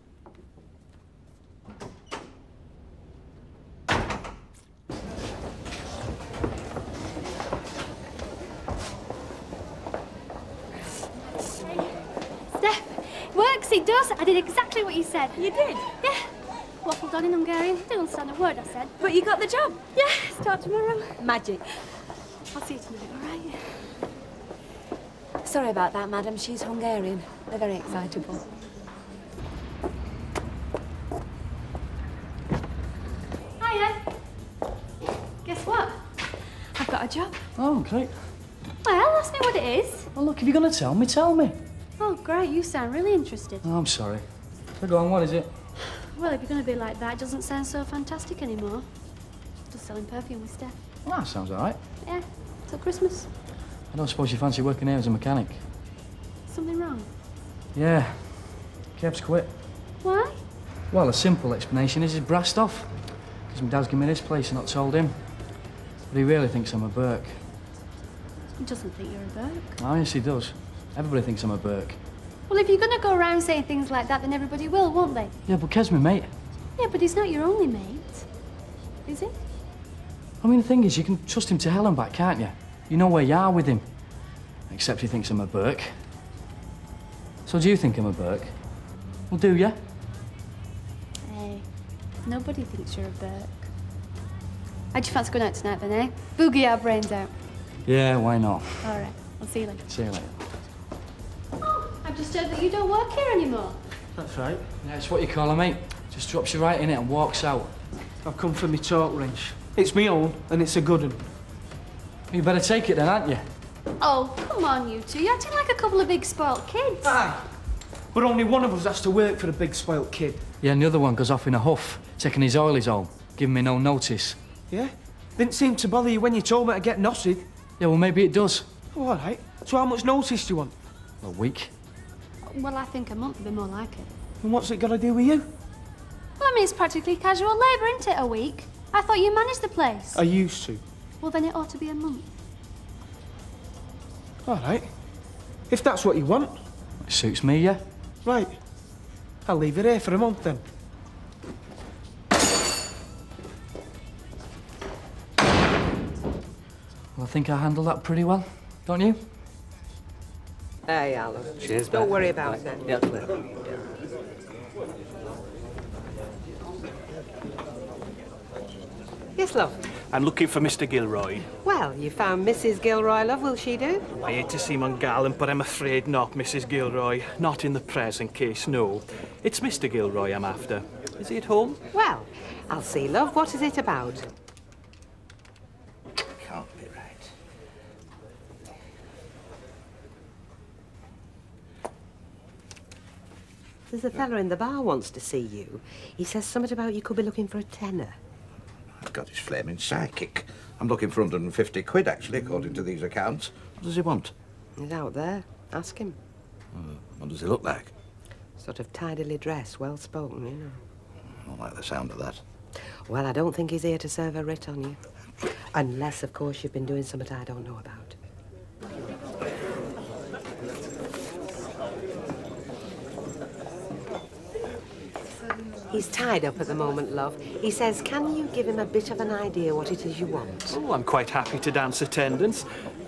Yes, it does. I did exactly what you said. You did? Yeah. Waffled on in Hungarian. Didn't understand a word I said. But you got the job? Yeah, start tomorrow. Magic. I'll see you tonight, all right? Sorry about that, madam. She's Hungarian. They're very excitable. Hiya. Guess what? I've got a job. Oh, great. Well, ask me what it is. Well, look, if you're going to tell me, tell me. Oh, great. You sound really interested. Oh, I'm sorry. So go on, what is it? Well, if you're going to be like that, it doesn't sound so fantastic anymore. Just selling perfume with Steph. Well, that sounds all right. Yeah, till Christmas. I don't suppose you fancy working here as a mechanic? Something wrong? Yeah. Kev's quit. Why? Well, a simple explanation is he's brassed off. Because my dad's given me this place and not told him. But he really thinks I'm a Burke. He doesn't think you're a Burke. Oh, yes, he does. Everybody thinks I'm a Burke. Well, if you're going to go around saying things like that, then everybody will, won't they? Yeah, but Kev's my mate. Yeah, but he's not your only mate. Is he? I mean, the thing is, you can trust him to hell and back, can't you? You know where you are with him. Except he thinks I'm a Burke. So do you think I'm a Burke? Well, do you? Hey, nobody thinks you're a Burke. How'd you fancy going out tonight then, eh? Boogie our brains out. Yeah, why not? All right, I'll see you later. See you later. Oh, I've just heard that you don't work here anymore. That's right. Yeah, it's what you call her, mate. Just drops you right in it and walks out. I've come for me talk wrench. It's me own, and it's a good one. You better take it then, aren't you? Oh, come on, you two. You're acting like a couple of big spoilt kids. Aye. But only one of us has to work for a big spoilt kid. Yeah, and the other one goes off in a huff, taking his oilies home, giving me no notice. Yeah? Didn't seem to bother you when you told me to get knotted. Yeah, well, maybe it does. Oh, all right. So how much notice do you want? A week. Well, I think a month would be more like it. And what's it got to do with you? Well, I mean, it's practically casual labour, isn't it, a week? I thought you managed the place. I used to. Well, then it ought to be a month. All right. If that's what you want. It suits me, yeah. Right. I'll leave it here for a month, then. Well, I think I handled that pretty well, don't you? There you are, love. Cheers, Don't mate. worry about it. Yeah. Yes, love. I'm looking for Mr. Gilroy. Well, you found Mrs. Gilroy, love. Will she do? I hate to seem ungallant, but I'm afraid not, Mrs. Gilroy. Not in the present case, no. It's Mr. Gilroy I'm after. Is he at home? Well, I'll see, love. What is it about? Can't be right. There's a fella in the bar wants to see you. He says something about you could be looking for a tenner. I've got his flaming psychic. I'm looking for 150 quid, actually, according to these accounts. What does he want? He's out there. Ask him. What does he look like? Sort of tidily dressed, well-spoken, you know. I don't like the sound of that. Well, I don't think he's here to serve a writ on you. Unless, of course, you've been doing something I don't know about. He's tied up at the moment, love. He says, can you give him a bit of an idea what it is you want? Oh, I'm quite happy to dance attendance.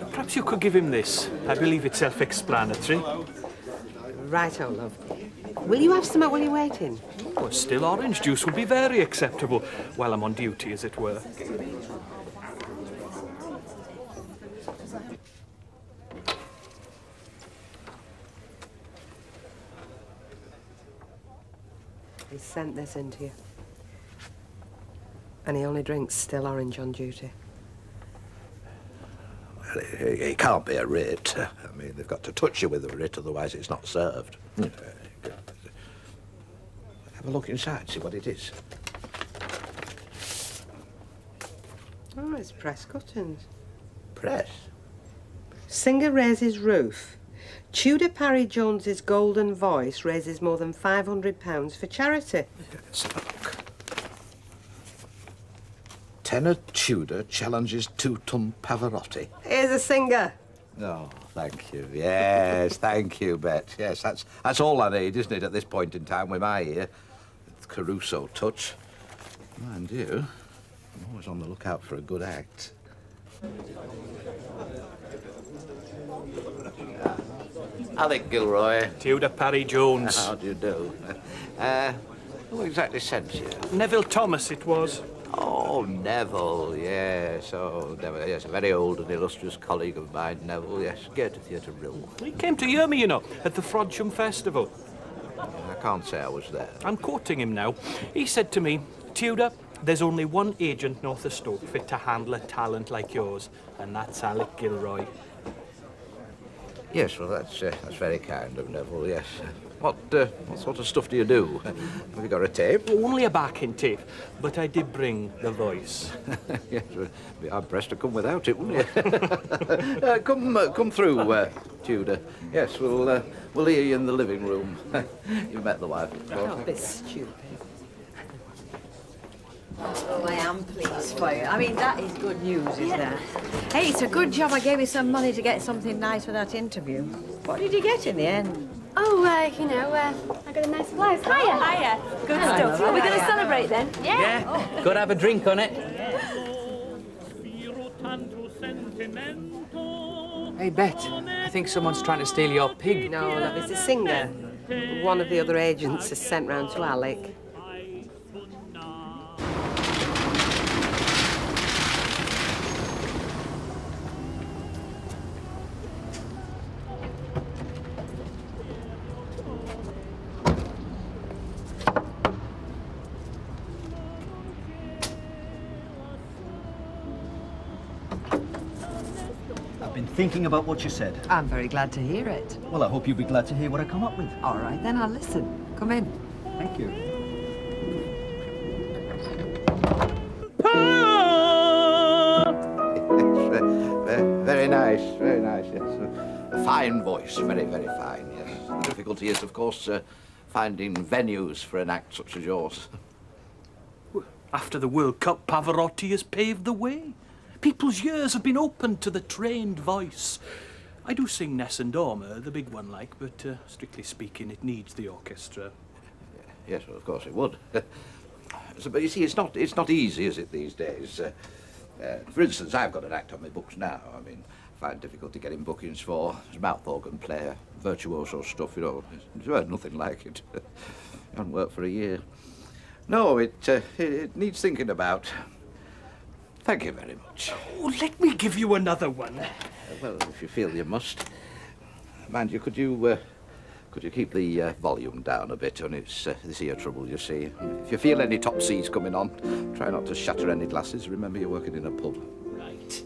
Perhaps you could give him this. I believe it's self-explanatory. Righto, love. Will you have some while you're waiting? Oh, a still orange juice would be very acceptable while I'm on duty, as it were. He sent this into you. And he only drinks still orange on duty. Well, it can't be a writ. I mean, they've got to touch you with a writ, otherwise it's not served. Have a look inside, see what it is. Oh, it's press cuttings. Press? Singer raises roof. Tudor Parry Jones's golden voice raises more than £500 for charity. Let's have a look. Tenor Tudor challenges 2-ton Pavarotti. Here's a singer. Oh, thank you. Yes, thank you, Bet. Yes, that's all I need, isn't it, at this point in time with my ear? It's Caruso touch. Mind you, I'm always on the lookout for a good act. Alec Gilroy. Tudor Parry Jones. How do you do? Who exactly sent you? Neville Thomas it was. Oh, Neville, yes. Oh, Neville, yes. A very old and illustrious colleague of mine, Neville, yes. Get to Theatre Row. He came to hear me, you know, at the Frodsham Festival. I can't say I was there. I'm quoting him now. He said to me, Tudor, there's only one agent north of Stoke fit to handle a talent like yours, and that's Alec Gilroy. Yes, well, that's very kind of Neville, yes. What sort of stuff do you do? Have you got a tape? Only a backing tape, but I did bring the voice. Yes, we'd be hard pressed to come without it, wouldn't you? Come through, Tudor. Yes, we'll hear you in the living room. You met the wife, of course. Don't be stupid. Oh, I am pleased for you. I mean, that is good news, isn't it? Hey, it's a good job I gave you some money to get something nice for that interview. What did you get in the end? Oh, you know, I got a nice blouse. Hiya. Hiya. Good stuff. Are we going to celebrate then? Yeah. Yeah. Got to have a drink on it. Hey, Bet, I think someone's trying to steal your pig. No, love, it's a singer. One of the other agents has sent round to Alec. Thinking about what you said. I'm very glad to hear it. Well, I hope you'll be glad to hear what I come up with. All right, then I'll listen. Come in. Thank you. Very nice, yes. A fine voice, very, very fine, yes. The difficulty is, of course, finding venues for an act such as yours. After the World Cup, Pavarotti has paved the way. People's ears have been opened to the trained voice. I do sing Ness and Dormer, the big one like, but strictly speaking, it needs the orchestra. Yes, well, of course it would. But you see, it's not easy, is it, these days? For instance, I've got an act on my books now. I mean, I find difficulty getting bookings for mouth organ player, virtuoso stuff, you know. There's nothing like it. Hasn't worked for a year. No, it needs thinking about. Thank you very much. Oh, let me give you another one. Well, if you feel you must. Mind you, could you keep the volume down a bit? Only it's this ear trouble, you see. If you feel any top C's coming on, try not to shatter any glasses. Remember, you're working in a pub. Right.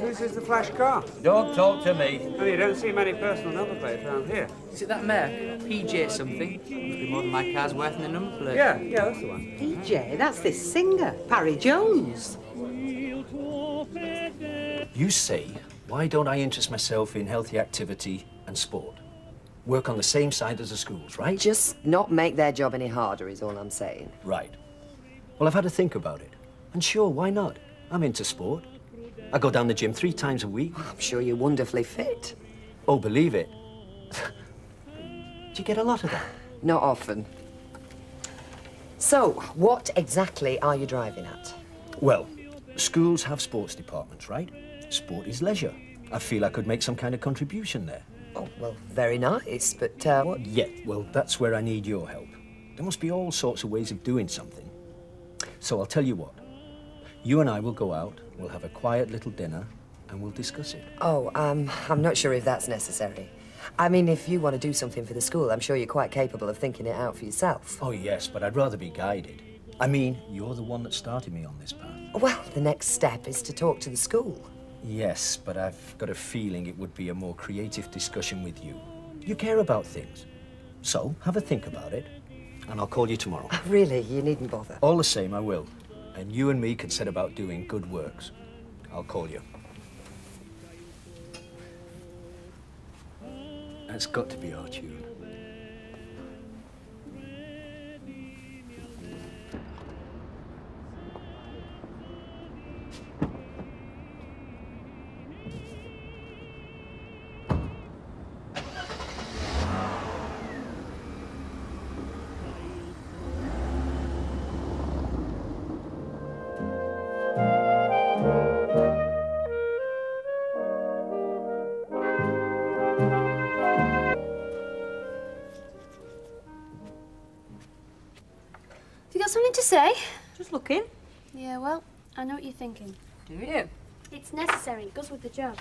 This is the flash car. Don't talk to me. Well, you don't see many personal number plates around here. Is it that mare? PJ something? Must be more than my car's worth in the number plate. Yeah, that's the one. DJ, that's this singer, Parry Jones. You say, why don't I interest myself in healthy activity and sport? Work on the same side as the schools, right? Just not make their job any harder is all I'm saying. Right. Well, I've had to think about it. And sure, why not? I'm into sport. I go down the gym 3 times a week. I'm sure you're wonderfully fit. Oh, believe it. Do you get a lot of that? Not often. So, what exactly are you driving at? Well, schools have sports departments, right? Sport is leisure. I feel I could make some kind of contribution there. Oh, well, very nice, but what? Yeah, well, that's where I need your help. There must be all sorts of ways of doing something. So I'll tell you what. You and I will go out, we'll have a quiet little dinner, and we'll discuss it. Oh, I'm not sure if that's necessary. I mean, if you want to do something for the school, I'm sure you're quite capable of thinking it out for yourself. Oh, yes, but I'd rather be guided. I mean, you're the one that started me on this path. Well, the next step is to talk to the school. Yes, but I've got a feeling it would be a more creative discussion with you. You care about things. So, have a think about it, and I'll call you tomorrow. Really, you needn't bother. All the same, I will. And you and me can set about doing good works. I'll call you. That's got to be our tune. something to say? Just looking. Yeah, well, I know what you're thinking. Do you? It's necessary. It goes with the job.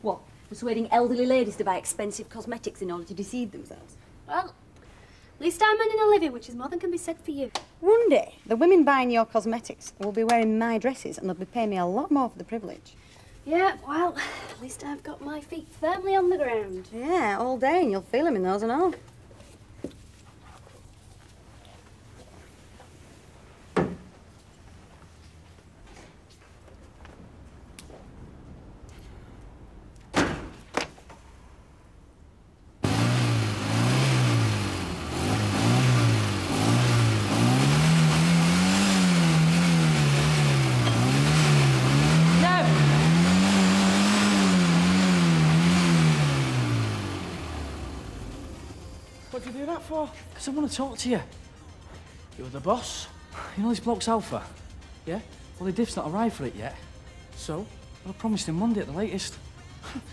What? Persuading elderly ladies to buy expensive cosmetics in order to deceive themselves? Well, at least I'm earning a living, which is more than can be said for you. One day, the women buying your cosmetics will be wearing my dresses and they'll be paying me a lot more for the privilege. Yeah, well, at least I've got my feet firmly on the ground. Yeah, all day, and you'll feel them in those and all. What'd you do that for? Because I want to talk to you. You're the boss. You know this bloke's Alpha? Yeah? Well, the diff's not arrived for it yet. So? Well, I promised him Monday at the latest.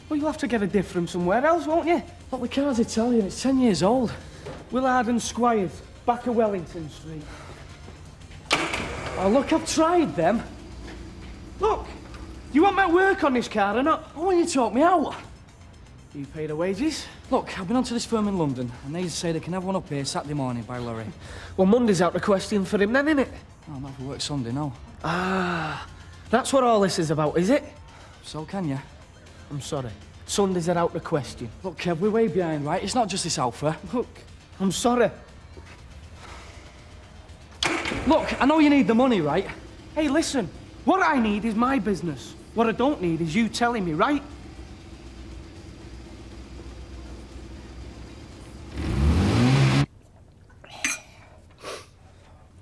Well, you'll have to get a diff from somewhere else, won't you? Look, the car's Italian. It's 10 years old. Willard and Squires, back of Wellington Street. Oh, look, I've tried them. Look, you want my work on this car or not? I want you to talk me out. You pay the wages? Look, I've been on to this firm in London, and they say they can have one up here Saturday morning by lorry. Well, Monday's out the question for him then, innit? No, I'm not for work Sunday, no. Ah, that's what all this is about, is it? So can you? I'm sorry. Sundays are out the question. Look, Kev, we're way behind, right? It's not just this Alpha. Look, I'm sorry. Look, I know you need the money, right? Hey, listen, what I need is my business. What I don't need is you telling me, right?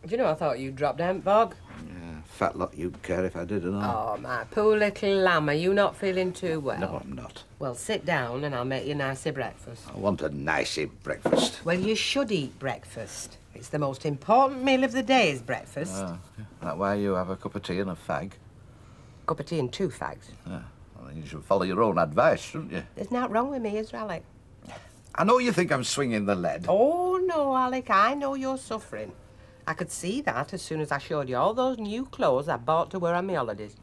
Do you know, I thought you'd drop down, Bog. Yeah, fat lot you'd care if I did or not. Oh, my poor little lamb, are you not feeling too well? No, I'm not. Well, sit down and I'll make you a nicey breakfast. I want a nicey breakfast. Well, you should eat breakfast. It's the most important meal of the day is breakfast. Ah, that why you have a cup of tea and a fag? Cup of tea and 2 fags. Yeah, well, then you should follow your own advice, shouldn't you? There's nothing wrong with me, is there, Alec? I know you think I'm swinging the lead. Oh, no, Alec, I know you're suffering. I could see that as soon as I showed you all those new clothes I bought to wear on my holidays.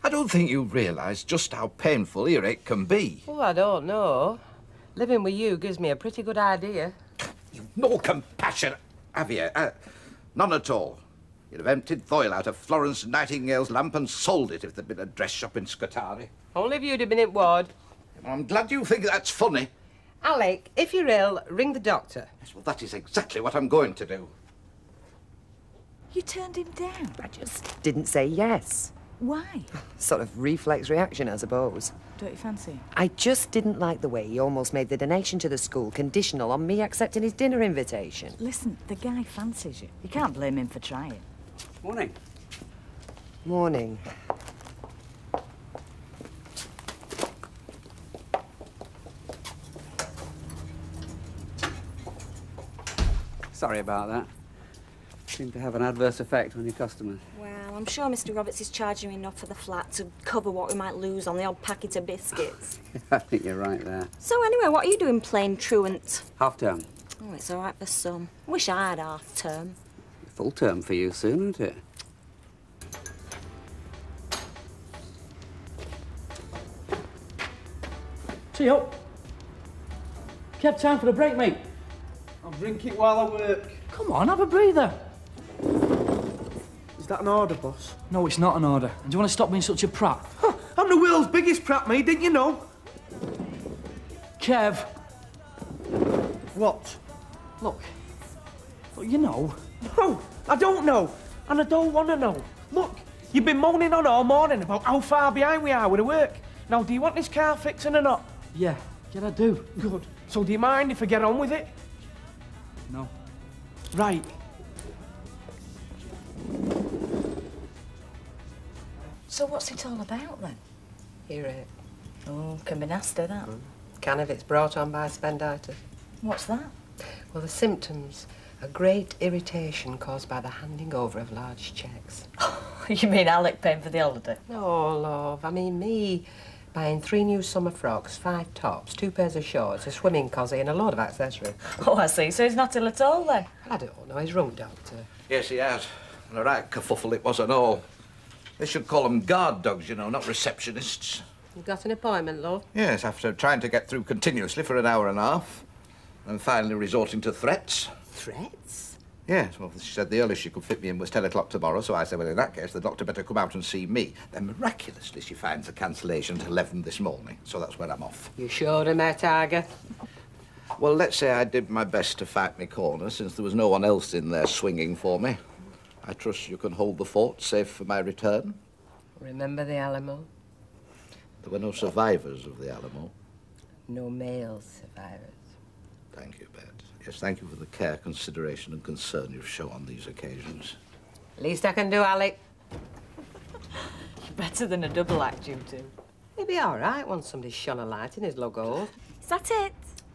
I don't think you realise just how painful earache can be. Oh, I don't know. Living with you gives me a pretty good idea. You've no compassion, have you? None at all. You'd have emptied Thoyle out of Florence Nightingale's lamp and sold it if there'd been a dress shop in Scutari. Only if you'd have been in Ward. Well, I'm glad you think that's funny. Alec, if you're ill, ring the doctor. Yes, well, that is exactly what I'm going to do. You turned him down? I just didn't say yes. Why? Sort of reflex reaction, I suppose. Don't you fancy him? I just didn't like the way he almost made the donation to the school conditional on me accepting his dinner invitation. Listen, the guy fancies you. You can't blame him for trying. Morning. Morning. Sorry about that. Seem to have an adverse effect on your customers. Well, I'm sure Mr. Roberts is charging enough for the flat to cover what we might lose on the odd packet of biscuits. I think you're right there. So anyway, what are you doing plain truant? Half term. Oh, it's all right for some. Wish I had half term. Full term for you soon, isn't it? See up. Kept time for the break, mate. I'll drink it while I work. Come on, have a breather. Is that an order, boss? No, it's not an order. And do you want to stop being such a prat? Huh, I'm the world's biggest prat, mate, didn't you know? Kev. What? Look, you know. No, I don't know. And I don't want to know. Look, you've been moaning on all morning about how far behind we are with the work. Now, do you want this car fixing or not? Yeah, I do. Good. So do you mind if I get on with it? No. Right. So what's it all about, then? Earache. Oh, can be nasty, that. Can if it's brought on by spenditis. What's that? Well, the symptoms are great irritation caused by the handing over of large cheques. You mean Alec paying for the holiday? No, love. I mean me Buying 3 new summer frocks, 5 tops, 2 pairs of shorts, a swimming cosy and a load of accessories. Oh, I see. So he's not ill at all, then? I don't know. He's rung, Doctor. Yes, he has. And a right kerfuffle it was and all. They should call them guard dogs, you know, not receptionists. You got an appointment, love? Yes, after trying to get through continuously for an hour and a half, and finally resorting to threats. Threats? Yes, well, she said the earliest she could fit me in was 10 o'clock tomorrow, so I said, well, in that case, the doctor better come out and see me. Then miraculously she finds a cancellation at 11 this morning, so that's where I'm off. You showed him her target? Well, let's say I did my best to fight my corner, since there was no one else in there swinging for me. I trust you can hold the fort safe for my return. Remember the Alamo? There were no survivors of the Alamo. No male survivors. Thank you, Bet. Yes, thank you for the care, consideration and concern you show on these occasions. Least I can do, Alec. You're better than a double act, you two. He'll be all right once somebody's shone a light in his logo. Is that it?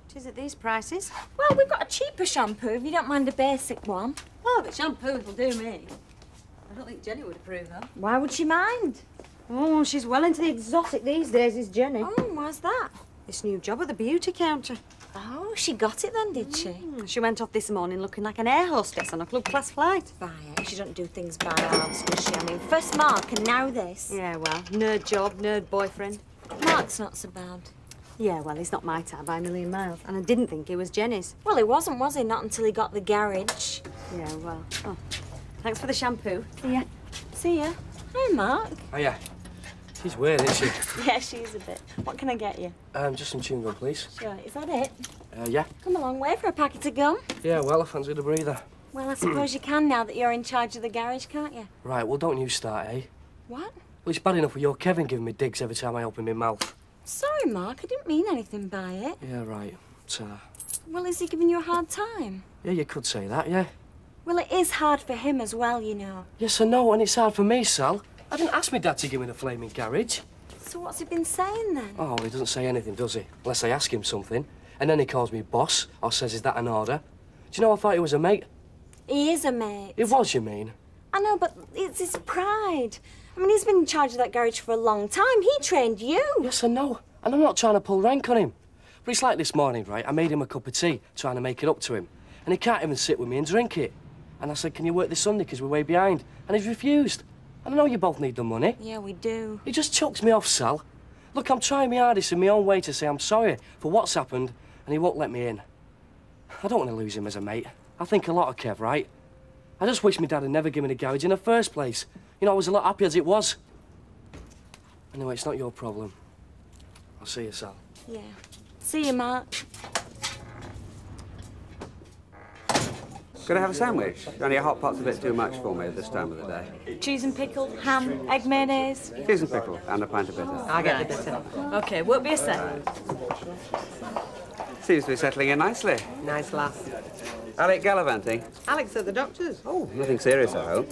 It is at these prices. Well, we've got a cheaper shampoo if you don't mind a basic one. Oh, but shampoo will do me. I don't think Jenny would approve that. Why would she mind? Oh, she's well into the exotic these days, is Jenny. Oh, why's that? This new job at the beauty counter. Oh, she got it then, did she? She went off this morning looking like an air hostess on a club-class flight. By it. She don't do things by halves, does she? I mean, first Mark and now this. Yeah, well, nerd job, nerd boyfriend. Mark's not so bad. Yeah, well, he's not my type by a million miles. And I didn't think he was Jenny's. Well, he wasn't, was he? Not until he got the garage. Yeah, well. Oh, thanks for the shampoo. See ya. See ya. Hi, Mark. Oh, yeah. She's weird, isn't she? Yeah, she's a bit. What can I get you? Just some chewing gum, please. Sure. Is that it? Yeah. Come a long way for a packet of gum. Yeah, well, I fancied a breather. Well, I suppose you can now that you're in charge of the garage, can't you? Right, well, don't you start, eh? What? Well, it's bad enough with your Kevin giving me digs every time I open my mouth. Sorry, Mark. I didn't mean anything by it. Yeah, right. Well, is he giving you a hard time? Yeah, you could say that, yeah. Well, it is hard for him as well, you know. Yes, I know, and it's hard for me, Sal. I didn't ask my dad to give me the flaming garage. So what's he been saying then? Oh, he doesn't say anything, does he? Unless I ask him something. And then he calls me boss, or says, is that an order? Do you know, I thought he was a mate. He is a mate. It was, you mean? I know, but it's his pride. I mean, he's been in charge of that garage for a long time. He trained you. Yes, I know. And I'm not trying to pull rank on him. But it's like this morning, right? I made him a cup of tea, trying to make it up to him. And he can't even sit with me and drink it. And I said, can you work this Sunday, because we're way behind? And he's refused. And I know you both need the money. Yeah, we do. He just chucks me off, Sal. Look, I'm trying my hardest in my own way to say I'm sorry for what's happened, and he won't let me in. I don't want to lose him as a mate. I think a lot of Kev, right? I just wish my dad had never given me a garage in the first place. You know, I was a lot happier as it was. Anyway, it's not your problem. I'll see you, Sal. Yeah. See you, Mark. Could I have a sandwich? Only a hot pot's a bit too much for me at this time of the day. Cheese and pickle, ham, egg mayonnaise. Cheese and pickle, and a pint of bitter. I'll get the bitter. OK, won't be a sec. Seems to be settling in nicely. Nice lass. Alec gallivanting? Alex at the doctor's. Oh, nothing serious, I hope.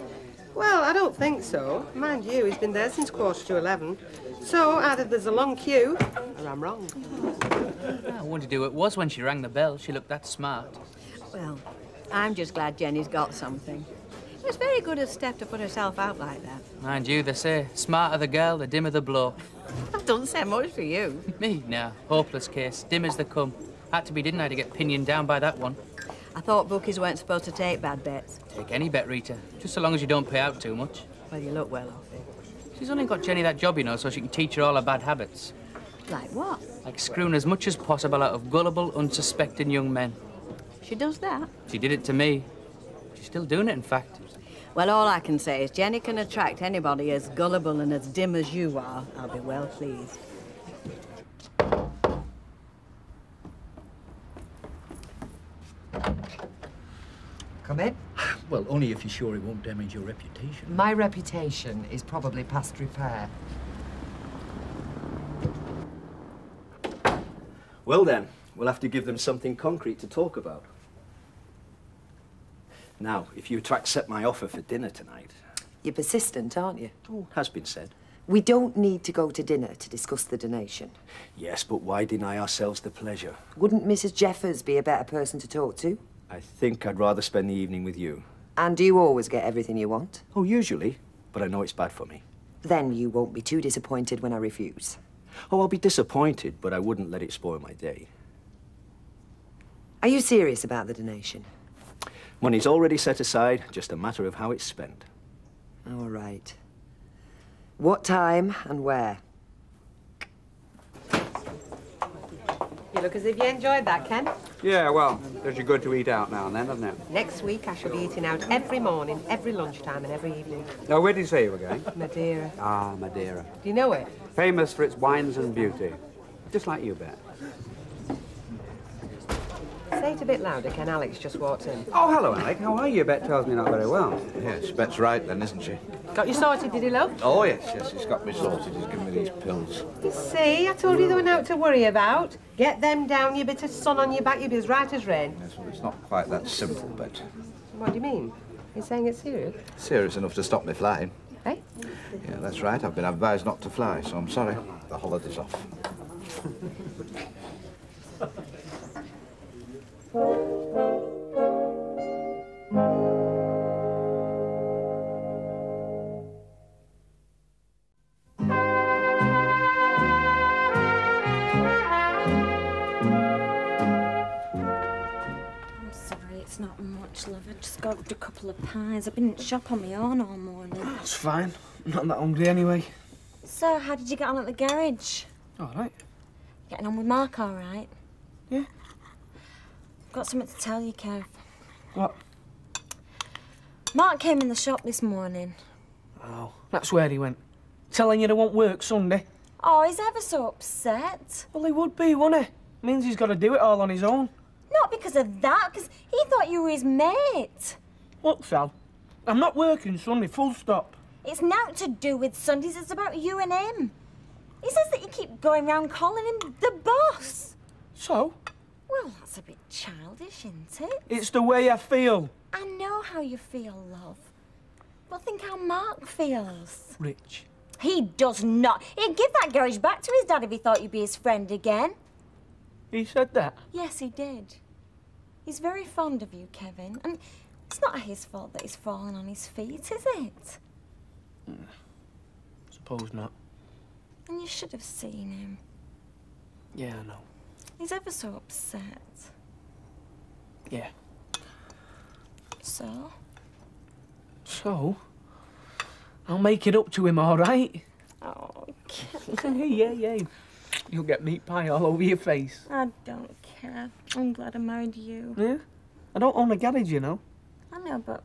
Well, I don't think so. Mind you, he's been there since 11:15. So either there's a long queue, or I'm wrong. I wondered who it was when she rang the bell. She looked that smart. Well, I'm just glad Jenny's got something. It was very good of Steph to put herself out like that. Mind you, they say, smarter the girl, the dimmer the blow. That doesn't say much for you. Me, now, hopeless case, dim as they come. Had to be, didn't I, to get pinioned down by that one. I thought bookies weren't supposed to take bad bets. Take any bet, Rita, just so long as you don't pay out too much. Well, you look well off it. She's only got Jenny that job, you know, so she can teach her all her bad habits. Like what? Like screwing as much as possible out of gullible, unsuspecting young men. She does that? She did it to me. She's still doing it, in fact. Well, all I can say is Jenny can attract anybody as gullible and as dim as you are. I'll be well pleased. Come in. Well, only if you're sure it won't damage your reputation. My reputation is probably past repair. Well then, we'll have to give them something concrete to talk about. Now, if you were to accept my offer for dinner tonight... You're persistent, aren't you? Oh, has been said. We don't need to go to dinner to discuss the donation. Yes, but why deny ourselves the pleasure? Wouldn't Mrs. Jeffers be a better person to talk to? I think I'd rather spend the evening with you. And do you always get everything you want? Oh, usually, but I know it's bad for me. Then you won't be too disappointed when I refuse. Oh, I'll be disappointed, but I wouldn't let it spoil my day. Are you serious about the donation? Money's already set aside, just a matter of how it's spent. All right. What time and where? You look as if you enjoyed that, Ken. Yeah, well, does you good to eat out now and then, doesn't it? Next week I shall be eating out every morning, every lunchtime and every evening. Now, where did you say you were going? Madeira. Ah, Madeira. Do you know it? Famous for its wines and beauty. Just like you, Bet. Say it a bit louder, Ken. Alex just walked in. Oh, hello, Alec. How are you? Bet tells me not very well. Yes, Bet's right then, isn't she? Got you sorted, did he, love? Oh, yes, he's got me sorted. He's given me these pills. You see, I told you there were nothing to worry about. Get them down, you bit of sun on your back, you'll be as right as rain. Yes, well, it's not quite that simple, Bet. What do you mean? You're saying it's serious? Serious enough to stop me flying. Eh? Yeah, that's right. I've been advised not to fly, so I'm sorry. The holiday's off. It's not much, love. I just got a couple of pies. I've been in the shop on my own all morning. That's fine. I'm not that hungry anyway. So, how did you get on at the garage? All right. Getting on with Mark all right? Yeah. Got something to tell you, Kev. What? Mark came in the shop this morning. Oh, that's where he went. Telling you they won't work Sunday. Oh, he's ever so upset. Well, he would be, wouldn't he? Means he's got to do it all on his own. Not because of that, because he thought you were his mate. Look, Sal, I'm not working Sunday, full stop. It's nothing to do with Sundays, it's about you and him. He says that you keep going round calling him the boss. So? Well, that's a bit childish, isn't it? It's the way I feel. I know how you feel, love. But think how Mark feels. Rich. He does not. He'd give that garage back to his dad if he thought you'd be his friend again. He said that? Yes, he did. He's very fond of you, Kevin, and it's not his fault that he's fallen on his feet, is it? Suppose not. And you should have seen him. Yeah, I know. He's ever so upset. Yeah. So? So? I'll make it up to him, all right? Oh, yeah. You'll get meat pie all over your face. I don't care. I'm glad I married you. Yeah? I don't own a garage, you know. I know, but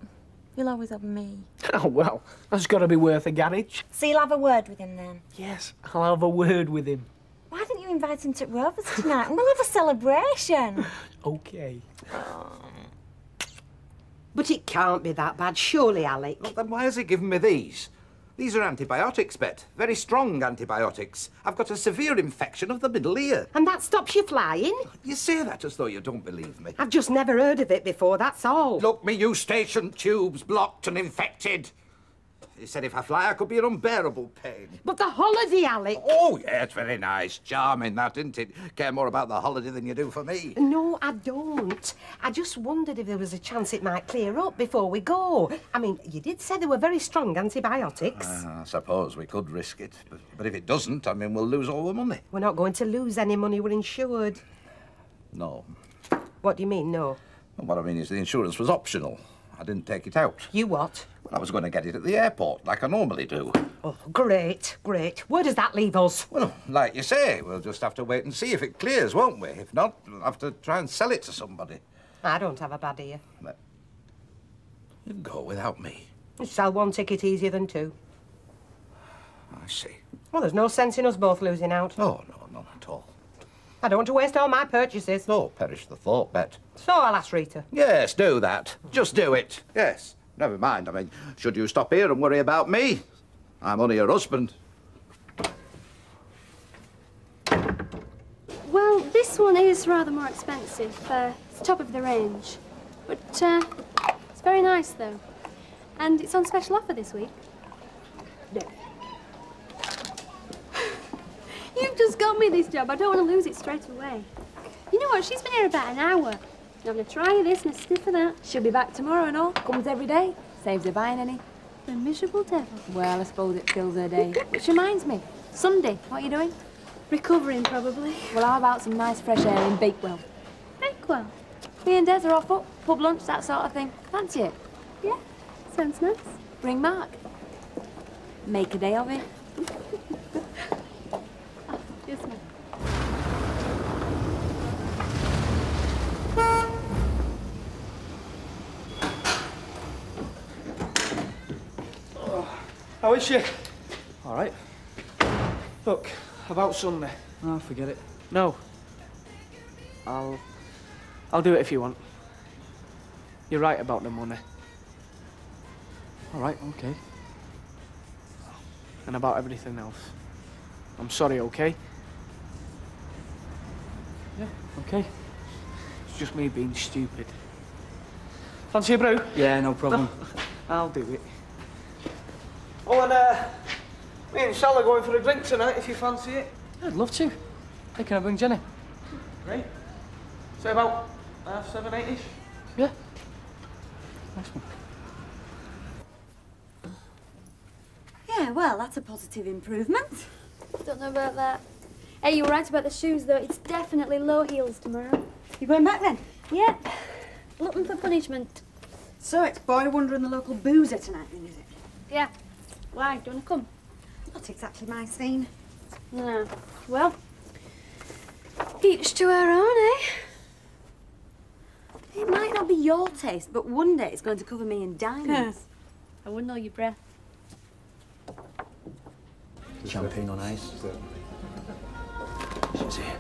you'll always have me. Oh, well, that's got to be worth a garage. So you'll have a word with him then? Yes, I'll have a word with him. Why didn't you invite him to Rovers tonight? And we'll have a celebration. OK. But it can't be that bad, surely, Alec. Well, then why has he given me these? These are antibiotics, Bet. Very strong antibiotics. I've got a severe infection of the middle ear. And that stops you flying? You say that as though you don't believe me. I've just never heard of it before, that's all. Look, me eustachian tube's blocked and infected. He said if I fly, I could be an unbearable pain. But the holiday, Alec. Oh, yeah, it's very nice. Charming, that, isn't it? Care more about the holiday than you do for me. No, I don't. I just wondered if there was a chance it might clear up before we go. I mean, you did say there were very strong antibiotics. I suppose we could risk it. But if it doesn't, I mean, we'll lose all the money. We're not going to lose any money. We're insured. No. What do you mean, no? Well, what I mean is the insurance was optional. I didn't take it out. You what? Well, I was going to get it at the airport, like I normally do. Oh, great. Where does that leave us? Well, like you say, we'll just have to wait and see if it clears, won't we? If not, we'll have to try and sell it to somebody. I don't have a bad ear. You can go without me. You sell one ticket easier than two. I see. Well, there's no sense in us both losing out. Oh, no, none at all. I don't want to waste all my purchases. No, perish the thought, Bet. So I'll ask Rita. Yes, do that. Just do it. Yes. Never mind. I mean, should you stop here and worry about me? I'm only your husband. Well, this one is rather more expensive. It's top of the range. But it's very nice, though. And it's on special offer this week. No. You've just got me this job. I don't want to lose it straight away. You know what? She's been here about an hour. I'm going to try this and a stiff of that. She'll be back tomorrow and all. Comes every day. Saves her buying any. The miserable devil. Well, I suppose it fills her day. Which reminds me, Sunday, what are you doing? Recovering, probably. Well, how about some nice fresh air in Bakewell? Bakewell? Me and Des are off up, pub lunch, that sort of thing. Fancy it? Yeah, sounds nice. Bring Mark. Make a day of it. Oh, yes, ma'am. How is she? All right. Look, about Sunday. Oh, forget it. No. I'll do it if you want. You're right about the money. All right, okay. And about everything else. I'm sorry, okay? Yeah, okay. It's just me being stupid. Fancy a brew? Yeah, no problem. I'll do it. Oh, and me and Sal are going for a drink tonight, if you fancy it. I'd love to. Hey, can I bring Jenny? Great. Say about 7, 8-ish? Yeah. Nice one. Yeah, well, that's a positive improvement. Don't know about that. Hey, you were right about the shoes, though. It's definitely low heels tomorrow. You going back then? Yep. Looking for punishment. So it's Boy Wonder and the local boozer tonight, then, is it? Yeah. Why? Do you want to come? Not exactly my scene. No. Well, each to her own, eh? It might not be your taste, but one day it's going to cover me in diamonds. I wouldn't know your breath. Champagne on ice. She's here.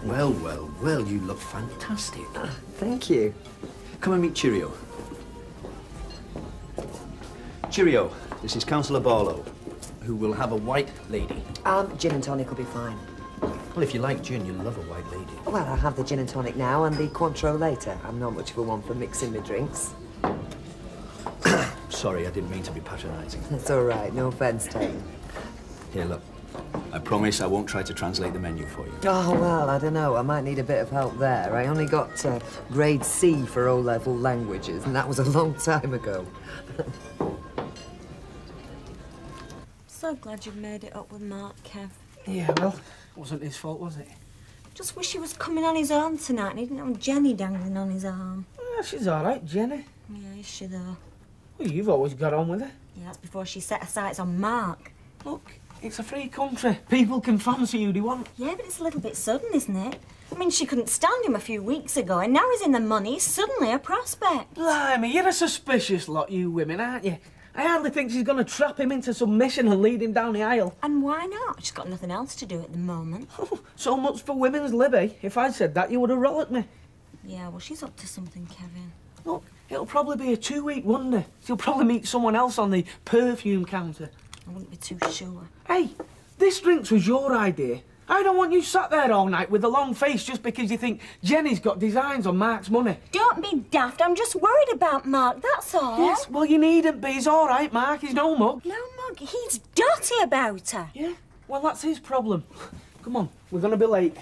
Well, well, well, you look fantastic. Thank you. Come and meet Cheerio. Cheerio, this is Councillor Barlow, who will have a white lady. Gin and tonic will be fine. Well, if you like gin, you'll love a white lady. Well, I'll have the gin and tonic now and the Cointreau later. I'm not much of a one for mixing my drinks. Sorry, I didn't mean to be patronising. That's all right, no offence taken. Here, look. I promise I won't try to translate the menu for you. Oh, well, I don't know. I might need a bit of help there. I only got grade C for O-level languages, and that was a long time ago. So glad you've made it up with Mark, Kev. Yeah, well, it wasn't his fault, was it? Just wish he was coming on his own tonight and he didn't have Jenny dangling on his arm. Yeah, she's all right, Jenny. Yeah, is she though? Well, you've always got on with her. Yeah, that's before she set her sights on Mark. Look, it's a free country. People can fancy who they want. Yeah, but it's a little bit sudden, isn't it? I mean, she couldn't stand him a few weeks ago, and now he's in the money, he's suddenly a prospect. Blimey, you're a suspicious lot, you women, aren't you? I hardly think she's going to trap him into submission and lead him down the aisle. And why not? She's got nothing else to do at the moment. So much for women's libby. If I'd said that, you would have rollered me. Yeah, well, she's up to something, Kevin. Look, it'll probably be a 2-week wonder. She'll probably meet someone else on the perfume counter. I wouldn't be too sure. Hey, this drinks was your idea. I don't want you sat there all night with a long face just because you think Jenny's got designs on Mark's money. Don't be daft. I'm just worried about Mark, that's all. Yes, well, you needn't be. He's all right, Mark. He's no mug. No mug. He's dotty about her. Yeah, well, that's his problem. Come on, we're going to be late.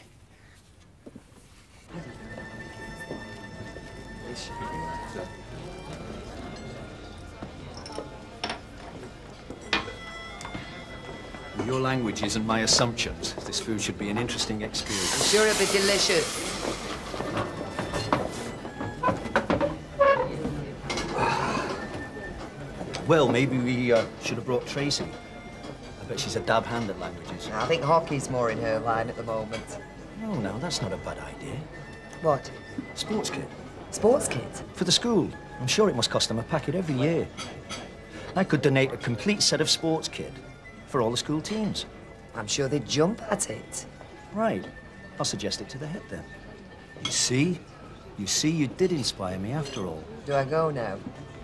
Your language isn't my assumptions. This food should be an interesting experience. I'm sure it'll be delicious. Well, maybe we should have brought Tracy. I bet she's a dab hand at languages. I think hockey's more in her line at the moment. No, that's not a bad idea. What? Sports kit. Sports kit? For the school. I'm sure it must cost them a packet every year. I could donate a complete set of sports kit for all the school teams. I'm sure they'd jump at it. Right. I'll suggest it to the head then. You see? You did inspire me after all. Do I go now?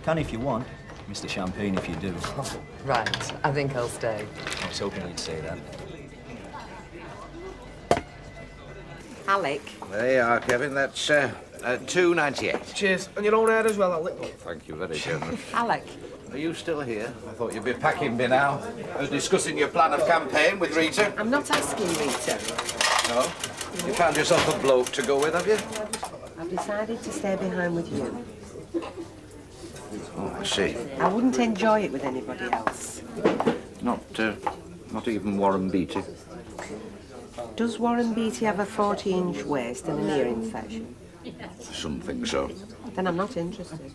Can if you want. Mr. Champagne if you do. Oh, right. I think I'll stay. I was hoping you'd say that. Alec. There you are, Kevin. That's $2.98. Cheers. And your own hair as well, Alec. Oh, thank you very generous. Alec. Are you still here? I thought you'd be packing me now. Discussing your plan of campaign with Rita. I'm not asking Rita. No? You found yourself a bloke to go with, have you? I've decided to stay behind with you. Oh, I see. I wouldn't enjoy it with anybody else. Not even Warren Beatty. Does Warren Beatty have a 40-inch waist and an ear infection? Some think so. Then I'm not interested.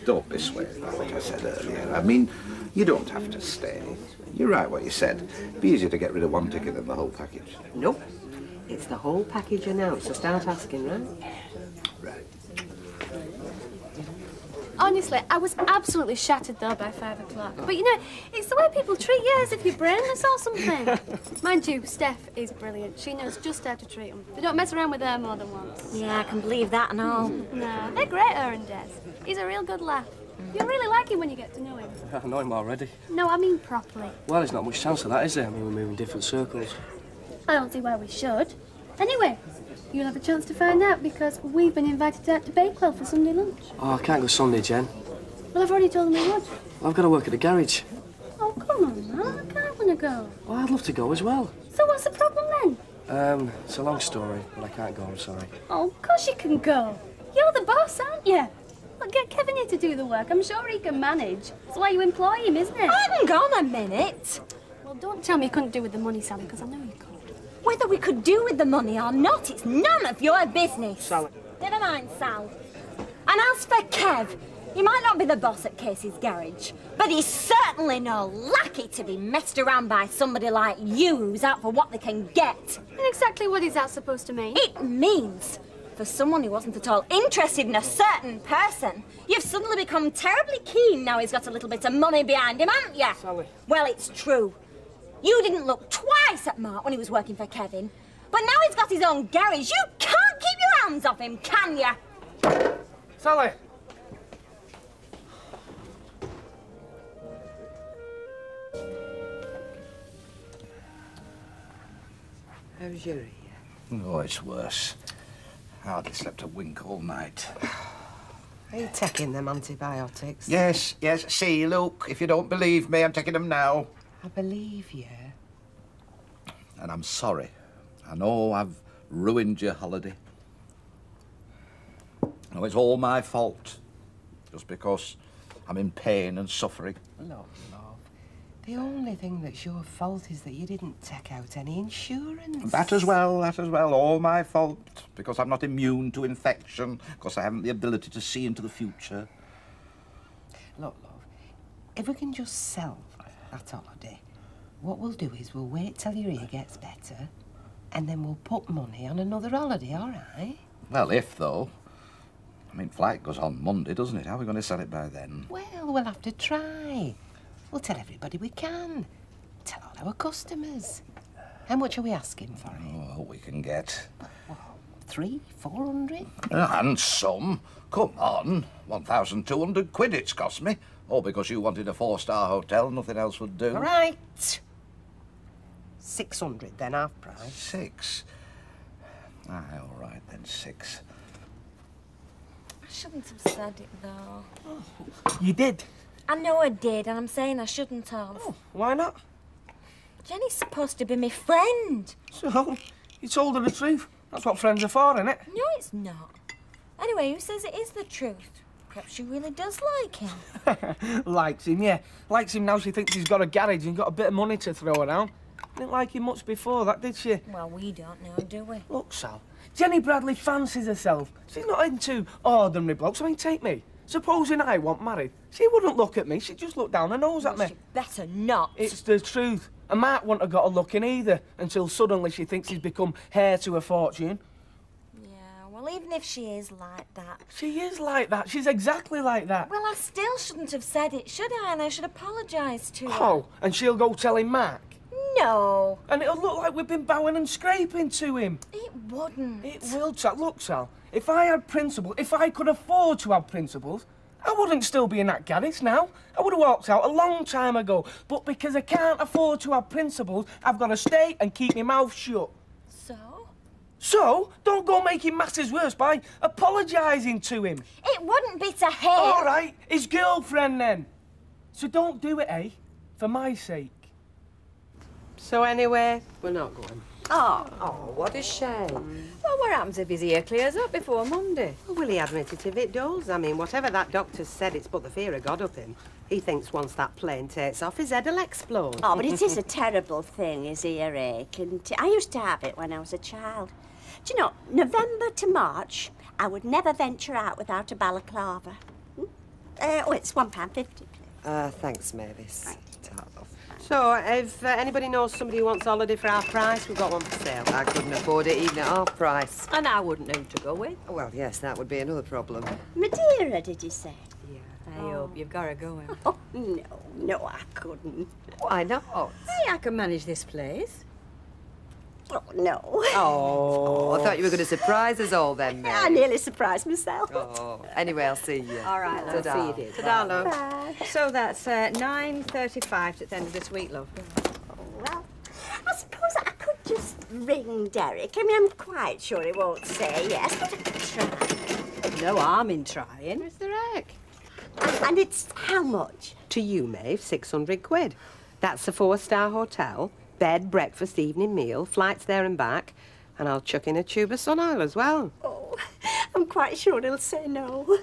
Don't be swayed by what I said earlier. I mean, you don't have to stay. You're right what you said. It'd be easier to get rid of one ticket than the whole package. Nope. It's the whole package announced, so start asking, right? Right. Honestly, I was absolutely shattered though by 5 o'clock. But you know, it's the way people treat you as if you're brainless or something. Mind you, Steph is brilliant. She knows just how to treat them. They don't mess around with her more than once. Yeah, I can believe that and all. No, they're great, her and Des. He's a real good laugh. You'll really like him when you get to know him. I know him already. No, I mean properly. Well, there's not much chance of that, is there? I mean, we're moving different circles. I don't see why we should. Anyway, you'll have a chance to find out because we've been invited out to Bakewell for Sunday lunch. Oh, I can't go Sunday, Jen. Well, I've already told them we would. I've got to work at the garage. Oh, come on, man. I can't want to go. Oh, I'd love to go as well. So what's the problem then? It's a long story, but I can't go, I'm sorry. Oh, of course you can go. You're the boss, aren't you? Look, get Kevin here to do the work. I'm sure he can manage. That's why you employ him, isn't it? Hang on a minute. Well, don't tell me you couldn't do with the money, Sally, because I know you could. Whether we could do with the money or not, it's none of your business. Sally. Never mind, Sal. And as for Kev, he might not be the boss at Casey's garage, but he's certainly no lackey to be messed around by somebody like you who's out for what they can get. And exactly what is that supposed to mean? It means, for someone who wasn't at all interested in a certain person, you've suddenly become terribly keen now he's got a little bit of money behind him, haven't you? Sally. Well, it's true. You didn't look twice at Mark when he was working for Kevin, but now he's got his own garage. You can't keep your hands off him, can you? Sally! How's your ear? Oh, it's worse. Hardly slept a wink all night. Are you taking them antibiotics? Yes, see, look, if you don't believe me, I'm taking them now. I believe you. And I'm sorry. I know I've ruined your holiday. No, it's all my fault. Just because I'm in pain and suffering. Look, love, the only thing that's your fault is that you didn't take out any insurance. That as well, all my fault. Because I'm not immune to infection, because I haven't the ability to see into the future. Look, love, if we can just sell that holiday, what we'll do is we'll wait till your ear gets better, and then we'll put money on another holiday, all right? Well, if, though. I mean, flight goes on Monday, doesn't it? How are we going to sell it by then? Well, we'll have to try. We'll tell everybody we can. Tell all our customers. How much are we asking for it? Oh, what we can get. 300, 400? And some. Come on. 1,200 quid it's cost me. All because you wanted a 4-star hotel, nothing else would do. All right. 600 then, half price. 6? Aye, all right then, 6. I shouldn't have said it, though. You did? I know I did, and I'm saying I shouldn't have. Oh, why not? Jenny's supposed to be my friend. So, you told her the truth. That's what friends are for, innit? No, it's not. Anyway, who says it is the truth? Perhaps she really does like him. Likes him, yeah. Likes him now she thinks he's got a garage and got a bit of money to throw around. Didn't like him much before that, did she? Well, we don't know, do we? Look, Sal, Jenny Bradley fancies herself. She's not into ordinary blokes. I mean, take me. Supposing I want married, she wouldn't look at me. She'd just look down her nose at me. She better not. It's the truth. And Mark wouldn't have got a look in either until suddenly she thinks he's become heir to a fortune. Well, even if she is like that... She is like that. She's exactly like that. Well, I still shouldn't have said it, should I? And I should apologise to her. Oh, and she'll go telling Mark? No. And it'll look like we've been bowing and scraping to him. It wouldn't. It will, Sal. Look, Sal, if I had principles, if I could afford to have principles, I wouldn't still be in that garage now. I would have walked out a long time ago. But because I can't afford to have principles, I've got to stay and keep my mouth shut. So, don't go making matters worse by apologising to him. It wouldn't be to him. All right, his girlfriend then. So don't do it, eh? For my sake. So anyway, we're not going. Oh, what a shame. Well, what happens if his ear clears up before Monday? Well, will he admit it if it does? I mean, whatever that doctor said, it's put the fear of God up him. He thinks once that plane takes off, his head'll explode. Oh, but it is a terrible thing, is earache. And I used to have it when I was a child. Do you know, November to March, I would never venture out without a balaclava. Oh, it's £1.50, please. Thanks, Mavis. Right. So, if anybody knows somebody who wants a holiday for half price, we've got one for sale. I couldn't afford it even at half price. And I wouldn't know who to go with. Well, yes, that would be another problem. Madeira, did you say? I hope you've got her going. Oh, no, I couldn't. Why not? Hey, I can manage this place. Oh, no. Oh, I thought you were going to surprise us all then, Mary. I nearly surprised myself. Oh, anyway, I'll see you. All right, love. Ta-da. See you, dear. Ta-da, love. Bye. So that's 9:35 at the end of this week, love. Well, I suppose I could just ring Derek. I mean, I'm quite sure he won't say yes, but I could try. No harm in trying. Where's the wreck? And it's how much? To you, Maeve, 600 quid. That's a 4-star hotel, bed, breakfast, evening meal, flights there and back, and I'll chuck in a tube of sun oil as well. Oh, I'm quite sure he'll say no.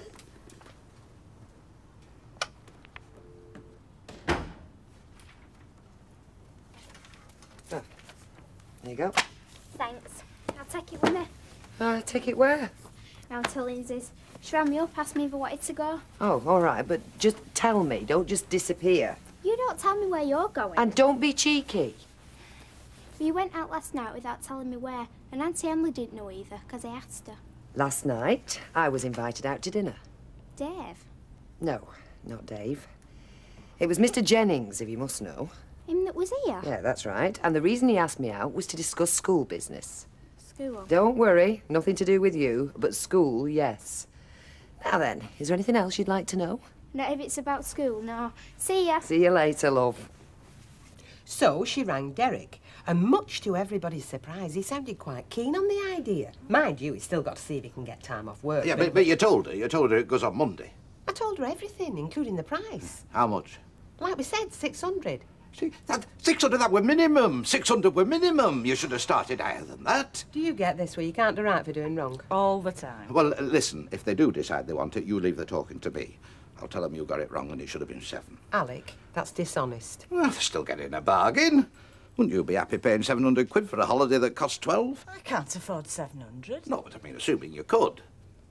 There you go. Thanks. I'll take it with me. Take it where? Round to Lindsay's. She ran me up, asked me if I wanted to go. Oh, all right, but just tell me. Don't just disappear. You don't tell me where you're going. And don't be cheeky. You went out last night without telling me where, and Auntie Emily didn't know either, because I asked her. Last night, I was invited out to dinner. Dave? No, not Dave. It was Mr. Jennings, if you must know. Him that was here? Yeah, that's right. And the reason he asked me out was to discuss school business. School? Don't worry, nothing to do with you, but school, yes. Now then, is there anything else you'd like to know? Not if it's about school, no. See ya. See you later, love. So she rang Derek, and much to everybody's surprise, he sounded quite keen on the idea. Mind you, he's still got to see if he can get time off work. Yeah, but you told her. You told her it goes on Monday. I told her everything, including the price. How much? Like we said, 600. See, that 600, that were minimum. 600 were minimum. You should have started higher than that. Do you get this where you can't do right for doing wrong? All the time. Well, listen, if they do decide they want it, you leave the talking to me. I'll tell them you got it wrong and it should have been 7. Alec, that's dishonest. Well, they're still getting a bargain. Wouldn't you be happy paying 700 quid for a holiday that costs 12? I can't afford 700. No, but I mean, assuming you could.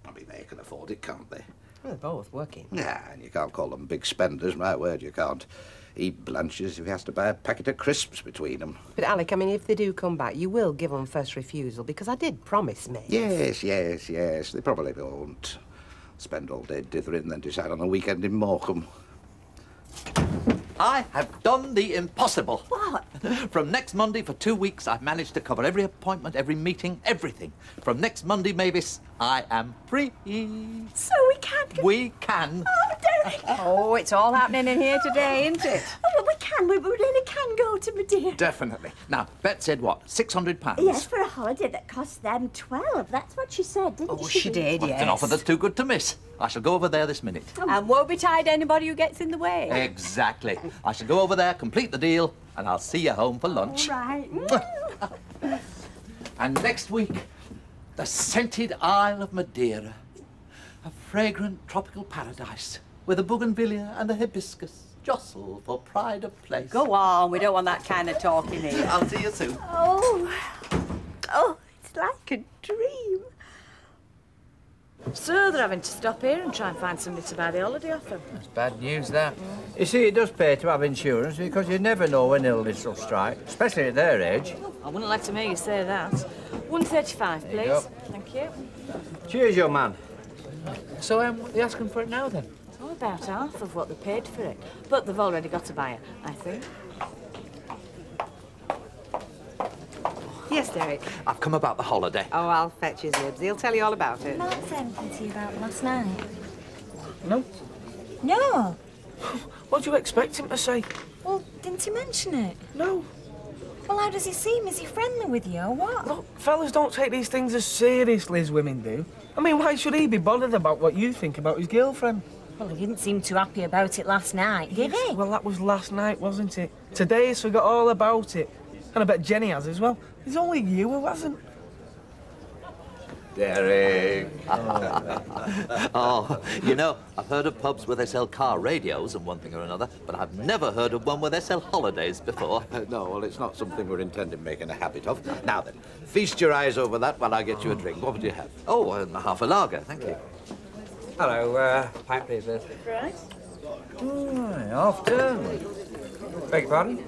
I mean, they can afford it, can't they? Well, they're both working. Yeah, and you can't call them big spenders, my word, you can't. He blanches if he has to buy a packet of crisps between them. But, Alec, I mean, if they do come back, you will give them first refusal, because I did promise, mate. Yes. They probably won't. Spend all day dithering, then decide on a weekend in Morecambe. I have done the impossible. What? From next Monday for 2 weeks, I've managed to cover every appointment, every meeting, everything. From next Monday, Mavis, I am free. So we can go... We can. Oh, Derek! Oh, it's all happening in here today, isn't it? Oh, well, we can. We really can go to Madeira. Definitely. Now, Bet said what? £600? Yes, for a holiday that costs them 12. That's what she said, didn't she? She did, Well, yes. it's an offer that's too good to miss. I shall go over there this minute. And won't be tied to anybody who gets in the way. Exactly. I shall go over there, complete the deal, and I'll see you home for lunch. All right. And next week, the scented Isle of Madeira. A fragrant tropical paradise where the bougainvillea and the hibiscus jostle for pride of place. Go on, we don't want that kind of talk in here. I'll see you soon. Oh, it's like a dream. So they're having to stop here and try and find somebody to buy the holiday off them. That's bad news, that. You see, it does pay to have insurance because you never know when illness will strike, especially at their age. I wouldn't let him hear you say that. 135, There you please. go. Thank you. Cheers, young man. So, what are you asking for it now, then? It's all about half of what they paid for it. But they've already got a buyer, I think. Yes, Derek. I've come about the holiday. Oh, I'll fetch his nibs. He'll tell you all about it. Mark said anything to you about last night? No. No. What do you expect him to say? Well, didn't he mention it? No. Well, how does he seem? Is he friendly with you or what? Look, fellas don't take these things as seriously as women do. I mean, why should he be bothered about what you think about his girlfriend? Well, he didn't seem too happy about it last night, did he? Well, that was last night, wasn't it? Today he's forgot all about it. And I bet Jenny has as well. It's only you who hasn't. Derek. Oh, you know, I've heard of pubs where they sell car radios and one thing or another, but I've never heard of one where they sell holidays before. No, well, it's not something we're intending making a habit of. Now then, feast your eyes over that while I get you a drink. What would you have? Oh, half a lager, thank you. Hello, pint please, Liz. Right. Oh, half term. Beg your pardon?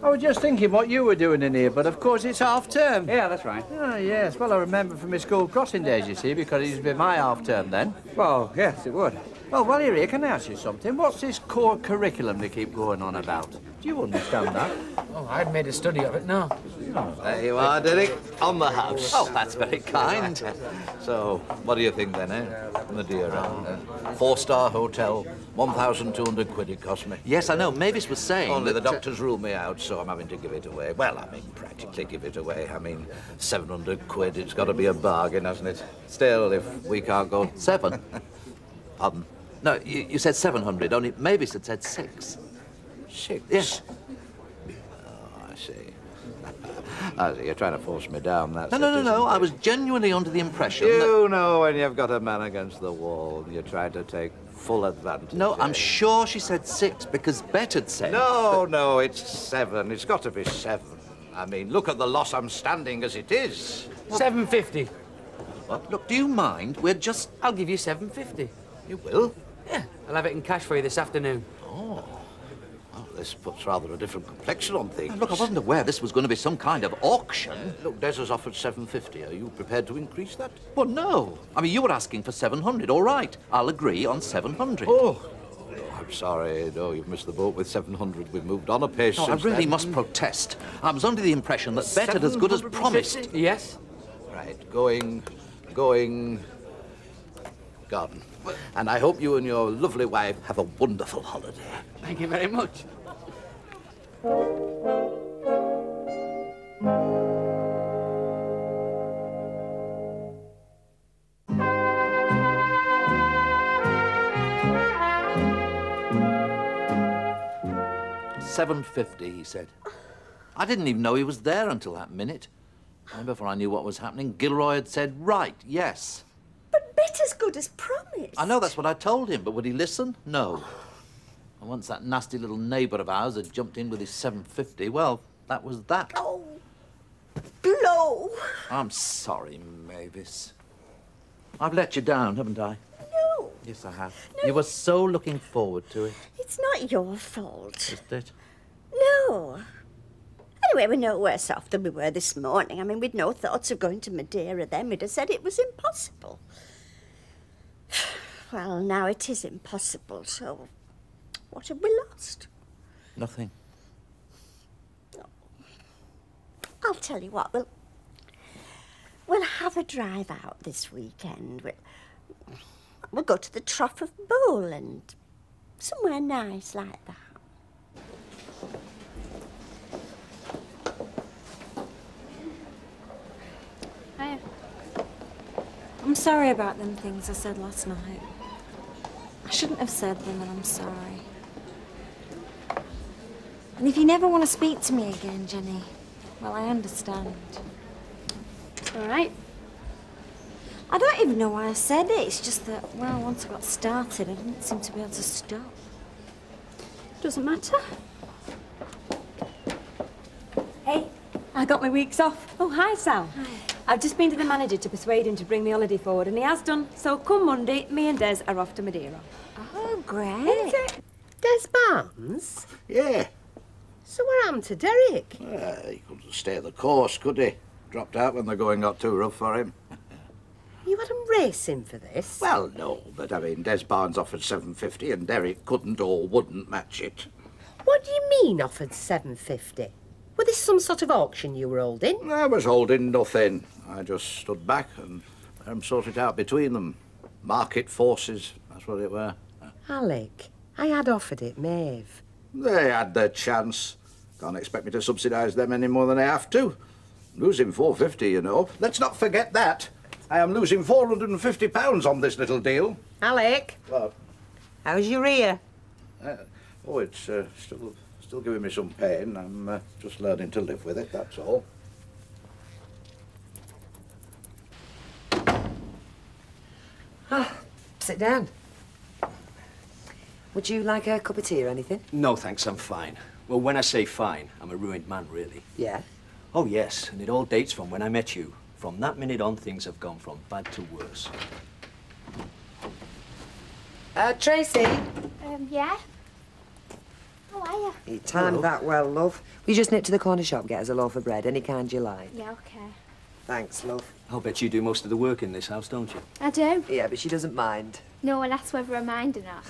I was just thinking what you were doing in here, but of course it's half term. Yeah, that's right. Oh, yes. Well, I remember from my school crossing days, you see, because it used to be my half term then. Well, yes, it would. Oh, while you're here, can I ask you something? What's this core curriculum they keep going on about? Do you understand that? Oh, I'd made a study of it, no. There you are, Derek, on the house. Oh, that's very kind. So, what do you think then, eh? Madeira. 4-star hotel, 1,200 quid it cost me. Yes, I know. Mavis was saying Only the that, doctors ruled me out, so I'm having to give it away. Well, I mean, practically give it away. I mean, 700 quid, it's got to be a bargain, hasn't it? Still, if we can't go... 7? Pardon? No, you said 700, only Mavis had said 6. 6? Yes. Oh, I see. I see, you're trying to force me down, that's No. I was genuinely under the impression You know when you've got a man against the wall and you're trying to take full advantage. No, I'm sure she said 6 because Bet had said... No, it's 7. It's got to be 7. I mean, look at the loss I'm standing as it is. 750. What? Look, do you mind? We're just... I'll give you 750. You will? Yeah, I'll have it in cash for you this afternoon. Oh. Well, this puts rather a different complexion on things. Look, I wasn't aware this was going to be some kind of auction. Look, Des has offered 750. Are you prepared to increase that? Well, no. I mean, you were asking for 700. All right, I'll agree on 700. Oh, I'm sorry. No, you've missed the boat with 700. We've moved on a pace No, I since really then. must protest. I was under the impression that Bet had as good as promised. Yes. Right, going, garden. And I hope you and your lovely wife have a wonderful holiday. Thank you very much. $750, he said. I didn't even know he was there until that minute. And before I knew what was happening, Gilroy had said, right, yes. But bet as good as promised. I know that's what I told him, but would he listen? No. And once that nasty little neighbour of ours had jumped in with his 750, well, that was that. Oh, blow. I'm sorry, Mavis. I've let you down, haven't I? No. Yes, I have. No. You were so looking forward to it. It's not your fault. Isn't it? No. Anyway, we're no worse off than we were this morning. I mean, we'd no thoughts of going to Madeira then. We'd have said it was impossible. Well, now it is impossible, so what have we lost? Nothing. I'll tell you what, we'll have a drive out this weekend. We'll go to the Trough of Bull and somewhere nice like that. Hiya. I'm sorry about them things I said last night. I shouldn't have said them, and I'm sorry. And if you never want to speak to me again, Jenny, well, I understand. It's all right. I don't even know why I said it. It's just that, well, once I got started, I didn't seem to be able to stop. Doesn't matter. Hey, I got my weeks off. Oh, hi, Sal. Hi. I've just been to the manager to persuade him to bring the holiday forward, and he has done. So come Monday, me and Des are off to Madeira. Oh, great. Is it Des Barnes? Yeah. So what happened to Derek? He couldn't stay the course, could he? Dropped out when the going got too rough for him. You had him racing for this? Well, no, but I mean, Des Barnes offered 750 and Derek couldn't or wouldn't match it. What do you mean offered 750? Was this some sort of auction you were holding? I was holding nothing. I just stood back and let them sort it out between them. Market forces, that's what it were. Alec, I had offered it, Maeve. They had their chance. Can't expect me to subsidise them any more than I have to. Losing 450, you know. Let's not forget that. I am losing £450 on this little deal. Alec? What? How's your ear? It's still giving me some pain. I'm just learning to live with it, that's all. Sit down. Would you like a cup of tea or anything? No, thanks, I'm fine. Well, when I say fine, I'm a ruined man, really. Yeah? Oh, yes, and it all dates from when I met you. From that minute on, things have gone from bad to worse. Tracy? Yeah? How are you? You timed that well, love. We just nip to the corner shop, get us a loaf of bread, any kind you like. Yeah, okay. Thanks, love. I'll bet you do most of the work in this house, don't you? I do. Yeah, but she doesn't mind. No one asks whether I mind or not.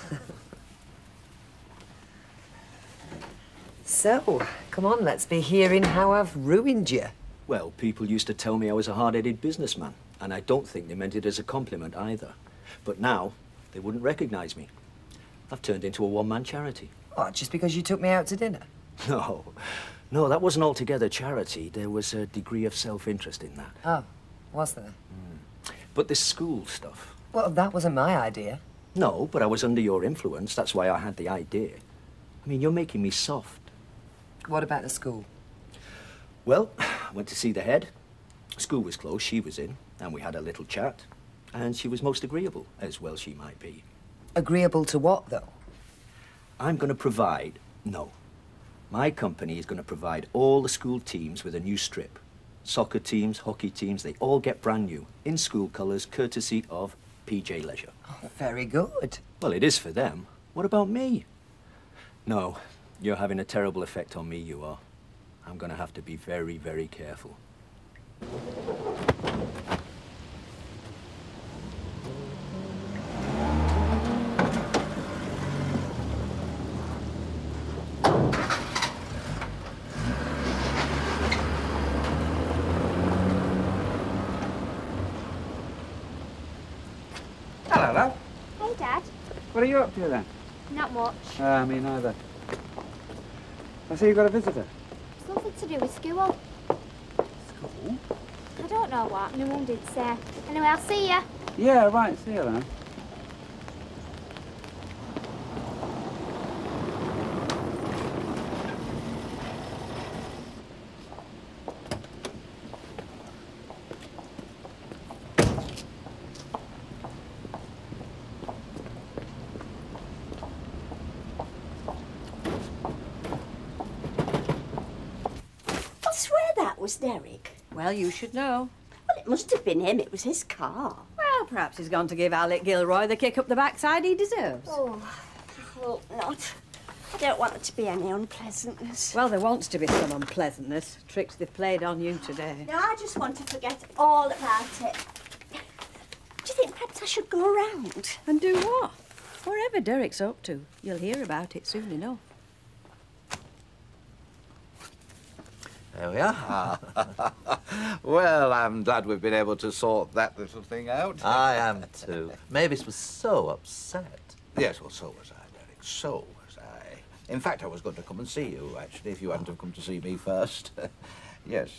So, come on, let's be hearing how I've ruined you. Well, people used to tell me I was a hard-headed businessman, and I don't think they meant it as a compliment either. But now, they wouldn't recognise me. I've turned into a one-man charity. What, just because you took me out to dinner? No, that wasn't altogether charity. There was a degree of self-interest in that. Oh, was there? But this school stuff... Well, that wasn't my idea. No, but I was under your influence. That's why I had the idea. I mean, you're making me soft. What about the school? Well, I went to see the head. School was closed, she was in, and we had a little chat. And she was most agreeable, as well she might be. Agreeable to what, though? I'm going to provide... No. My company is going to provide all the school teams with a new strip. Soccer teams, hockey teams, they all get brand new, in school colours, courtesy of PJ Leisure. Oh, very good. Well, it is for them. What about me? No, you're having a terrible effect on me, you are. I'm going to have to be very, very careful. Hello, love. Hey, Dad. What are you up to then? Not much. Me neither. I see you got a visitor. It's nothing to do with school. School? I don't know what. My mum didn't say. Anyway, I'll see you. Yeah, right. See you then. I swear that was Derek. Well, you should know. Well, it must have been him. It was his car. Well, perhaps he's gone to give Alec Gilroy the kick up the backside he deserves. Oh, I hope not. I don't want there to be any unpleasantness. Well, there wants to be some unpleasantness. Tricks they've played on you today. No, I just want to forget all about it. Do you think perhaps I should go around? And do what? Whatever Derek's up to, you'll hear about it soon enough. There we are. Well, I'm glad we've been able to sort that little thing out. I am too. Mavis was so upset. Yes, well, so was I, Derek. So was I. In fact, I was going to come and see you, actually, if you hadn't have come to see me first. Yes.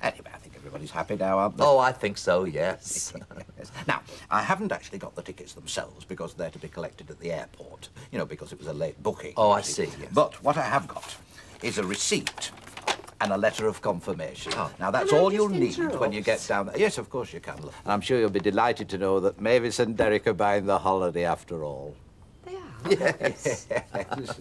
Anyway, I think everybody's happy now, aren't they? Oh, I think so, yes. Yes. Now, I haven't actually got the tickets themselves because they're to be collected at the airport, you know, because it was a late booking. Oh, I see, yes. But what I have got is a receipt and a letter of confirmation. Oh. Now, that's Can I all you'll just need interrupt? when you get down there. Yes, of course you can. And I'm sure you'll be delighted to know that Mavis and Derek are buying the holiday after all. They are? Yes.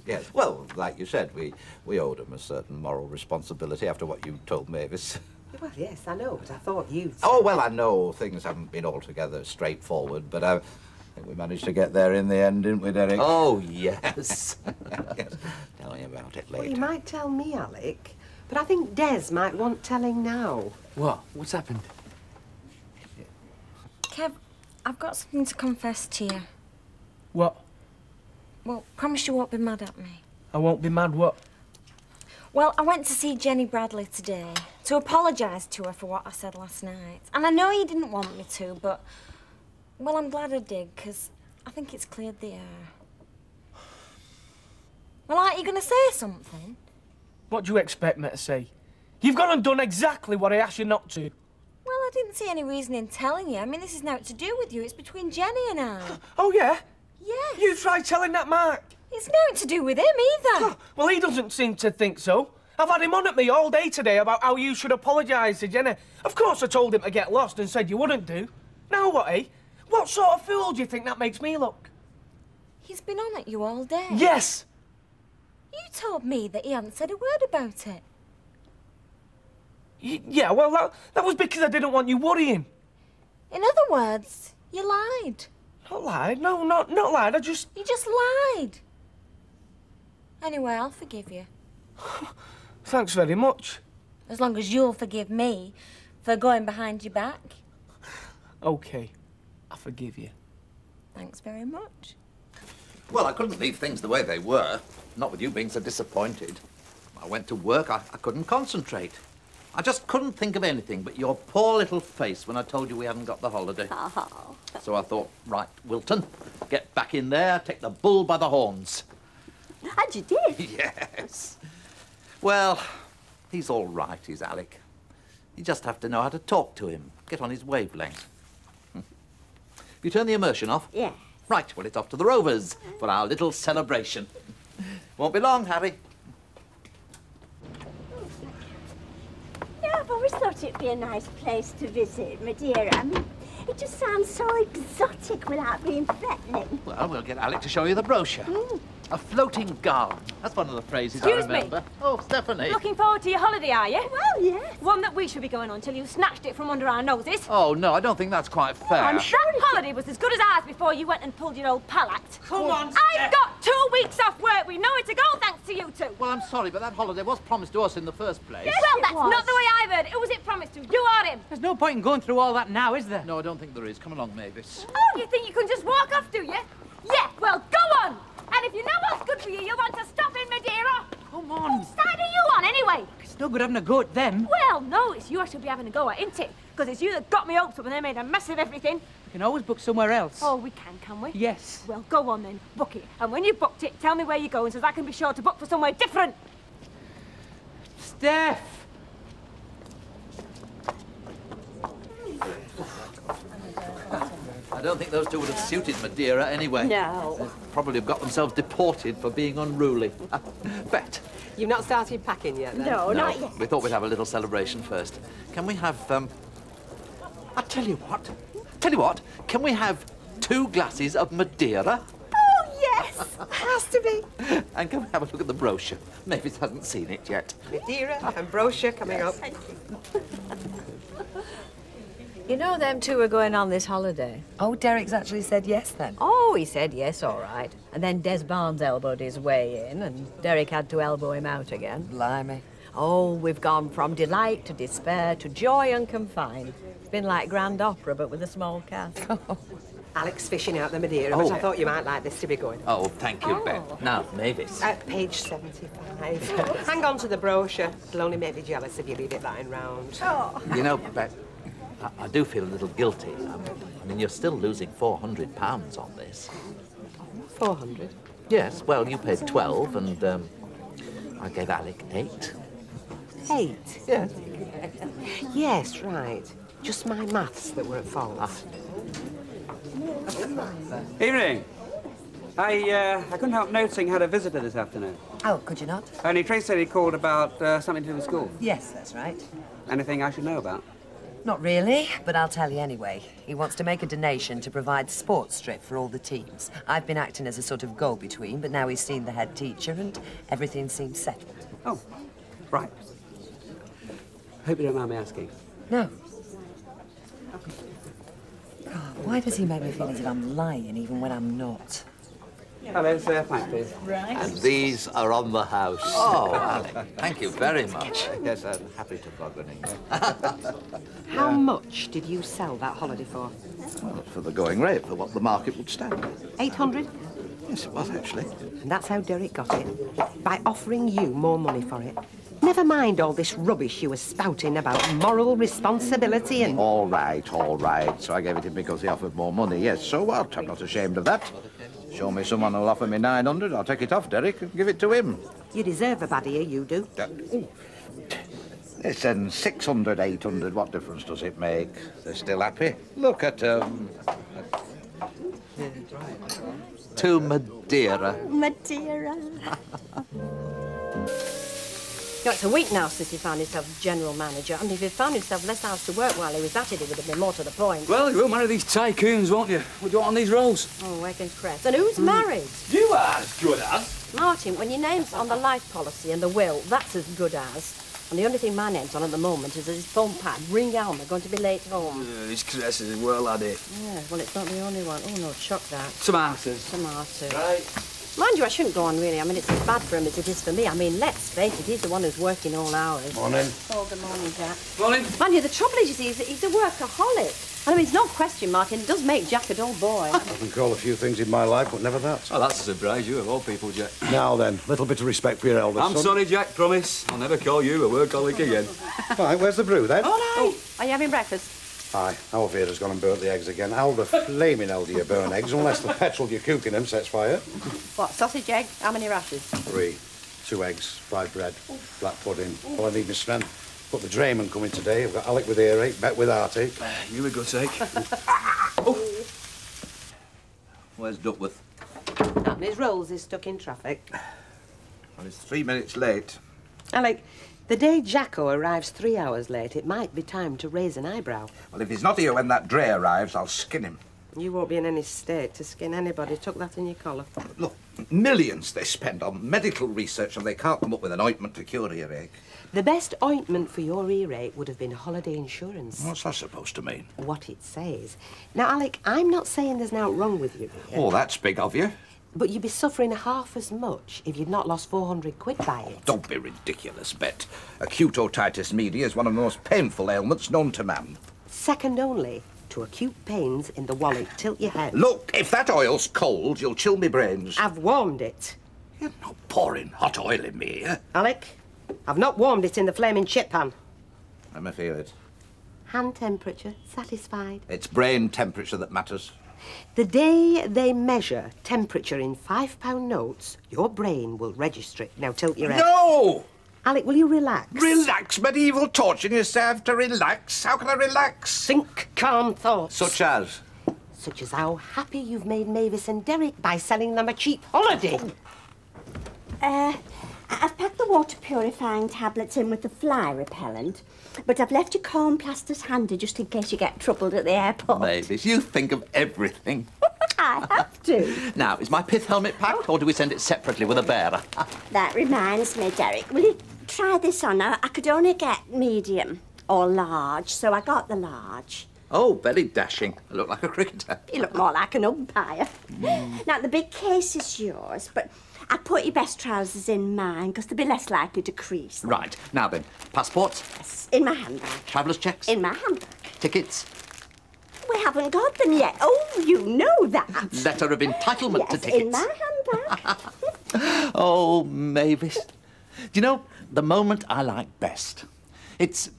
Yes. Well, like you said, we owed them a certain moral responsibility after what you told Mavis. Well, yes, I know, but I thought you'd... Oh, well, I know things haven't been altogether straightforward, but I think we managed to get there in the end, didn't we, Derek? Oh, yes. Yes. Tell me about it Well, later. you might tell me, Alec, but I think Des might want telling now. What? What's happened? Kev, I've got something to confess to you. What? Well, promise you won't be mad at me. I won't be mad, what? Well, I went to see Jenny Bradley today to apologise to her for what I said last night. And I know you didn't want me to, but... Well, I'm glad I did, because I think it's cleared the air. Well, aren't you going to say something? What do you expect me to say? You've gone and done exactly what I asked you not to. Well, I didn't see any reason in telling you. I mean, this is nothing to do with you. It's between Jenny and I. Oh, yeah? Yes. You tried telling that Mark. It's nothing to do with him either. Well, he doesn't seem to think so. I've had him on at me all day today about how you should apologise to Jenny. Of course I told him to get lost and said you wouldn't do. Now what, eh? What sort of fool do you think that makes me look? He's been on at you all day. Yes! You told me that he hadn't said a word about it. Yeah, well, that was because I didn't want you worrying. In other words, you lied. Not lied. No, not lied. I just... You just lied. Anyway, I'll forgive you. Thanks very much. As long as you'll forgive me for going behind your back. OK. I forgive you. Thanks very much. Well, I couldn't leave things the way they were. Not with you being so disappointed. I went to work. I couldn't concentrate. I just couldn't think of anything but your poor little face when I told you we hadn't got the holiday. Oh. So I thought, right, Wilton, get back in there, take the bull by the horns. And you did? Yes. Well, he's all right, he's Alec. You just have to know how to talk to him, get on his wavelength. You turn the immersion off? Yeah. Right, well, it's off to the Rovers for our little celebration. Won't be long, Harry. Yeah, I've always thought it'd be a nice place to visit, Madeira. I mean, it just sounds so exotic without being threatening. Well, we'll get Alec to show you the brochure. A floating garden. That's one of the phrases Excuse I me. remember. Oh, Stephanie. Looking forward to your holiday, are you? Well, yes. One that we should be going on till you snatched it from under our noses. Oh, no, I don't think that's quite fair. I'm sure that holiday was as good as ours before you went and pulled your old pal act. Come on, I've got 2 weeks off work with nowhere to go thanks to you two. Well, I'm sorry, but that holiday was promised to us in the first place. Yes, well, that's not the way I've heard it. Who was it promised to? You or him? There's no point in going through all that now, is there? No, I don't think there is. Come along, Mavis. Oh, you think you can just walk off, do you? Yeah, well, go on. And if you know what's good for you, you'll want to stop in Madeira. Come on. Whose side are you on, anyway? It's no good having a go at them. Well, no, it's you I should be having a go at, isn't it? Because it's you that got me hopes up and they made a mess of everything. We can always book somewhere else. Oh, we can we? Yes. Well, go on then, book it. And when you've booked it, tell me where you're going so that I can be sure to book for somewhere different. Steph! I don't think those two would have suited Madeira anyway. No. They'd probably have got themselves deported for being unruly. Bet. You've not started packing yet, then? No, not yet. We thought we'd have a little celebration first. Can we have, I tell you what, can we have 2 glasses of Madeira? Oh, yes. Has to be. And can we have a look at the brochure? Mavis hasn't seen it yet. Madeira and brochure coming up. You know them two are going on this holiday? Oh, Derek's actually said yes, then? Oh, he said yes, all right. And then Des Barnes elbowed his way in, and Derek had to elbow him out again. Blimey. Oh, we've gone from delight to despair to joy unconfined. It's been like Grand Opera, but with a small cast. Alex fishing out the Madeira, Oh. but I thought you might like this to be going. Oh, thank you, Ben. Now, Mavis. Page 75. Hang on to the brochure. It'll only make me jealous if you leave it lying round. Oh. You know, Ben, I do feel a little guilty. I mean, you're still losing £400 on this. 400? Yes, well, you paid 12 and I gave Alec 8. 8? Yes. Yes, right. Just my maths that were at fault. Evening. I couldn't help noticing had a visitor this afternoon. Oh, could you not? Only Trace said he called about something to do with school. Yes, that's right. Anything I should know about? Not really, but I'll tell you anyway. He wants to make a donation to provide sports strip for all the teams. I've been acting as a sort of go-between, but now he's seen the head teacher and everything seems settled. Oh, right. Hope you don't mind me asking. No. God, why does he make me feel as if I'm lying even when I'm not? Oh, there's thanks, please. Right. And these are on the house. Oh, Alec, thank you very much. Yes, I'm happy to bargain. How much did you sell that holiday for? Well, for the going rate, for what the market would stand. 800? Yes, it was, actually. And that's how Derek got it. By offering you more money for it. Never mind all this rubbish you were spouting about moral responsibility and... All right. So I gave it him because he offered more money. Yes, so what? I'm not ashamed of that. Show me someone who'll offer me 900, I'll take it off, Derek, and give it to him. You deserve a baddie, you do. Listen, 600, 800, what difference does it make? They're still happy. Look at them. To Madeira. Madeira. know, it's a week now since he found himself general manager, and if he'd found himself less hours to work while he was at it, it would have been more to the point. Well, you will marry these tycoons, won't you? What do you want on these rolls? Oh, Wiggins Crest. And who's married? You are as good as. Martin, when your name's on the life policy and the will, that's as good as. And the only thing my name's on at the moment is that his phone pad, ring out, they're going to be late home. Yeah, these cresses as well, laddie. Yeah, well, it's not the only one. Oh, no, chuck that. Tomatoes. Tomatoes. Right. Mind you, I shouldn't go on, really. I mean, it's as bad for him as it is for me. I mean, let's face it, he's the one who's working all hours. Morning. Oh, good morning, Jack. Morning. Mind you, the trouble is, you see, he's a workaholic. I mean, it's no question, Martin, it does make Jack a dull boy. I can call a few things in my life, but never that. Oh, that's a surprise, you of all people, Jack. Now then, little bit of respect for your eldest I'm son. sorry, Jack, promise. I'll never call you a workaholic again. Right, where's the brew, then? Oh, are you having breakfast? Aye, our Vera's gone and burnt the eggs again. How the flaming hell do you burn eggs unless the petrol you're cooking them sets fire? What, sausage, egg? How many rashers? 3. 2 eggs, fried bread, black pudding. All I need is strength. Got the drayman coming today. I've got Alec with earache, Bet with heartache. You a good sake. Where's Duckworth? And his rolls is stuck in traffic. Well, it's 3 minutes late. Alec, the day Jacko arrives 3 hours late, it might be time to raise an eyebrow. Well, if he's not here when that dray arrives, I'll skin him. You won't be in any state to skin anybody. Tuck that in your collar. Look, millions they spend on medical research and they can't come up with an ointment to cure earache. The best ointment for your earache would have been holiday insurance. What's that supposed to mean? What it says. Now, Alec, I'm not saying there's nothing wrong with you here. Oh, that's big of you. But you'd be suffering half as much if you'd not lost 400 quid by it. Don't be ridiculous, Bet. Acute otitis media is one of the most painful ailments known to man. Second only to acute pains in the wallet. Tilt your head. Look, if that oil's cold, you'll chill me brains. I've warmed it. You're not pouring hot oil in me, eh? Alec, I've not warmed it in the flaming chip pan. Let me feel it. Hand temperature, satisfied. It's brain temperature that matters. The day they measure temperature in £5 notes, your brain will register it. Now tilt your head. No! Alec, will you relax? Relax? Medieval torturing yourself to relax? How can I relax? Think calm thoughts. Such as? Such as how happy you've made Mavis and Derek by selling them a cheap holiday. I've packed the water purifying tablets in with the fly repellent, but I've left your corn plasters handy just in case you get troubled at the airport. Mavis, you think of everything. I have to. Now, is my pith helmet packed, or do we send it separately with a bearer? That reminds me, Derek, will you try this on? Now, I could only get medium or large, so I got the large. Oh, very dashing. I look like a cricketer. You look more like an umpire. Now, the big case is yours, but I put your best trousers in mine because they'll be less likely to crease. Right. Now then, passports? Yes, in my handbag. Traveller's checks? In my handbag. Tickets? We haven't got them yet. Oh, you know that. Letter of entitlement to Yes, tickets? in my handbag. Oh, Mavis. Do you know, the moment I like best, it's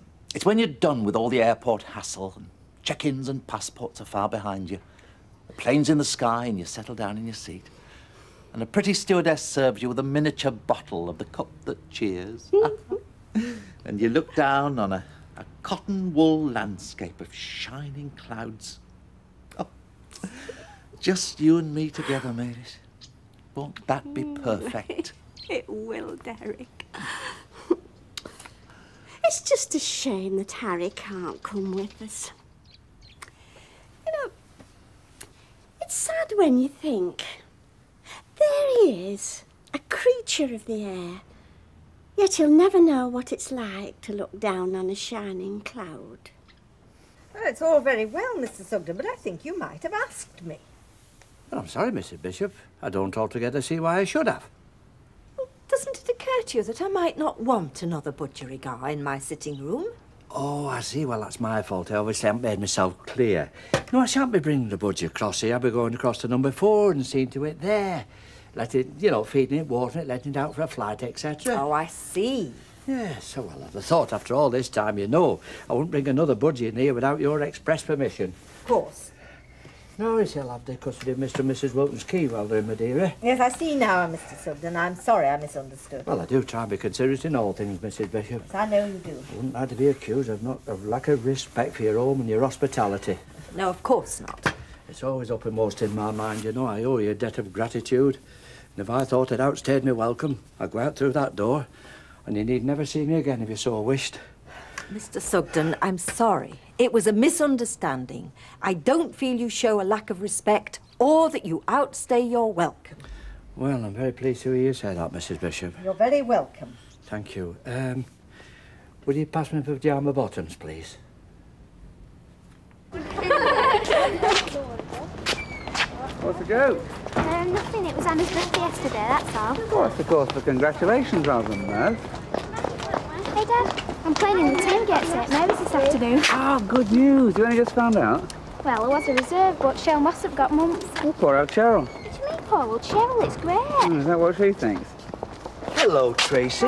when you're done with all the airport hassle and check-ins and passports are far behind you. The plane's in the sky and you settle down in your seat. And a pretty stewardess serves you with a miniature bottle of the cup that cheers. And you look down on a cotton wool landscape of shining clouds. Oh, just you and me together, Mavis. Won't that be perfect? It will, Derek. It's just a shame that Harry can't come with us. You know, it's sad when you think, there he is, a creature of the air, yet he'll never know what it's like to look down on a shining cloud. Well, it's all very well, Mr. Sugden, but I think you might have asked me. Well, I'm sorry, Mrs. Bishop. I don't altogether see why I should have. Doesn't it occur to you that I might not want another butchery guy in my sitting room? Oh, I see. Well, that's my fault. I obviously haven't made myself clear. No, I shan't be bringing the budgie across here. I'll be going across to number 4 and seeing to it there. Let it, you know, feeding it, watering it, letting it out for a flight, etc. Oh, I see. Yes, so well, I'd have thought after all this time, you know, I wouldn't bring another budgie in here without your express permission. Of course. No, he'll have the custody of Mr. and Mrs. Wilton's key while they're in Madeira. Yes, I see now, Mr. Sugden. I'm sorry I misunderstood. Well, I do try and be considerate in all things, Mrs. Bishop. Yes, I know you do. I wouldn't like to be accused of lack of respect for your home and your hospitality. No, of course not. It's always uppermost in my mind, you know. I owe you a debt of gratitude. And if I thought I'd outstayed my welcome, I'd go out through that door. And you need never see me again if you so wished. Mr. Sugden, I'm sorry. It was a misunderstanding. I don't feel you show a lack of respect or that you outstay your welcome. Well, I'm very pleased to hear you say that, Mrs. Bishop. You're very welcome. Thank you. Would you pass me pyjama bottoms, please? What's the joke? Nothing. It was Anna's birthday yesterday, that's all. What's the cause for congratulations, rather than that? Hey, Dad. I'm playing in the team gets it. Mary's this afternoon. Ah, good news. You only just found out? Well, there was a reserve, but Cheryl must have got mumps. Oh, poor old Cheryl. What do you mean, poor old Cheryl? It's great. Is that what she thinks? Hello, Tracy.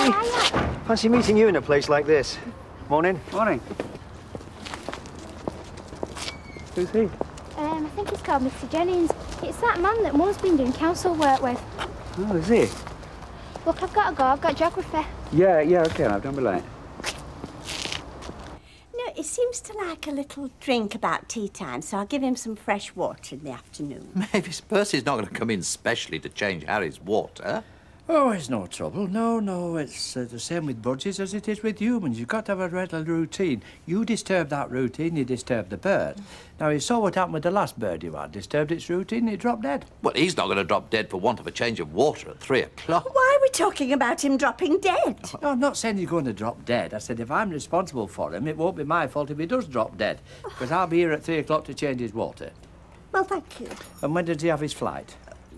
Fancy meeting you in a place like this. Morning. Morning. Who's he? I think he's called Mr. Jennings. It's that man that Mum's been doing council work with. Oh, is he? Look, I've got to go. I've got geography. Yeah, okay, I've done be late. No, he seems to like a little drink about tea time, so I'll give him some fresh water in the afternoon. Mavis, Percy's not going to come in specially to change Harry's water. Oh, it's no trouble. No, it's the same with budgies as it is with humans. You've got to have a regular routine. You disturb that routine, you disturb the bird. Now, you saw what happened with the last bird you had. Disturbed its routine, it dropped dead. Well, he's not going to drop dead for want of a change of water at 3 o'clock. Why are we talking about him dropping dead? No, I'm not saying he's going to drop dead. I said if I'm responsible for him, it won't be my fault if he does drop dead. Because I'll be here at 3 o'clock to change his water. Well, thank you. And when does he have his flight?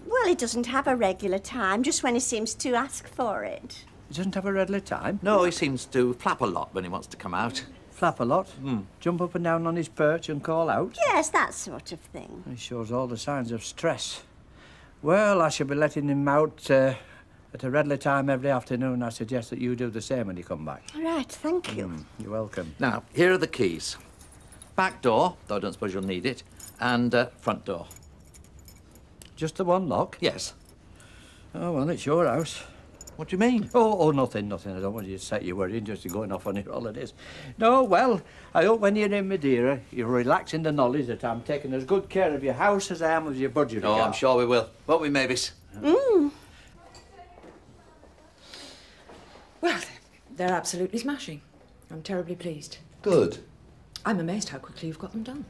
Well, he doesn't have a regular time, just when he seems to ask for it. He doesn't have a regular time? No, he seems to flap a lot when he wants to come out. Flap a lot? Jump up and down on his perch and call out? Yes, that sort of thing. He shows all the signs of stress. Well, I shall be letting him out at a regular time every afternoon. I suggest that you do the same when you come back. All right, thank you. You're welcome. Now, here are the keys. Back door, though I don't suppose you'll need it, and front door. Just the one lock? Yes. Oh, well, it's your house. What do you mean? Oh, nothing. I don't want you to set you worrying just going off on your holidays. No, well, I hope when you're in Madeira, you're relaxing the knowledge that I'm taking as good care of your house as I am of your budget. Oh, I'm sure we will. Won't we, Mavis? Well, they're absolutely smashing. I'm terribly pleased. Good. I'm amazed how quickly you've got them done.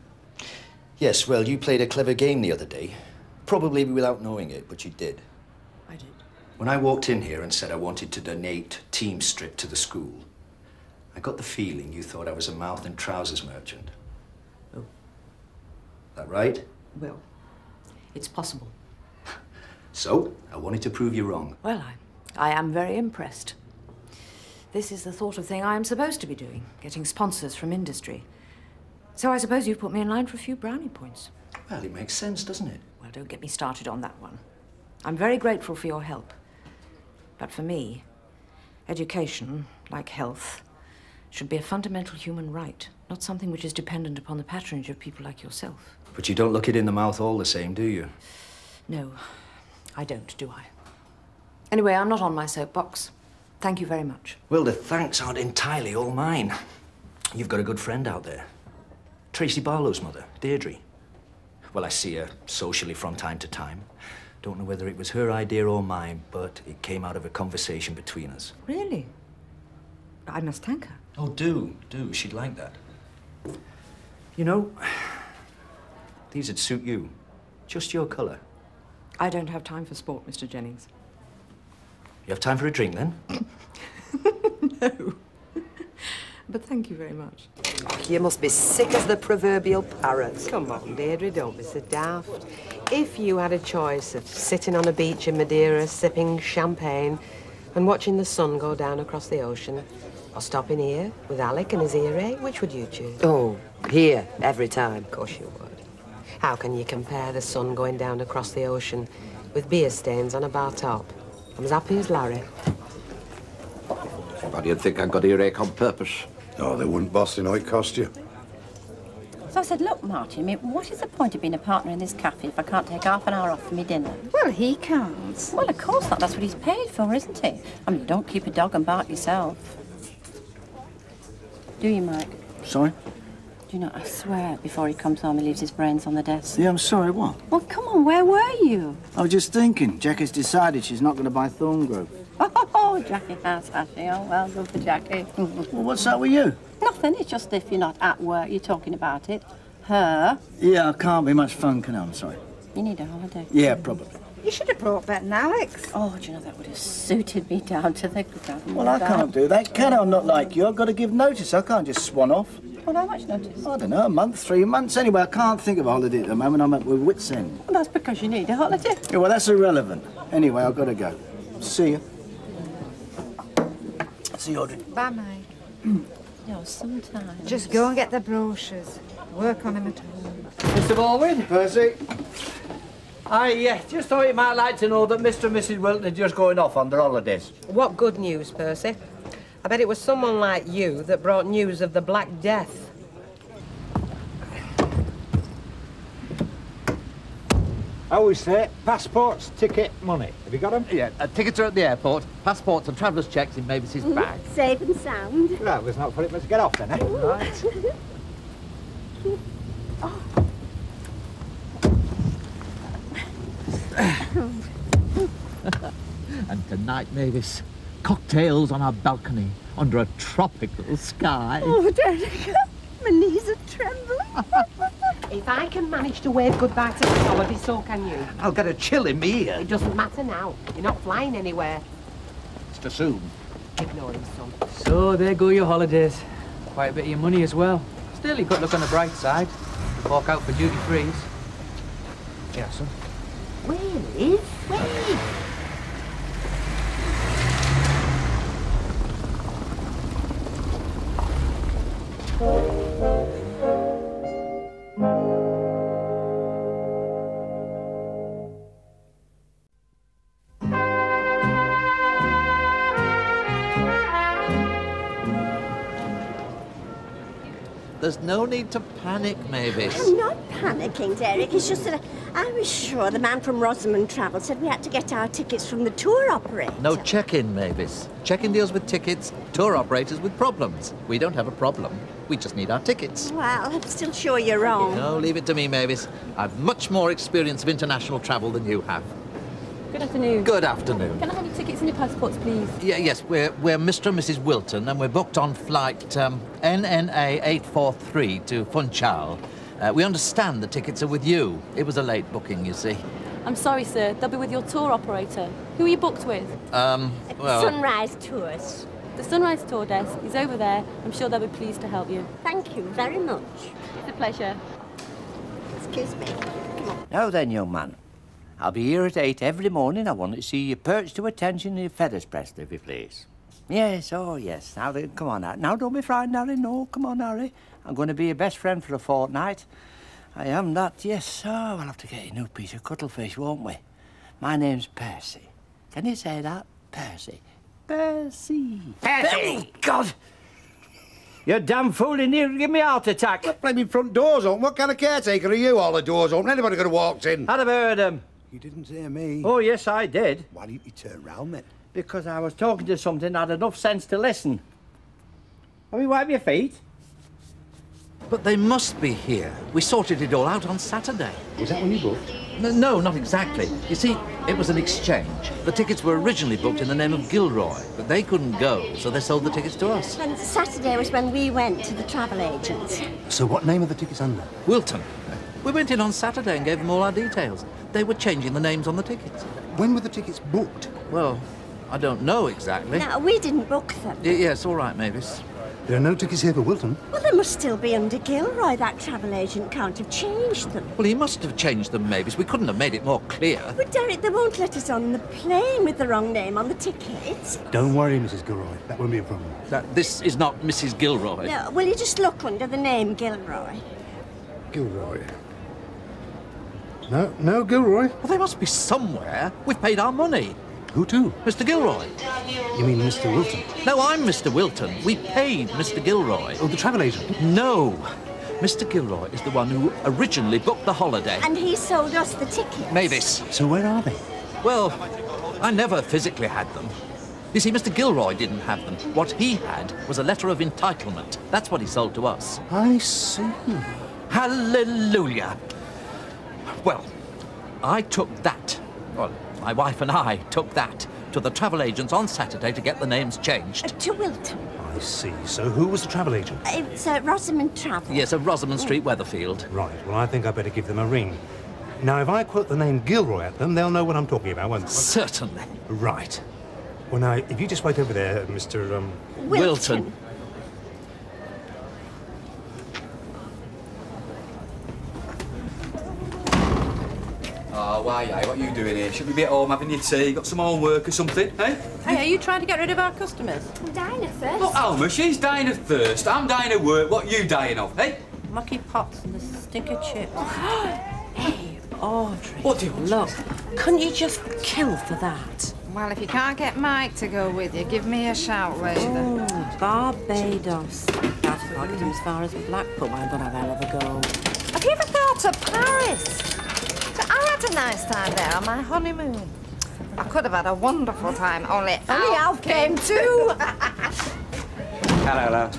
Yes, well, you played a clever game the other day. Probably without knowing it, but you did. I did. When I walked in here and said I wanted to donate Team Strip to the school, I got the feeling you thought I was a mouth and trousers merchant. Oh. That right? Well, it's possible. So, I wanted to prove you wrong. Well, I am very impressed. This is the sort of thing I am supposed to be doing, getting sponsors from industry. So I suppose you've put me in line for a few brownie points. Well, it makes sense, doesn't it? Well, don't get me started on that one. I'm very grateful for your help. But for me, education, like health, should be a fundamental human right, not something which is dependent upon the patronage of people like yourself. But you don't look it in the mouth all the same, do you? No, I don't, do I? Anyway, I'm not on my soapbox. Thank you very much. Well, the thanks aren't entirely all mine. You've got a good friend out there. Tracy Barlow's mother, Deirdre. Well, I see her socially from time to time. Don't know whether it was her idea or mine, but it came out of a conversation between us. Really? I must thank her. Oh, do. She'd like that. You know, these would suit you. Just your colour. I don't have time for sport, Mr. Jennings. You have time for a drink, then? No. But thank you very much. You must be sick as the proverbial parrot. Come on, Deirdre, don't be so daft. If you had a choice of sitting on a beach in Madeira, sipping champagne and watching the sun go down across the ocean, or stopping here with Alec and his earache, which would you choose? Oh, here, every time. Of course you would. How can you compare the sun going down across the ocean with beer stains on a bar top? I'm as happy as Larry. Anybody'd think I got earache on purpose. Oh, they wouldn't, boss. They know it cost you. So I said, look, Martin, I mean, what is the point of being a partner in this cafe if I can't take half an hour off for me dinner? Well, he can't. Well, of course not. That's what he's paid for, isn't he? I mean, don't keep a dog and bark yourself. Do you, Mike? Sorry? Do you know, I swear, before he comes home, he leaves his brains on the desk. Yeah, I'm sorry, what? Well, come on, where were you? I was just thinking. Jack has decided she's not going to buy Thorngrove. Oh, Oh, Jackie has, has she? Oh, well, good for Jackie. Well, what's that with you? Nothing, it's just if you're not at work, you're talking about it. Her. Yeah, I can't be much fun, can I? I'm sorry. You need a holiday. Yeah, probably. You should have brought Ben and Alex. Oh, do you know, that would have suited me down to the ground. Well, I can't do that, can I? I'm not like you. I've got to give notice. I can't just swan off. Well, how much notice? I don't know, a month, 3 months. Anyway, I can't think of a holiday at the moment. I'm at my wit's end. Well, that's because you need a holiday. Yeah, well, that's irrelevant. Anyway, I've got to go. See you. See you, Audrey. Bye, mate. No, sometimes. Just go and get the brochures. Work on them at home. Mr. Baldwin? Percy? I just thought you might like to know that Mr. and Mrs. Wilton are just going off on their holidays. What good news, Percy? I bet it was someone like you that brought news of the Black Death. I always say, passports, ticket, money. Have you got them? Yeah, tickets are at the airport, passports and travellers' checks in Mavis's bag. Safe and sound. Well, there's not for it to get off then, eh? Right. And tonight, Mavis, cocktails on our balcony under a tropical sky. Oh, Derek, my knees are trembling. If I can manage to wave goodbye to the holiday, so can you. I'll get a chill in me ear. It doesn't matter now. You're not flying anywhere. It's too soon. Ignore him, son. So there go your holidays. Quite a bit of your money as well. Still, you've got to look on the bright side. Fork out for duty frees. Yeah, son. Where is? Wait. There's no need to panic, Mavis. I'm not panicking, Derek. It's just that I was sure the man from Rosamond Travel said we had to get our tickets from the tour operator. No check-in, Mavis. Check-in deals with tickets, tour operators with problems. We don't have a problem. We just need our tickets. Well, I'm still sure you're wrong. No, leave it to me, Mavis. I've much more experience of international travel than you have. Good afternoon. Good afternoon. Can I have your tickets and your passports, please? Yes, we're Mr. and Mrs. Wilton, and we're booked on flight NNA 843 to Funchal. We understand the tickets are with you. It was a late booking, you see. I'm sorry, sir. They'll be with your tour operator. Who are you booked with? Well... Sunrise Tours. The Sunrise Tour desk is over there. I'm sure they'll be pleased to help you. Thank you very much. It's a pleasure. Excuse me. Come on. Now then, young man. I'll be here at 8 every morning. I want to see you perched to attention and your feathers pressed, if you please. Yes, oh yes. Now then, come on, Harry. Now don't be frightened, Harry. No, come on, Harry. I'm going to be your best friend for a fortnight. I am that, yes. Oh, we'll have to get a new piece of cuttlefish, won't we? My name's Percy. Can you say that? Percy. Percy. Percy! Oh, God! You're damn fool in here. Give me a heart attack. The blaming front door's open. What kind of caretaker are you? All the doors open. Anybody could have walked in. I'd have heard him. You didn't hear me. Oh, yes, I did. Why didn't you turn round then? Because I was talking to something that had enough sense to listen. Have you wiped your feet? But they must be here. We sorted it all out on Saturday. Was that when you booked? No, not exactly. You see, it was an exchange. The tickets were originally booked in the name of Gilroy, but they couldn't go, so they sold the tickets to us. And Saturday was when we went to the travel agent. So what name are the tickets under? Wilton. We went in on Saturday and gave them all our details. They were changing the names on the tickets. When were the tickets booked? Well, I don't know exactly. No, we didn't book them. Yes, all right, Mavis. There are no tickets here for Wilton. Well, they must still be under Gilroy. That travel agent can't have changed them. Well, he must have changed them, Mavis. We couldn't have made it more clear. But, Derek, they won't let us on the plane with the wrong name on the tickets. Don't worry, Mrs. Gilroy. That won't be a problem. This is not Mrs. Gilroy. No, will you just look under the name Gilroy? Gilroy. No, Gilroy. Well, they must be somewhere. We've paid our money. Who to? Mr. Gilroy. You mean Mr. Wilton? No, I'm Mr. Wilton. We paid Mr. Gilroy. Oh, the travel agent? No. Mr. Gilroy is the one who originally booked the holiday. And he sold us the tickets. Mavis. So where are they? Well, I never physically had them. You see, Mr. Gilroy didn't have them. What he had was a letter of entitlement. That's what he sold to us. I see. Hallelujah. Well, I took that. Well, my wife and I took that to the travel agents on Saturday to get the names changed. To Wilton. I see. So who was the travel agent? It's Rosamond Travel. Yes, of Rosamond Street, Weatherfield. Right, well, I think I better give them a ring. Now, if I quote the name Gilroy at them, they'll know what I'm talking about, won't they? Certainly. Right. Well, now, if you just wait over there, Mr. Wilton. Oh, why, what are you doing here? Should we be at home having your tea? Got some homework or something, eh? Hey, are you trying to get rid of our customers? I'm dying of thirst. Look, Alma, she's dying of thirst. I'm dying of work. What are you dying of, eh? Mucky pots and the stinker chips. Hey, Audrey. What do you want? Look, couldn't you just kill for that? Well, if you can't get Mike to go with you, give me a shout later. Oh, Barbados. Doubt if I get him as far as Blackpool. I'm gonna have a hell of a go. Have you ever thought of Paris? So I had a nice time there on my honeymoon. I could have had a wonderful time, only Alf came too. Hello, love.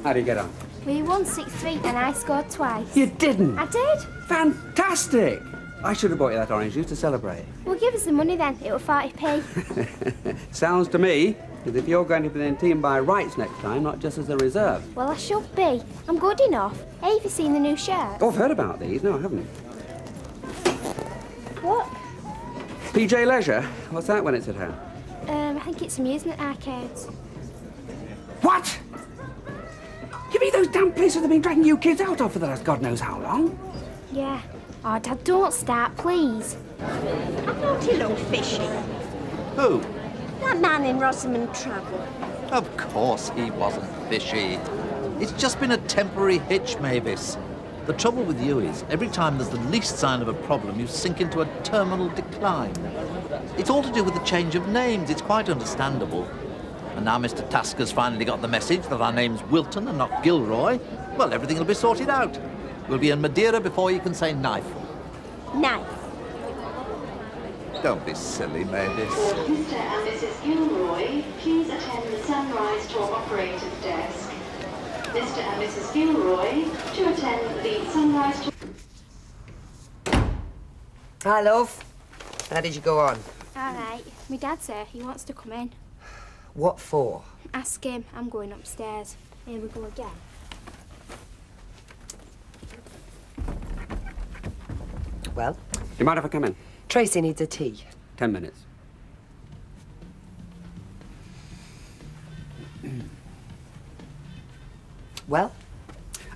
How do you get on? We won 6-3 and I scored twice. You didn't? I did. Fantastic! I should have bought you that orange juice to celebrate. Well, give us the money then. It was 40p. Sounds to me as if you're going to be in the team by rights next time, not just as a reserve. Well, I should be. I'm good enough. Have you seen the new shirt? Oh, I've heard about these. No, I haven't. What? PJ Leisure? What's that when it's at home? I think it's amusement arcades. What? You mean those damn places they've been dragging you kids out of for the last God knows how long? Yeah. Oh, Dad, don't start, please. I thought he loved fishing. Who? That man in Rosamond Travel. Of course he wasn't fishy. It's just been a temporary hitch, Mavis. The trouble with you is, every time there's the least sign of a problem, you sink into a terminal decline. It's all to do with the change of names. It's quite understandable. And now Mr. Tasker's finally got the message that our name's Wilton and not Gilroy. Well, everything will be sorted out. We'll be in Madeira before you can say knife. Knife. Don't be silly, Mavis. Mr. and Mrs. Gilroy, please attend the Sunrise Tour operator's desk. Mr. and Mrs. Gilroy, to attend the Sunrise Tour... Hi, love. How did you go on? All right. My dad's here. He wants to come in. What for? Ask him. I'm going upstairs. Here we go again. Well? Do you mind if I come in? Tracy needs a tea. 10 minutes. Well?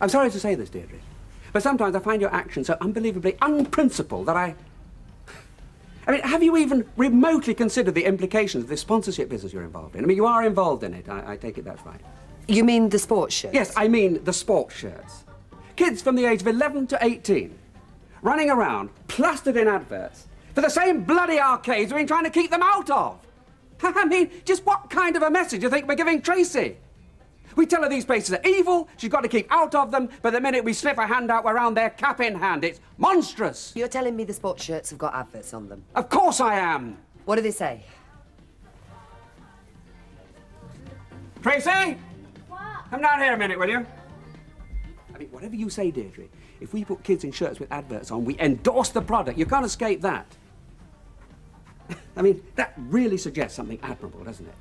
I'm sorry to say this, Deirdre, but sometimes I find your actions so unbelievably unprincipled that I mean, have you even remotely considered the implications of this sponsorship business you're involved in? I mean, you are involved in it. I take it that's right. You mean the sports shirts? Yes, I mean the sports shirts. Kids from the age of 11 to 18 running around, plastered in adverts, for the same bloody arcades we've been trying to keep them out of. I mean, just what kind of a message do you think we're giving Tracy? We tell her these places are evil, she's got to keep out of them, but the minute we slip a hand out, we're around there cap in hand. It's monstrous. You're telling me the sports shirts have got adverts on them? Of course I am. What do they say? Tracy? What? Come down here a minute, will you? I mean, whatever you say, Deirdre, if we put kids in shirts with adverts on, we endorse the product. You can't escape that. I mean, that really suggests something admirable, doesn't it?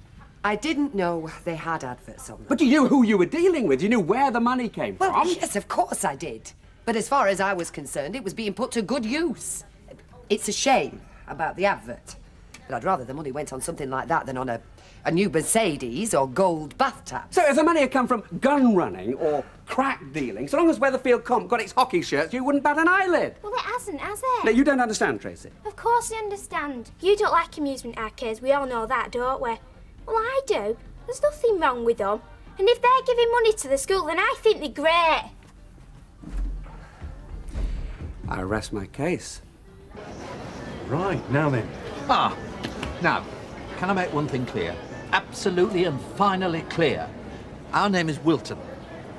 I didn't know they had adverts on them. But you knew who you were dealing with. You knew where the money came Well, from. yes, of course I did. But as far as I was concerned, it was being put to good use. It's a shame about the advert. But I'd rather the money went on something like that than on a new Mercedes or gold bath tap. So if the money had come from gun running or crack dealing, so long as Weatherfield Comp got its hockey shirts, you wouldn't bat an eyelid. Well, it hasn't, has it? No, you don't understand, Tracy. Of course I understand. You don't like amusement arcades. We all know that, don't we? Well, I do. There's nothing wrong with them. And if they're giving money to the school, then I think they're great. I rest my case. Right, now then. Now, can I make one thing clear? Absolutely and finally clear. Our name is Wilton.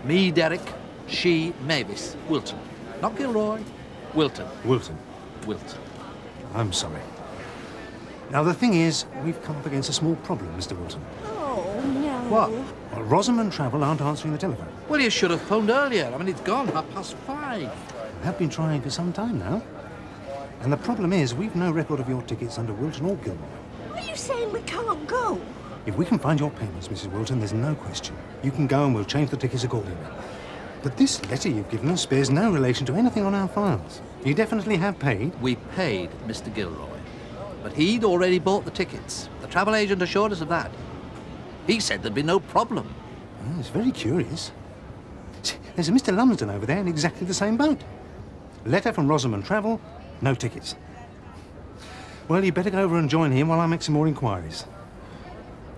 Me, Derek. She, Mavis. Wilton. Not Gilroy. Wilton. Wilton. Wilton. I'm sorry. Now, the thing is, we've come up against a small problem, Mr. Wilton. Oh, no. What? Well, Rosamond Travel aren't answering the telephone. Well, you should have phoned earlier. I mean, it's gone 5:30. We have been trying for some time now. And the problem is, we've no record of your tickets under Wilton or Gilroy. Are you saying we can't go? If we can find your payments, Mrs. Wilton, there's no question. You can go and we'll change the tickets accordingly. But this letter you've given us bears no relation to anything on our files. You definitely have paid. We paid Mr. Gilroy, but he'd already bought the tickets. The travel agent assured us of that. He said there'd be no problem. Oh, it's very curious. There's a Mr. Lumsden over there in exactly the same boat. Letter from Rosamond Travel, no tickets. Well, you better go over and join him while I make some more inquiries.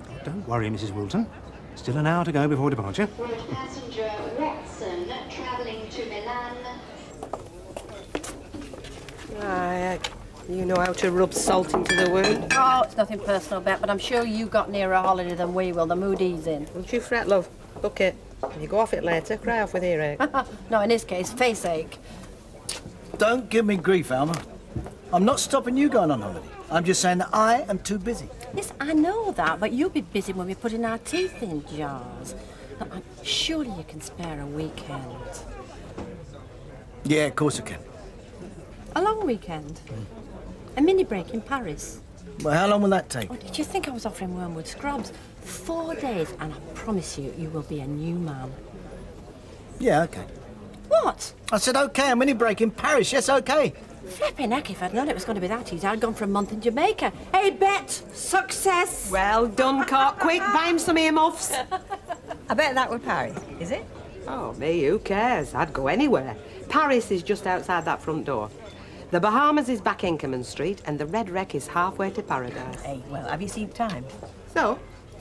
Oh, don't worry, Mrs. Wilton. Still an hour to go before departure. Road passenger Watson travelling to Milan. You know how to rub salt into the wound. Oh, it's nothing personal, Bet, but I'm sure you got nearer a holiday than we will. The mood he's in. Don't you fret, love. Book it. If you go off it later, cry off with earache. No, in this case, face ache. Don't give me grief, Alma. I'm not stopping you going on holiday. I'm just saying that I am too busy. Yes, I know that, but you'll be busy when we're putting our teeth in jars. Look, surely you can spare a weekend. Yeah, of course I can. A long weekend. A mini break in Paris. Well, how long will that take? Oh, did you think I was offering Wormwood Scrubs? 4 days, and I promise you, you will be a new man. Yeah, okay. What? I said okay, a mini break in Paris. Yes, okay. Flipping heck, if I'd known it was going to be that easy, I'd gone for a month in Jamaica. Hey, Bet, success! Well done, Cock. Quick, buy him some earmuffs. I bet that was Paris, is it? Oh, me, who cares? I'd go anywhere. Paris is just outside that front door. The Bahamas is back Inkerman Street, and the Red Wreck is halfway to paradise. Hey, well, have you seen time? So?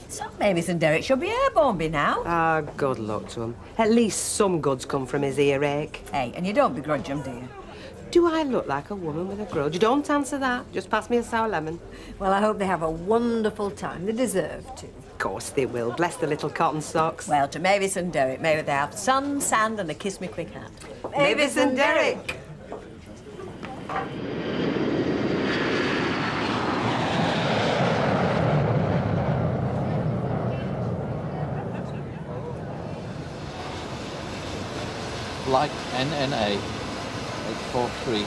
So Mavis and Derek should be airborne by now. Ah, good luck to him. At least some goods come from his earache. Hey, and you don't begrudge him, do you? Do I look like a woman with a grudge? Don't answer that. Just pass me a sour lemon. Well, I hope they have a wonderful time. They deserve to. Of course they will. Bless the little cotton socks. Well, to Mavis and Derek, may they have sun, sand, and a kiss me quick hand. Mavis and Derek! Flight NNA 843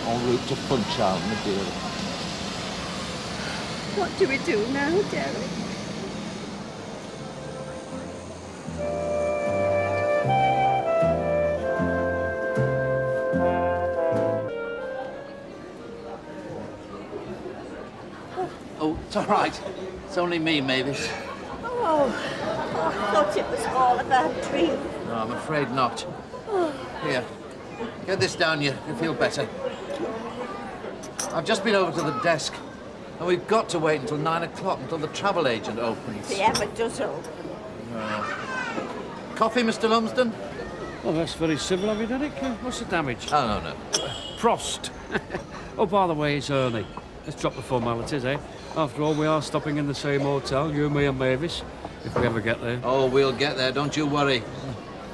en route to Funchal, Madeira. What do we do now, Derek? Oh, it's all right. It's only me, Mavis. Oh, I thought it was all a bad dream. No, I'm afraid not. Here, get this down you. You'll feel better. I've just been over to the desk, and we've got to wait until 9 o'clock until the travel agent opens. If he ever does open. Coffee, Mr. Lumsden? Well, that's very civil of you, Derek. What's the damage? Oh, no. Prost. Oh, by the way, it's early. Let's drop the formalities, eh? After all, we are stopping in the same hotel, you, me and Mavis, if we ever get there. Oh, we'll get there, don't you worry.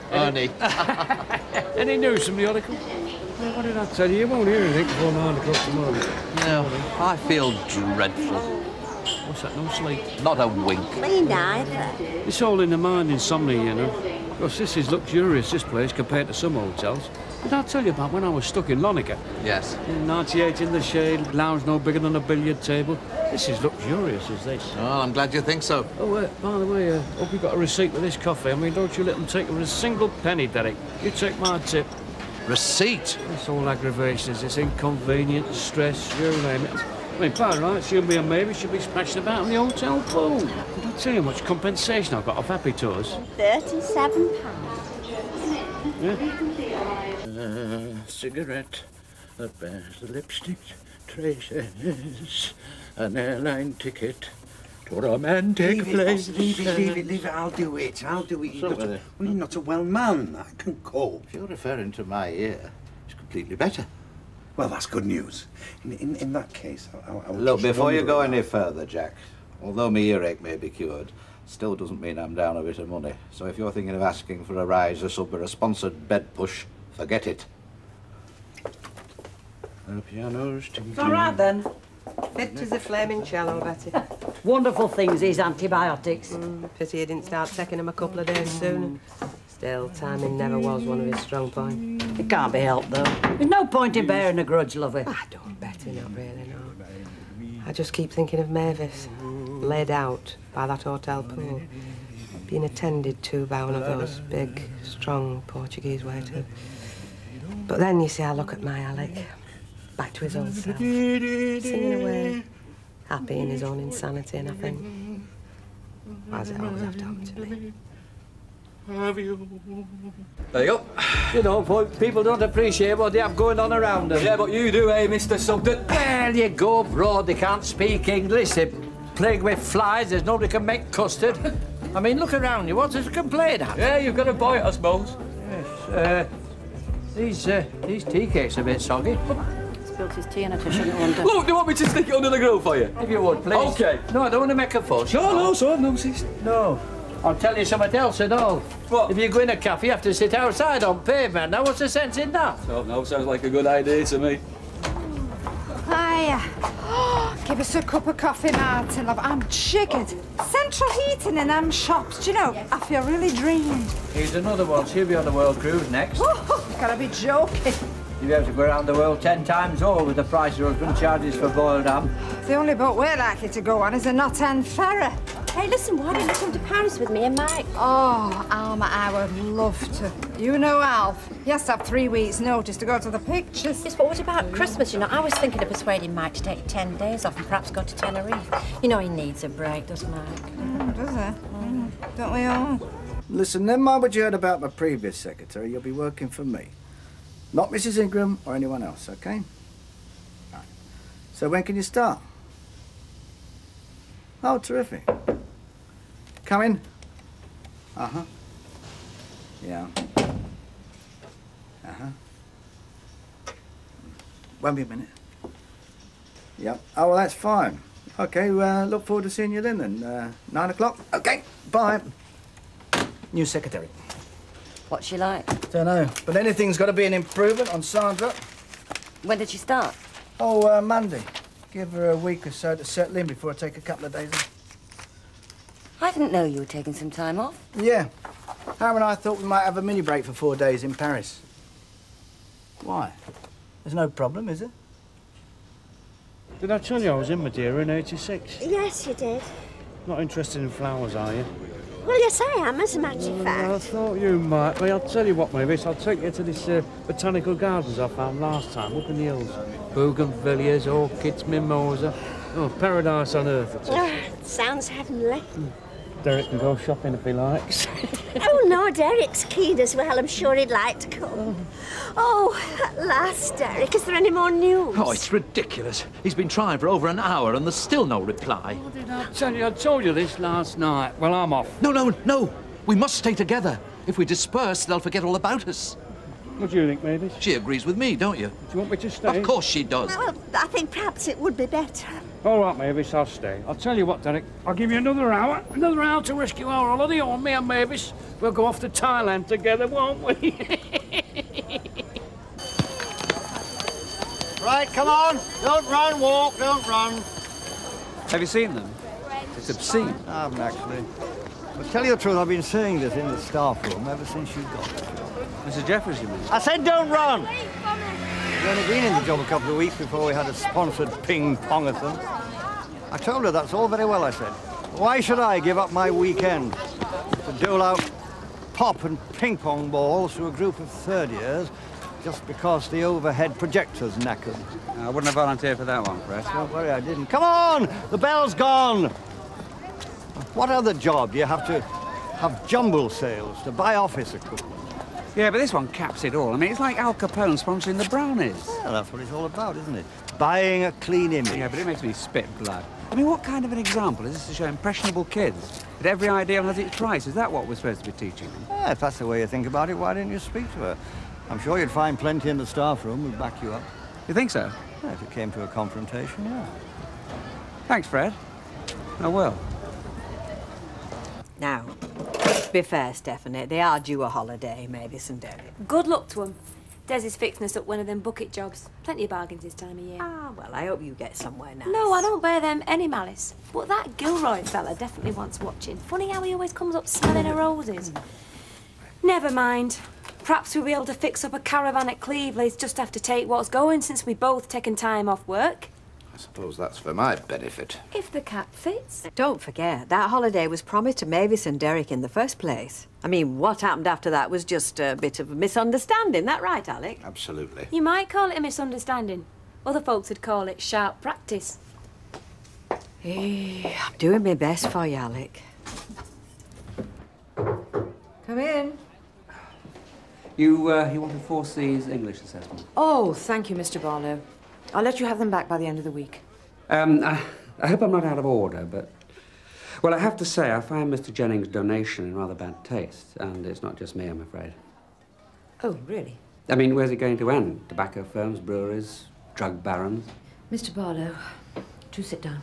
Ernie. Any news from the Oracle? Well, what did I tell you? You won't hear anything before 9 o'clock tomorrow. No, I feel dreadful. What's that, no sleep? Not a wink. Me neither. It's all in the mind, insomnia, you know. Of course, this is luxurious, this place, compared to some hotels. Did I tell you about when I was stuck in Lonica? Yes. 98 in the shade, lounge no bigger than a billiard table. This is luxurious, is this? Well, I'm glad you think so. Oh, by the way, hope you got a receipt for this coffee. I mean, don't you let them take a single penny, Derek. You take my tip. Receipt? It's all aggravations. It's inconvenience, stress, you name it. I mean, by rights, you and me and maybe should be splashing about in the hotel pool. Did I tell you how much compensation I got off Happy Tours? £37. Yeah? Cigarette that bears the lipstick traces, an airline ticket to a romantic place. Leave it. I'll do it. You're not a well man. I can cope. If you're referring to my ear, it's completely better. Well, that's good news. In that case, I'll Look, just before you wonder go about- any further, Jack, although my earache may be cured, still doesn't mean I'm down a bit of money. So if you're thinking of asking for a rise, a sub, or a sponsored bed push, forget it. The piano's It's all right, then. Fit as a flaming cello, Betty. Wonderful things, these antibiotics. Pity he didn't start taking them a couple of days sooner. Still, timing never was one of his strong points. It can't be helped, though. There's no point in bearing a grudge, lovey. I don't, Betty, not really, no. I just keep thinking of Mavis, laid out by that hotel pool, being attended to by one of those big, strong Portuguese waiters. But then, you see, I look at my Alec, back to his old self, singing away, happy in his own insanity, and I think, why does it always have to happen to me? There you go. You know, people don't appreciate what they have going on around them. Yeah, but you do, eh, Mr. Sugden? Well, you go abroad, they can't speak English, they're plagued with flies, there's nobody can make custard. I mean, look around you, what's to complain at? Yeah, you've got to buy it, I suppose. Yes, these tea cakes are a bit soggy. Spilled his tea on it, I shouldn't wonder. Look, do you want me to stick it under the grill for you? If you would, please. OK. No, I don't want to make a fuss. No, son, no, sis. No. I'll tell you something else and all. What? If you go in a cafe, you have to sit outside on pavement. Now, what's the sense in that? Oh, no, sounds like a good idea to me. Hiya. Give us a cup of coffee, Martin, love. I'm jiggered. Central heating in them shops. Do you know, I feel really dreamed. Here's another one. She'll be on the world cruise next. Oh, you gotta be joking. You'll be able to go around the world 10 times over with the price your husband charges for boiled ham. The only boat we're likely to go on is a Knot End ferry. Hey, listen, why don't you come to Paris with me and Mike? Oh, Alma, I would love to. You know Alf. He has to have 3 weeks' notice to go to the pictures. Yes, but what about Christmas? You know, I was thinking of persuading Mike to take 10 days off and perhaps go to Tenerife. You know he needs a break, doesn't Mike? Does he? Don't we all? Listen, never mind what you heard about my previous secretary. You'll be working for me. Not Mrs. Ingram or anyone else, OK? Right. So when can you start? Oh, terrific. Come in. Uh-huh. Yeah. Uh-huh. Won't be a minute. Yep. Oh, well, that's fine. OK, look forward to seeing you then. 9 o'clock? OK, bye. New secretary. What's she like? Don't know, but anything's got to be an improvement on Sandra. When did she start? Oh, Monday. Give her a week or so to settle in before I take a couple of days off. I didn't know you were taking some time off. Yeah. Hannah and I thought we might have a mini break for 4 days in Paris. Why? There's no problem, is there? Did I tell you I was in Madeira in '86? Yes, you did. Not interested in flowers, are you? Well, yes, I am, as a matter of fact. I thought you might be. I'll tell you what, Mavis, I'll take you to this botanical gardens I found last time up in the hills. Bougainvilleas, orchids, mimosa. Oh, paradise on earth, it is. Oh, sounds heavenly. Derek can go shopping if he likes. Oh, no, Derek's keen as well. I'm sure he'd like to come. Oh, at last, Derek. Is there any more news? Oh, it's ridiculous. He's been trying for over an hour and there's still no reply. What did I tell you? I told you this last night. Well, I'm off. No. We must stay together. If we disperse, they'll forget all about us. What do you think, Mavis? She agrees with me, don't you? Do you want me to stay? Of course she does. Well, I think perhaps it would be better. All right, Mavis, I'll stay. I'll tell you what, Derek. I'll give you another hour to rescue our holiday, or me and Mavis. We'll go off to Thailand together, won't we? Right, come on. Don't run, walk, don't run. Have you seen them? It's obscene. I haven't actually. But tell you the truth, I've been saying this in the staff room ever since you got it. Mrs. Jeffers, you mean? I said don't run! We've only been in the job a couple of weeks before we had a sponsored ping-pongathon. I told her that's all very well, I said. Why should I give up my weekend to dole out pop and ping-pong balls to a group of third years just because the overhead projector's knackered? I wouldn't have volunteered for that one, Fred. Don't worry, I didn't. Come on! The bell's gone! What other job do you have to have jumble sales to buy office equipment? Yeah, but this one caps it all. I mean, it's like Al Capone sponsoring the Brownies. Well, that's what it's all about, isn't it? Buying a clean image. Yeah, but it makes me spit blood. I mean, what kind of an example is this to show impressionable kids? That every ideal has its price. Is that what we're supposed to be teaching them? Yeah, if that's the way you think about it, why didn't you speak to her? I'm sure you'd find plenty in the staff room who'd back you up. You think so? Yeah, if it came to a confrontation, yeah. Thanks, Fred. I will. Now, to be fair, Stephanie, they are due a holiday, Mavis and Derek. Good luck to 'em. Des is fixing us up one of them bucket jobs. Plenty of bargains this time of year. Ah, well, I hope you get somewhere nice. No, I don't bear them any malice. But that Gilroy fella definitely wants watching. Funny how he always comes up smelling of roses. Never mind. Perhaps we'll be able to fix up a caravan at Cleveland's. Just have to take what's going since we both taken time off work. I suppose that's for my benefit. If the cap fits. Don't forget, that holiday was promised to Mavis and Derek in the first place. I mean, what happened after that was just a bit of a misunderstanding. That right, Alec? Absolutely. You might call it a misunderstanding. Other folks would call it sharp practice. Hey, I'm doing my best for you, Alec. Come in. You wanted 4C's English assessment? Oh, thank you, Mr. Barlow. I'll let you have them back by the end of the week. I hope I'm not out of order, but... Well, I have to say, I find Mr. Jennings' donation in rather bad taste, and it's not just me, I'm afraid. Oh, really? I mean, where's it going to end? Tobacco firms, breweries, drug barons? Mr. Barlow, do sit down.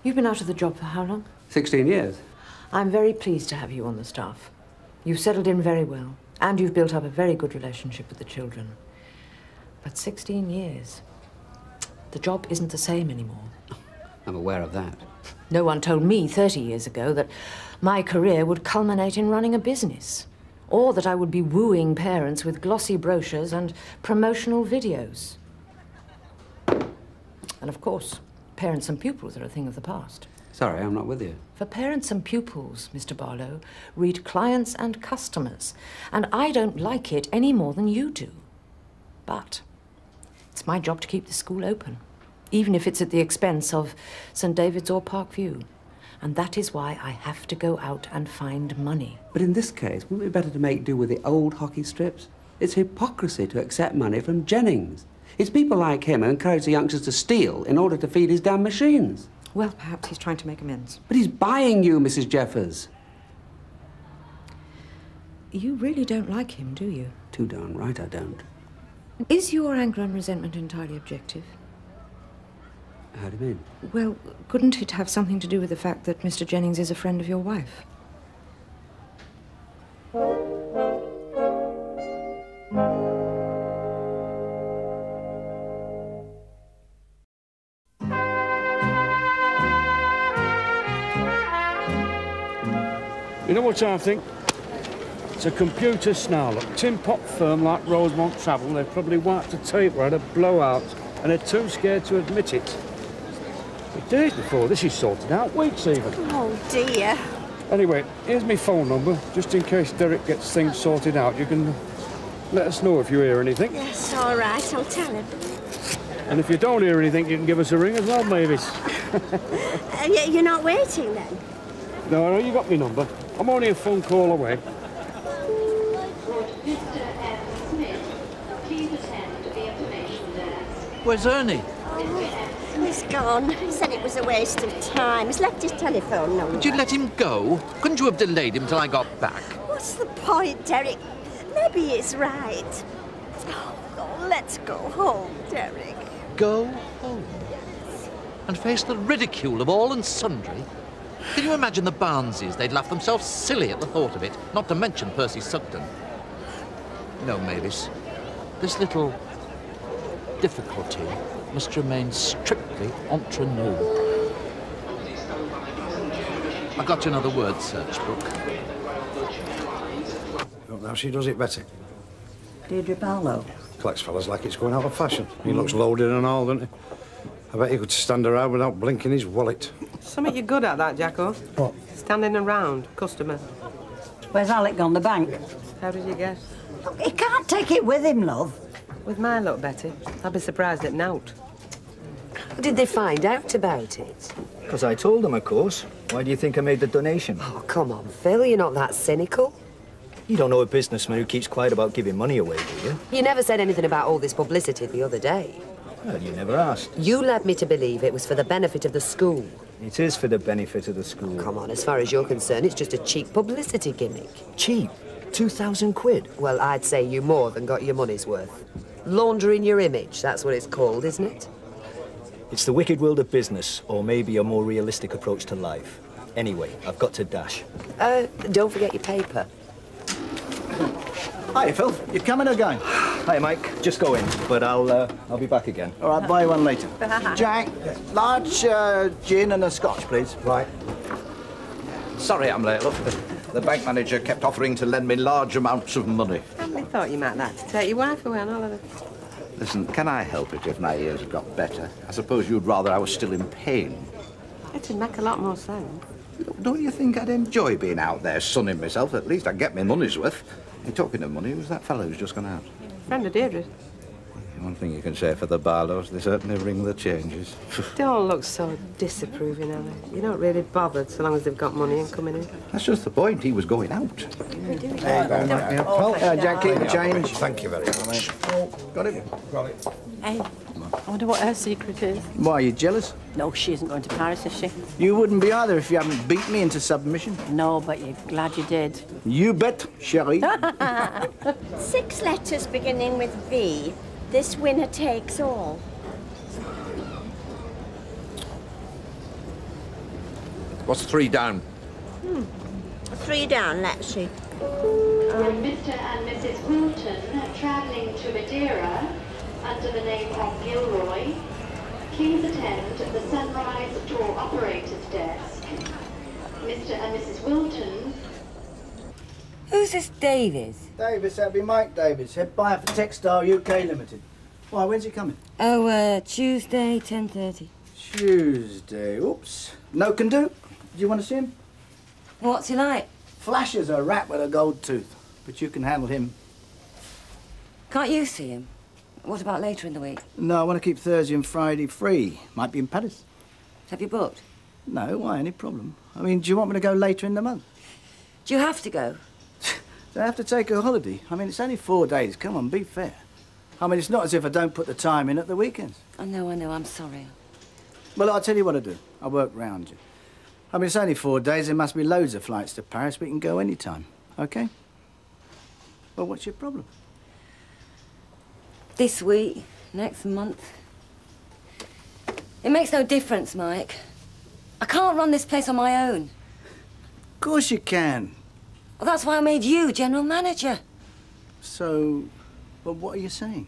You've been out of the job for how long? 16 years. I'm very pleased to have you on the staff. You've settled in very well, and you've built up a very good relationship with the children. But 16 years, the job isn't the same anymore. I'm aware of that. No one told me 30 years ago that my career would culminate in running a business, or that I would be wooing parents with glossy brochures and promotional videos. And of course, parents and pupils are a thing of the past. Sorry, I'm not with you. For parents and pupils, Mr. Barlow, read clients and customers, and I don't like it any more than you do. But it's my job to keep the school open, even if it's at the expense of St. David's or Parkview. And that is why I have to go out and find money. But in this case, wouldn't it be better to make do with the old hockey strips? It's hypocrisy to accept money from Jennings. It's people like him who encourage the youngsters to steal in order to feed his damn machines. Well, perhaps he's trying to make amends. But he's buying you, Mrs. Jeffers. You really don't like him, do you? Too darn right I don't. Is your anger and resentment entirely objective? How do you mean? Well, couldn't it have something to do with the fact that Mr. Jennings is a friend of your wife? You know what I think? It's a computer snarl. A tin pot firm like Rosemont Travel, they've probably wiped a taper out of blowout and they're too scared to admit it. But days before this is sorted out, weeks even. Oh, dear. Anyway, here's my phone number, just in case Derek gets things sorted out. You can let us know if you hear anything. Yes, all right, I'll tell him. And if you don't hear anything, you can give us a ring as well, Mavis. You're not waiting, then? No, you got my number. I'm only a phone call away. Where's Ernie? He's gone. He said it was a waste of time. He's left his telephone number. Did you let him go? Couldn't you have delayed him till I got back? What's the point, Derek? Maybe he's right. Oh, let's go home, Derek. Go home? And face the ridicule of all and sundry? Can you imagine the Barneses? They'd laugh themselves silly at the thought of it, not to mention Percy Sugden. No, Mavis. This little difficulty must remain strictly entre nous. I got you another word search book. Don't know, she does it better. Deirdre Barlow. Collects fellas like it's going out of fashion. He looks loaded and all, doesn't he? I bet he could stand around without blinking his wallet. Something you're good at, that, Jacko. What? Standing around, customer. Where's Alec gone, the bank? How did you guess? He can't take it with him, love. With my luck, Betty, I'd be surprised at nought. Did they find out about it? Because I told them, of course. Why do you think I made the donation? Oh, come on, Phil, you're not that cynical. You don't know a businessman who keeps quiet about giving money away, do you? You never said anything about all this publicity the other day. Well, you never asked. You led me to believe it was for the benefit of the school. It is for the benefit of the school. Come on, as far as you're concerned, it's just a cheap publicity gimmick. Cheap? 2,000 quid? Well, I'd say you more than got your money's worth. Laundering your image, that's what it's called, isn't it? It's the wicked world of business, or maybe a more realistic approach to life. Anyway, I've got to dash. Don't forget your paper. Hi, Phil. You coming or going? Hi, Mike. Just go in, but I'll be back again. All right, buy one later. Jack, large gin and a scotch, please. Right. Sorry I'm late, look. The bank manager kept offering to lend me large amounts of money. I thought you might like to take your wife away on holiday. Listen, can I help it if my ears have got better? I suppose you'd rather I was still in pain. It'd make a lot more sense. Don't you think I'd enjoy being out there sunning myself? At least I'd get my money's worth. You're talking of money, who's that fellow who's just gone out? Friend of Deirdre's. One thing you can say for the Barlows, they certainly ring the changes. Don't look so disapproving, Ellie. You're not really bothered so long as they've got money and coming in. That's just the point. He was going out. Jack, keep the change. Thank you very much. Got it? Got it. Hey, I wonder what her secret is. Why, are you jealous? No, she isn't going to Paris, is she? You wouldn't be either if you hadn't beat me into submission. No, but you're glad you did. You bet, chérie. 6 letters beginning with V. This winner takes all. What's 3 down? 3 down, let's see. Mr. and Mrs. Wilton travelling to Madeira under the name of Gilroy. Please attend the Sunrise Tour Operator's Desk. Mr. and Mrs. Wilton. Who's this Davies? Davis, that'd be Mike Davis, head buyer for Textile UK Limited. Why, when's he coming? Oh, Tuesday, 10:30. Tuesday. Oops. No can do. Do you want to see him? What's he like? Flash as a rat with a gold tooth. But you can handle him. Can't you see him? What about later in the week? No, I want to keep Thursday and Friday free. Might be in Paris. Have you booked? No, why? Any problem? I mean, do you want me to go later in the month? Do you have to go? Do I have to take a holiday? I mean, it's only 4 days. Come on, be fair. I mean, it's not as if I don't put the time in at the weekends. I know, I'm sorry. Well, I'll tell you what I do. I work round you. I mean, it's only 4 days. There must be loads of flights to Paris. We can go any time, OK? Well, what's your problem? This week, next month. It makes no difference, Mike. I can't run this place on my own. Of course you can. Well, that's why I made you general manager. So, well, what are you saying?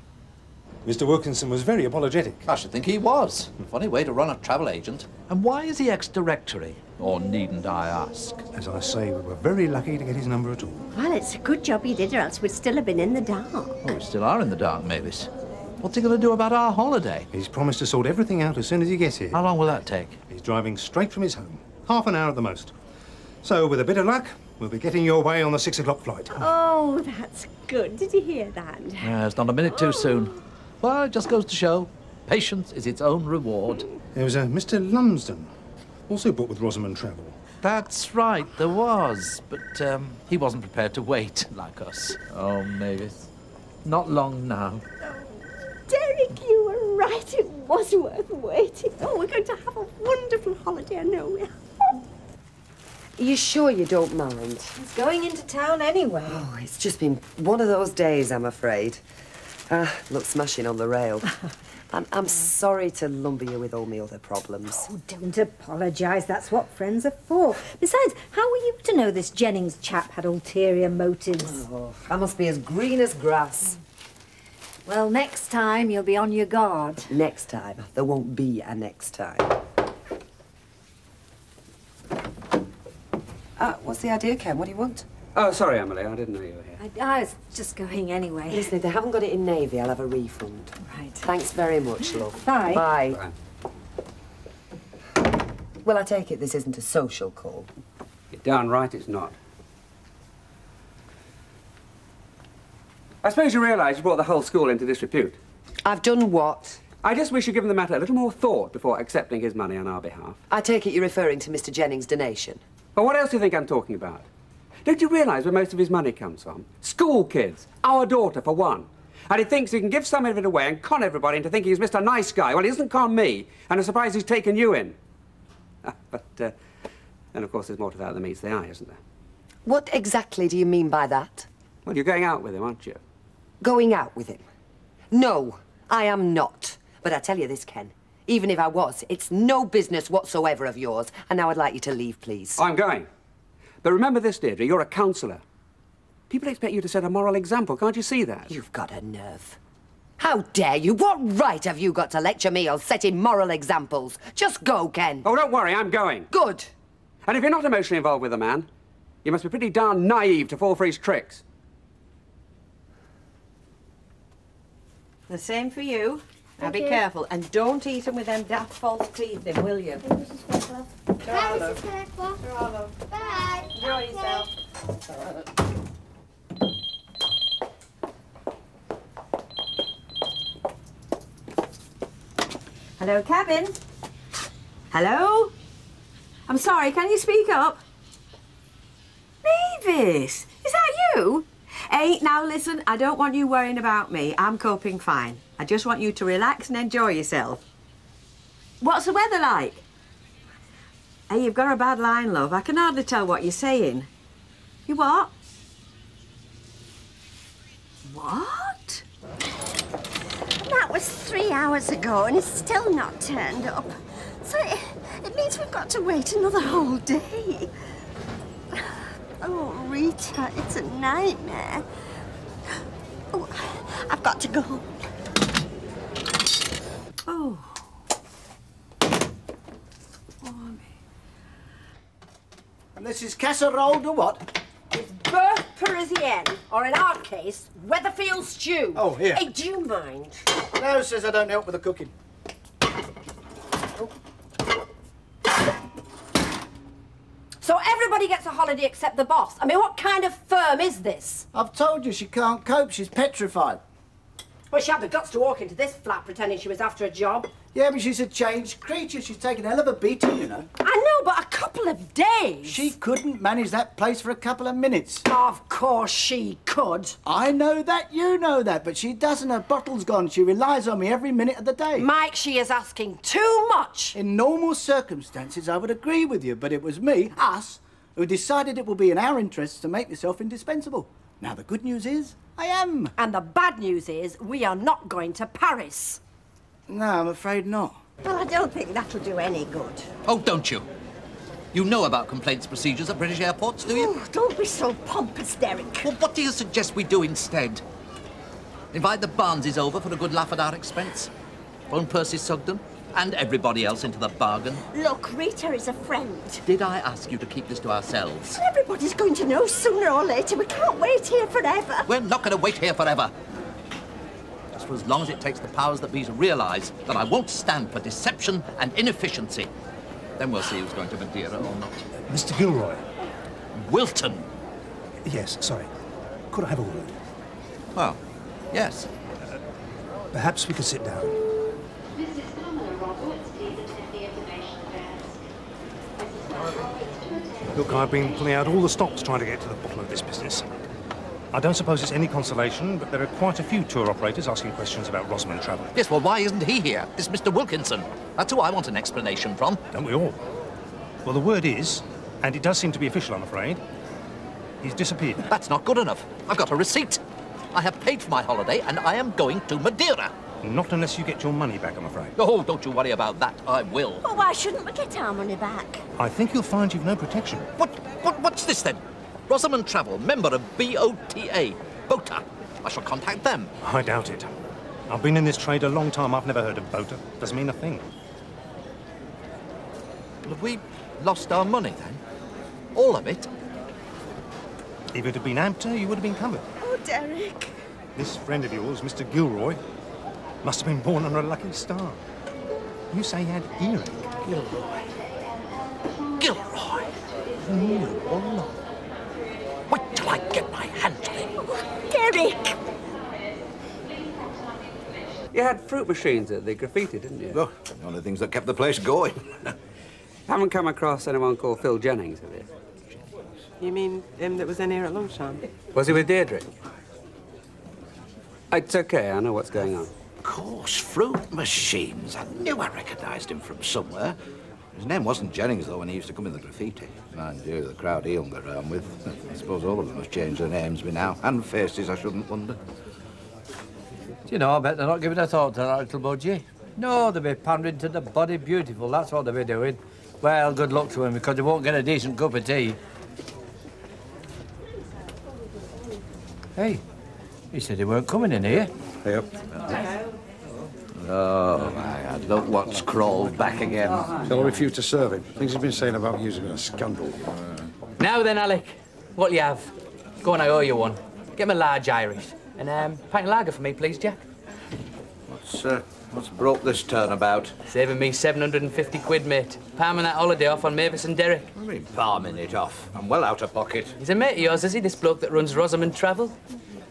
Mr. Wilkinson was very apologetic. I should think he was. Funny way to run a travel agent. And why is he ex-directory? Or needn't I ask? As I say, we were very lucky to get his number at all. Well, it's a good job you did, or else we'd still have been in the dark. Oh, we still are in the dark, Mavis. What's he going to do about our holiday? He's promised to sort everything out as soon as he gets here. How long will that take? He's driving straight from his home. Half an hour at the most. So, with a bit of luck, we'll be getting your way on the 6 o'clock flight. Oh, that's good. Did you hear that? Yeah, it's not a minute too soon. Well, it just goes to show, patience is its own reward. There was a Mr. Lumsden, also booked with Rosamond Travel. That's right, there was. But he wasn't prepared to wait like us. Oh, Mavis. Not long now. Derek, you were right. It was worth waiting. Oh, we're going to have a wonderful holiday, I know we are. Are you sure you don't mind? He's going into town anyway. Oh, it's just been one of those days, I'm afraid. Looks smashing on the rail. I'm sorry to lumber you with all my other problems. Oh, don't apologise. That's what friends are for. Besides, how were you to know this Jennings chap had ulterior motives? Oh, I must be as green as grass. Well, next time you'll be on your guard. Next time. There won't be a next time. What's the idea, Ken? What do you want? Oh, sorry, Emily. I didn't know you were here. I was just going anyway. Listen, if they haven't got it in Navy, I'll have a refund. Right. Thanks very much, love. Bye. Bye. Well, I take it this isn't a social call. You're darn right it's not. I suppose you realise you brought the whole school into disrepute. I've done what? I just wish you'd given the matter a little more thought before accepting his money on our behalf. I take it you're referring to Mr. Jennings' donation. But what else do you think I'm talking about? Don't you realise where most of his money comes from? School kids. Our daughter, for one. And he thinks he can give some of it away and con everybody into thinking he's Mr. Nice Guy. Well, he doesn't con me, and I'm surprised he's taken you in. But, then, of course, there's more to that than meets the eye, isn't there? What exactly do you mean by that? Well, you're going out with him, aren't you? Going out with him? No, I am not. But I tell you this, Ken. Even if I was, it's no business whatsoever of yours. And now I'd like you to leave, please. I'm going. But remember this, Deirdre, you're a counsellor. People expect you to set a moral example. Can't you see that? You've got a nerve. How dare you? What right have you got to lecture me on setting moral examples? Just go, Ken. Oh, don't worry, I'm going. Good. And if you're not emotionally involved with a man, you must be pretty darn naive to fall for his tricks. The same for you. Now Thank be you. careful and don't eat them with them daft false teeth in, will you? Bye, Mrs. Fairclough. Bye. Enjoy yourself. Hello, cabin. Hello? I'm sorry, can you speak up? Mavis, is that you? Hey, now listen, I don't want you worrying about me. I'm coping fine. I just want you to relax and enjoy yourself. What's the weather like? Hey, you've got a bad line, love. I can hardly tell what you're saying. You what? What? That was 3 hours ago and it's still not turned up. So it means we've got to wait another whole day. Oh, Rita, it's a nightmare. Oh, I've got to go. Oh. And this is casserole or what? Beurre Parisienne, or in our case, Weatherfield stew. Oh, here. Hey, do you mind? No, says I don't help with the cooking. So everybody gets a holiday except the boss. I mean, what kind of firm is this? I've told you she can't cope. She's petrified. Well, she had the guts to walk into this flat pretending she was after a job. Yeah, but she's a changed creature. She's taken a hell of a beating, you know. I know, but a couple of days. She couldn't manage that place for a couple of minutes. Of course she could. I know that, you know that, but she doesn't. Her bottle's gone. She relies on me every minute of the day. Mike, she is asking too much. In normal circumstances, I would agree with you, but it was me, us, who decided it will be in our interests to make myself indispensable. Now, the good news is, I am. And the bad news is, we are not going to Paris. No, I'm afraid not. Well, I don't think that'll do any good. Oh, don't you? You know about complaints procedures at British airports, do you? Oh, don't be so pompous, Derek. Well, what do you suggest we do instead? Invite the Barneses over for a good laugh at our expense? Phone Percy Sugden? And everybody else into the bargain? Look, Rita is a friend. Did I ask you to keep this to ourselves? Everybody's going to know sooner or later. We can't wait here forever. We're not going to wait here forever. Just for as long as it takes the powers that be to realise that I won't stand for deception and inefficiency. Then we'll see who's going to Madeira or not. Mr. Gilroy. Wilton. Yes, sorry. Could I have a word? Well, yes. Perhaps we could sit down. Mrs. Pamela Roberts, please attend the information desk. Mrs. Pamela Roberts to attend. Look, I've been pulling out all the stops trying to get to the bottom of this business. I don't suppose it's any consolation, but there are quite a few tour operators asking questions about Rosamond Travel. Yes, well, why isn't he here? It's Mr. Wilkinson. That's who I want an explanation from. Don't we all? Well, the word is, and it does seem to be official, I'm afraid, he's disappeared. That's not good enough. I've got a receipt. I have paid for my holiday, and I am going to Madeira. Not unless you get your money back, I'm afraid. Oh, don't you worry about that. I will. Well, why shouldn't we get our money back? I think you'll find you've no protection. What's this, then? Rosamond Travel, member of BOTA. BOTA. I shall contact them. I doubt it. I've been in this trade a long time. I've never heard of BOTA. Doesn't mean a thing. Have we lost our money, then? All of it? If it had been AMTA, you would have been covered. Oh, Derek. This friend of yours, Mr. Gilroy, must have been born under a lucky star. You say he had earache. Gilroy. Gilroy. New or not? Wait till I get my hands on him. Derek! You had fruit machines at the graffiti, didn't you? Oh, one of the things that kept the place going. Haven't come across anyone called Phil Jennings, have you? You mean him that was in here at lunchtime? Was he with Deirdre? It's okay, I know what's going on. Of course, fruit machines. I knew I recognised him from somewhere. His name wasn't Jennings, though, when he used to come in the graffiti. Mind you, the crowd he hung around with. I suppose all of them have changed their names by now. And faces, I shouldn't wonder. Do you know, I bet they're not giving a thought to that little budgie. No, they'll be pandering to the body beautiful. That's what they'll be doing. Well, good luck to him, because they won't get a decent cup of tea. Hey, he said he weren't coming in here. Yep. Oh, my God, look what's crawled back again. Shall I refuse to serve him? Things he's been saying about using a scoundrel. Now then, Alec, what'll you have? Go on, I owe you one. Get me a large Irish. And pint of lager for me, please, Jack. What's broke this turnabout? Saving me 750 quid, mate. Palming that holiday off on Mavis and Derek. What do you mean, palming it off? I'm well out of pocket. He's a mate of yours, is he, this bloke that runs Rosamond Travel?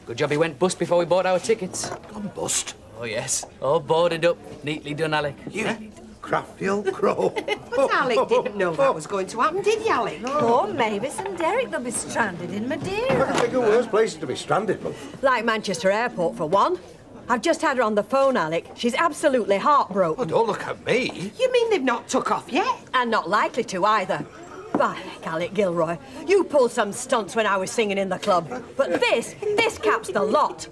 Good job he went bust before we bought our tickets. Gone bust? Oh, yes. All boarded up. Neatly done, Alec. You crafty old crow. But Alec didn't know that was going to happen, did you, Alec? Poor Mavis and Derek, they'll be stranded in Madeira. I think of worse places to be stranded, love. Like Manchester Airport, for one. I've just had her on the phone, Alec. She's absolutely heartbroken. Oh, don't look at me. You mean they've not took off yet? And not likely to, either. By Alec Gilroy, you pulled some stunts when I was singing in the club. But this caps the lot.